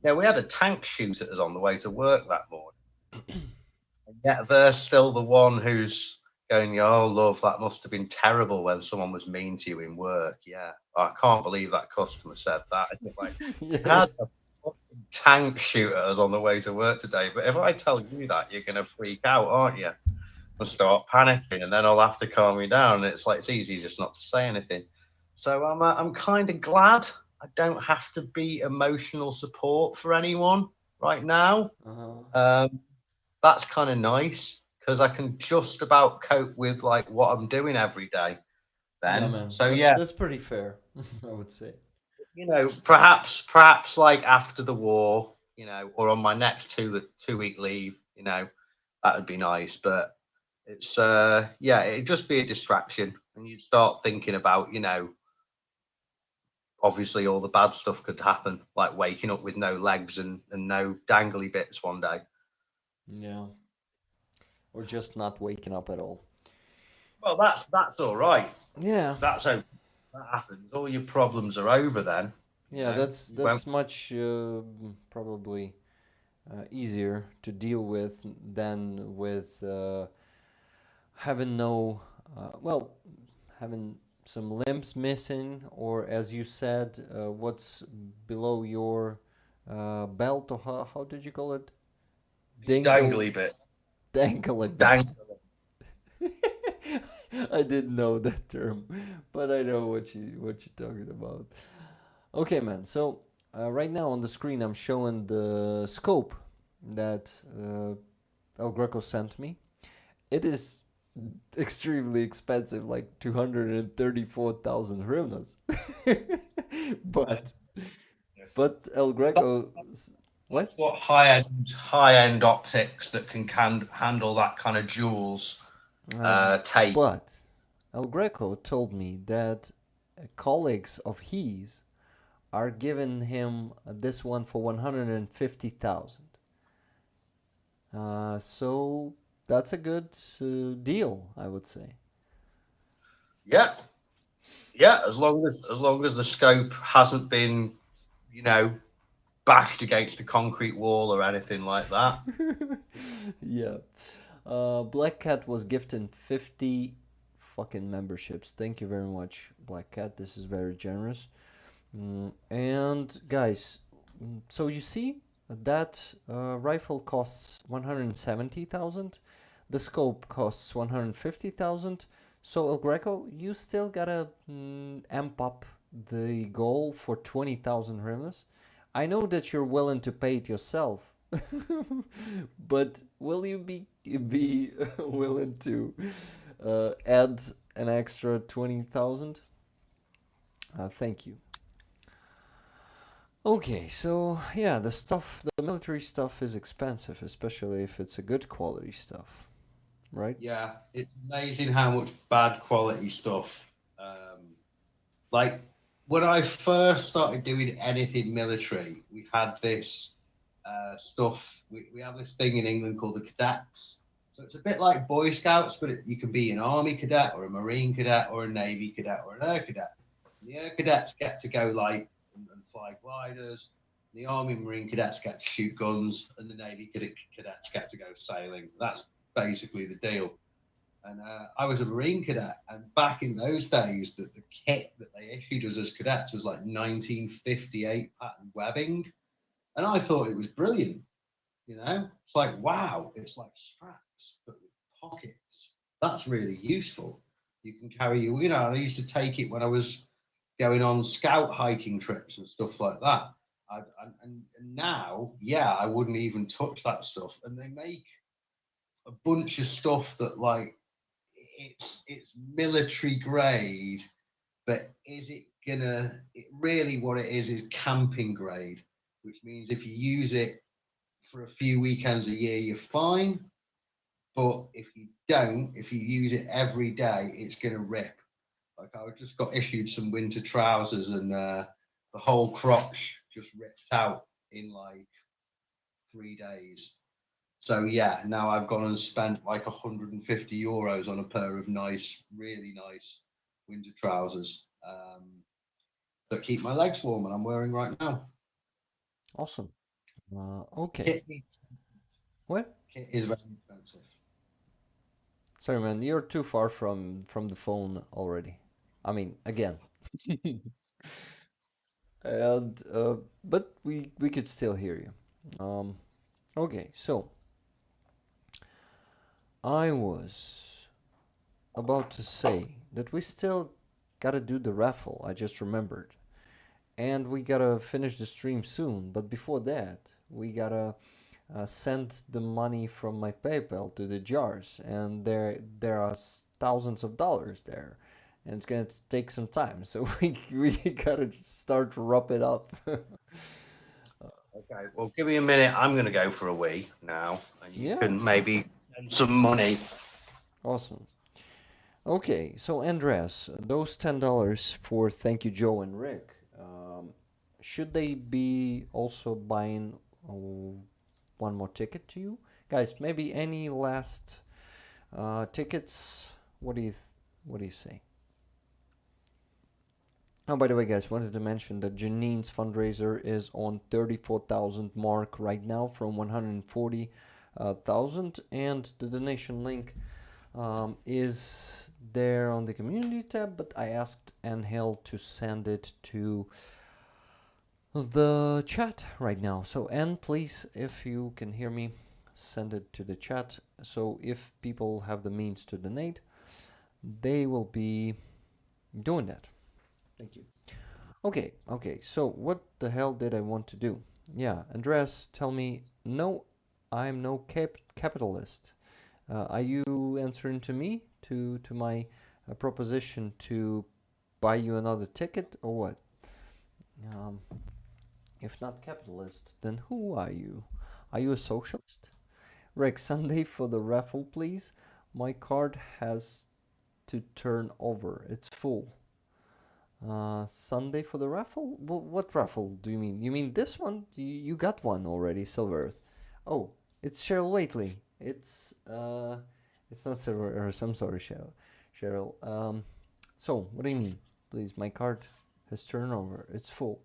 yeah, we had a tank shoot at us on the way to work that morning. And yet they're still the one who's going, oh, love, that must have been terrible when someone was mean to you in work. Yeah, I can't believe that customer said that. Like,
Yeah.
had a fucking tank shoot at us on the way to work today. But if I tell you that, you're going to freak out, aren't you? And start panicking, and then I'll have to calm you down. And it's like, it's easy just not to say anything. So I'm kind of glad I don't have to be emotional support for anyone right now.
Uh-huh.
That's kind of nice because I can just about cope with like what I'm doing every day
Yeah,
then.
man.
So yeah,
That's pretty fair, I would say.
you know, perhaps like after the war, you know, or on my next 2 week leave, you know, that would be nice. But it's yeah, it'd just be a distraction, and you'd start thinking about, you know, obviously all the bad stuff could happen, like waking up with no legs and no dangly bits one day.
Yeah. Or just not waking up at all.
Well, that's all right.
Yeah.
That's okay. That happens. All your problems are over then. You
Yeah,
know,
that's
you won't.
that's much probably easier to deal with than with having no, well, having some limbs missing, or as you said, what's below your belt, or how did you call it? Dingle,
Dangly bit.
dangle a bit.
Dang.
I didn't know that term, but I know what you're talking about. Okay, man. So right now on the screen, I'm showing the scope that El Greco sent me. It is extremely expensive, like 234,000 hryvnias. but but El Greco,
That's
what?
what high end optics that can handle that kind of jewels
Uh,
take.
but El Greco told me that colleagues of his are giving him this one for 150,000. So that's a good deal, I would say.
Yeah, yeah. As long as the scope hasn't been, you know, bashed against a concrete wall or anything like that.
Yeah. Black Cat was gifting 50 fucking memberships. Thank you very much, Black Cat. This is very generous. And guys, so you see that rifle costs 170,000. The scope costs 150,000. So El Greco, you still gotta amp up the goal for 20,000 hryvnias. I know that you're willing to pay it yourself, but will you be willing to add an extra 20,000? Thank you. Okay, so yeah, the military stuff is expensive, especially if it's a good quality stuff, right?
Yeah, it's amazing how much bad quality stuff. Like when I first started doing anything military, we had this stuff. We have this thing in England called the cadets. So it's a bit like Boy Scouts, but you can be an Army cadet or a Marine cadet or a Navy cadet or an Air cadet. And the Air cadets get to go like and fly gliders. The Army and Marine cadets get to shoot guns, and the Navy cadets get to go sailing. That's basically the deal. And I was a Marine cadet, and back in those days, the kit that they issued us as cadets was like 1958 pattern webbing, and I thought it was brilliant. You know, it's like, wow, it's like straps but with pockets. That's really useful. You can carry you know. I used to take it when I was going on scout hiking trips and stuff like that. And now, yeah, I wouldn't even touch that stuff. And they make a bunch of stuff that like it's military grade, but is it gonna? It really, what it is camping grade, which means if you use it for a few weekends a year, you're fine. But if you don't, if you use it every day, it's gonna rip. Like I just got issued some winter trousers, and the whole crotch just ripped out in like 3 days. So yeah, now I've gone and spent like 150 euros on a pair of nice, really nice winter trousers that keep my legs warm, and I'm wearing right now.
Awesome. Okay.
Kit,
What?
kit is very expensive.
Sorry, man. You're too far from the phone already. I mean, again. And but we could still hear you. Okay. So I was about to say that we still gotta do the raffle. I just remembered. And we gotta finish the stream soon. But before that, we gotta send the money from my PayPal to the jars, and there are thousands of dollars there, and it's gonna take some time. So we gotta start to wrap it up.
Okay, well, give me a minute. I'm going to go for a wee now, and you
Yeah,
can maybe send some money.
awesome. Okay, so Andres, those $10 for thank you Joe and Rick, should they be also buying one more ticket to you guys? Maybe any last tickets? What do you say? Oh, by the way, guys, wanted to mention that Janine's fundraiser is on 34,000 mark right now from 140,000, and the donation link is there on the community tab. But I asked Angel to send it to the chat right now. So, Anne, please, if you can hear me, send it to the chat. So, if people have the means to donate, they will be doing that. Thank you. Okay, so what the hell did I want to do? Yeah, Andreas, tell me, no, I'm no capitalist. Are you answering to me, to my proposition to buy you another ticket, or what? Um, if not capitalist, then who are you? Are you a socialist? Rick, Sunday for the raffle, please. My card has to turn over. It's full. Sunday for the raffle? What raffle do you mean? You mean this one? You got one already, Silver Earth. Oh, it's Cheryl Waitley. It's not Silver Earth. I'm sorry, Cheryl. So what do you mean? Please, my card has turned over. It's full.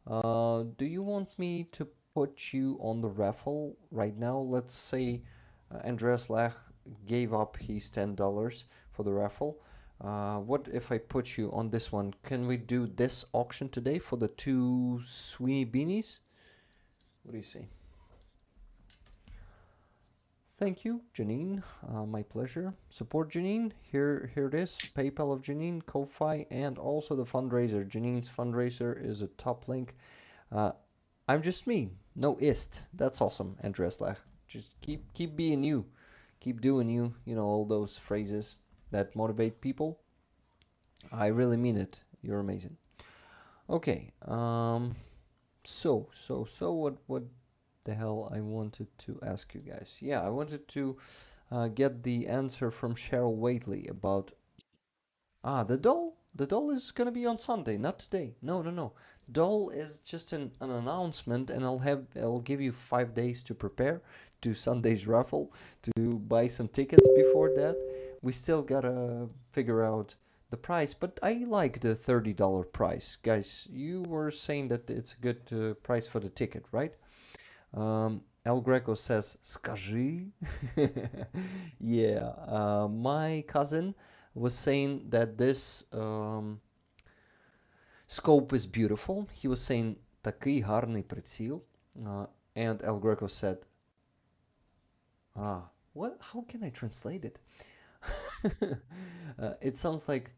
Do you want me to put you on the raffle right now? Let's say Andreas Lach gave up his $10 for the raffle. What if I put you on this one? Can we do this auction today for the two Sweeney beanies? What do you say? Thank you, Janine. My pleasure. Support Janine. Here it is. PayPal of Janine, Ko-Fi, and also the fundraiser. Janine's fundraiser is a top link. I'm just me. No ist. That's awesome, Andreas Lach. Just keep being you. Keep doing you. You know, all those phrases that motivate people. I really mean it. You're amazing. Okay. So what the hell I wanted to ask you guys? Yeah, I wanted to get the answer from Cheryl Waitley about the doll. The doll is gonna be on Sunday, not today. No. Doll is just an announcement, and I'll give you 5 days to prepare to Sunday's raffle to buy some tickets before that. We still gotta figure out the price, but I like the $30 price, guys. You were saying that it's a good price for the ticket, right? El Greco says, "Скажи." Yeah, my cousin was saying that this scope is beautiful. He was saying, "Такий гарний приціл." And El Greco said, what? How can I translate it? It sounds like,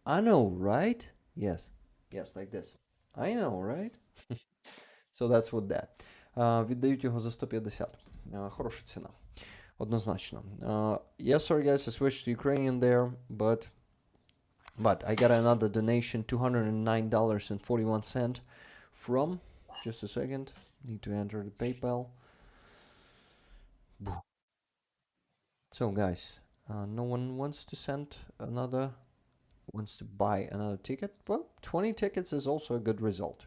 I know, right? Yes. Yes, like this. I know, right? So that's what that. Віддають його за 150. Хороша ціна. Однозначно. Yeah, sorry guys, I switched to Ukrainian there, but I got another donation, $209.41 from, just a second, need to enter the PayPal. So guys, no one wants to buy another ticket. Well, 20 tickets is also a good result.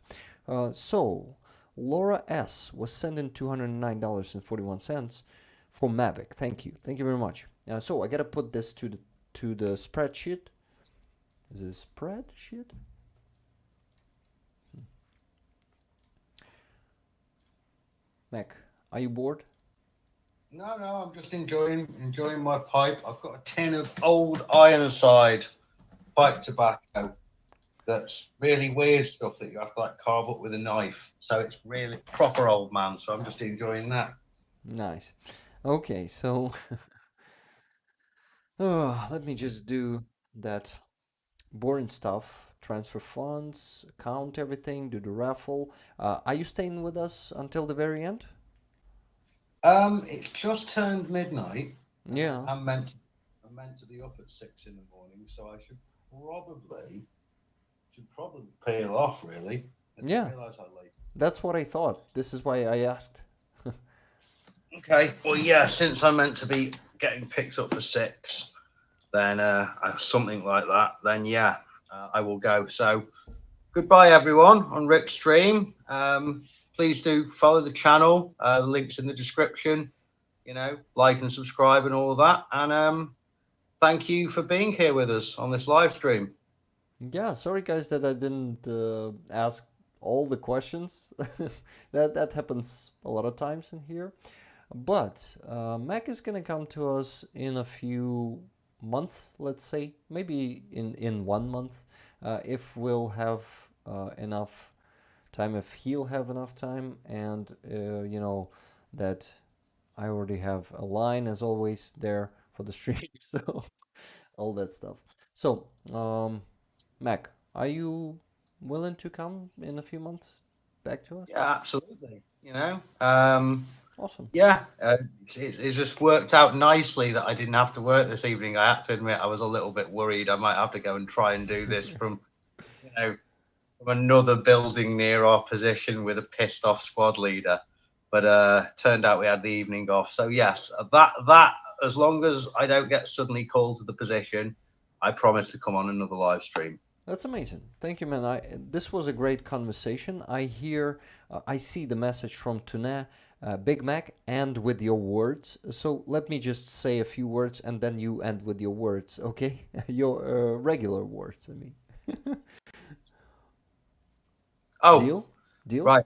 So Laura S was sending $209.41 for Mavic. Thank you very much. So I gotta put this to the spreadsheet. Is it a spreadsheet? Mac, are you bored?
No, I'm just enjoying my pipe. I've got a tin of old Ironside pipe tobacco. That's really weird stuff that you have to like carve up with a knife. So it's really proper old man. So I'm just enjoying that.
Nice. Okay, so let me just do that boring stuff. Transfer funds, count everything, do the raffle. Are you staying with us until the very end?
It's just turned midnight.
Yeah.
I'm meant to be up at 6 in the morning, so I should probably peel off. Really. I didn't realize how late.
That's what I thought. This is why I asked.
Okay. Well, yeah. Since I'm meant to be getting picked up for 6, then something like that. Then yeah, I will go. So goodbye, everyone, on Rick's stream. Please do follow the channel. The link's in the description. Like and subscribe and all of that. And thank you for being here with us on this live stream.
Yeah, sorry guys that I didn't ask all the questions. that happens a lot of times in here. But Mac is gonna come to us in a few months, let's say, maybe in 1 month, if we'll have enough time, if he'll have enough time, and that I already have a line as always there for the stream, so all that stuff. So, Mac, are you willing to come in a few months back to us?
Yeah, absolutely.
Awesome.
Yeah, it just worked out nicely that I didn't have to work this evening. I have to admit, I was a little bit worried. I might have to go and try and do this from another building near our position with a pissed off squad leader. But turned out we had the evening off. So yes, that as long as I don't get suddenly called to the position, I promise to come on another live stream.
That's amazing. Thank you, man. This was a great conversation. I see the message from Tuna, Big Mac, and with your words. So let me just say a few words, and then you end with your words, okay? Your regular words, I mean.
Oh,
deal.
Right.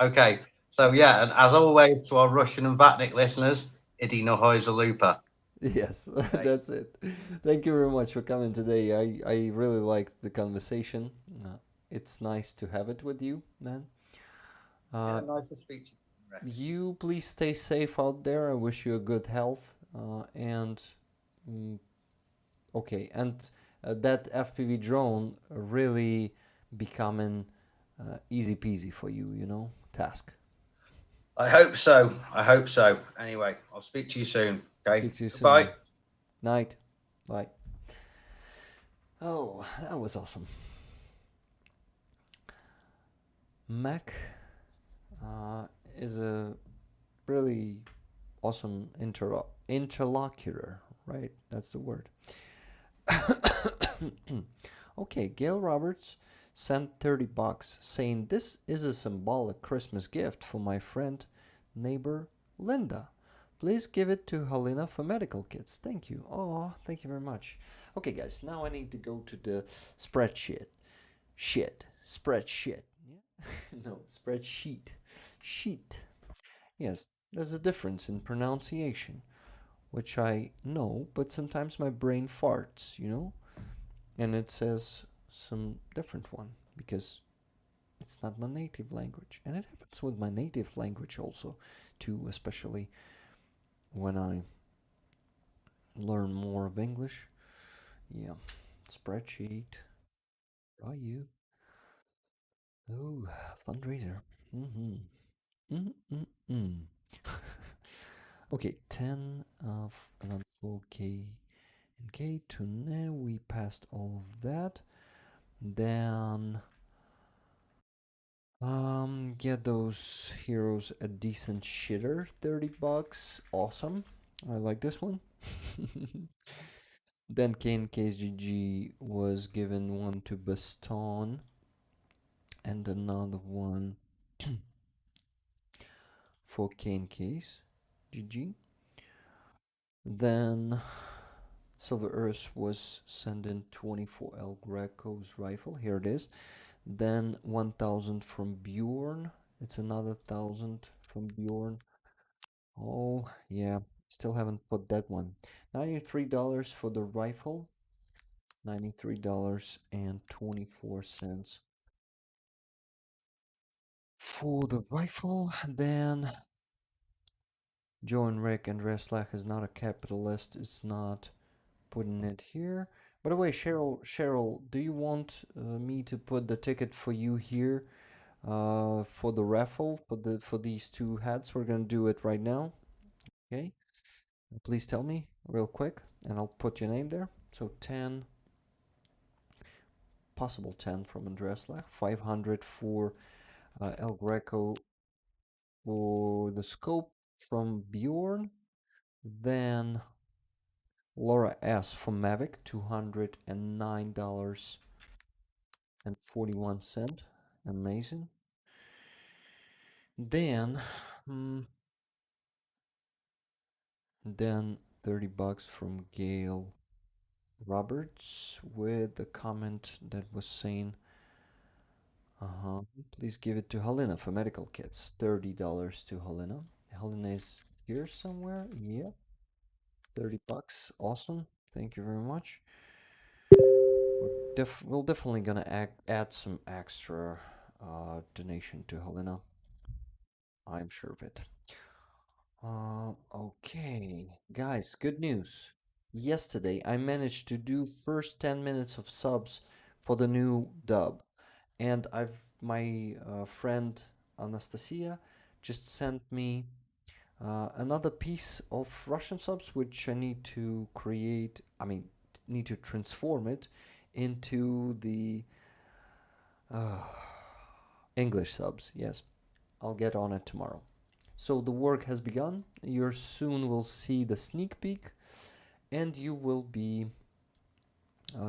Okay. So yeah, and as always, to our Russian and vatnik listeners, Idi Nohoy Zalupa.
Yes, that's it. Thank you very much for coming today. I really liked the conversation. It's nice to have it with you, man.
Nice to speak to you.
You please stay safe out there. I wish you a good health. Okay, and that FPV drone really becoming easy peasy for you, task.
I hope so. Anyway, I'll speak to you soon. Okay.
Speak to you soon.
Bye.
Night. Bye. Oh, that was awesome. Mac is a really awesome interlocutor, right? That's the word. Okay, Gail Roberts sent $30 saying this is a symbolic Christmas gift for my friend, neighbor Linda. Please give it to Helena for medical kits. Thank you. Oh, thank you very much. Okay, guys, now I need to go to the spreadsheet. Spreadsheet. Yeah. No, spreadsheet. Sheet. Yes, there's a difference in pronunciation, which I know, but sometimes my brain farts, and it says some different one because it's not my native language. And it happens with my native language also, too, especially when I learn more of English. Yeah, spreadsheet. Are you? Oh, fundraiser. Mm-hmm. Mm-mm-mm. Okay, 10 of and then 4K and K to now we passed all of that. Then get those heroes a decent shitter, 30 bucks. Awesome. I like this one. Then KNKGG was given one to Baston and another one for KNKs. GG. Then Silver Earth was sending 24L Greco's rifle. Here it is. Then 1000 from Bjorn. It's another 1000 from Bjorn. Oh, yeah. Still haven't put that one. $93 for the rifle. $93.24 for the rifle. Then Joe and Rick and Reslach is not a capitalist. It's not putting it here. By the way, Cheryl, do you want me to put the ticket for you here for the raffle for these two hats? We're gonna do it right now. Okay, please tell me real quick, and I'll put your name there. So 10, possible 10 from Andreas Lach, 500 for El Greco for the scope from Bjorn, then Laura S from Mavic, $209.41. Amazing. Then, then 30 bucks from Gail Roberts with the comment that was saying, please give it to Helena for medical kits. $30 to Helena. Helena is here somewhere. Yeah. 30 bucks. Awesome. Thank you very much. We're definitely gonna add some extra donation to Helena. I'm sure of it. Okay, guys, good news. Yesterday, I managed to do first 10 minutes of subs for the new dub, and my friend Anastasia just sent me another piece of Russian subs, which I need to create. I mean, need to transform it into the uh, English subs. Yes, I'll get on it tomorrow. So the work has begun. You soon will see the sneak peek, and you will be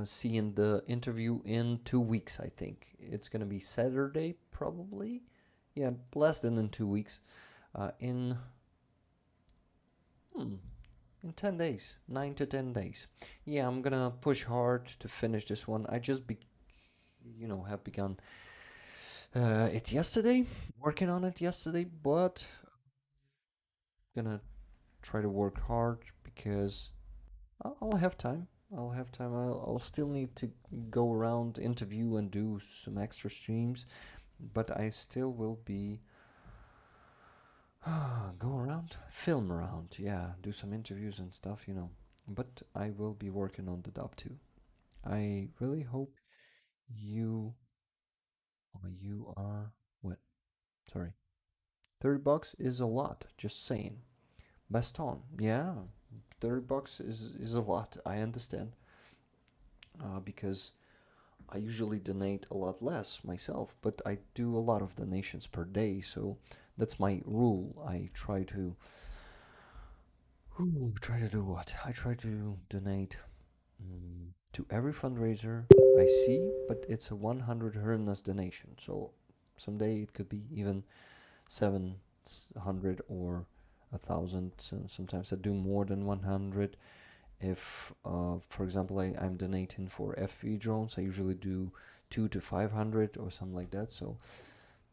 seeing the interview in 2 weeks. I think it's gonna be Saturday, probably. Yeah, less than in 2 weeks. In 10 days, 9 to 10 days. Yeah, I'm gonna push hard to finish this one. I just have begun it yesterday, working on it yesterday, but gonna try to work hard because I'll have time. I'll have time. I'll still need to go around, interview, and do some extra streams, but I still will be go around, film around, yeah, do some interviews and stuff. But I will be working on the dub too. I really hope you you are what? Sorry. 30 bucks is a lot, just saying. Baston, yeah, 30 bucks is a lot. I understand. Because I usually donate a lot less myself, but I do a lot of donations per day, so that's my rule. I try to do what? I try to donate to every fundraiser I see, but it's a 100 hryvnias donation. So someday it could be even 700 or 1,000. Sometimes I do more than 100. If, for example, I'm donating for FPV drones, I usually do 2 to 500 or something like that. So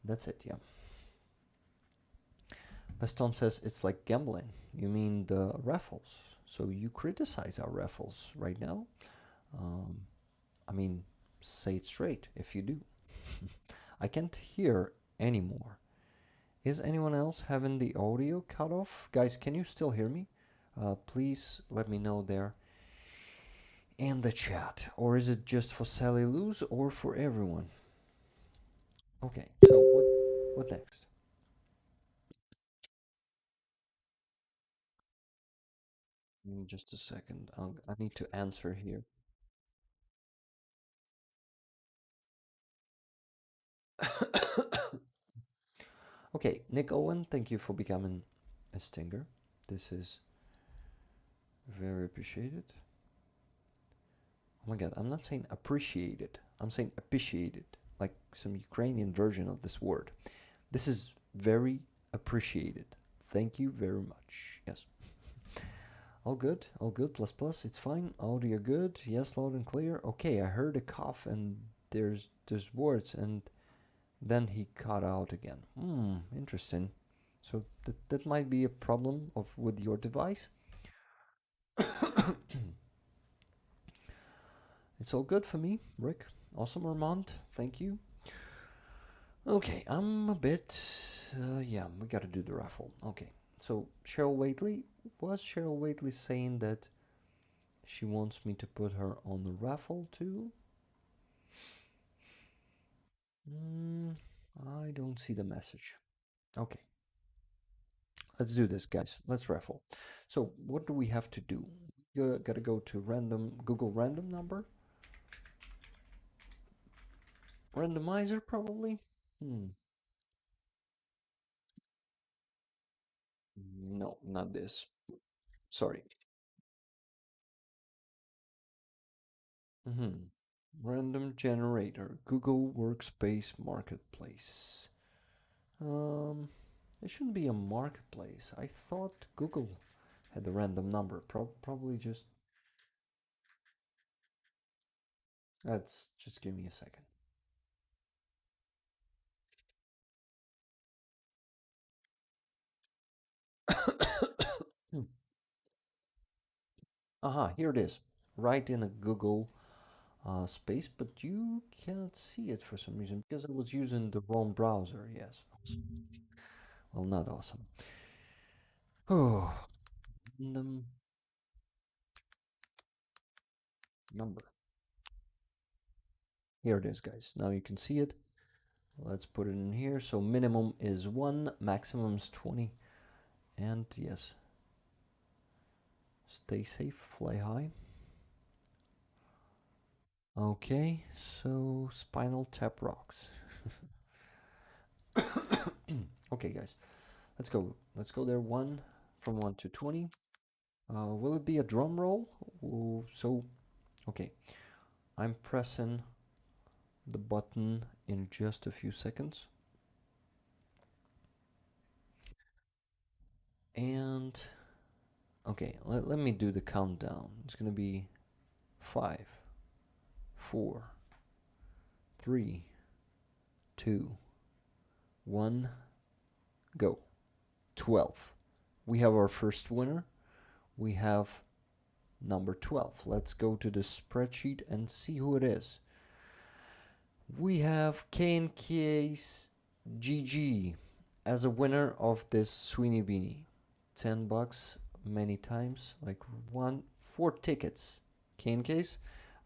that's it. Yeah. Baston says it's like gambling. You mean the raffles? So you criticize our raffles right now? I mean, say it straight if you do. I can't hear anymore. Is anyone else having the audio cut off? Guys, can you still hear me? Please let me know there in the chat. Or is it just for Sally Luz or for everyone? Okay, so what next? Just a second. I need to answer here. Okay, Nick Owen, thank you for becoming a stinger. This is very appreciated. Oh my god, I'm not saying appreciated. I'm saying appreciated, like some Ukrainian version of this word. This is very appreciated. Thank you very much. Yes. All good, plus plus, it's fine. Audio good, yes, loud and clear. Okay, I heard a cough and there's words and then he cut out again. Interesting. So that might be a problem with your device. It's all good for me, Rick. Awesome, Armand. Thank you. Okay, I'm a bit... yeah, we gotta do the raffle. Okay, so Cheryl Waitley. Was Cheryl Waitley saying that she wants me to put her on the raffle too? I don't see the message. Okay. Let's do this, guys. Let's raffle. So what do we have to do? You gotta go to Google random number. Randomizer, probably? No, not this. Sorry. Random generator. Google Workspace Marketplace. It shouldn't be a marketplace. I thought Google had the random number. Probably just... Let's just give me a second. Aha, here it is. Right in a Google space, but you can't see it for some reason because I was using the wrong browser. Yes. Awesome. Well, not awesome. Oh, random number. Here it is, guys. Now you can see it. Let's put it in here. So minimum is 1, maximum is 20. And yes, stay safe, fly high. Okay, so spinal tap rocks. Okay, guys, let's go. Let's go there. From 1 to 20. Will it be a drum roll? So, okay, I'm pressing the button in just a few seconds. And okay, let me do the countdown. It's gonna be 5, 4, 3, 2, 1, go. 12. We have our first winner. We have number 12. Let's go to the spreadsheet and see who it is. We have KNK's GG as a winner of this Sweeney Beanie. $10 many times, like 4 tickets. KNK's.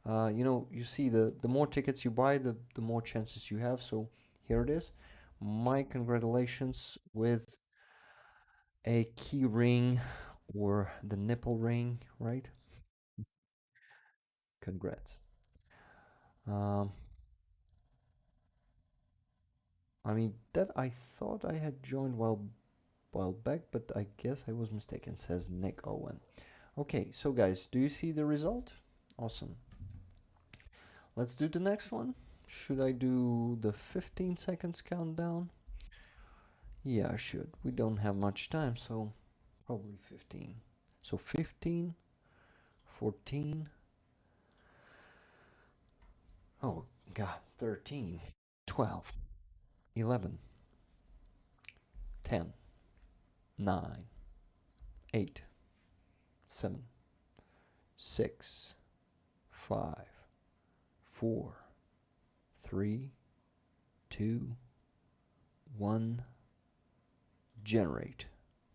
You see the more tickets you buy, the more chances you have. So here it is. My congratulations with a key ring or the nipple ring, right? Congrats. I mean, that I thought I had joined while back, but I guess I was mistaken, says Nick Owen. Okay, so guys, do you see the result? Awesome. Let's do the next one. Should I do the 15 seconds countdown? Yeah, I should. We don't have much time, so probably 15. So 15, 14. Oh, God, 13, 12, 11, 10, 9, 8, 7, 6, 5, 4, 3, 2, 1. Generate.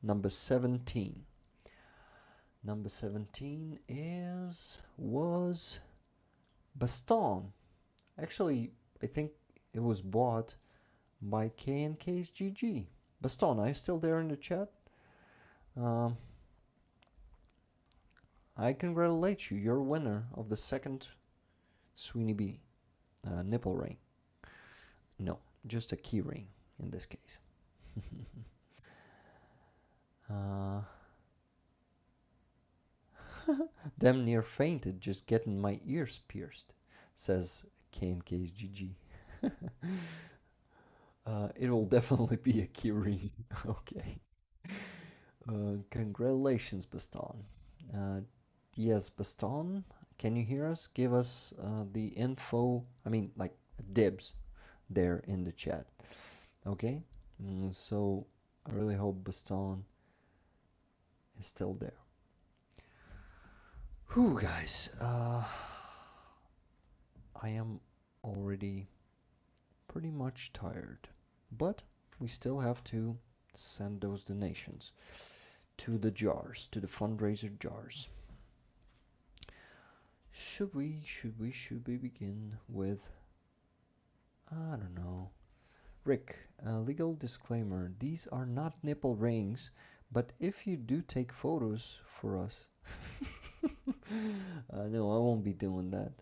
Number 17. Number 17 was Baston. Actually, I think it was bought by K&K's GG. Baston, are you still there in the chat? I congratulate you. You're winner of the second Sweeney Bee nipple ring. No, just a key ring in this case. Damn near fainted just getting my ears pierced, says K&K's GG. It will definitely be a key ring. Okay. Congratulations, Baston. Yes, Baston, can you hear us? Give us the info, I mean, like dibs there in the chat. Okay? So I really hope Baston is still there. Whew, guys. I am already pretty much tired, but we still have to send those donations to the jars, to the fundraiser jars. Should we begin with, I don't know, Rick, legal disclaimer, these are not nipple rings, but if you do take photos for us, no, I won't be doing that.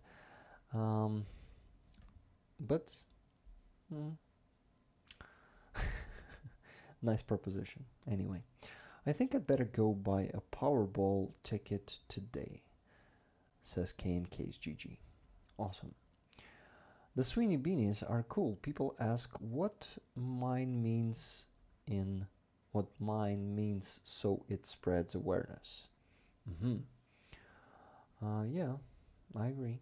But nice proposition. Anyway, I think I'd better go buy a Powerball ticket today, says K&K's GG. Awesome. The Sweeney Beanies are cool. People ask what mine means so it spreads awareness. Yeah, I agree.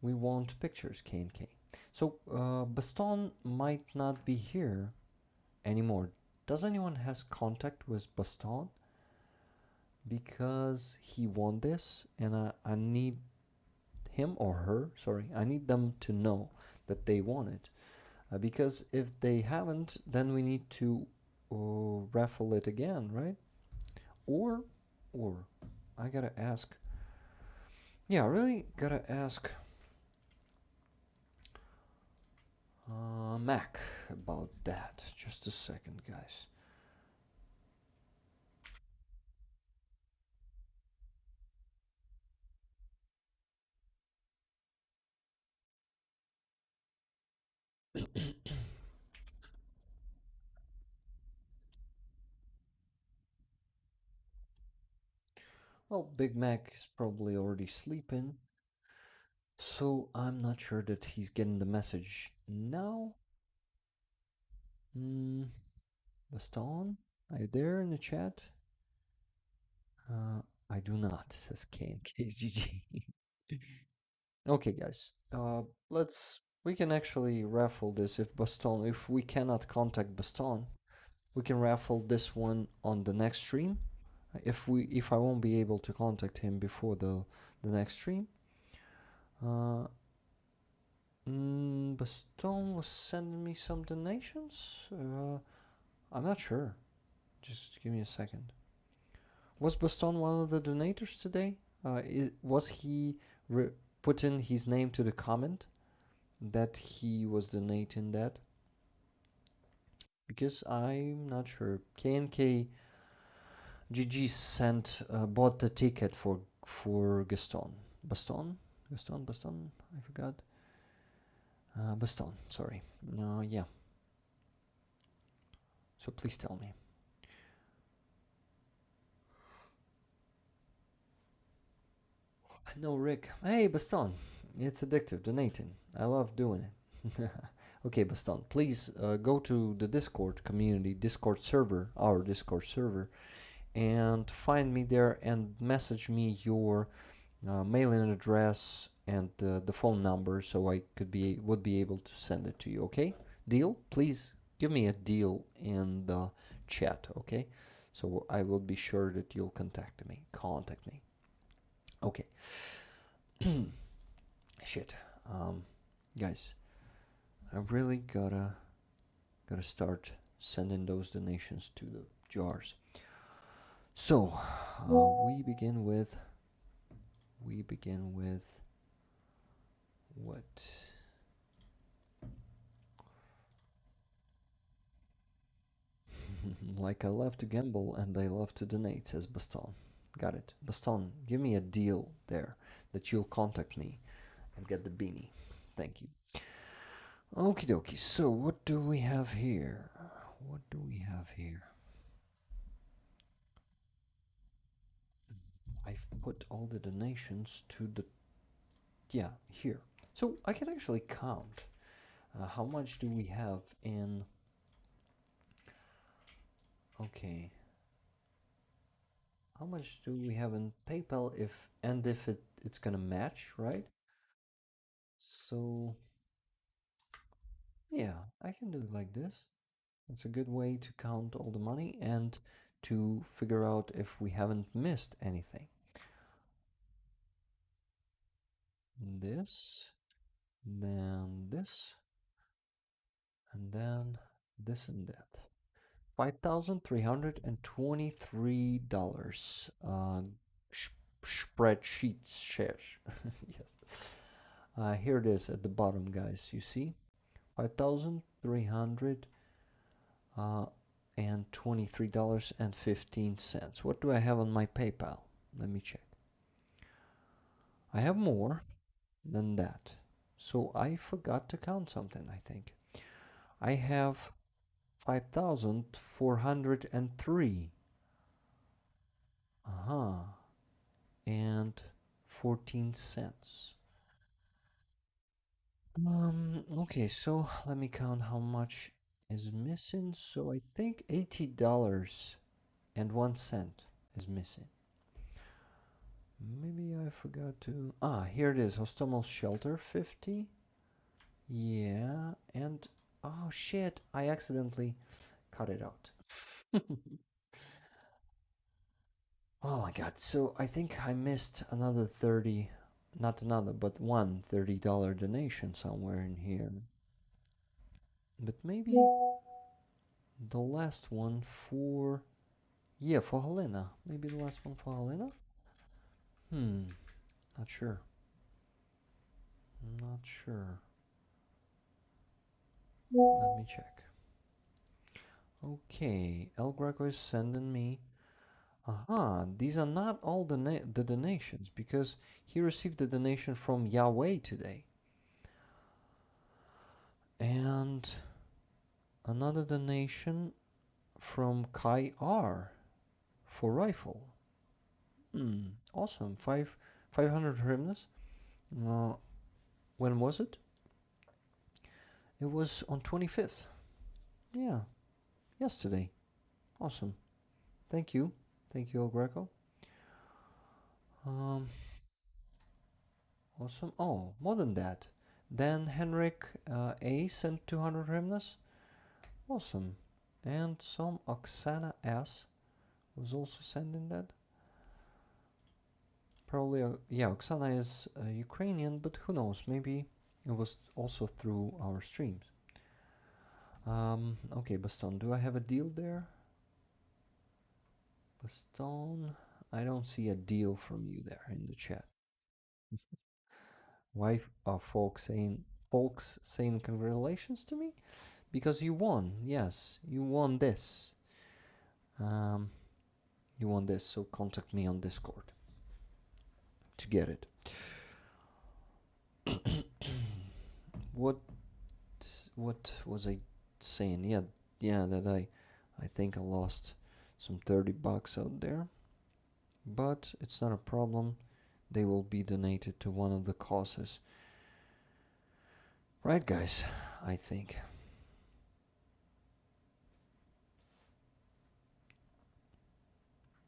We want pictures, K&K. So, Baston might not be here anymore. Does anyone has contact with Baston? Because he won this, and I need him or her, sorry, I need them to know that they won it. Because if they haven't, then we need to raffle it again, right? Or, I gotta ask. Yeah, I really gotta ask Mac about that. Just a second, guys. Well, Big Mac is probably already sleeping, so I'm not sure that he's getting the message now. Baston, are you there in the chat? I do not, says KGG. Okay, guys. We can actually raffle this if we cannot contact Baston, we can raffle this one on the next stream. If I won't be able to contact him before the next stream. Baston was sending me some donations. I'm not sure. Just give me a second. Was Baston one of the donators today? Was he putting his name to the comment that he was donating that? Because I'm not sure. K&K GG bought the ticket for Gaston. Baston? I forgot. Baston, sorry. Yeah. So please tell me. No, Rick. Hey, Baston. It's addictive, donating. I love doing it. Okay, Baston, please go to the Discord community, Discord server, our Discord server, and find me there and message me your mailing address and the phone number, so I would be able to send it to you. Okay, deal? Please give me a deal in the chat. Okay, so I will be sure that you'll contact me. Okay. Shit. Guys, I really gotta start sending those donations to the jars. So we begin with what? Like I love to gamble and I love to donate, says Baston. Got it. Baston, give me a deal there that you'll contact me and get the beanie. Thank you. Okie dokie. So what do we have here? I've put all the donations to the here. So I can actually count. How much do we have in? Okay. How much do we have in PayPal if it's gonna match, right? So yeah, I can do it like this. It's a good way to count all the money and to figure out if we haven't missed anything. This, then this, and then this and that. $5,323. Spreadsheets shares. Yes. Here it is at the bottom, guys. You see, 5,300 and $23.15. What do I have on my PayPal? Let me check. I have more than that. So I forgot to count something, I think. I have 5,403. And 14 cents. Okay, so let me count how much is missing. So I think $80.01 is missing. Maybe I forgot to. Here it is. Hostomel shelter 50. Yeah, and oh shit, I accidentally cut it out. Oh my god, so I think I missed another 30, not another, but one $30 donation somewhere in here. But maybe the last one for, yeah, for Helena. Maybe the last one for Helena? Not sure. Not sure. Let me check. Okay, El Greco is sending me. These are not all the donations because he received the donation from Yahweh today. And another donation from Kai R for rifle. Awesome. 500 hryvnias. When was it? It was on 25th. Yeah, yesterday. Awesome. Thank you. Thank you, El Greco. Awesome. Oh, more than that. Then Henrik A sent 200 hryvnias. Awesome. And some Oksana S was also sending that. Probably, yeah, Oksana is Ukrainian, but who knows? Maybe it was also through our streams. Okay, Baston, do I have a deal there? Baston, I don't see a deal from you there in the chat. Why are folks saying congratulations to me? Because you won. Yes, you won this. You won this, so contact me on Discord to get it. What was I saying? Yeah, that I think I lost some $30 out there, but it's not a problem. They will be donated to one of the causes. Right, guys? I think.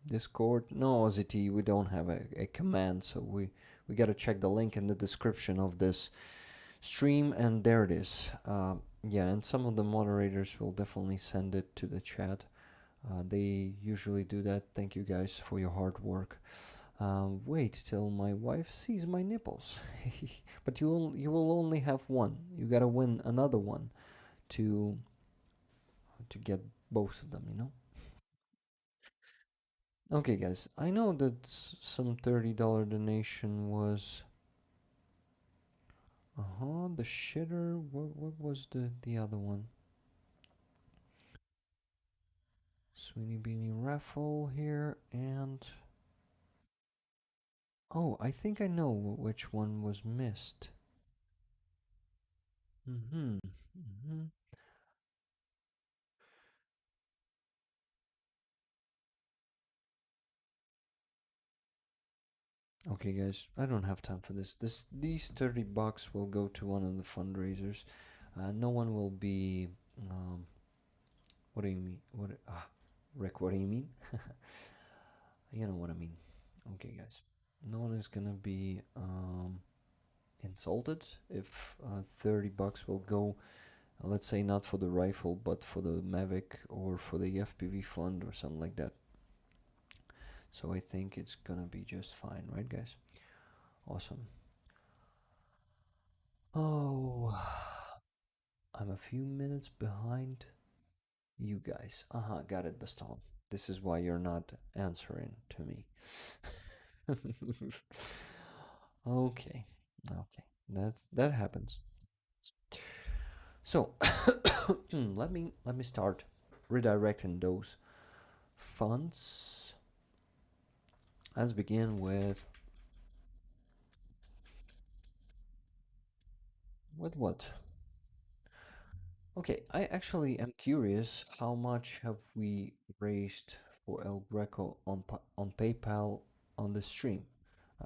Discord. No, OZT, we don't have a command, so we gotta check the link in the description of this stream, and there it is. Yeah, and some of the moderators will definitely send it to the chat. They usually do that. Thank you guys for your hard work. Wait till my wife sees my nipples. But you will only have one. You gotta win another one to get both of them. You know. Okay, guys. I know that some $30 donation was. The shitter. What was the other one? Sweeney Beanie Raffle here, and oh, I think I know which one was missed. Mm-hmm. Mm-hmm. Okay, guys, I don't have time for this. These $30 will go to one of the fundraisers. No one will be. What do you mean? Rick, what do you mean? You know what I mean. Okay, guys, no one is gonna be insulted if $30 will go. Let's say not for the rifle, but for the Mavic or for the FPV fund or something like that. So I think it's gonna be just fine, right, guys? Awesome. Oh, I'm a few minutes behind you guys. Got it, Baston. This is why you're not answering to me. Okay, okay, that happens. So let me start redirecting those funds. Let's begin with what? Okay, I actually am curious how much have we raised for El Greco on PayPal on the stream?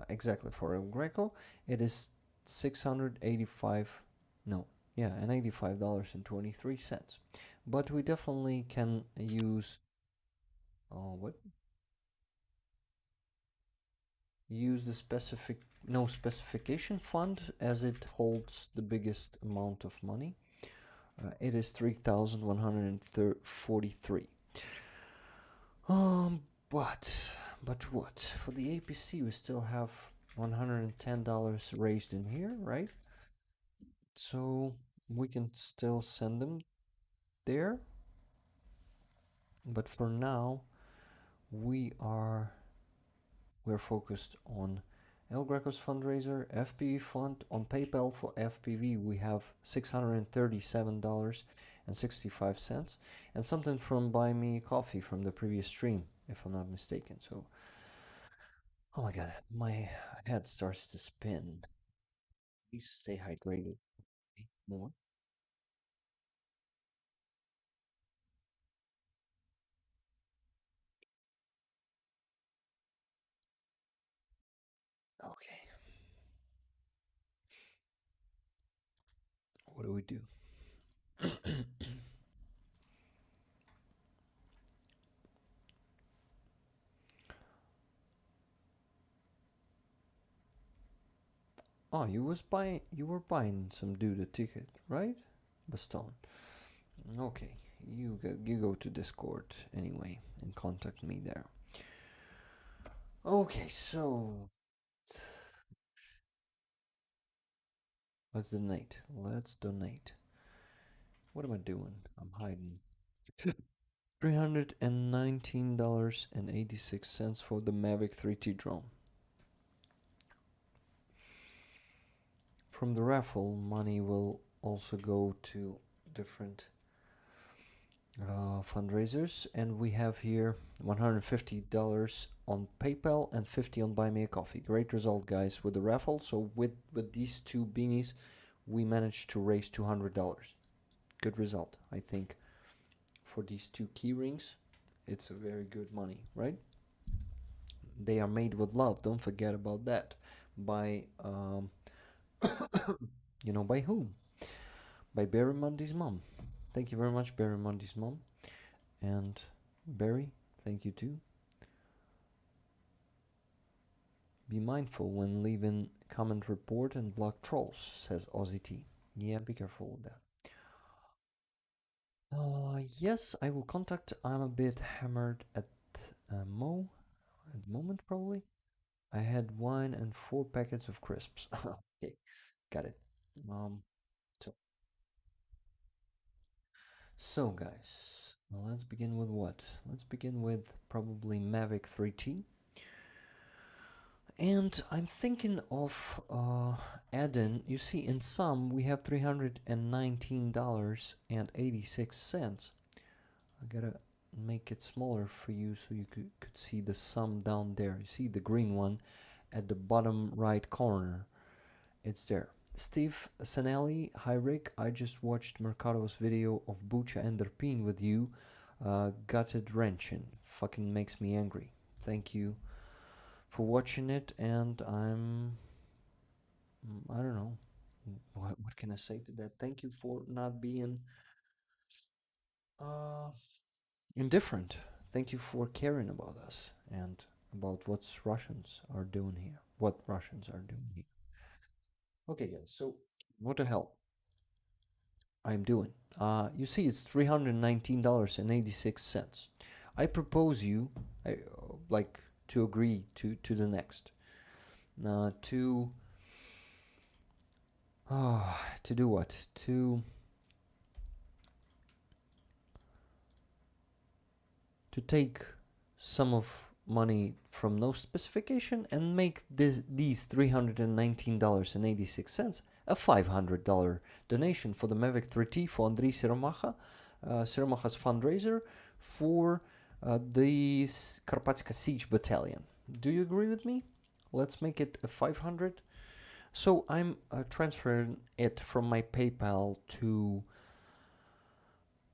Exactly, for El Greco, it is 685, no, yeah, and $85.23. But we definitely can use, what? Use the no specification fund as it holds the biggest amount of money. It is 3,143. But what? For the APC, we still have $110 raised in here, right? So we can still send them there. But for now, we're focused on El Greco's fundraiser, FPV fund. On PayPal for FPV, we have $637.65, and something from Buy Me Coffee from the previous stream, if I'm not mistaken. So, oh my god, my head starts to spin. Please stay hydrated. More. Okay. What do we do? Oh, you were buying some dude a ticket, right? Baston. Okay, you go to Discord anyway and contact me there. Okay, so let's donate. Let's donate. What am I doing? I'm hiding. $319.86 for the Mavic 3T drone. From the raffle, money will also go to different fundraisers, and we have here $150 on PayPal and 50 on Buy Me a Coffee. Great result, guys, with the raffle. So with these two beanies, we managed to raise $200. Good result, I think. For these two key rings, it's a very good money, right? They are made with love. Don't forget about that. By by whom? By Barry Mundy's mom. Thank you very much, Barry Mundy's mom. And Barry, thank you too. Be mindful when leaving comment report and block trolls, says Ozzy T. Yeah, be careful with that. Yes, I will contact. I'm a bit hammered at Mo at the moment, probably. I had wine and 4 packets of crisps. Okay, got it. Um, so guys, let's begin with what? Let's begin with probably Mavic 3T. And I'm thinking of adding, you see, in sum, we have $319.86. I gotta make it smaller for you so you could see the sum down there. You see the green one at the bottom right corner. It's there. Steve Sanelli, hi Rick, I just watched Mercado's video of Bucha and Derpin with you. Gutted wrenching. Fucking makes me angry. Thank you for watching it, and I don't know. What can I say to that? Thank you for not being uh, indifferent. Thank you for caring about us and about what Russians are doing here. What Russians are doing here. Okay, guys. So what the hell I'm doing? You see, it's $319.86. I propose you, like, to agree to the next. To to do what? To take some of money from no specification and make these $319.86 a $500 donation for the Mavic 3T for Andrii Siromakha, Siromakha's fundraiser for the Karpats'ka Sich battalion. Do you agree with me? Let's make it a 500. So I'm transferring it from my PayPal to.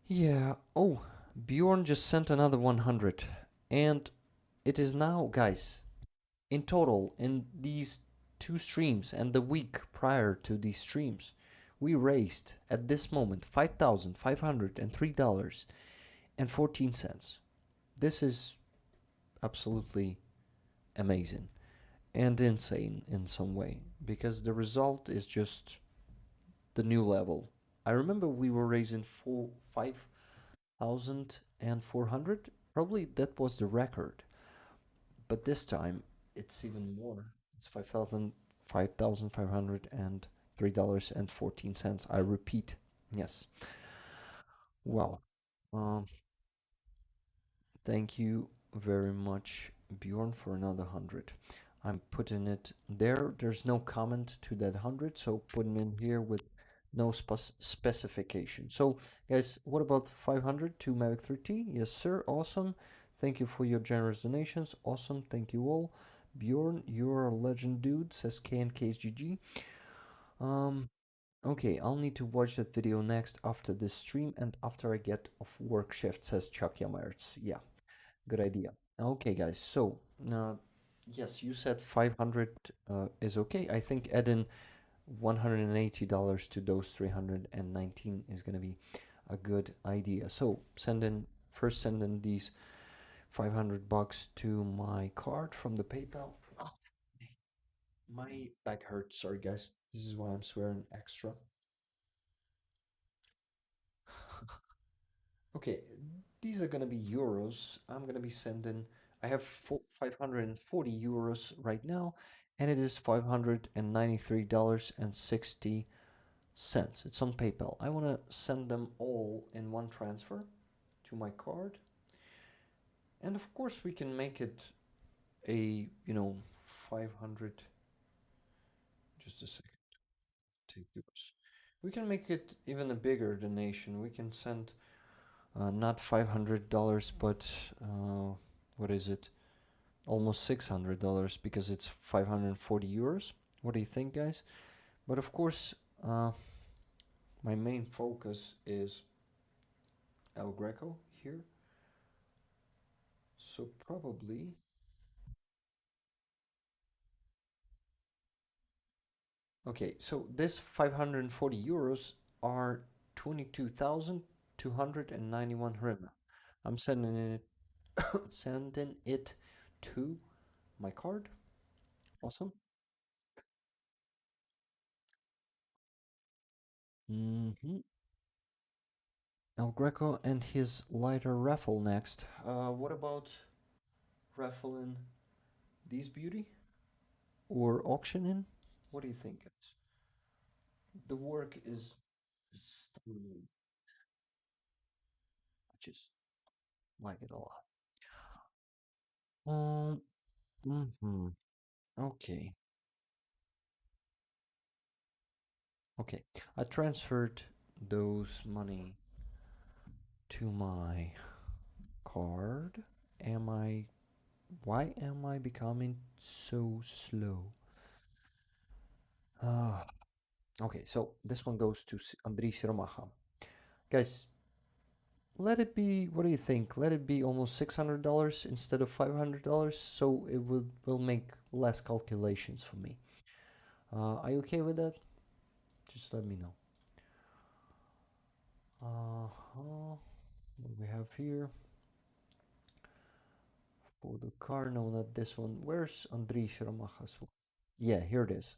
Yeah. Oh, Bjorn just sent another 100, and it is now, guys, in total, in these 2 streams and the week prior to these streams, we raised at this moment $5,503.14. This is absolutely amazing and insane in some way because the result is just the new level. I remember we were raising 5,400. Probably that was the record. But this time it's even more. It's $5,503.14. I repeat. Yes. Well, um, thank you very much, Bjorn, for another 100. I'm putting it there. There's no comment to that 100, so putting in here with no specification. So, guys, what about 500 to Mavic 3T? Yes, sir. Awesome. Thank you for your generous donations. Awesome. Thank you all. Bjorn, you're a legend, dude, says KNKSGG. Okay, I'll need to watch that video next after this stream and after I get off work shift, says Chuck Yamertz. Yeah, good idea. Okay, guys, so, yes, you said 500 is okay. I think adding $180 to those 319 is gonna be a good idea. So send in these $500 to my card from the PayPal. Oh, my back hurts. Sorry, guys. This is why I'm swearing extra. Okay, these are gonna be euros. I'm gonna be sending. I have 540 euros right now, and it is $593.60. It's on PayPal. I want to send them all in one transfer to my card. And of course, we can make it a, 500. Just a second. Take yours. We can make it even a bigger donation. We can send not $500, but what is it? Almost $600 because it's 540 euros. What do you think, guys? But of course, my main focus is El Greco here. So probably. Okay, so this 540 euros are 22,291 hryvnia. I'm sending it sending it to my card Awesome. Mm-hmm. El Greco and his lighter Raffle next. What about raffling these beauty or auctioning? What do you think, guys? The work is stunning. I just like it a lot. Mm-hmm. Okay. Okay. I transferred those money to my card. Am I Why am I becoming so slow? Ah, okay, so this one goes to Andrii Siromakha. Guys, let it be, what do you think? Let it be almost $600 instead of $500 so it will make less calculations for me. Are you okay with that? Just let me know. What do we have here? For the car, no, not this one. Where's Andrii Siromakha's one? Yeah, here it is.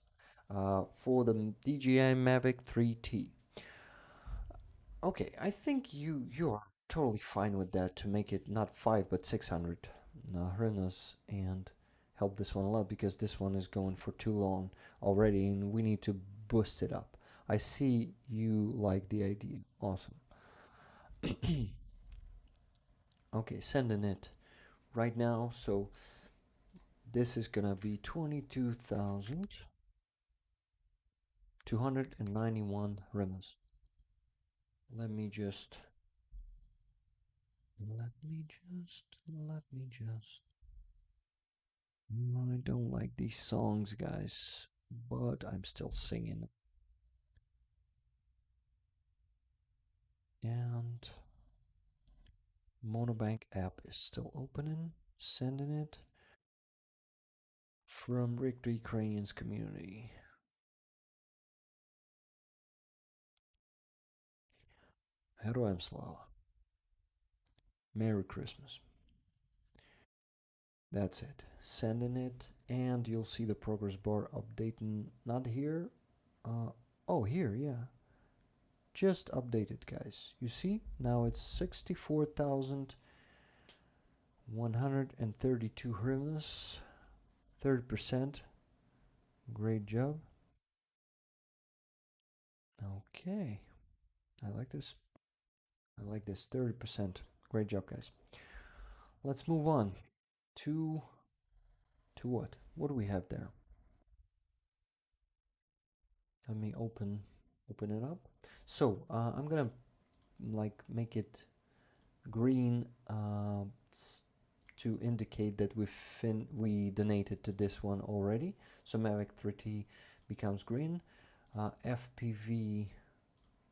For the DJI Mavic 3T. Okay, I think you are totally fine with that to make it not 5 but 600 hryvnias and help this one a lot because this one is going for too long already and we need to boost it up. I see you like the idea. Awesome. Okay, sending it right now. So this is gonna be 22,291 hryvnias. Let me just let me just I don't like these songs, guys, but I'm still singing. And Monobank app is still opening, sending it from Rick the Ukrainians community. Heroям слава. Merry Christmas. That's it. Sending it, and you'll see the progress bar updating. Not here. Oh, here, yeah. Just updated, guys. You see? Now it's 64,132 hryvnias. 30%. Great job. Okay. I like this. I like this. 30%. Great job, guys. Let's move on to what? What do we have there? Let me open it up. So I'm gonna like make it green to indicate that we donated to this one already. So Mavic 3T becomes green. FPV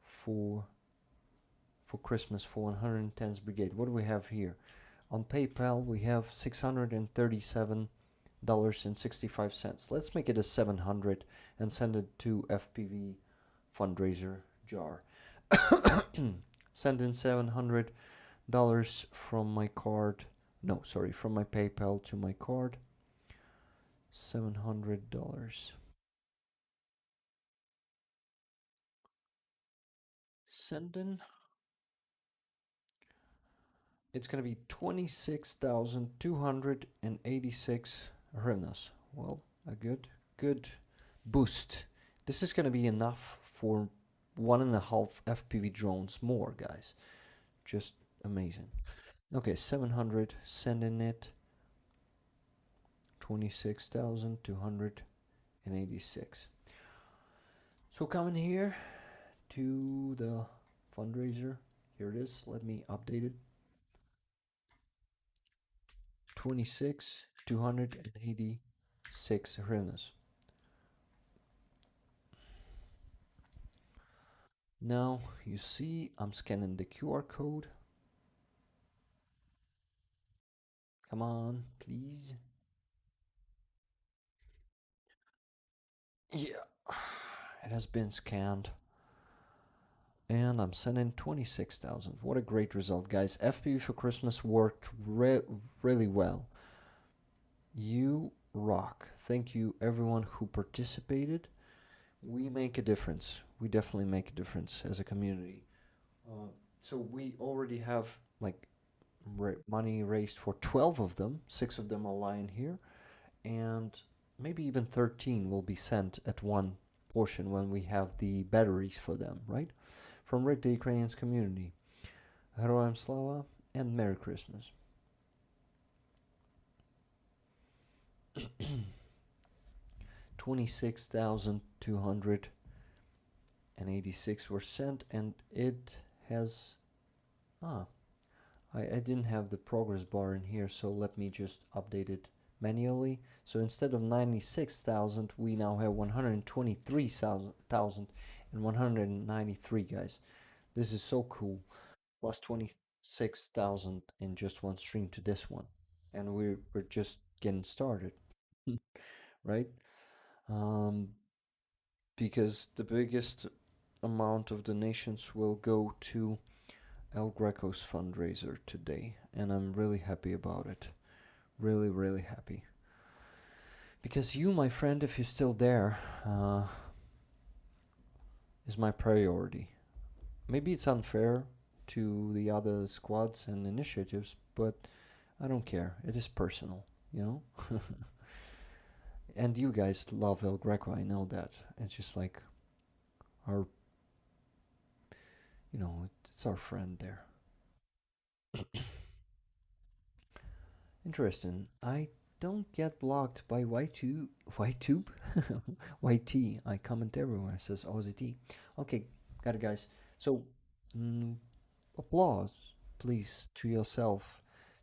for Christmas for 110th Brigade. What do we have here? On PayPal we have $637.65. Let's make it a 700 and send it to FPV Fundraiser jar. Send in $700 from my card. No, sorry, from my PayPal to my card. $700. Send in. It's gonna be 26,286 hryvnias. Well, a good boost. This is gonna be enough for 1.5 FPV drones more, guys. Just amazing. Okay, 700. Sending it. 26,286. So coming here to the fundraiser. Here it is. Let me update it. 26,286 hryvnias. Now you see I'm scanning the QR code. Come on, please. Yeah, it has been scanned. And I'm sending 26,000. What a great result, guys. FPV for Christmas worked really well. You rock. Thank you everyone who participated. We make a difference. We definitely make a difference as a community. So we already have like money raised for 12 of them. 6 of them are lying here, and maybe even 13 will be sent at one portion when we have the batteries for them, right? From Rick, the Ukrainians community. Heroям Slava and Merry Christmas. 26,286 were sent, and it has. Ah, I didn't have the progress bar in here, so let me just update it manually. So instead of 96,000, we now have 123,000 and 193, guys. This is so cool. Plus 26,000 in just one stream to this one. And we're just getting started, right? Um, because the biggest amount of donations will go to El Greco's fundraiser today, and I'm really happy about it. Really, really happy. Because you, my friend, if you're still there, is my priority. Maybe it's unfair to the other squads and initiatives, but I don't care. It is personal, you know? And you guys love El Greco, I know that. It's just like our, it's our friend there. Interesting. I don't get blocked by YTube, YT. I comment everywhere. It says Aussie T. Okay, got it, guys. So, mm, applause, please, to yourself,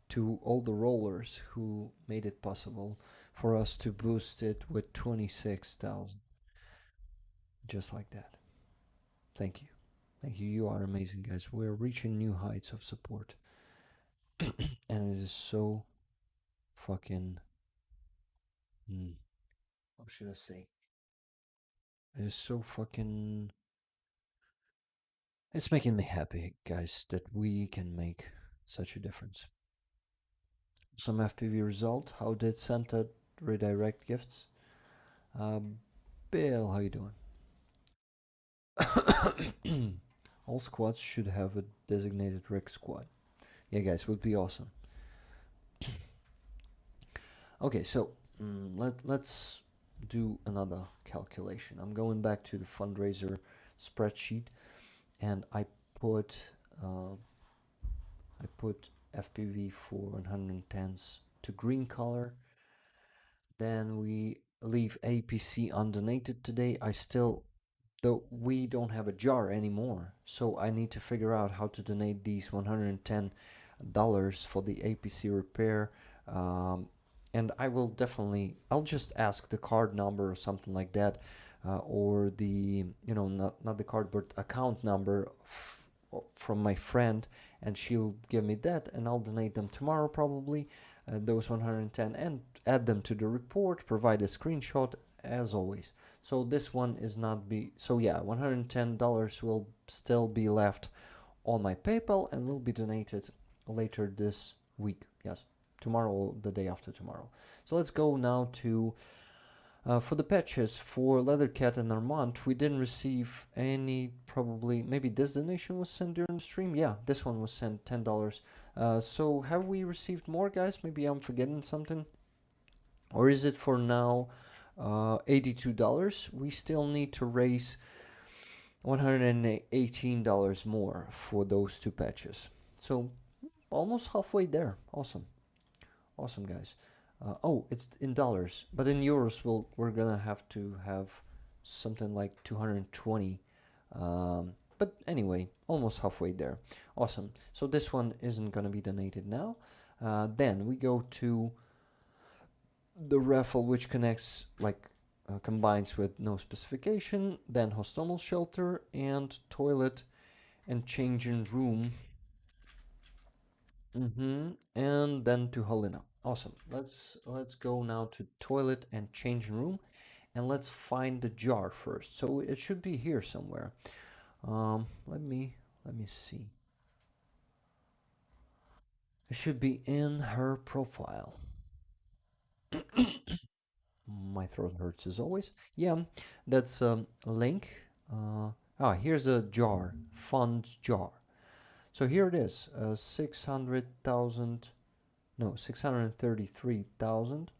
to all the rollers who made it possible for us to boost it with 26,000. Just like that. Thank you. Thank you. You are amazing, guys. We're reaching new heights of support. And it is so fucking. How should I say? It is so fucking. It's making me happy, guys, that we can make such a difference. Some FPV result. How did Santa redirect gifts? Bill, how you doing? All squads should have a designated Rick squad. Yeah, guys, would be awesome. Okay, so let's do another calculation. I'm going back to the fundraiser spreadsheet, and I put FPV for 110s to green color. Then we leave APC undonated today. Though we don't have a jar anymore, so I need to figure out how to donate these $110 for the APC repair. And I'll just ask the card number or something like that, or the, not the card, but account number from my friend, and she'll give me that, and I'll donate them tomorrow probably, those 110, and add them to the report, provide a screenshot as always. So this one is not so yeah, $110 will still be left on my PayPal and will be donated later this week. Yes, tomorrow or the day after tomorrow. So let's go now to for the patches for Leathercat and Armand. We didn't receive any. Probably maybe this donation was sent during the stream. Yeah, this one was sent $10. So have we received more, guys? Maybe I'm forgetting something, or is it for now $82? We still need to raise $118 more for those two patches. So almost halfway there. Awesome, guys. Oh, it's in dollars, but in euros we're gonna have to have something like 220. But anyway, almost halfway there. Awesome. So this one isn't gonna be donated now. Then we go to the Raffle, which connects combines with no specification, then hostomel shelter and toilet and changing room. And then to Helena. Awesome. Let's go now to toilet and changing room, and let's find the jar first. So it should be here somewhere. Let me see. It should be in her profile. My throat hurts as always. Yeah, that's a link. Here's a jar, funds jar. So here it is, 600,000, no, 633,000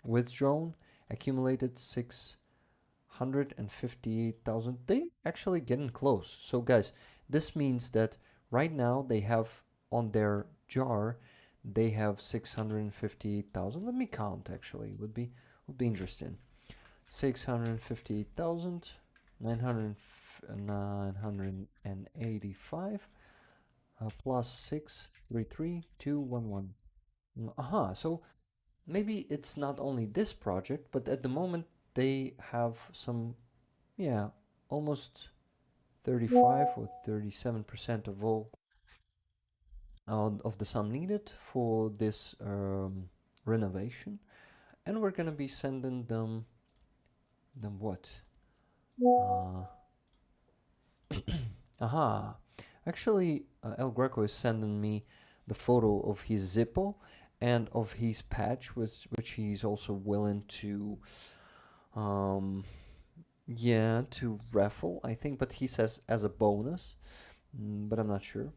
withdrawn, accumulated 658,000. They actually getting close. So guys, this means that right now they have on their jar, they have 658,000. Let me count actually. Would be interesting. 658,000 985 plus 633,211. So maybe it's not only this project, but at the moment they have some, yeah, almost 35 or 37% of all of the sum needed for this renovation, and we're gonna be sending them what? Aha. Actually, El Greco is sending me the photo of his Zippo and of his patch, which he's also willing to, yeah, to raffle, I think, but he says as a bonus, but I'm not sure.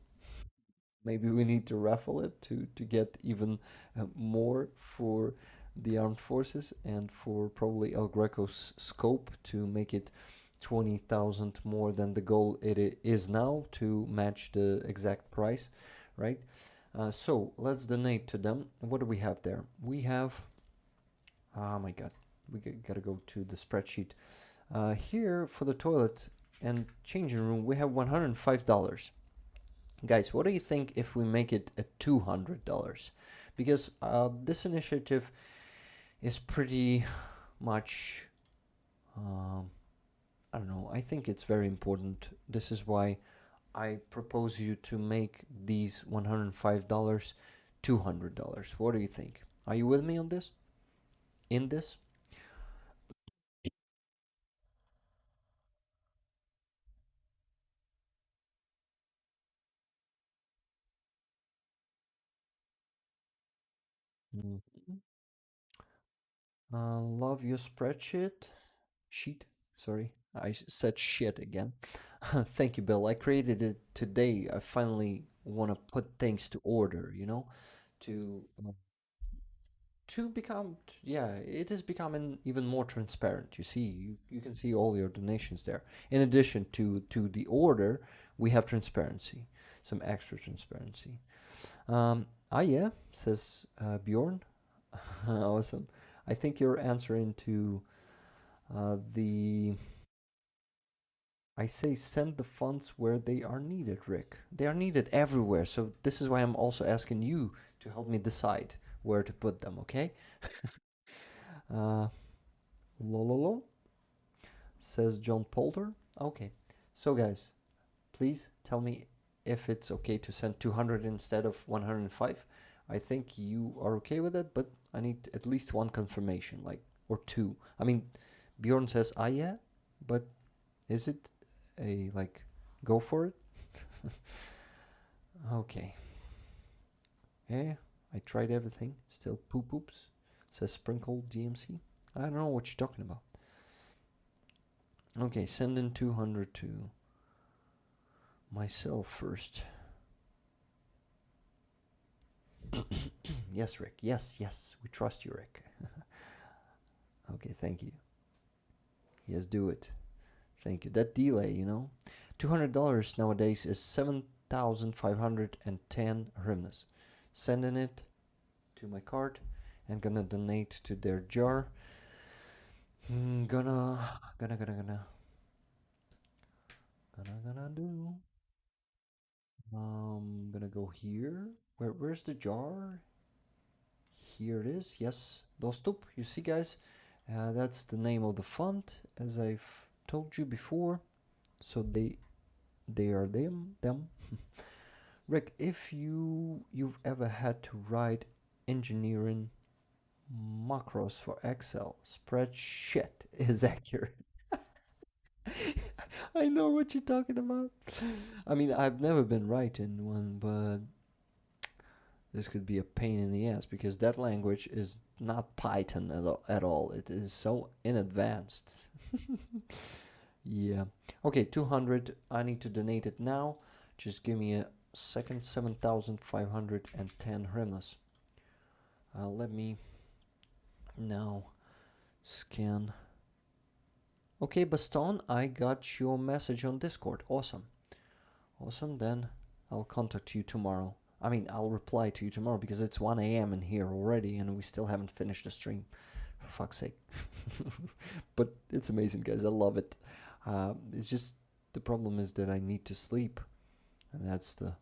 Maybe we need to raffle it to get even more for the armed forces and for probably El Greco's scope to make it 20,000 more than the goal it is now to match the exact price, right? So let's donate to them. What do we have there? We have, oh my god, we gotta go to the spreadsheet. Here for the toilet and changing room, we have $105. Guys, what do you think if we make it at $200? Because this initiative is pretty much, I don't know, I think it's very important. This is why I propose you to make these $105 $200. What do you think? Are you with me on this? In this? Mhm. Love your spreadsheet. Sheet. Sorry, I said shit again. Thank you, Bill. I created it today. I finally want to put things to order, to become, yeah, it is becoming even more transparent. You see, you can see all your donations there. In addition to the order, we have transparency, some extra transparency. Yeah, says Bjorn. Awesome. I think you're answering to the. I say send the funds where they are needed, Rick. They are needed everywhere. So this is why I'm also asking you to help me decide where to put them, okay? Lololo, says John Polter. Okay. So guys, please tell me if it's okay to send 200 instead of 105. I think you are okay with it, but I need at least one confirmation, like, or two. I mean, Bjorn says, yeah, but is it a, like, go for it? Okay. Yeah, I tried everything. Still poop poops, says Sprinkle GMC. I don't know what you're talking about. Okay, send in 200 to myself first. Yes, Rick. Yes. We trust you, Rick. Okay, thank you. Yes, do it. Thank you. That delay, $200 nowadays is 7,510 hryvnias. Sending it to my card and gonna donate to their jar. Gonna do. Gonna go here. Where's the jar? Here it is. Yes, Dostup. You see, guys, that's the name of the fund, as I've told you before. So they are them. Rick, if you've ever had to write engineering macros for Excel, spreadsheet is accurate. I know what you're talking about. I mean, I've never been writing one, but this could be a pain in the ass because that language is not Python at all. It is so in advanced. Yeah. Okay, 200. I need to donate it now. Just give me a second. 7,510 hryvnias. Let me now scan. Okay, Baston, I got your message on Discord. Awesome. Awesome, then I'll contact you tomorrow. I mean, I'll reply to you tomorrow because it's 1 a.m. in here already and we still haven't finished the stream. For fuck's sake. But it's amazing, guys. I love it. It's just the problem is that I need to sleep. And that's the...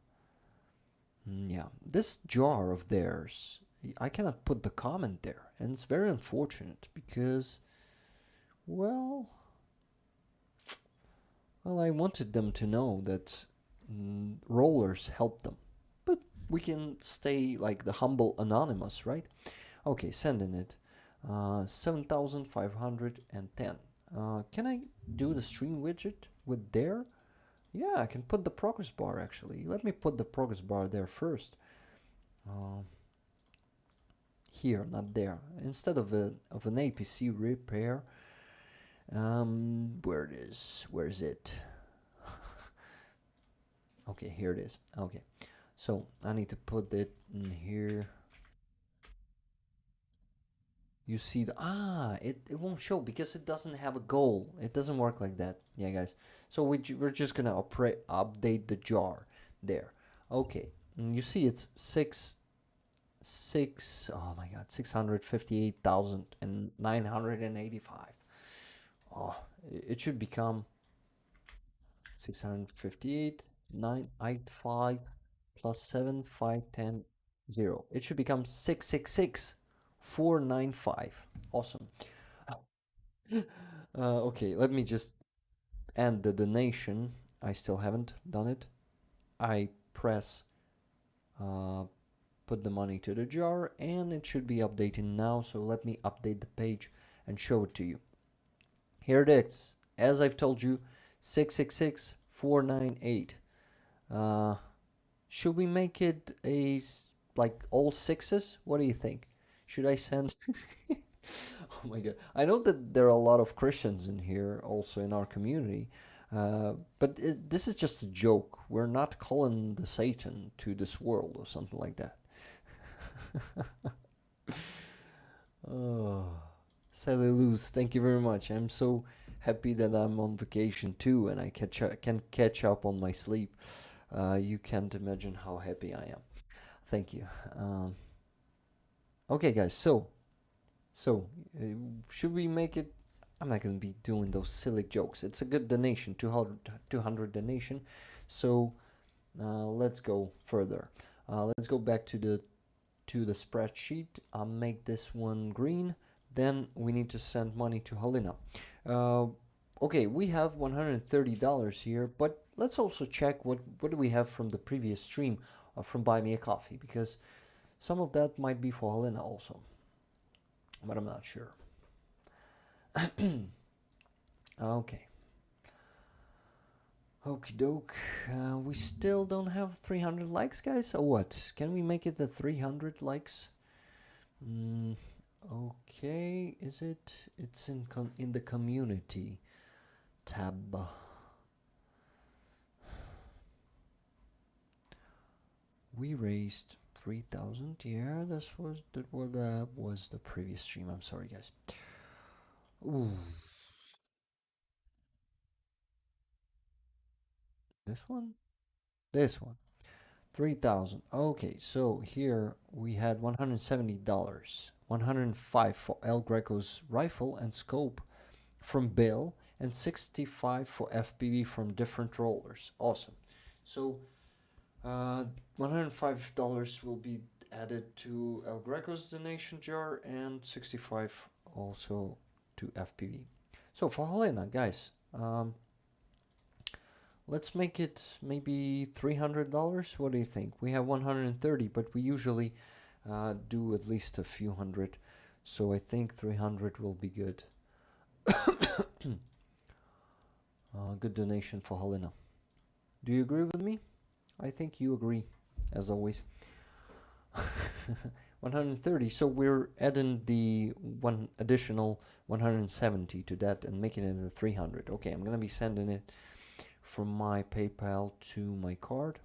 yeah. This jar of theirs, I cannot put the comment there. And it's very unfortunate because... Well, I wanted them to know that rollers help them. But we can stay like the humble anonymous, right? Okay, sending it. 7,510. Can I do the stream widget with there? Yeah, I can put the progress bar actually. Let me put the progress bar there first. Here, not there. Instead of an APC repair. Where is it? Okay, here it is. Okay, so I need to put it in here. You see the it won't show because it doesn't have a goal. It doesn't work like that. Yeah, guys. So we're just gonna update the jar there. Okay, you see it's oh my god, 658,985. Oh, it should become 658,985 plus 7,510 0. It should become 666,495. Awesome. Okay, let me just end the donation. I still haven't done it. I press put the money to the jar and it should be updating now. So let me update the page and show it to you. Here it is. As I've told you, 666,498. Should we make it a like all sixes? What do you think? Should I send? Oh my god! I know that there are a lot of Christians in here, also in our community, but this is just a joke. We're not calling the Satan to this world or something like that. Oh, Sally Luz, thank you very much. I'm so happy that I'm on vacation too, and I can catch up on my sleep. You can't imagine how happy I am. Thank you. Okay, guys. So should we make it? I'm not gonna be doing those silly jokes. It's a good donation, 200 donation. So let's go further. Let's go back to the spreadsheet. I'll make this one green. Then we need to send money to Helena. Okay, we have $130 here, but let's also check what do we have from the previous stream from Buy Me a Coffee, because some of that might be for Helena also, but I'm not sure. Okay. Okie doke. We still don't have 300 likes, guys. Or what? Can we make it the 300 likes? Okay. Is it? It's in the community tab. We raised 3,000. Yeah, that was the previous stream. I'm sorry, guys. Ooh. This one? This one. 3,000. Okay, so here we had $170. 105 for El Greco's rifle and scope from Bill, and 65 for FPV from different rollers. Awesome. So $105 will be added to El Greco's donation jar, and 65 also to FPV. So for Helena, guys, let's make it maybe $300. What do you think? We have 130, but we usually do at least a few hundred. So I think 300 will be good. Good donation for Helena. Do you agree with me? I think you agree, as always. 130. So we're adding the one additional 170 to that and making it a 300. Okay, I'm gonna be sending it from my PayPal to my card.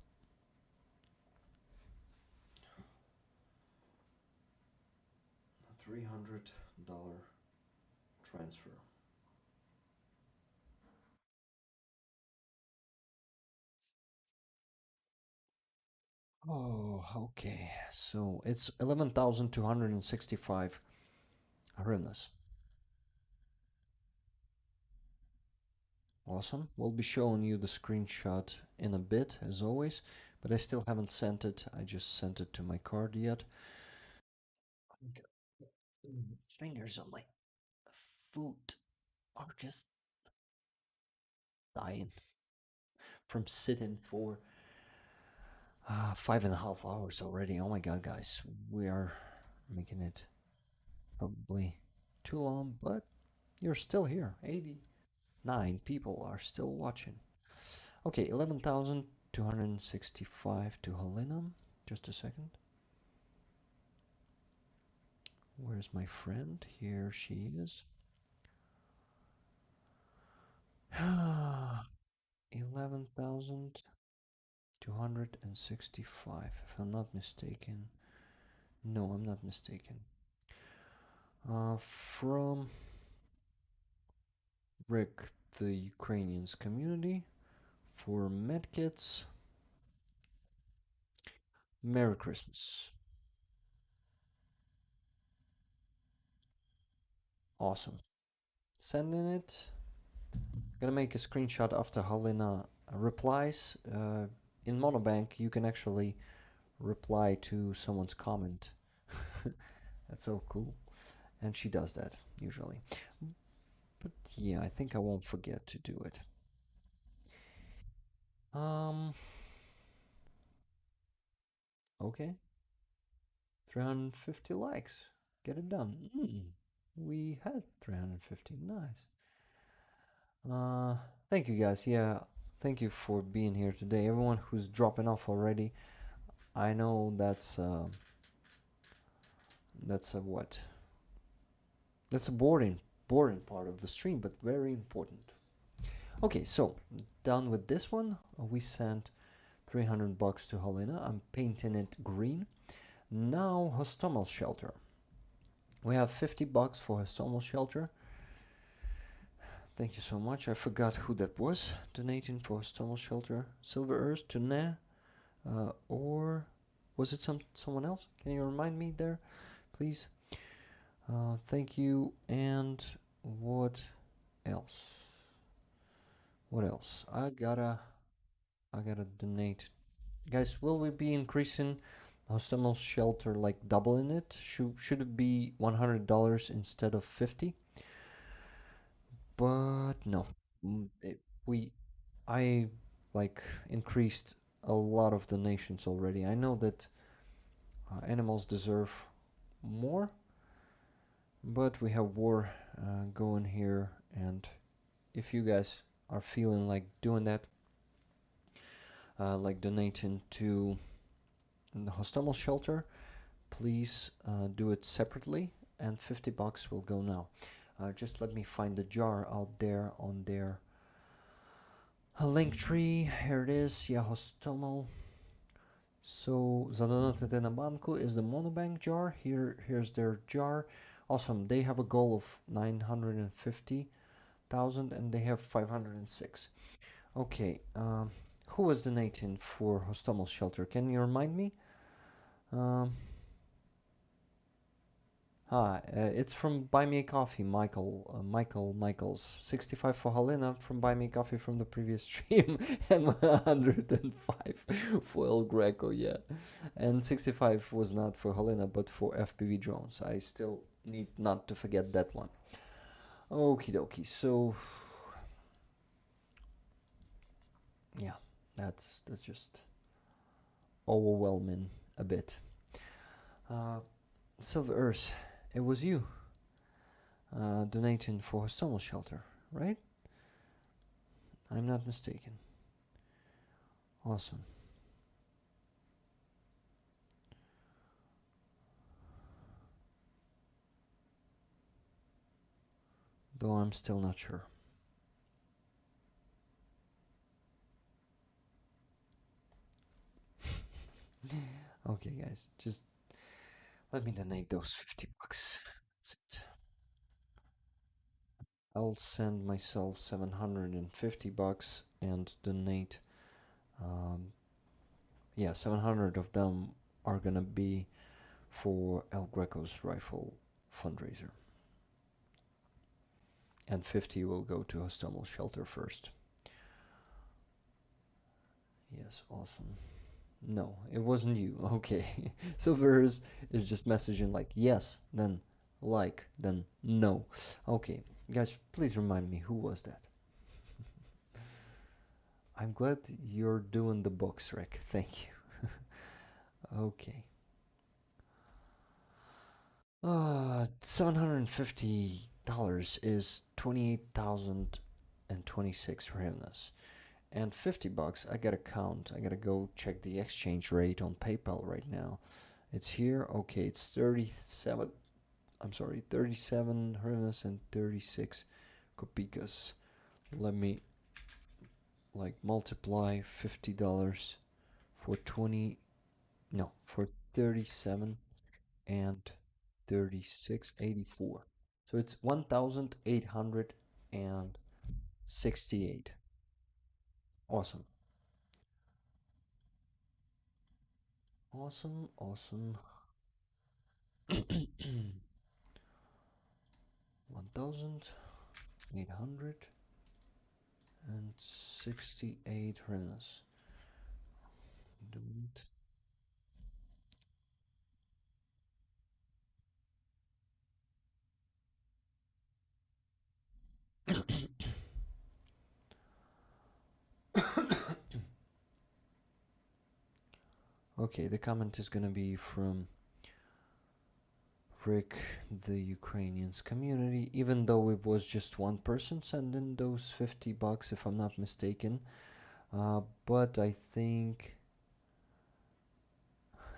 $300 transfer. Oh, okay. So it's 11,265 hryvnias. Awesome. We'll be showing you the screenshot in a bit, as always, but I still haven't sent it. I just sent it to my card yet. Fingers on my foot are just dying from sitting for 5.5 hours already. Oh my god, guys, we are making it probably too long, but you're still here. 89 people are still watching. Okay, 11,265 to Helena. Just a second. Where's my friend? Here she is. 11,265, if I'm not mistaken. No, I'm not mistaken. From Rick, the Ukrainians community, for medkits. Merry Christmas. Awesome. Sending it. Gonna make a screenshot after Helena replies. In Monobank, you can actually reply to someone's comment. That's so cool. And she does that usually. But yeah, I think I won't forget to do it. Okay. 350 likes. Get it done. We had 350. Nice. Thank you guys. Yeah, thank you for being here today. Everyone who's dropping off already. I know that's a what? That's a boring part of the stream, but very important. Okay, so done with this one. We sent $300 to Helena. I'm painting it green. Now Hostomel shelter. We have $50 for Hostomel shelter. Thank you so much. I forgot who that was donating for Hostomel shelter. Silver Earth to Ne, or was it someone else? Can you remind me there, please? Thank you. And what else? What else? I gotta donate. Guys, will we be increasing Hostomel shelter, like doubling it? Should it be $100 instead of 50? But no. I like increased a lot of donations already. I know that animals deserve more, but we have war going here, and if you guys are feeling like doing that, like donating to the Hostomel shelter, please do it separately, and $50 will go now. Just let me find the jar out there on their link tree. Here it is. Yeah, Hostomel. So Zadonate na Banku is the monobank jar. Here's their jar. Awesome. They have a goal of 950,000 and they have 506. Okay. Who was donating for Hostomel shelter? Can you remind me? It's from Buy Me a Coffee, Michaels. 65 for Helena from Buy Me a Coffee from the previous stream, and 105 for El Greco, yeah. And 65 was not for Helena, but for FPV-drones. I still need not to forget that one. Okie dokie, so... yeah, that's just overwhelming a bit. Silver Earth, it was you donating for Hostomel shelter, right? I'm not mistaken. Awesome. though I'm still not sure. Okay, guys, just let me donate those 50 bucks. That's it. I'll send myself 750 bucks and donate. Yeah, 700 of them are gonna be for El Greco's rifle fundraiser. And 50 will go to Hostomel Shelter first. Yes, awesome. No, it wasn't you. Okay. Silvers is just messaging like yes, then like, then no. Okay, guys, please remind me, who was that? I'm glad you're doing the books, Rick. Thank you. Okay. $750 is 28,026 hryvnias. And 50 bucks, I gotta count. I gotta go check the exchange rate on PayPal right now. It's here. Okay, it's 37. I'm sorry, 37 hryvnias and 36 kopikas. Let me like multiply $50 for 20. No, for 37 and 36.84. So it's 1,868. Awesome. Awesome, awesome. 1,868 hryvnias. Donate. Okay, the comment is gonna be from Rick, the Ukrainians community, even though it was just one person sending those 50 bucks, if I'm not mistaken. But I think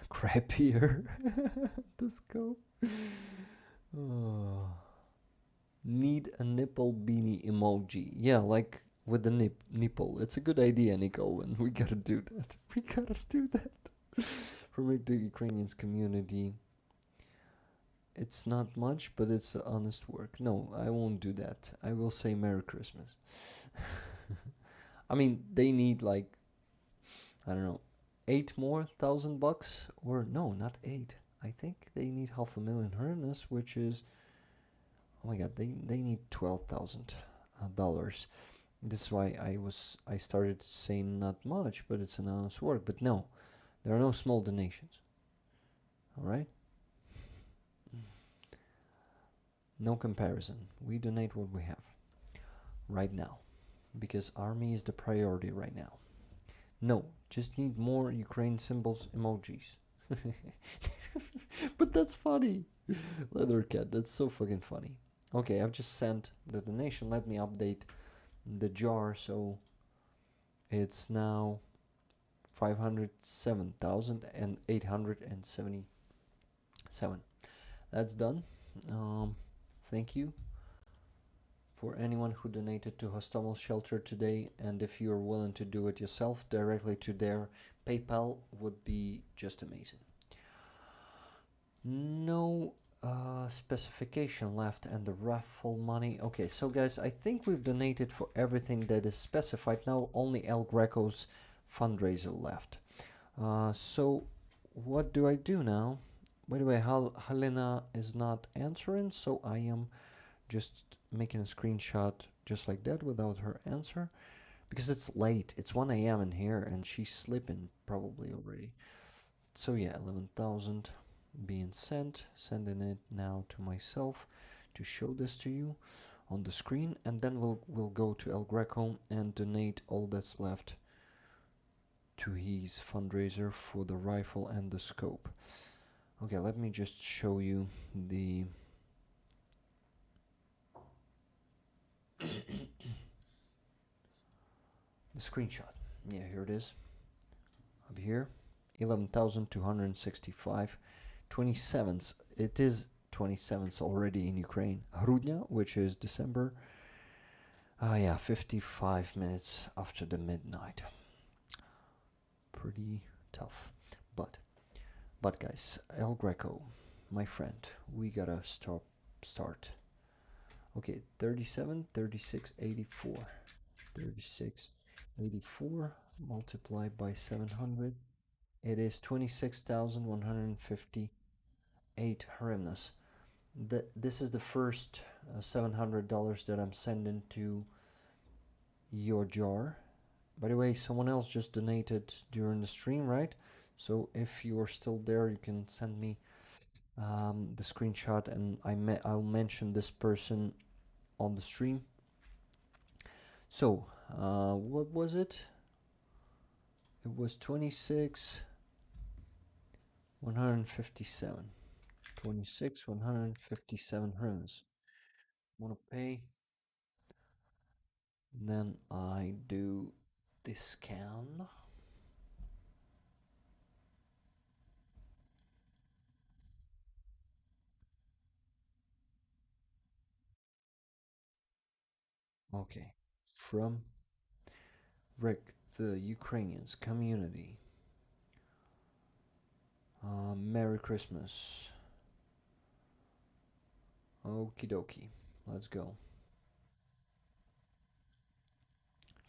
crappier the scope. Oh. Need a nipple beanie emoji. Yeah, like with the nipple. It's a good idea, Nico, and we gotta do that. We gotta do that. For the Ukrainians community, it's not much, but it's honest work. No, I won't do that. I will say Merry Christmas. I mean, they need like, I don't know, 8,000 bucks, or no, not 8. I think they need 500,000 hryvnias, which is, oh my god, they need $12,000. This is why I started saying not much, but it's an honest work. But no, there are no small donations. All right. No comparison. We donate what we have right now, because army is the priority right now. No, just need more Ukraine symbols emojis. But that's funny. Leathercat, that's so fucking funny. Okay, I've just sent the donation. Let me update the jar, so it's now 507,877. That's done. Thank you for anyone who donated to Hostomel Shelter today, and if you're willing to do it yourself directly to their PayPal, would be just amazing. No specification left, and the raffle money. Okay, so guys, I think we've donated for everything that is specified. Now only El Greco's fundraiser left. So what do I do now? By the way, Helena is not answering, so I am just making a screenshot just like that without her answer, because it's late. It's 1 a.m. in here, and she's sleeping probably already. So yeah, 11,000 being sent. Sending it now to myself to show this to you on the screen, and then we'll go to El Greco and donate all that's left to his fundraiser for the rifle and the scope. Okay, let me just show you the the screenshot. Yeah, here it is. Up here, 11,265. 27th. It is 27th already in Ukraine. Hrudnya, which is December. Yeah, 55 minutes after the midnight. Pretty tough. But guys, El Greco, my friend, we gotta start. Okay, 37, 36, 84. 36, 84 multiplied by 700. It is 26,158 hryvnias. This is the first $700 that I'm sending to your jar. By the way, someone else just donated during the stream, right? So if you're still there, you can send me the screenshot, and I'll mention this person on the stream. So what was it? It was 26,157. 26,157 hryvnias. Want to pay? Then I do the scan. Okay, from Rick, the Ukrainians community. Merry Christmas. Okie dokie, let's go.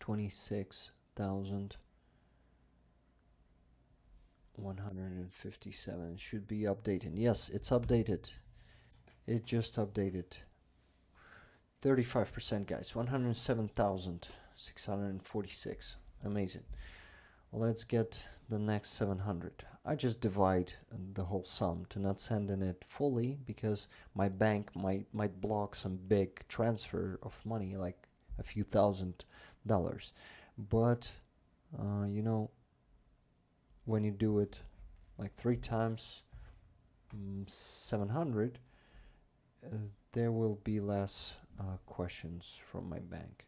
26,157 should be updated. Yes, it's updated. It just updated. 35%, guys. 107,646. Amazing. Let's get the next 700. I just divide the whole sum to not send in it fully because my bank might block some big transfer of money, like a few $1,000. But you know, when you do it like 3 times 700, there will be less questions from my bank.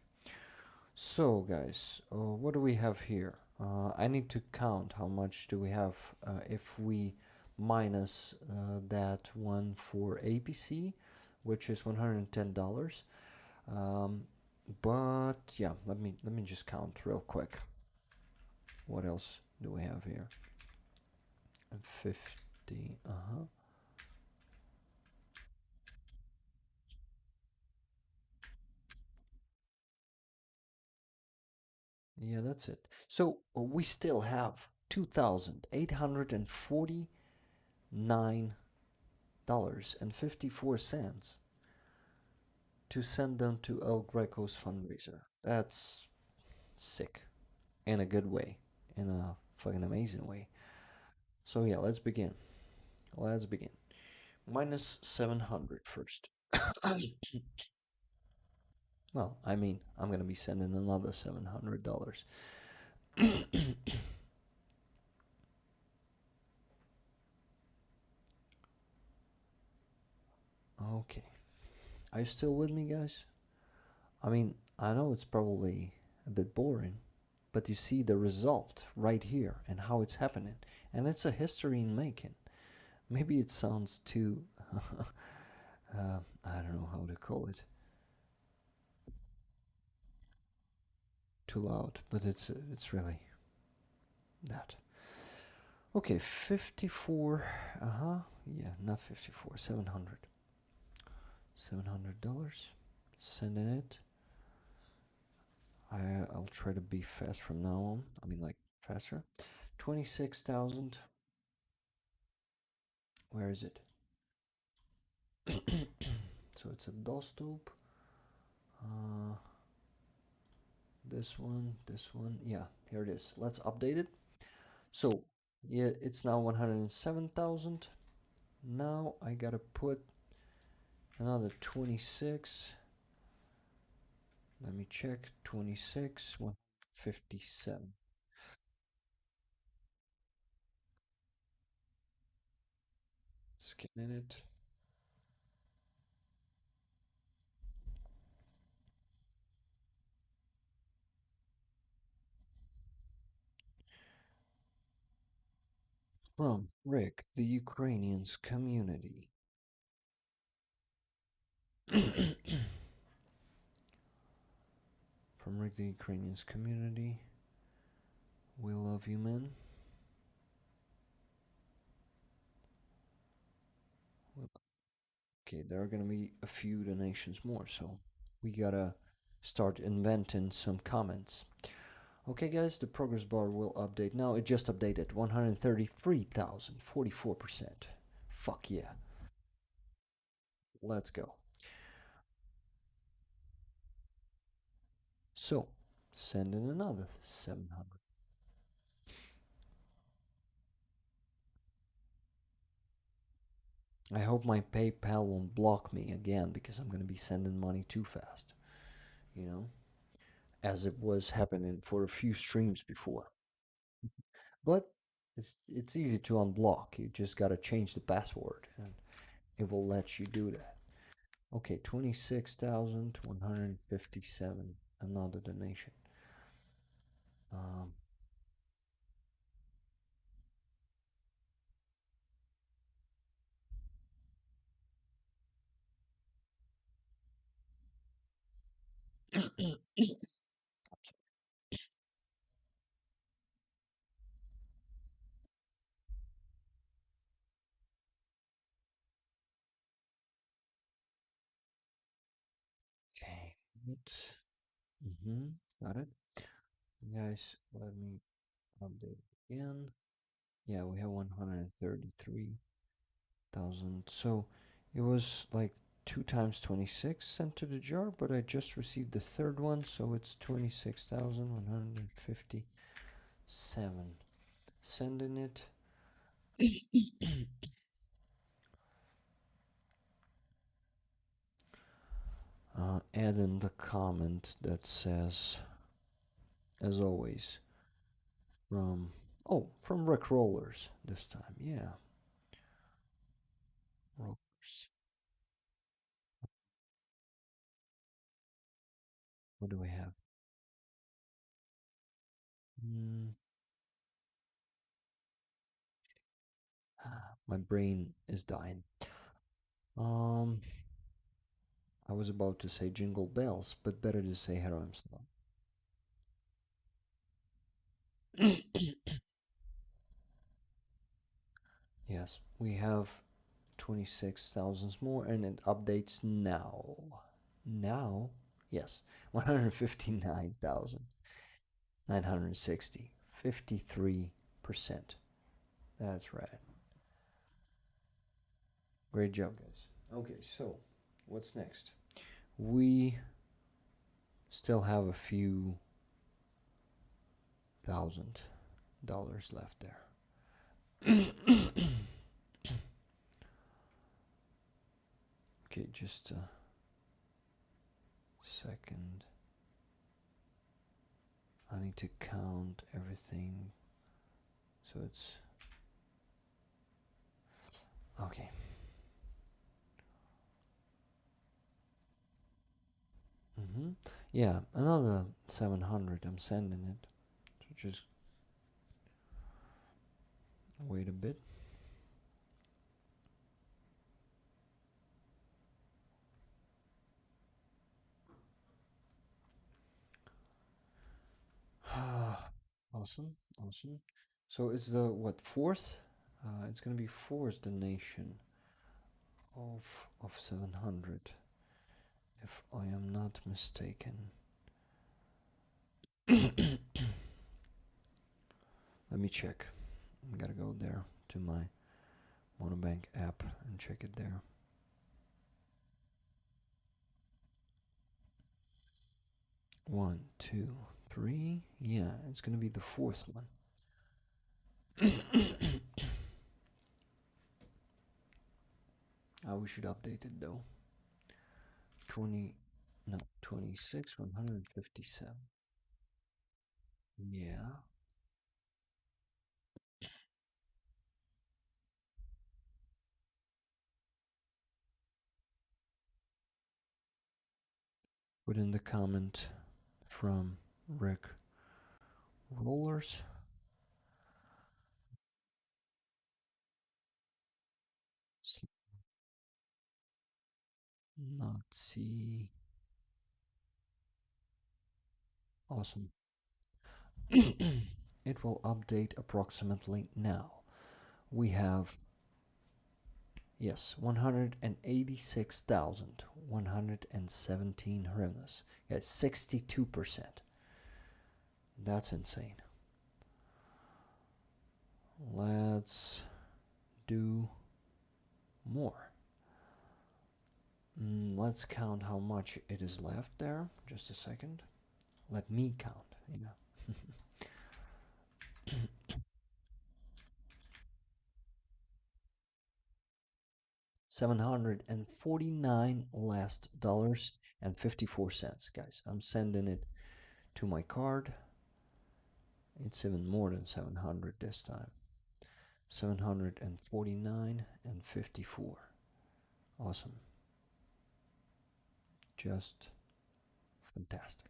So guys, what do we have here? I need to count how much do we have if we minus that one for APC, which is $110. But yeah, let me just count real quick. What else do we have here? 50. Yeah, that's it. So we still have $2,849.54 to send them to El Greco's fundraiser. That's sick, in a good way, in a fucking amazing way. So yeah, let's begin. Let's begin. Minus 700 first. Well, I mean, I'm gonna be sending another $700. Okay. Are you still with me, guys? I mean, I know it's probably a bit boring, but you see the result right here and how it's happening. And it's a history in making. Maybe it sounds too, I don't know how to call it, too loud, but it's really that. Okay, 54, yeah, not 54, 700. $700, sending it. I'll try to be fast from now on. I mean, like, faster. 26,000. Where is it? So it's a Dostop. This one, yeah, here it is. Let's update it. So yeah, it's now 107,000. Now I gotta put another 26. Let me check. 26, 157. Scanning it. From Rick, the Ukrainians community. From the Ukrainians community. We love you, man. Okay, there are gonna be a few donations more, so we gotta start inventing some comments. Okay, guys, the progress bar will update now. It just updated 133,000, 44%. Fuck yeah. Let's go. So, send in another 700. I hope my PayPal won't block me again because I'm gonna be sending money too fast. You know, as it was happening for a few streams before. But it's easy to unblock. You just gotta change the password, and it will let you do that. Okay, 26,157. Another donation. Um, okay, got it. Guys, let me update again. Yeah, we have 133,000. So it was like 2 times 26 sent to the jar, but I just received the third one, so it's 26,157. Sending it. Add in the comment that says, as always, from Rick Rollers this time. Yeah, Rollers. What do we have? My brain is dying. I was about to say Jingle Bells, but better to say Heroimsdal. Yes, we have 26,000 more, and it updates now. Now, yes, 159,960, 53%. That's right. Great job, guys. Okay, so what's next? We still have a few $1,000 left there. Okay, just a second. I need to count everything. So it's okay. Yeah, another 700. I'm sending it. So just wait a bit. Awesome, awesome. So it's the what, fourth? It's gonna be fourth donation of 700, if I am not mistaken. Let me check. I gotta go there to my Monobank app and check it there. One, two, three. Yeah, it's gonna be the fourth one. We should update it though. 26, 157. Yeah. Put in the comment from Rick Rollers. Nazi. Awesome. It will update approximately now. We have, yes, 186,117 hryvnias. Yes, 62%. That's insane. Let's do more. Let's count how much it is left there. Just a second. Let me count. Yeah. 749 last dollars and 54 cents, guys. I'm sending it to my card. It's even more than 700 this time. 749 and 54. Awesome. Just fantastic.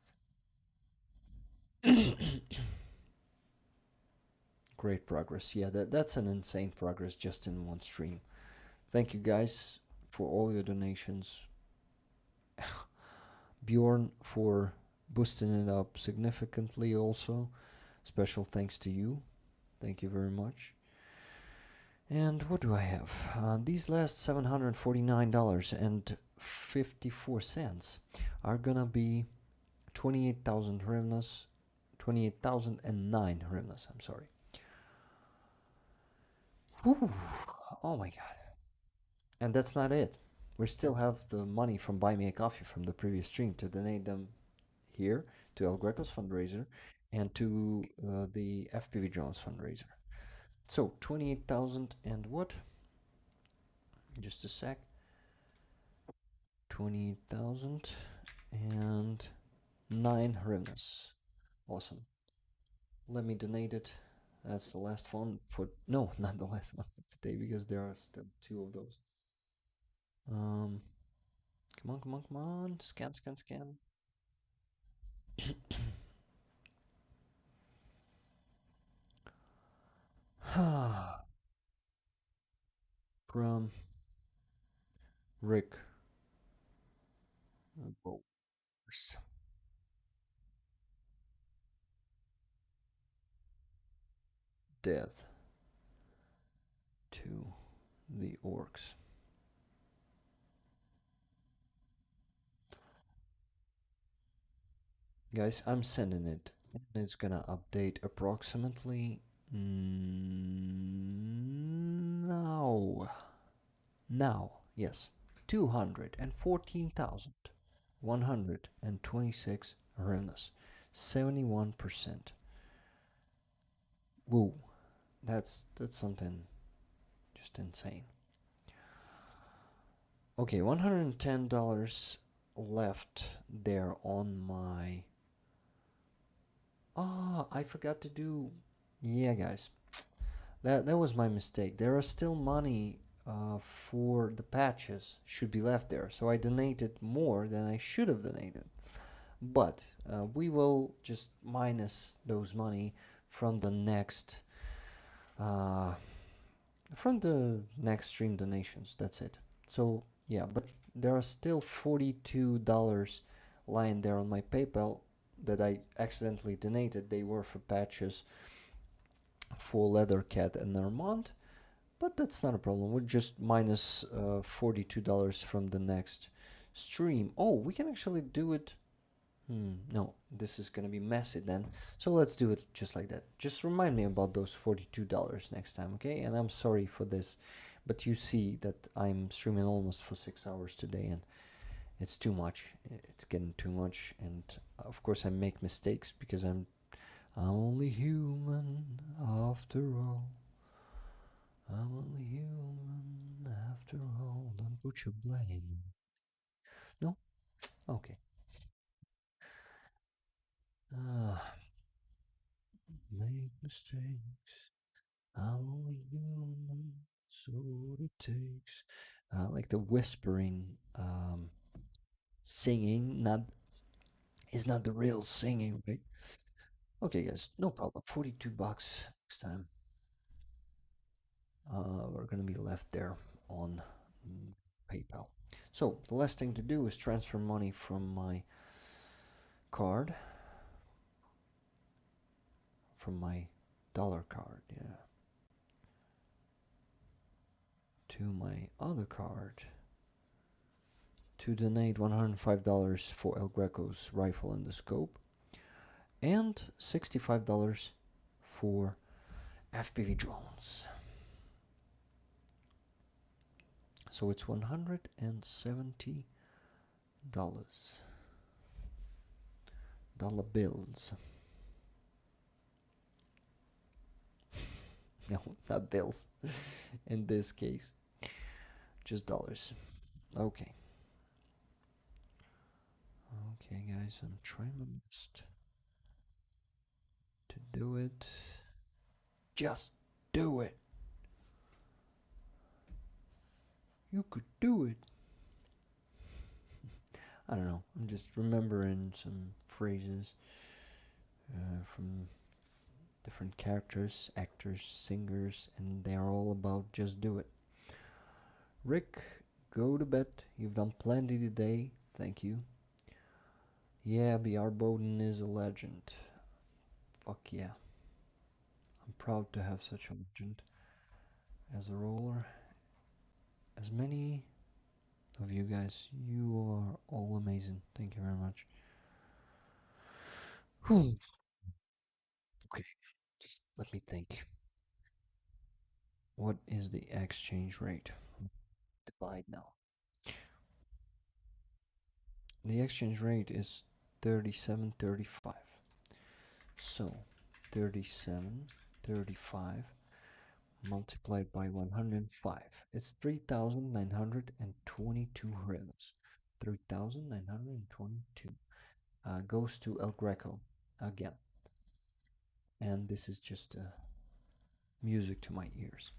Great progress. Yeah, that's an insane progress just in one stream. Thank you guys for all your donations. Bjorn for boosting it up significantly also. Special thanks to you. Thank you very much. And what do I have? These last $749.54 are gonna be 28,000 hryvnias, 28,009 hryvnias, I'm sorry. Whew. Oh my god. And that's not it. We still have the money from Buy Me a Coffee from the previous stream to donate them here to El Greco's fundraiser and to the FPV-drones fundraiser. So 28,000 and what? Just a sec. 28,000 and 9 hryvnias. Awesome. Let me donate it. That's the last one for, no, not the last one for today because there are still 2 of those. Come on, come on, come on. Scan, scan, scan. From Rick Bowers. Death to the orcs. Guys, I'm sending it. And it's gonna update approximately now, yes, 214,126 hryvnias, 71%. Whoa, that's something just insane. Okay, $110 left there on my. I forgot to do. Yeah, guys, that was my mistake. There are still money for the patches should be left there, so I donated more than I should have donated. But we will just minus those money from the next stream donations. That's it. So yeah, but there are still $42 lying there on my PayPal that I accidentally donated. They were for patches for Leathercat and Armand, but that's not a problem. We'll just minus $42 from the next stream. Oh, we can actually do it. No, this is gonna be messy then. So let's do it just like that. Just remind me about those $42 next time, okay? And I'm sorry for this, but you see that I'm streaming almost for 6 hours today, and it's too much. It's getting too much, and of course I make mistakes because I'm only human after all. I'm only human after all. Don't put your blame. No? Okay. Make mistakes. I'm only human, so it takes. Like the whispering, singing, not is not the real singing, right? Okay, guys, no problem. $42 next time. We're gonna be left there on PayPal. So the last thing to do is transfer money from my card, from my dollar card, yeah, to my other card to donate $105 for El Greco's rifle and the scope, and $65 for FPV drones. So it's $170 dollar bills. No, not bills. In this case, just dollars. Okay. Okay, guys, I'm trying my best to do it. Just do it. You could do it. I don't know. I'm just remembering some phrases from different characters, actors, singers, and they are all about just do it. Rick, go to bed. You've done plenty today. Thank you. Yeah, B.R. Bowden is a legend. Fuck yeah. I'm proud to have such a legend as a roller. As many of you guys, you are all amazing. Thank you very much. Whew. Okay, just let me think. What is the exchange rate? Divide now. The exchange rate is 37.35. So 37.35 multiplied by 105. It's 3,922 hryvnias. 3,922 goes to El Greco again. And this is just music to my ears.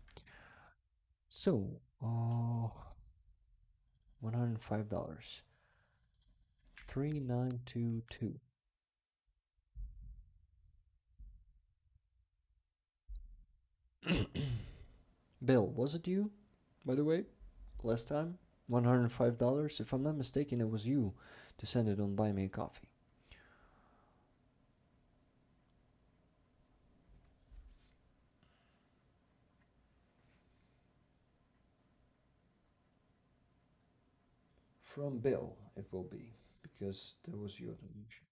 So, $105. 3,922. Bill, was it you, by the way, last time? $105? If I'm not mistaken, it was you to send it on Buy Me a Coffee. From Bill, it will be, because there was your donation.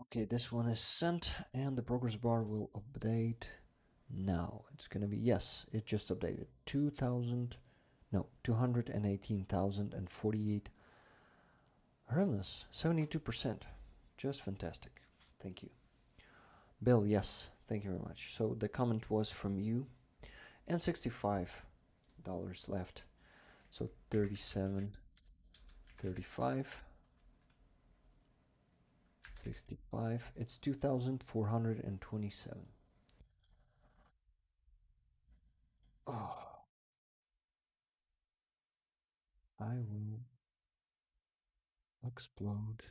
Okay, this one is sent, and the progress bar will update now. It's gonna be, yes, it just updated. 218,048 hryvnias, 72%. Just fantastic. Thank you. Bill, yes, thank you very much. So the comment was from you, and $65 left. So 37, 35, 65. It's 2,427. Oh, I will explode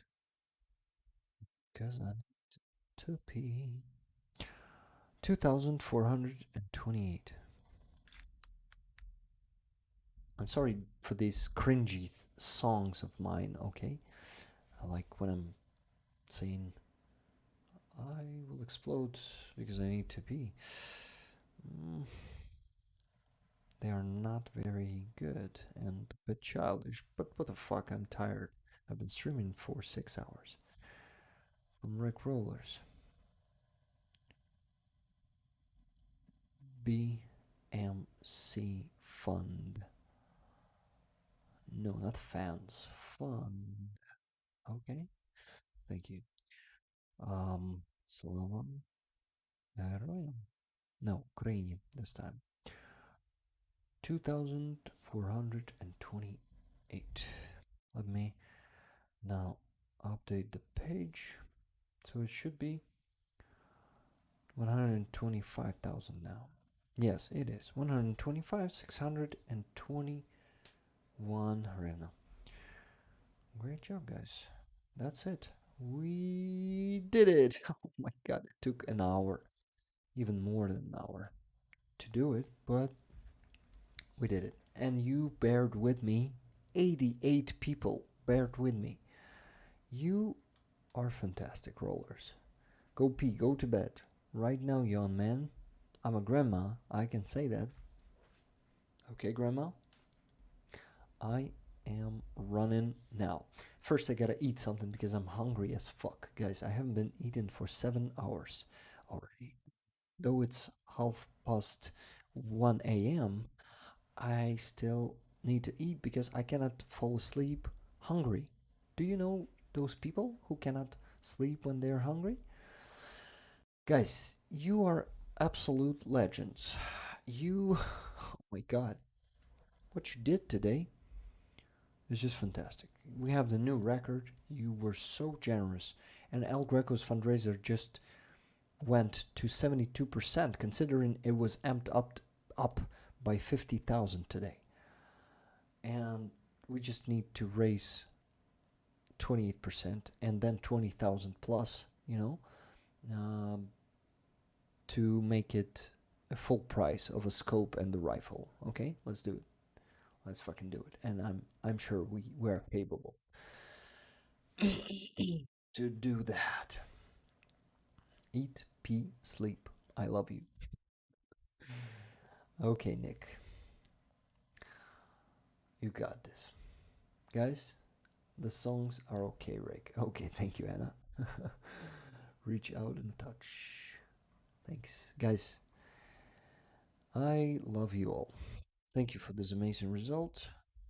because I need to pee. 2,428. I'm sorry for these cringy songs of mine, okay? I like when I'm saying I will explode because I need to pee. They are not very good and a bit childish, but what the fuck, I'm tired. I've been streaming for 6 hours. From Rick Rollers. BMC Fund. No, not fans. Fund. Okay. Thank you. Slovan. Героям. No, Ukraine this time. 2,428. Let me now update the page. So it should be 125,000 now. Yes, it is 125,621 hryvnia. Great job, guys. That's it. We did it. Oh my god, it took an hour. Even more than an hour. to do it, but we did it. And you bared with me. 88 people bared with me. You are fantastic rollers. Go pee, go to bed. Right now, young man. I'm a grandma, I can say that. Okay, grandma? I am running now. First, I gotta eat something because I'm hungry as fuck. Guys, I haven't been eating for 7 hours already. Though it's 1:30 a.m., I still need to eat because I cannot fall asleep hungry. Do you know those people who cannot sleep when they're hungry? Guys, you are absolute legends. You, oh my god, what you did today is just fantastic. We have the new record. You were so generous. And El Greco's fundraiser just went to 72%, considering it was amped up by 50,000 today. And we just need to raise 28% and then 20,000 plus, to make it a full price of a scope and the rifle. Okay, let's do it. Let's fucking do it. And I'm sure we're capable to do that. Eat, pee, sleep. I love you. Okay, Nick. You got this. Guys, the songs are okay, Rick. Okay, thank you, Anna. Reach out and touch. Thanks. Guys, I love you all. Thank you for this amazing result.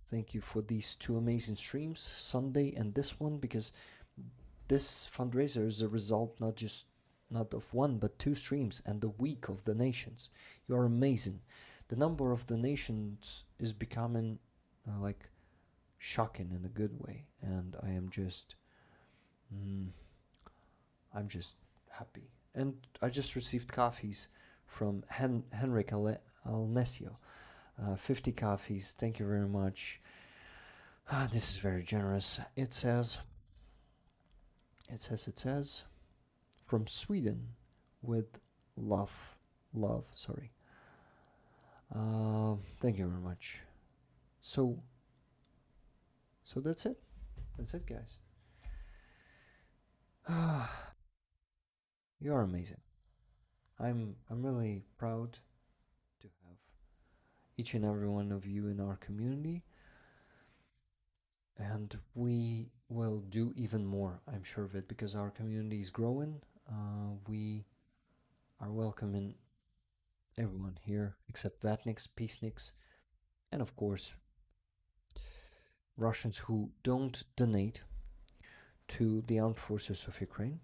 Thank you for these two amazing streams, Sunday and this one, because this fundraiser is a result not of one but two streams and the week of the nations. You are amazing. The number of the nations is becoming like shocking in a good way, and I'm just happy. And I just received coffees from Henrik Alnesio. 50 coffees. Thank you very much. This is very generous. It says from Sweden with love. Sorry. Thank you very much. So that's it. That's it, guys. You are amazing. I'm really proud to have each and every one of you in our community, and we will do even more. I'm sure of it because our community is growing. We are welcoming everyone here except vatniks, peaceniks, and of course Russians who don't donate to the armed forces of Ukraine.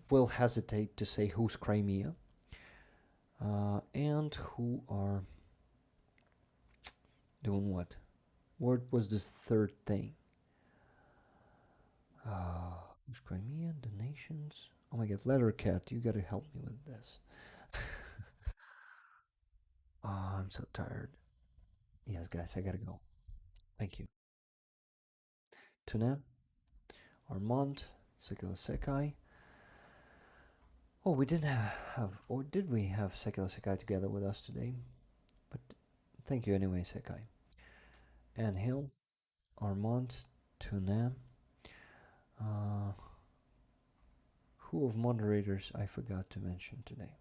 Will hesitate to say who's Crimea, and who are doing what? What was the third thing? Who's Crimea? The nations? Oh my god, Lettercat, you gotta help me with this. Oh, I'm so tired. Yes, guys, I gotta go. Thank you. Tuna, Armand, Secai. Oh, we didn't have, or did we have Secai together with us today? But thank you anyway, Secai. And Hill, Armand, Tuna. Who of moderators I forgot to mention today?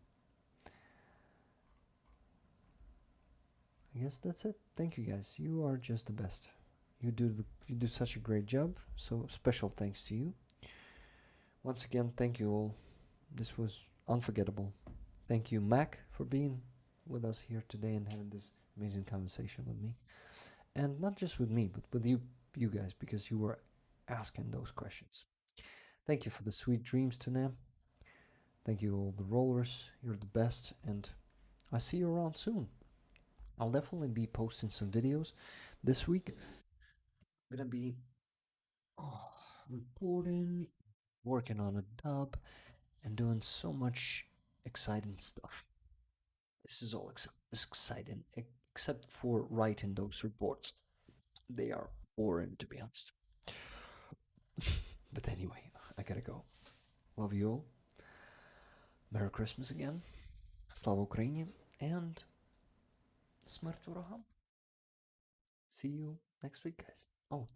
I guess that's it. Thank you, guys. You are just the best. You do such a great job. So special thanks to you. Once again, thank you all. This was unforgettable. Thank you, Mac, for being with us here today and having this amazing conversation with me. And not just with me, but with you guys, because you were asking those questions. Thank you for the sweet dreams, Tuna. Thank you all the rollers. You're the best, and I see you around soon. I'll definitely be posting some videos this week. I'm gonna be reporting, working on a dub, and doing so much exciting stuff. This is all exciting, except for writing those reports. They are boring, to be honest. But anyway, I gotta go. Love you all. Merry Christmas again. Слава Україні and смерть ворогам. See you next week, guys. Oh.